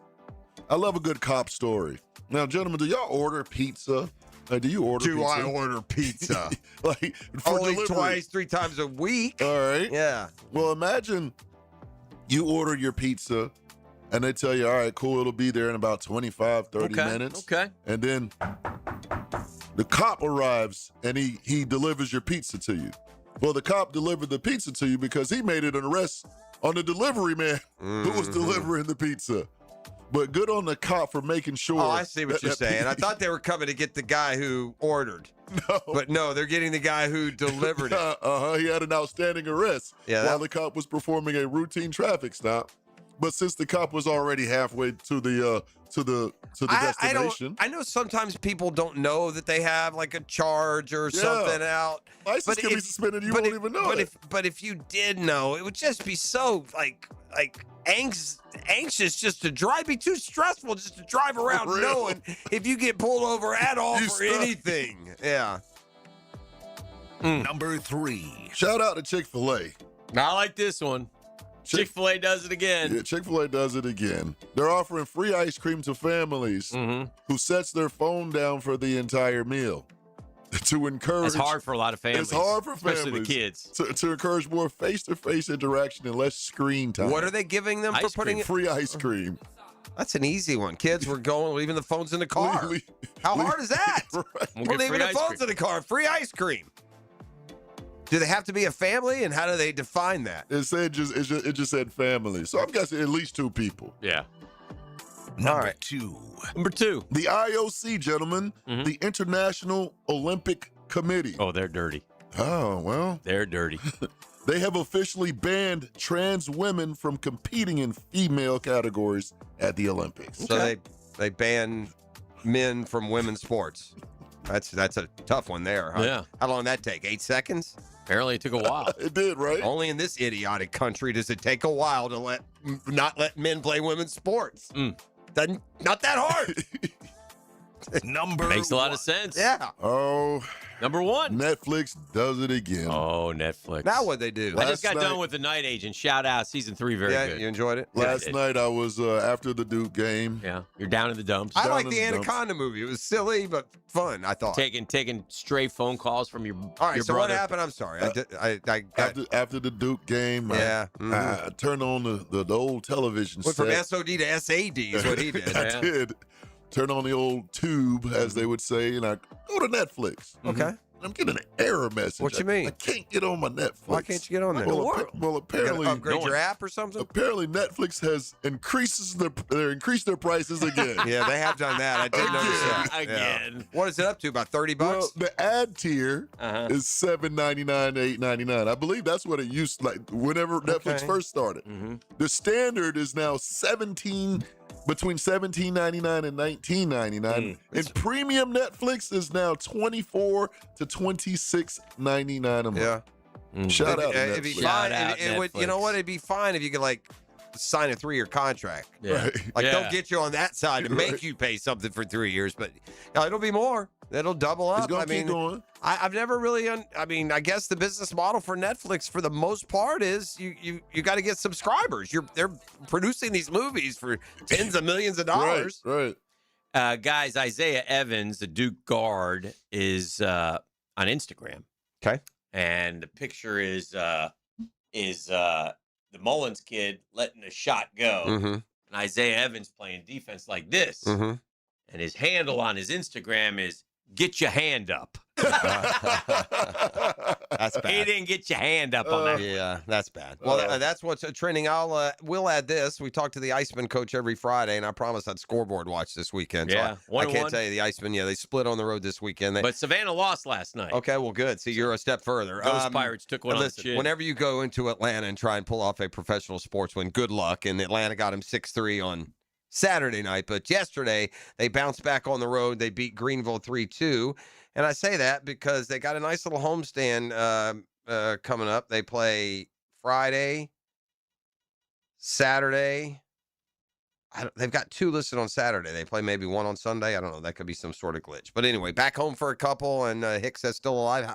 Speaker 3: I love a good cop story. Now, gentlemen, do y'all order pizza? Do you order pizza?
Speaker 2: Do I order pizza?
Speaker 3: Like for
Speaker 2: Only
Speaker 3: delivery?
Speaker 2: twice, 3 times a week.
Speaker 3: All right.
Speaker 2: Yeah.
Speaker 3: Well, imagine you order your pizza and they tell you, all right, cool, it'll be there in about 25, 30 minutes.
Speaker 4: Okay.
Speaker 3: And then the cop arrives and he delivers your pizza to you. Well, the cop delivered the pizza to you because he made an arrest on the delivery man who was delivering the pizza. But good on the cop for making sure.
Speaker 2: Oh, I see what you're saying. I thought they were coming to get the guy who ordered.
Speaker 3: No.
Speaker 2: But no, they're getting the guy who delivered it.
Speaker 3: He had an outstanding arrest while the cop was performing a routine traffic stop. But since the cop was already halfway to the destination,
Speaker 2: I know sometimes people don't know that they have like a charge or something out.
Speaker 3: License can be suspended. You won't even know it.
Speaker 2: But if you did know, it would just be so like anxious just to drive. It'd be too stressful just to drive around knowing if you get pulled over at all for anything. Yeah.
Speaker 1: Number 3.
Speaker 3: Shout out to Chick-fil-A.
Speaker 4: I like this one. Chick-fil-A does it again.
Speaker 3: Yeah, Chick-fil-A does it again. They're offering free ice cream to families who sets their phone down for the entire meal. To encourage.
Speaker 4: It's hard for a lot of families.
Speaker 3: It's hard for families.
Speaker 4: Especially the kids.
Speaker 3: To encourage more face-to-face interaction and less screen time.
Speaker 2: What are they giving them for putting it?
Speaker 3: Free ice cream.
Speaker 2: That's an easy one. Kids were leaving the phones in the car. How hard is that? We're leaving the phones in the car. Free ice cream. Do they have to be a family, and how do they define that?
Speaker 3: It just said family. So I'm guessing at least 2 people.
Speaker 4: Yeah.
Speaker 1: Number 2.
Speaker 4: Number 2.
Speaker 3: The IOC, gentlemen, the International Olympic Committee.
Speaker 4: Oh, they're dirty.
Speaker 3: Oh, well.
Speaker 4: They're dirty.
Speaker 3: They have officially banned trans women from competing in female categories at the Olympics.
Speaker 2: So they ban men from women's sports. That's a tough one there, huh?
Speaker 4: Yeah.
Speaker 2: How long did that take? 8 seconds?
Speaker 4: Apparently it took a while.
Speaker 3: It did, right?
Speaker 2: Only in this idiotic country does it take a while to not let men play women's sports. Not that hard.
Speaker 4: Makes a lot of sense.
Speaker 2: Yeah.
Speaker 3: Oh.
Speaker 4: Number 1.
Speaker 3: Netflix does it again.
Speaker 4: Oh, Netflix.
Speaker 2: Now what'd they do?
Speaker 4: I just got done with The Night Agent. Shout out. Season 3, very good.
Speaker 2: You enjoyed it?
Speaker 3: Last night I was after the Duke game.
Speaker 4: Yeah. You're down in the dumps.
Speaker 2: I like the Anaconda movie. It was silly, but fun, I thought.
Speaker 4: Taking stray phone calls from your
Speaker 2: All right,
Speaker 4: your
Speaker 2: so
Speaker 4: brother.
Speaker 2: what happened? I'm sorry.
Speaker 3: After the Duke game, I turned on the old television
Speaker 2: Went
Speaker 3: set.
Speaker 2: from SOD to SAD is what he did.
Speaker 3: I did. Turn on the old tube, as they would say, and I go to Netflix.
Speaker 2: Okay.
Speaker 3: I'm getting an error message.
Speaker 2: What you mean?
Speaker 3: I can't get on my Netflix.
Speaker 2: Why can't you get on there?
Speaker 3: Well, apparently,
Speaker 2: upgrade your app or something.
Speaker 3: Apparently, Netflix has increased their prices again.
Speaker 2: Yeah, they have done that. I did notice that.
Speaker 4: Again.
Speaker 2: Yeah. What is it up to? About $30?
Speaker 3: Well, the ad tier is $7.99 to $8.99. I believe that's what it used like whenever Netflix first started. The standard is now between $17.99 and $19.99, and premium Netflix is now $24 to $26.99 a month.
Speaker 2: Yeah.
Speaker 3: Shout out to Netflix.
Speaker 2: It'd be fine. You know what? It'd be fine if you could sign a 3-year contract.
Speaker 4: Yeah.
Speaker 2: Right. They'll get you on that side to make you pay something for 3 years, but it'll be more. It'll double up.
Speaker 3: It's gonna keep going.
Speaker 2: I've never really. I guess the business model for Netflix, for the most part, is you got to get subscribers. They're producing these movies for tens of millions of dollars.
Speaker 3: Right.
Speaker 4: Guys, Isaiah Evans, the Duke guard, is on Instagram.
Speaker 2: Okay.
Speaker 4: And the picture is the Mullins kid letting a shot go, and Isaiah Evans playing defense like this, and his handle on his Instagram is "Get your hand up."
Speaker 2: That's bad.
Speaker 4: He didn't get your hand up on that.
Speaker 2: Yeah, that's bad. Well, that's what's trending. We'll add this. We talk to the Iceman coach every Friday, and I promise I'd scoreboard watch this weekend.
Speaker 4: Yeah,
Speaker 2: so I can't tell you the Iceman. Yeah, they split on the road this weekend.
Speaker 4: But Savannah lost last night.
Speaker 2: Okay, well, good. So you're a step further.
Speaker 4: Those Pirates took one on the chin.
Speaker 2: Whenever you go into Atlanta and try and pull off a professional sports win, good luck. And Atlanta got him 6-3 on Saturday night, but yesterday they bounced back on the road. They beat Greenville 3-2, and I say that because they got a nice little homestand coming up. They play Friday, Saturday. They've got 2 listed on Saturday. They play maybe 1 on Sunday. I don't know. That could be some sort of glitch. But anyway, back home for a couple, and Hicks is still alive.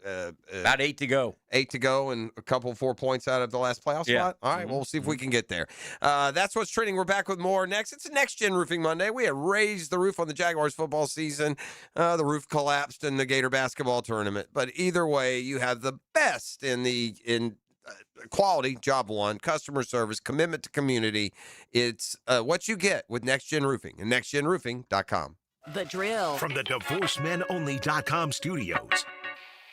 Speaker 4: About 8 to go.
Speaker 2: 8 to go, and a couple 4 points out of the last playoff spot. All right, well, we'll see if we can get there. That's what's trending. We're back with more next. It's a Next Gen Roofing Monday. We have raised the roof on the Jaguars football season. The roof collapsed in the Gator basketball tournament. But either way, you have the best in quality, job one, customer service, commitment to community. It's what you get with Next Gen Roofing and nextgenroofing.com.
Speaker 21: The Drill.
Speaker 1: From the DivorceMenOnly.com studios.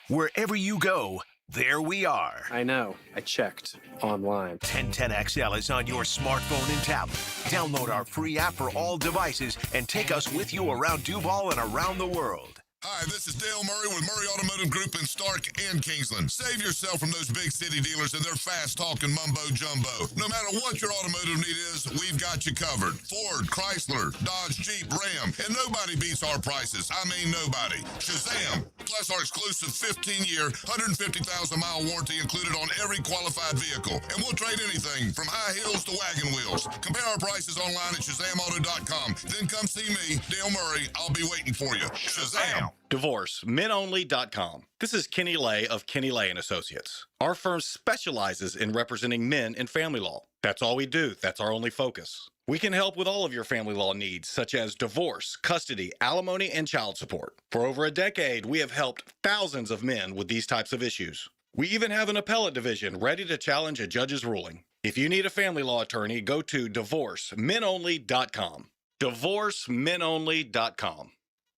Speaker 1: Wherever you go, there we are.
Speaker 10: I know. I checked online.
Speaker 1: 1010XL is on your smartphone and tablet. Download our free app for all devices and take us with you around Duval and around the world.
Speaker 13: Hi, this is Dale Murray with Murray Automotive Group in Stark and Kingsland. Save yourself from those big city dealers and their fast-talking mumbo-jumbo. No matter what your automotive need is, we've got you covered. Ford, Chrysler, Dodge, Jeep, Ram, and nobody beats our prices. I mean nobody. Shazam! Plus our exclusive 15-year, 150,000-mile warranty included on every qualified vehicle. And we'll trade anything from high heels to wagon wheels. Compare our prices online at ShazamAuto.com. Then come see me, Dale Murray. I'll be waiting for you. Shazam!
Speaker 15: DivorceMenOnly.com. This is Kenny Lay of Kenny Lay & Associates. Our firm specializes in representing men in family law. That's all we do. That's our only focus. We can help with all of your family law needs, such as divorce, custody, alimony, and child support. For over a decade, we have helped thousands of men with these types of issues. We even have an appellate division ready to challenge a judge's ruling. If you need a family law attorney, go to DivorceMenOnly.com. DivorceMenOnly.com.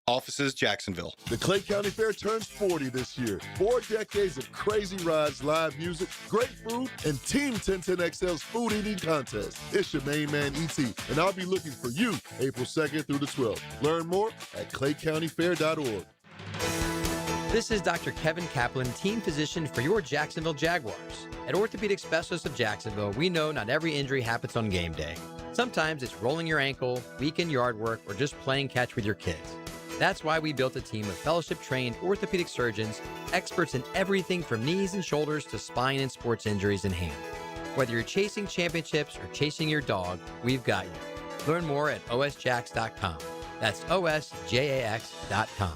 Speaker 15: Offices, Jacksonville.
Speaker 3: The Clay County Fair turns 40 this year. 4 decades of crazy rides, live music, great food, and Team 1010XL's food eating contest. It's your main man, E.T., and I'll be looking for you April 2nd through the 12th. Learn more at claycountyfair.org.
Speaker 16: This is Dr. Kevin Kaplan, team physician for your Jacksonville Jaguars. At Orthopedic Specialists of Jacksonville, we know not every injury happens on game day. Sometimes it's rolling your ankle, weekend yard work, or just playing catch with your kids. That's why we built a team of fellowship-trained orthopedic surgeons, experts in everything from knees and shoulders to spine and sports injuries in hand. Whether you're chasing championships or chasing your dog, we've got you. Learn more at osjax.com. That's osjax.com.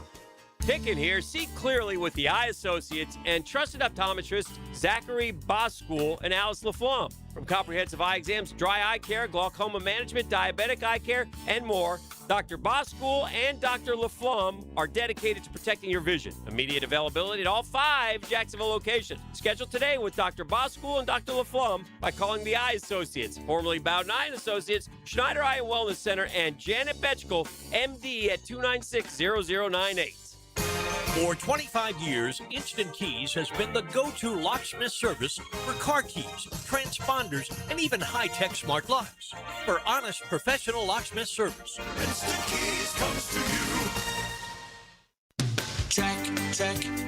Speaker 4: Hicken here. See clearly with the Eye Associates and trusted optometrists Zachary Boskool and Alice LaFlamme. From comprehensive eye exams, dry eye care, glaucoma management, diabetic eye care, and more, Dr. Boskool and Dr. LaFlamme are dedicated to protecting your vision. Immediate availability at all 5 Jacksonville locations. Schedule today with Dr. Boskool and Dr. LaFlamme by calling the Eye Associates, formerly Bowden Eye Associates, Schneider Eye and Wellness Center, and Janet Betchkel, MD at 296-0098.
Speaker 25: For 25 years, Instant Keys has been the go-to locksmith service for car keys, transponders, and even high-tech smart locks. For honest, professional locksmith service,
Speaker 21: Instant Keys comes to you.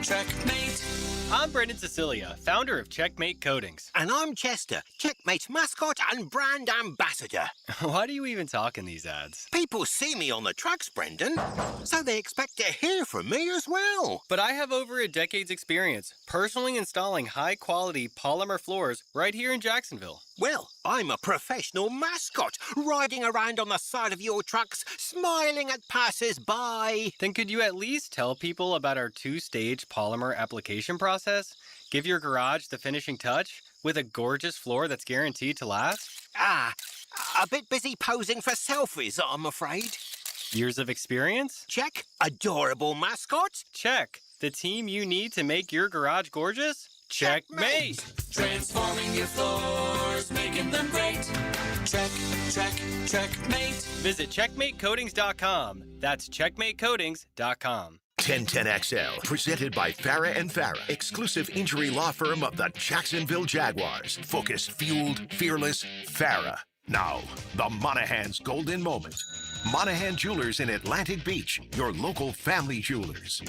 Speaker 18: Checkmate. I'm Brendan Cecilia, founder of Checkmate Coatings.
Speaker 19: And I'm Chester, Checkmate's mascot and brand ambassador.
Speaker 18: Why do you even talk in these ads?
Speaker 19: People see me on the trucks, Brendan, so they expect to hear from me as well.
Speaker 18: But I have over a decade's experience personally installing high-quality polymer floors right here in Jacksonville.
Speaker 19: Well, I'm a professional mascot, riding around on the side of your trucks, smiling at passers-by.
Speaker 18: Then could you at least tell people about our 2-stage polymer application process? Give your garage the finishing touch with a gorgeous floor that's guaranteed to last?
Speaker 19: A bit busy posing for selfies, I'm afraid.
Speaker 18: Years of experience?
Speaker 19: Check. Adorable mascot?
Speaker 18: Check. The team you need to make your garage gorgeous? Checkmate!
Speaker 21: Transforming your floors, making them great. Checkmate.
Speaker 18: Visit checkmatecoatings.com. That's checkmatecoatings.com.
Speaker 1: 1010XL, presented by Farah and Farah, exclusive injury law firm of the Jacksonville Jaguars. Focused, fueled, fearless, Farah. Now, the Monahan's golden moment. Monahan Jewelers in Atlantic Beach, your local family jewelers.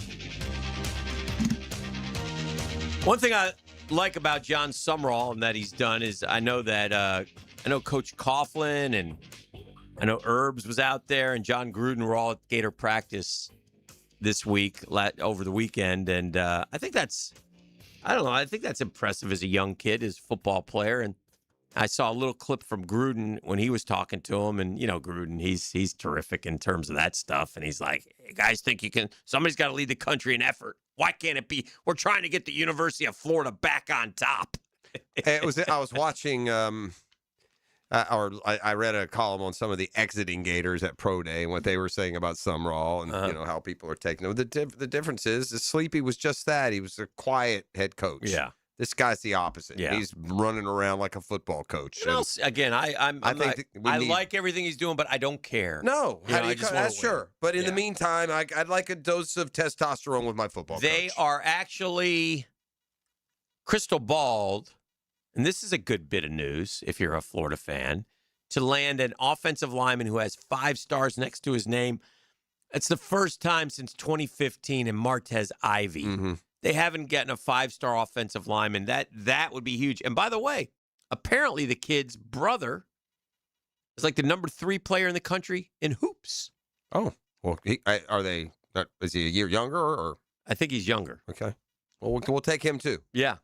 Speaker 4: One thing I like about John Sumrall and that he's done is I know Coach Coughlin and I know Herbs was out there and John Gruden were all at Gator practice this week, over the weekend. And I think that's impressive as a young kid, as a football player. And I saw a little clip from Gruden when he was talking to him. And, Gruden, he's terrific in terms of that stuff. And he's like, hey, guys think somebody's got to lead the country in effort. Why can't it be? We're trying to get the University of Florida back on top.
Speaker 2: I was watching, I read a column on some of the exiting Gators at Pro Day and what they were saying about Sumrall and how people are taking them. The difference is Sleepy was just that. He was a quiet head coach.
Speaker 4: Yeah.
Speaker 2: This guy's the opposite.
Speaker 4: Yeah.
Speaker 2: He's running around like a football coach.
Speaker 4: Again, I like everything he's doing, but I don't care.
Speaker 2: No, that's sure. But in the meantime, I'd like a dose of testosterone with my football coach.
Speaker 4: They are actually crystal balled, and this is a good bit of news if you're a Florida fan, to land an offensive lineman who has 5 stars next to his name It's the first time since 2015 and Martez Ivy. They haven't gotten a 5-star offensive lineman. That would be huge. And by the way, apparently the kid's brother is like the number 3 player in the country in hoops.
Speaker 2: Oh, well, is he a year younger or?
Speaker 4: I think he's younger.
Speaker 2: Okay. Well, we'll take him too.
Speaker 4: Yeah.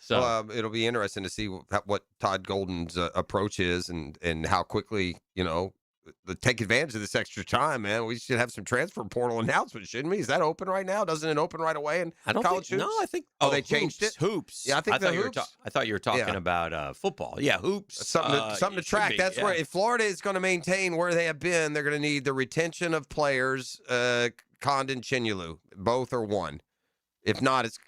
Speaker 4: So
Speaker 2: it'll be interesting to see what Todd Golden's approach is and how quickly, take advantage of this extra time, man. We should have some transfer portal announcements, shouldn't we? Is that open right now? Doesn't it open right away in college hoops?
Speaker 4: No, I think.
Speaker 2: They changed it.
Speaker 4: Hoops.
Speaker 2: Yeah, I think the hoops.
Speaker 4: I thought you were talking about football. Yeah, hoops.
Speaker 2: Something to track. That's where if Florida is going to maintain where they have been, they're going to need the retention of players, Condon, Chinulu, both or one. If not, it's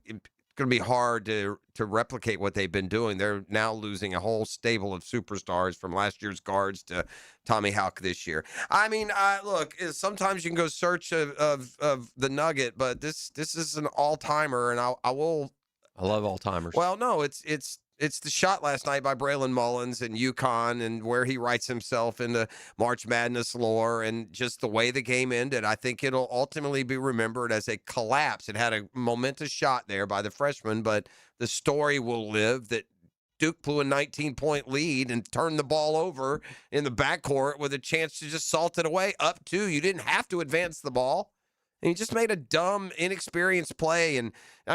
Speaker 2: going to be hard to replicate what they've been doing. They're now losing a whole stable of superstars from last year's guards to Tommy Houck this year. I mean, look, sometimes you can go search of the nugget, but this is an all-timer, and I
Speaker 4: love all-timers.
Speaker 2: Well, no, it's the shot last night by Braylon Mullins and Yukon and where he writes himself into March Madness lore and just the way the game ended. I think it'll ultimately be remembered as a collapse. It had a momentous shot there by the freshman, but the story will live that Duke blew a 19-point lead and turned the ball over in the backcourt with a chance to just salt it away up 2. You didn't have to advance the ball. And he just made a dumb, inexperienced play. And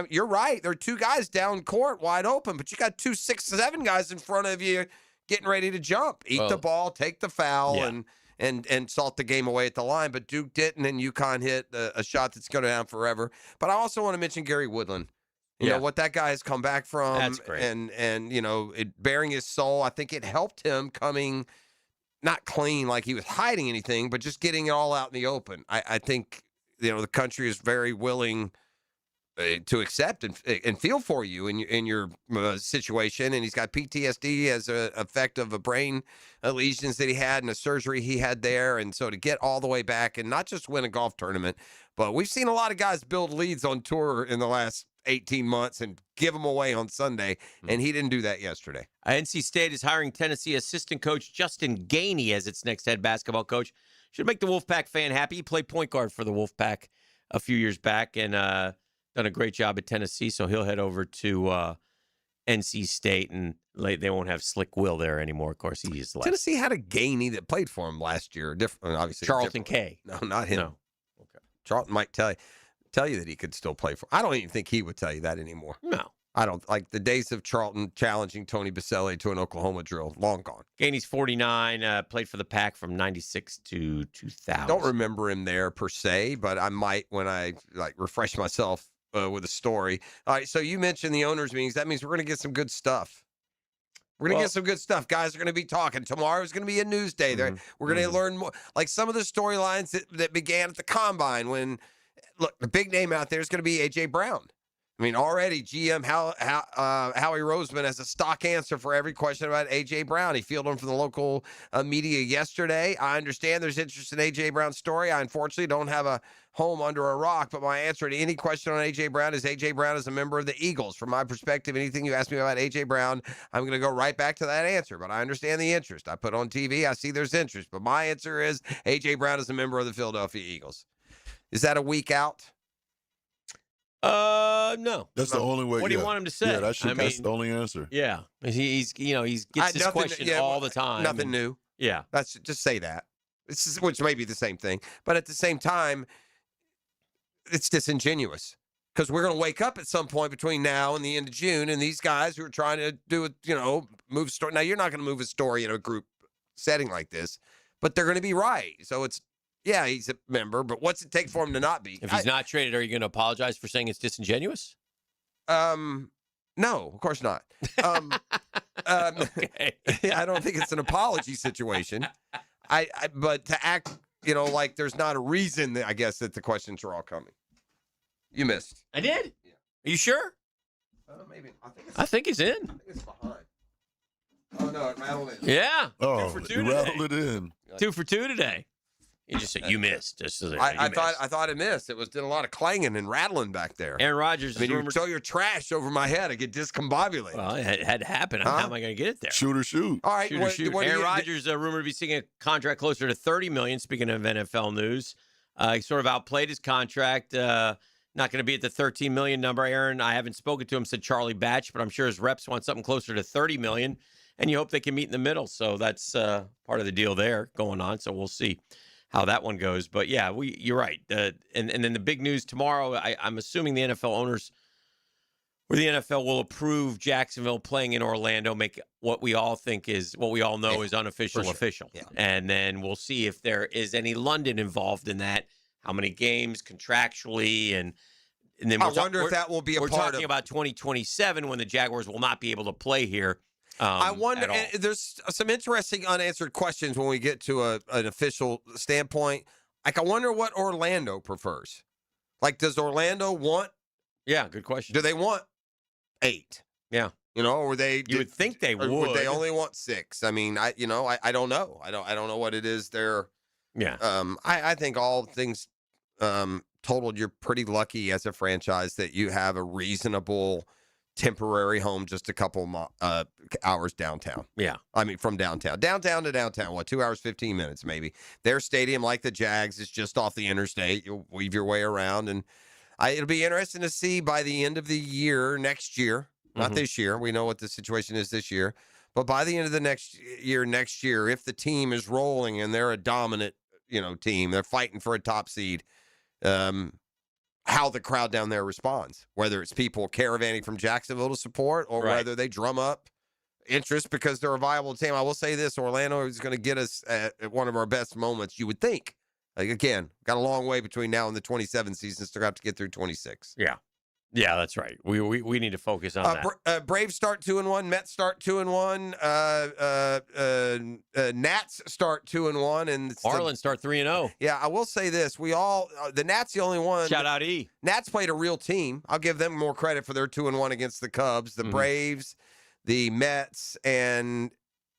Speaker 2: you're right. There are 2 guys down court wide open, but you got 2 6'7" guys in front of you getting ready to jump. Eat the ball, take the foul, and salt the game away at the line. But Duke didn't, and UConn hit a shot that's going to down forever. But I also want to mention Gary Woodland. You know, what that guy has come back from.
Speaker 4: That's great.
Speaker 2: And bearing his soul, I think it helped him coming not clean like he was hiding anything, but just getting it all out in the open. I think the country is very willing to accept and feel for you in your situation. And he's got PTSD as an effect of a brain lesions that he had and a surgery he had there. And so to get all the way back and not just win a golf tournament, but we've seen a lot of guys build leads on tour in the last 18 months and give them away on Sunday. And he didn't do that yesterday.
Speaker 4: NC State is hiring Tennessee assistant coach Justin Gainey as its next head basketball coach. Should make the Wolfpack fan happy. He played point guard for the Wolfpack a few years back and done a great job at Tennessee, so he'll head over to NC State, and they won't have Slick Will there anymore. Of course, he's left.
Speaker 2: Tennessee had a Gainey that played for him last year. Obviously,
Speaker 4: Charlton K.
Speaker 2: No, not him.
Speaker 4: No.
Speaker 2: Okay. Charlton might tell you that he could still play for. I don't even think he would tell you that anymore.
Speaker 4: No.
Speaker 2: I don't like the days of Charlton challenging Tony Baselli to an Oklahoma drill. Long gone.
Speaker 4: Gainey's 49, played for the Pack from 96 to 2000.
Speaker 2: Don't remember him there per se, but I might when I refresh myself with a story. All right, so you mentioned the owners' meetings. That means we're going to get some good stuff. We're going to get some good stuff. Guys are going to be talking. Tomorrow's going to be a news day. We're going to learn more. Like some of the storylines that began at the Combine when, look, the big name out there is going to be A.J. Brown. I mean, already GM Howie Roseman has a stock answer for every question about A.J. Brown. He fielded him from the local media yesterday. I understand there's interest in A.J. Brown's story. I unfortunately don't have a home under a rock, but my answer to any question on A.J. Brown is A.J. Brown is a member of the Eagles. From my perspective, anything you ask me about A.J. Brown, I'm going to go right back to that answer, but I understand the interest. I put on TV, I see there's interest, but my answer is A.J. Brown is a member of the Philadelphia Eagles. Is that a week out?
Speaker 4: No.
Speaker 3: That's the only way.
Speaker 4: What do you want him to say?
Speaker 3: Yeah, that's the only answer.
Speaker 4: Yeah. He gets this question all the time.
Speaker 2: Nothing new.
Speaker 4: Yeah.
Speaker 2: That's just say that. Which may be the same thing. But at the same time, it's disingenuous. Because we're going to wake up at some point between now and the end of June, and these guys who are trying to do it, move a story. Now, you're not going to move a story in a group setting like this, but they're going to be right. So yeah, he's a member, but what's it take for him to not be?
Speaker 4: If he's not traded, are you going to apologize for saying it's disingenuous?
Speaker 2: No, of course not.
Speaker 4: Okay.
Speaker 2: I don't think it's an apology situation. But to act, like there's not a reason that I guess that the questions are all coming. You missed.
Speaker 4: I did? Yeah. Are you sure?
Speaker 2: Maybe.
Speaker 4: I think he's in.
Speaker 2: I think it's behind. Oh, no, it rattled in.
Speaker 4: Yeah.
Speaker 3: Oh,
Speaker 4: 2 for 2
Speaker 3: you
Speaker 4: today.
Speaker 3: rattled it in.
Speaker 4: 2 for 2 today. You just said you missed.
Speaker 2: I thought it missed. It did a lot of clanging and rattling back there.
Speaker 4: Aaron Rodgers.
Speaker 2: You throw your trash over my head, I get discombobulated.
Speaker 4: Well, it had to happen. How am I going to get it there?
Speaker 3: Shoot or shoot.
Speaker 2: All right.
Speaker 4: Shoot. Aaron Rodgers rumored to be seeking a contract closer to $30 million. Speaking of NFL news, He sort of outplayed his contract. Not going to be at the $13 million number, Aaron. I haven't spoken to him since Charlie Batch, but I'm sure his reps want something closer to $30 million, and you hope they can meet in the middle. So that's part of the deal there going on. So we'll see how that one goes. But, yeah, you're right. And then the big news tomorrow, I'm assuming the NFL owners or the NFL will approve Jacksonville playing in Orlando, make what we all know is unofficial official.
Speaker 2: Yeah.
Speaker 4: And then we'll see if there is any London involved in that, how many games contractually. And then
Speaker 2: I wonder if that will be a part of.
Speaker 4: We're talking about 2027 when the Jaguars will not be able to play here.
Speaker 2: I wonder, there's some interesting unanswered questions when we get to an official standpoint. Like, I wonder what Orlando prefers. Like, does Orlando want?
Speaker 4: Yeah, good question.
Speaker 2: Do they want 8?
Speaker 4: Yeah.
Speaker 2: Or
Speaker 4: you would think they would.
Speaker 2: Or would they only want 6? I mean, I don't know. I don't know what it is there.
Speaker 4: Yeah.
Speaker 2: I think all things totaled, you're pretty lucky as a franchise that you have a reasonable temporary home just a couple hours downtown.
Speaker 4: Yeah.
Speaker 2: I mean, from downtown to downtown, 2 hours, 15 minutes maybe. Their stadium, like the Jags, is just off the interstate. You'll weave your way around, and it'll be interesting to see by the end of the year, next year, not this year. We know what the situation is this year. But by the end of the next year, if the team is rolling and they're a dominant, team, they're fighting for a top seed, how the crowd down there responds, whether it's people caravanning from Jacksonville to support or whether they drum up interest because they're a viable team. I will say this, Orlando is going to get us at one of our best moments, you would think. Like, again, got a long way between now and the 27 season, still have to get through 26.
Speaker 4: Yeah. Yeah, that's right. We need to focus on that.
Speaker 2: Braves start 2-1. Mets start 2-1. Nats start 2-1, and
Speaker 4: Marlins start 3-0.
Speaker 2: Yeah, I will say this: the Nats the only one.
Speaker 4: Shout out E.
Speaker 2: Nats played a real team. I'll give them more credit for their 2-1 against the Cubs. The Braves, the Mets, and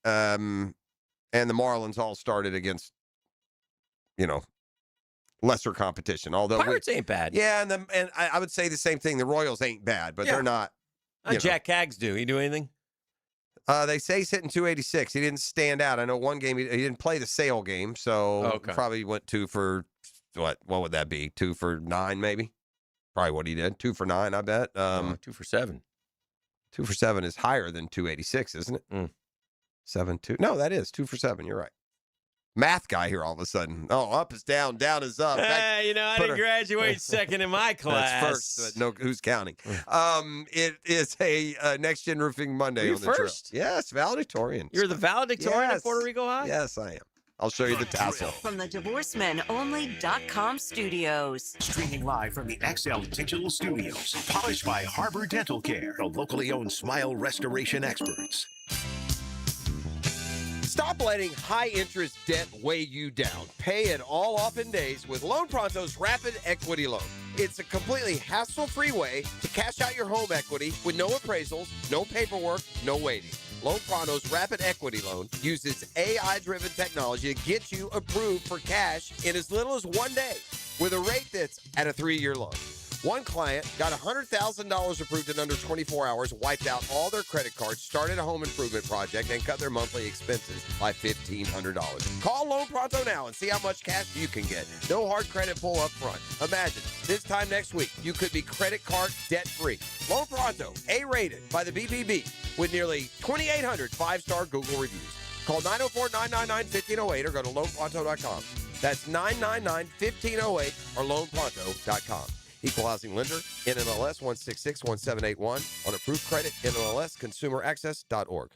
Speaker 2: the Marlins all started against, lesser competition. Although
Speaker 4: Pirates ain't bad.
Speaker 2: Yeah, and I would say the same thing. The Royals ain't bad, but they're not.
Speaker 4: Jack Caggs do. He do anything?
Speaker 2: They say he's hitting 286. He didn't stand out. I know one game he didn't play the Sale game, so probably went 2 for what would that be? 2 for 9 maybe. Probably what he did. 2 for 9, I bet.
Speaker 4: 2 for 7.
Speaker 2: 2 for 7 is higher than 286, isn't it? 7-2. No, that is 2 for 7. You're right. Math guy here all of a sudden. Oh, up is down, down is up.
Speaker 4: I didn't graduate second in my class.
Speaker 2: That's first, but no, who's counting? It is a Next Gen Roofing Monday on the
Speaker 4: first?
Speaker 2: Drill. Yes, valedictorian.
Speaker 4: You're the valedictorian of Puerto Rico High?
Speaker 2: Yes, I am. I'll show you the tassel.
Speaker 5: From the DivorceMenOnly.com studios.
Speaker 1: Streaming live from the XL Digital Studios. Polished by Harbor Dental Care, the locally owned smile restoration experts.
Speaker 2: Stop letting high-interest debt weigh you down. Pay it all off in days with Loan Pronto's Rapid Equity Loan. It's a completely hassle-free way to cash out your home equity with no appraisals, no paperwork, no waiting. Loan Pronto's Rapid Equity Loan uses AI-driven technology to get you approved for cash in as little as 1 day with a rate that's at a 3-year loan. One client got $100,000 approved in under 24 hours, wiped out all their credit cards, started a home improvement project, and cut their monthly expenses by $1,500. Call Loan Pronto now and see how much cash you can get. No hard credit pull up front. Imagine, this time next week, you could be credit card debt-free. Loan Pronto, A-rated by the BBB, with nearly 2,800 5-star Google reviews. Call 904-999-1508 or go to loanpronto.com. That's 999-1508 or loanpronto.com. Equal housing lender, NMLS 1661781 on approved credit, NMLSconsumeraccess.org.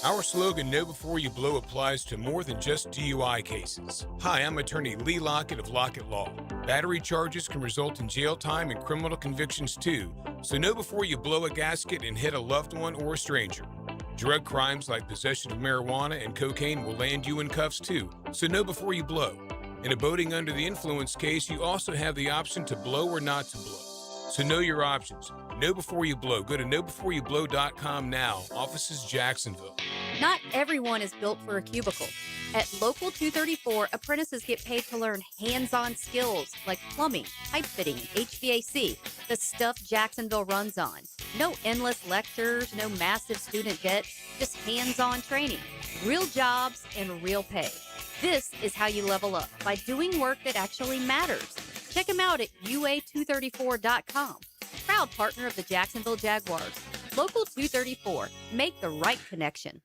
Speaker 6: Our slogan, Know Before You Blow, applies to more than just DUI cases. Hi, I'm attorney Lee Lockett of Lockett Law. Battery charges can result in jail time and criminal convictions too, so know before you blow a gasket and hit a loved one or a stranger. Drug crimes like possession of marijuana and cocaine will land you in cuffs too, so know before you blow. In a boating under the influence case, you also have the option to blow or not to blow. So know your options. Know before you blow. Go to knowbeforeyouBlow.com now. Offices Jacksonville.
Speaker 14: Not everyone is built for a cubicle. At Local 234, apprentices get paid to learn hands-on skills like plumbing, pipe fitting, HVAC, the stuff Jacksonville runs on. No endless lectures, no massive student debt, just hands-on training, real jobs, and real pay. This is how you level up, by doing work that actually matters. Check them out at UA234.com. Proud partner of the Jacksonville Jaguars. Local 234. Make the right connection.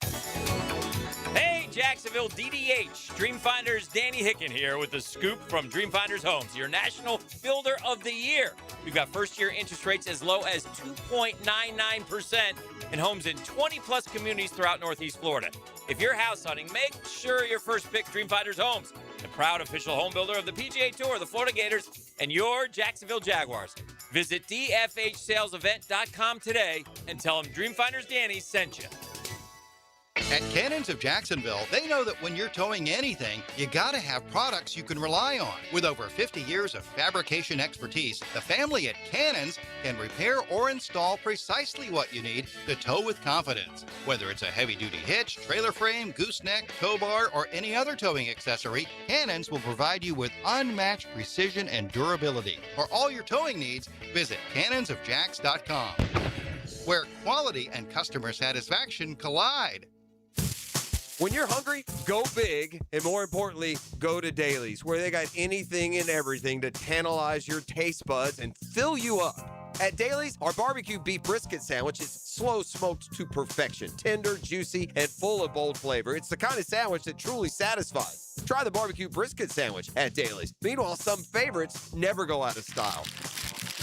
Speaker 7: Hey, Jacksonville DDH. Dreamfinders Danny Hicken here with the scoop from Dreamfinders Homes, your National Builder of the Year. We've got first-year interest rates as low as 2.99% in homes in 20-plus communities throughout Northeast Florida. If you're house hunting, make sure your first pick Dreamfinders Homes, the proud official home builder of the PGA Tour, the Florida Gators, and your Jacksonville Jaguars. Visit dfhsalesevent.com today and tell them Dreamfinders Danny sent you.
Speaker 8: At Cannons of Jacksonville, they know that when you're towing anything, you gotta have products you can rely on. With over 50 years of fabrication expertise, the family at Cannons can repair or install precisely what you need to tow with confidence. Whether it's a heavy-duty hitch, trailer frame, gooseneck, tow bar, or any other towing accessory, Cannons will provide you with unmatched precision and durability. For all your towing needs, visit cannonsofjacks.com, where quality and customer satisfaction collide.
Speaker 2: When you're hungry, go big, and more importantly, go to Dailies, where they got anything and everything to tantalize your taste buds and fill you up. At Dailies, our barbecue beef brisket sandwich is slow smoked to perfection, tender, juicy, and full of bold flavor. It's the kind of sandwich that truly satisfies. Try the barbecue brisket sandwich at Dailies. Meanwhile, some favorites never go out of style.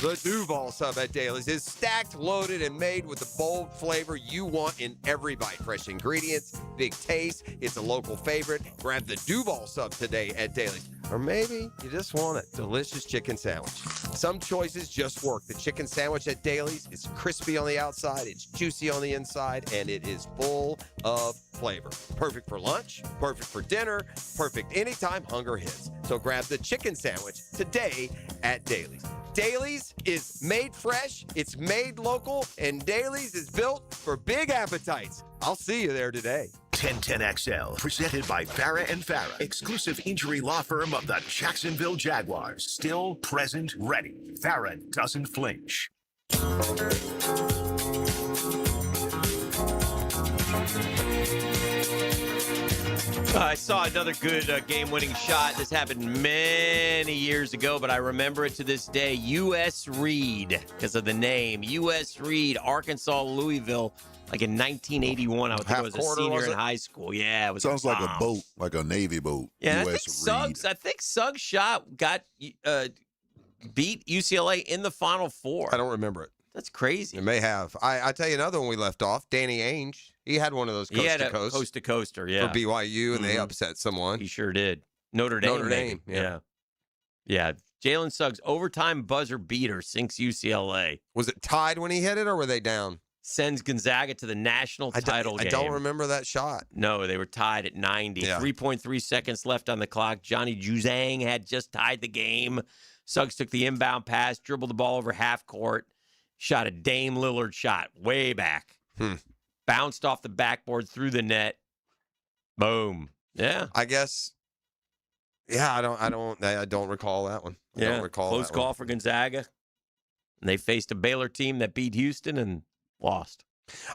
Speaker 2: The Duval sub at Dailies is stacked, loaded, and made with the bold flavor you want in every bite. Fresh ingredients, big taste. It's a local favorite. Grab the Duval sub today at Dailies. Or maybe you just want a delicious chicken sandwich. Some choices just work. The chicken sandwich at Dailies is crispy on the outside, it's juicy on the inside, and it is full of flavor. Perfect for lunch, perfect for dinner, perfect anytime hunger hits. So grab the chicken sandwich today at Dailies. Dailies is made fresh, it's made local, and Dailies is built for big appetites. I'll see you there today.
Speaker 1: 1010XL, presented by Farah and Farah, exclusive injury law firm of the Jacksonville Jaguars. Still present, ready. Farah doesn't flinch.
Speaker 4: I saw another good game-winning shot. This happened many years ago, but I remember it to this day. U.S. Reed, because of the name. U.S. Reed, Arkansas, Louisville, like in 1981. I would think I was a senior in high school. Yeah, it was.
Speaker 3: Sounds like a boat, like a Navy boat.
Speaker 4: Yeah,
Speaker 3: U.S.
Speaker 4: I think Suggs' shot got beat UCLA in the Final Four.
Speaker 2: I don't remember it.
Speaker 4: That's crazy.
Speaker 2: It may have. I tell you another one we left off. Danny Ainge. He had one of those coast-to-coast.
Speaker 4: Coast-to-coaster, yeah.
Speaker 2: For BYU, and they upset someone.
Speaker 4: He sure did. Notre Dame,
Speaker 2: yeah.
Speaker 4: Yeah. Jalen Suggs' overtime buzzer beater sinks UCLA.
Speaker 2: Was it tied when he hit it, or were they down?
Speaker 4: Sends Gonzaga to the national title game.
Speaker 2: I don't remember that shot.
Speaker 4: No, they were tied at 90. Yeah. 3.3 seconds left on the clock. Johnny Juzang had just tied the game. Suggs took the inbound pass, dribbled the ball over half court, shot a Dame Lillard shot way back. Bounced off the backboard through the net. Boom. Yeah.
Speaker 2: I guess. Yeah, I don't recall that one. I don't recall
Speaker 4: close
Speaker 2: that
Speaker 4: call
Speaker 2: one.
Speaker 4: for Gonzaga. And they faced a Baylor team that beat Houston and lost.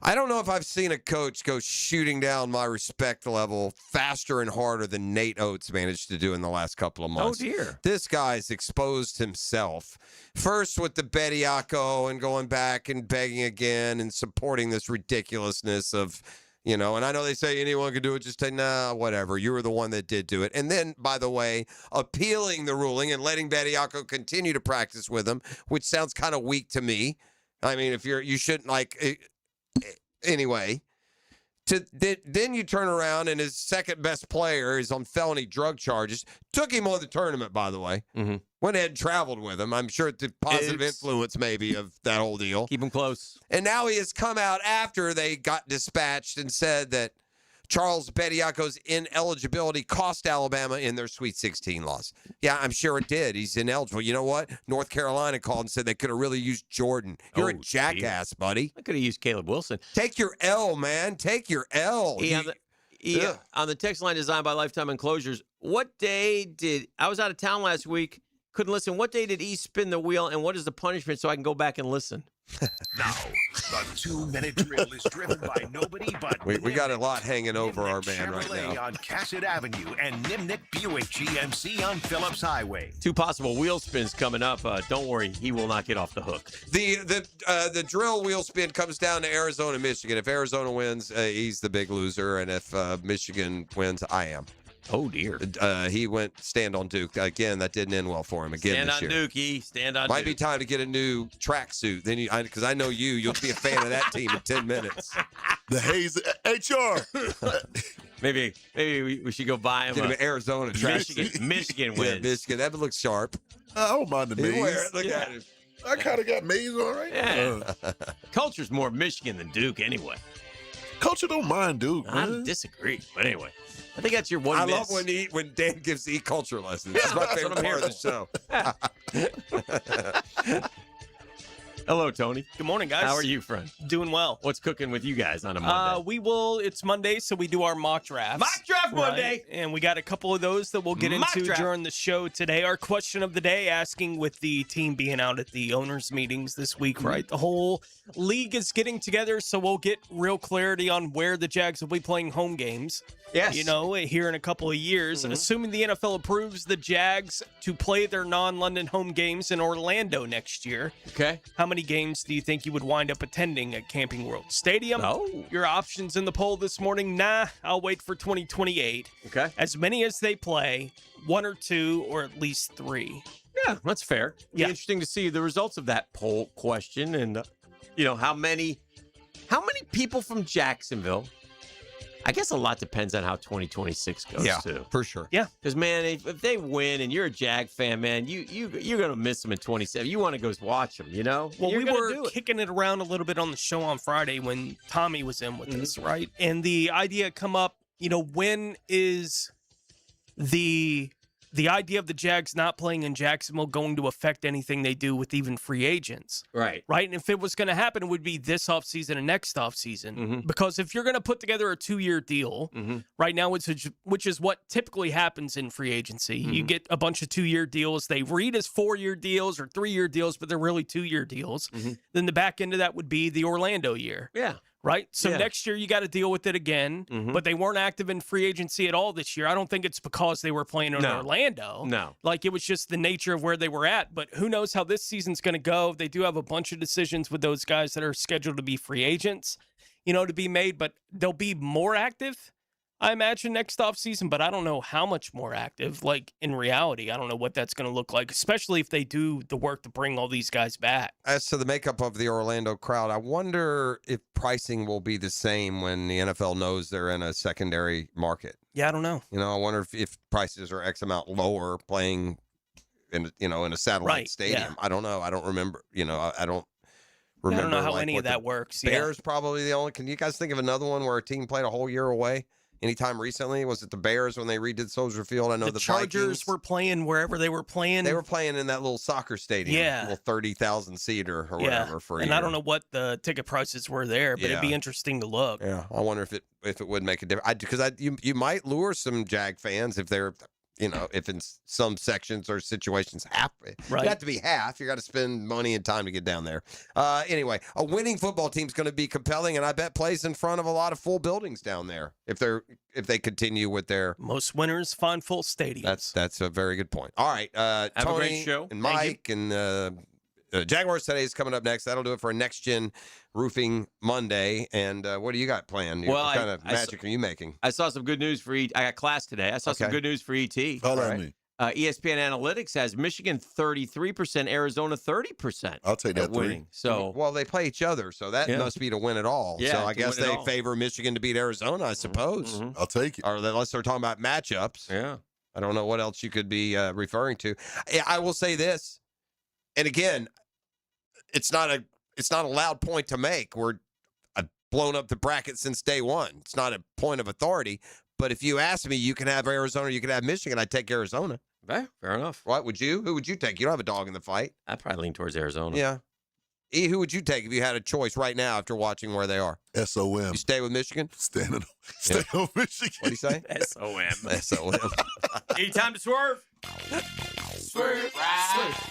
Speaker 2: I don't know if I've seen a coach go shooting down my respect level faster and harder than Nate Oates managed to do in the last couple of months.
Speaker 4: Oh, dear.
Speaker 2: This guy's exposed himself. First with the Bediako and going back and begging again and supporting this ridiculousness of, and I know they say anyone can do it. Just say, nah, whatever. You were the one that did do it. And then, by the way, appealing the ruling and letting Bediako continue to practice with him, which sounds kind of weak to me. I mean, you shouldn't anyway, then you turn around and his second best player is on felony drug charges. Took him on the tournament, by the way.
Speaker 4: Mm-hmm.
Speaker 2: Went ahead and traveled with him. I'm sure the positive influence maybe of that whole deal.
Speaker 4: Keep him close.
Speaker 2: And now he has come out after they got dispatched and said that Charles Bediako's ineligibility cost Alabama in their Sweet 16 loss. Yeah, I'm sure it did. He's ineligible. You know what? North Carolina called and said they could have really used Jordan. You're a jackass, buddy.
Speaker 4: I could have used Caleb Wilson.
Speaker 2: Take your L, man. Take your L.
Speaker 4: On the text line designed by Lifetime Enclosures, what day I was out of town last week. couldn't listen. What day did E spin the wheel, and what is the punishment so I can go back and listen?
Speaker 1: Now, the 2-minute drill is driven by nobody but
Speaker 2: we got a lot hanging over our man right
Speaker 1: Chevrolet
Speaker 2: now.
Speaker 1: on Cassett Avenue and Nimnik Buick GMC on Phillips Highway.
Speaker 4: 2 possible wheel spins coming up. Don't worry, he will not get off the hook.
Speaker 2: The drill wheel spin comes down to Arizona, Michigan. If Arizona wins, he's the big loser, and if Michigan wins, I am.
Speaker 4: Oh, dear.
Speaker 2: He went stand on Duke. Again, that didn't end well for him again this year.
Speaker 4: Stand on Dookie. Stand on
Speaker 2: Might
Speaker 4: Duke.
Speaker 2: be time to get a new tracksuit. Then because I know you'll be a fan of that team in 10 minutes.
Speaker 3: The Hayes HR.
Speaker 4: Maybe we should go buy him
Speaker 2: Get him
Speaker 4: a
Speaker 2: an Arizona tracksuit.
Speaker 4: Michigan
Speaker 2: Yeah,
Speaker 4: wins.
Speaker 2: Michigan. That looks sharp.
Speaker 3: I don't mind the
Speaker 2: He
Speaker 3: maze.
Speaker 2: wear it. Look at him.
Speaker 3: I kind of got maze on right
Speaker 4: Yeah. Culture's more Michigan than Duke anyway.
Speaker 3: Culture don't mind Duke,
Speaker 4: I
Speaker 3: man.
Speaker 4: disagree. But anyway, I think that's your one
Speaker 2: I
Speaker 4: miss.
Speaker 2: love when Dan gives E culture lessons.
Speaker 4: Yeah,
Speaker 2: That's my
Speaker 4: that's
Speaker 2: favorite
Speaker 4: what I'm
Speaker 2: part of
Speaker 4: here
Speaker 2: the show.
Speaker 4: Hello, Tony.
Speaker 9: Good morning, guys.
Speaker 4: How are you, friend?
Speaker 9: Doing well.
Speaker 4: What's cooking with you guys on a Monday?
Speaker 9: It's Monday, so we do our mock drafts.
Speaker 4: Mock draft Monday!
Speaker 9: And we got a couple of those that we'll get
Speaker 4: Mock
Speaker 9: into
Speaker 4: draft.
Speaker 9: during the show today. Our question of the day, asking with the team being out at the owners' meetings this week, right? The whole league is getting together, so we'll get real clarity on where the Jags will be playing home games.
Speaker 4: Yes.
Speaker 9: You know, here in a couple of years. And assuming the NFL approves the Jags to play their non-London home games in Orlando next year.
Speaker 4: Okay.
Speaker 9: How many games do you think you would wind up attending at Camping World Stadium?
Speaker 4: Oh.
Speaker 9: Your options in the poll this morning, I'll wait for 2028.
Speaker 4: Okay.
Speaker 9: As many as they play, 1 or 2 or at least 3.
Speaker 4: Yeah, that's fair. Be interesting to see the results of that poll question and, how many people from Jacksonville. I guess a lot depends on how 2026 goes, too.
Speaker 2: For sure.
Speaker 9: Yeah.
Speaker 4: Because, man, if they win and you're a Jag fan, man, you're going to miss them in 27. You want to go watch them,
Speaker 9: Well, we were kicking it around a little bit on the show on Friday when Tommy was in with us, right? And the idea come up, when is the idea of the Jags not playing in Jacksonville going to affect anything they do with even free agents?
Speaker 4: Right.
Speaker 9: Right? And if it was going to happen, it would be this offseason and next offseason. Because if you're going to put together a 2-year deal right now, which is what typically happens in free agency, you get a bunch of 2-year deals. They read as 4-year deals or 3-year deals, but they're really 2-year deals. Then the back end of that would be the Orlando year.
Speaker 4: Yeah.
Speaker 9: Right? So
Speaker 4: Yeah.
Speaker 9: next year you got to deal with it again, but they weren't active in free agency at all this year. I don't think it's because they were playing in Orlando.
Speaker 4: No.
Speaker 9: Like it was just the nature of where they were at, but who knows how this season's going to go. They do have a bunch of decisions with those guys that are scheduled to be free agents, to be made, but they'll be more active, I imagine, next offseason, but I don't know how much more active. Like, in reality, I don't know what that's going to look like, especially if they do the work to bring all these guys back.
Speaker 2: As to the makeup of the Orlando crowd, I wonder if pricing will be the same when the NFL knows they're in a secondary market.
Speaker 9: Yeah, I don't know.
Speaker 2: I wonder if prices are X amount lower playing in a satellite stadium.
Speaker 9: yeah.
Speaker 2: I don't know. I don't remember. I don't remember.
Speaker 9: I don't know how any
Speaker 2: what
Speaker 9: of that
Speaker 2: the
Speaker 9: works.
Speaker 2: Bears probably the only. Can you guys think of another one where a team played a whole year away? Anytime recently? Was it the Bears when they redid Soldier Field? I know the
Speaker 9: Chargers
Speaker 2: Vikings
Speaker 9: were playing wherever they were playing.
Speaker 2: They were playing in that little soccer stadium, little 30,000 seater or whatever for a
Speaker 9: and
Speaker 2: year.
Speaker 9: I don't know what the ticket prices were there, but it'd be interesting to look.
Speaker 2: Yeah, I wonder if it would make a difference. Because you might lure some Jag fans if they're. If in some sections or situations half,
Speaker 9: Right.
Speaker 2: you have to be half. You got to spend money and time to get down there. Anyway, a winning football team's going to be compelling, and I bet plays in front of a lot of full buildings down there if they continue with their
Speaker 9: most winners find full stadiums.
Speaker 2: That's a very good point. All right,
Speaker 4: Have a
Speaker 2: Tony
Speaker 4: great show.
Speaker 2: and
Speaker 4: Thank
Speaker 2: Mike and Jaguars today is coming up next. That'll do it for a Next Gen Roofing Monday. And what do you got planned?
Speaker 4: Well,
Speaker 2: what kind of magic are you making?
Speaker 4: I saw some good news for I got class today. I saw some good news for ET.
Speaker 3: Follow me.
Speaker 4: ESPN Analytics has Michigan 33%, Arizona 30%.
Speaker 3: I'll take that
Speaker 4: winning. So,
Speaker 2: well, they play each other, so that must be to win it all.
Speaker 4: Yeah,
Speaker 2: so I
Speaker 4: to
Speaker 2: guess
Speaker 4: win it
Speaker 2: they
Speaker 4: all.
Speaker 2: favor Michigan to beat Arizona, I suppose.
Speaker 3: I'll take it.
Speaker 2: Or unless they're talking about matchups.
Speaker 4: Yeah.
Speaker 2: I don't know what else you could be referring to. I will say this, and again, it's not a loud point to make. I've blown up the bracket since day one. It's not a point of authority. But if you ask me, you can have Arizona, you can have Michigan. I'd take Arizona.
Speaker 4: Okay, fair enough.
Speaker 2: What would you? Who would you take? You don't have a dog in the fight.
Speaker 4: I'd probably lean towards Arizona.
Speaker 2: Yeah. E, who would you take if you had a choice right now after watching where they are?
Speaker 3: SOM.
Speaker 2: You stay with Michigan?
Speaker 3: Stay on Michigan.
Speaker 2: What do you say?
Speaker 4: SOM.
Speaker 2: SOM.
Speaker 4: Time to swerve.
Speaker 21: Swerve, swerve.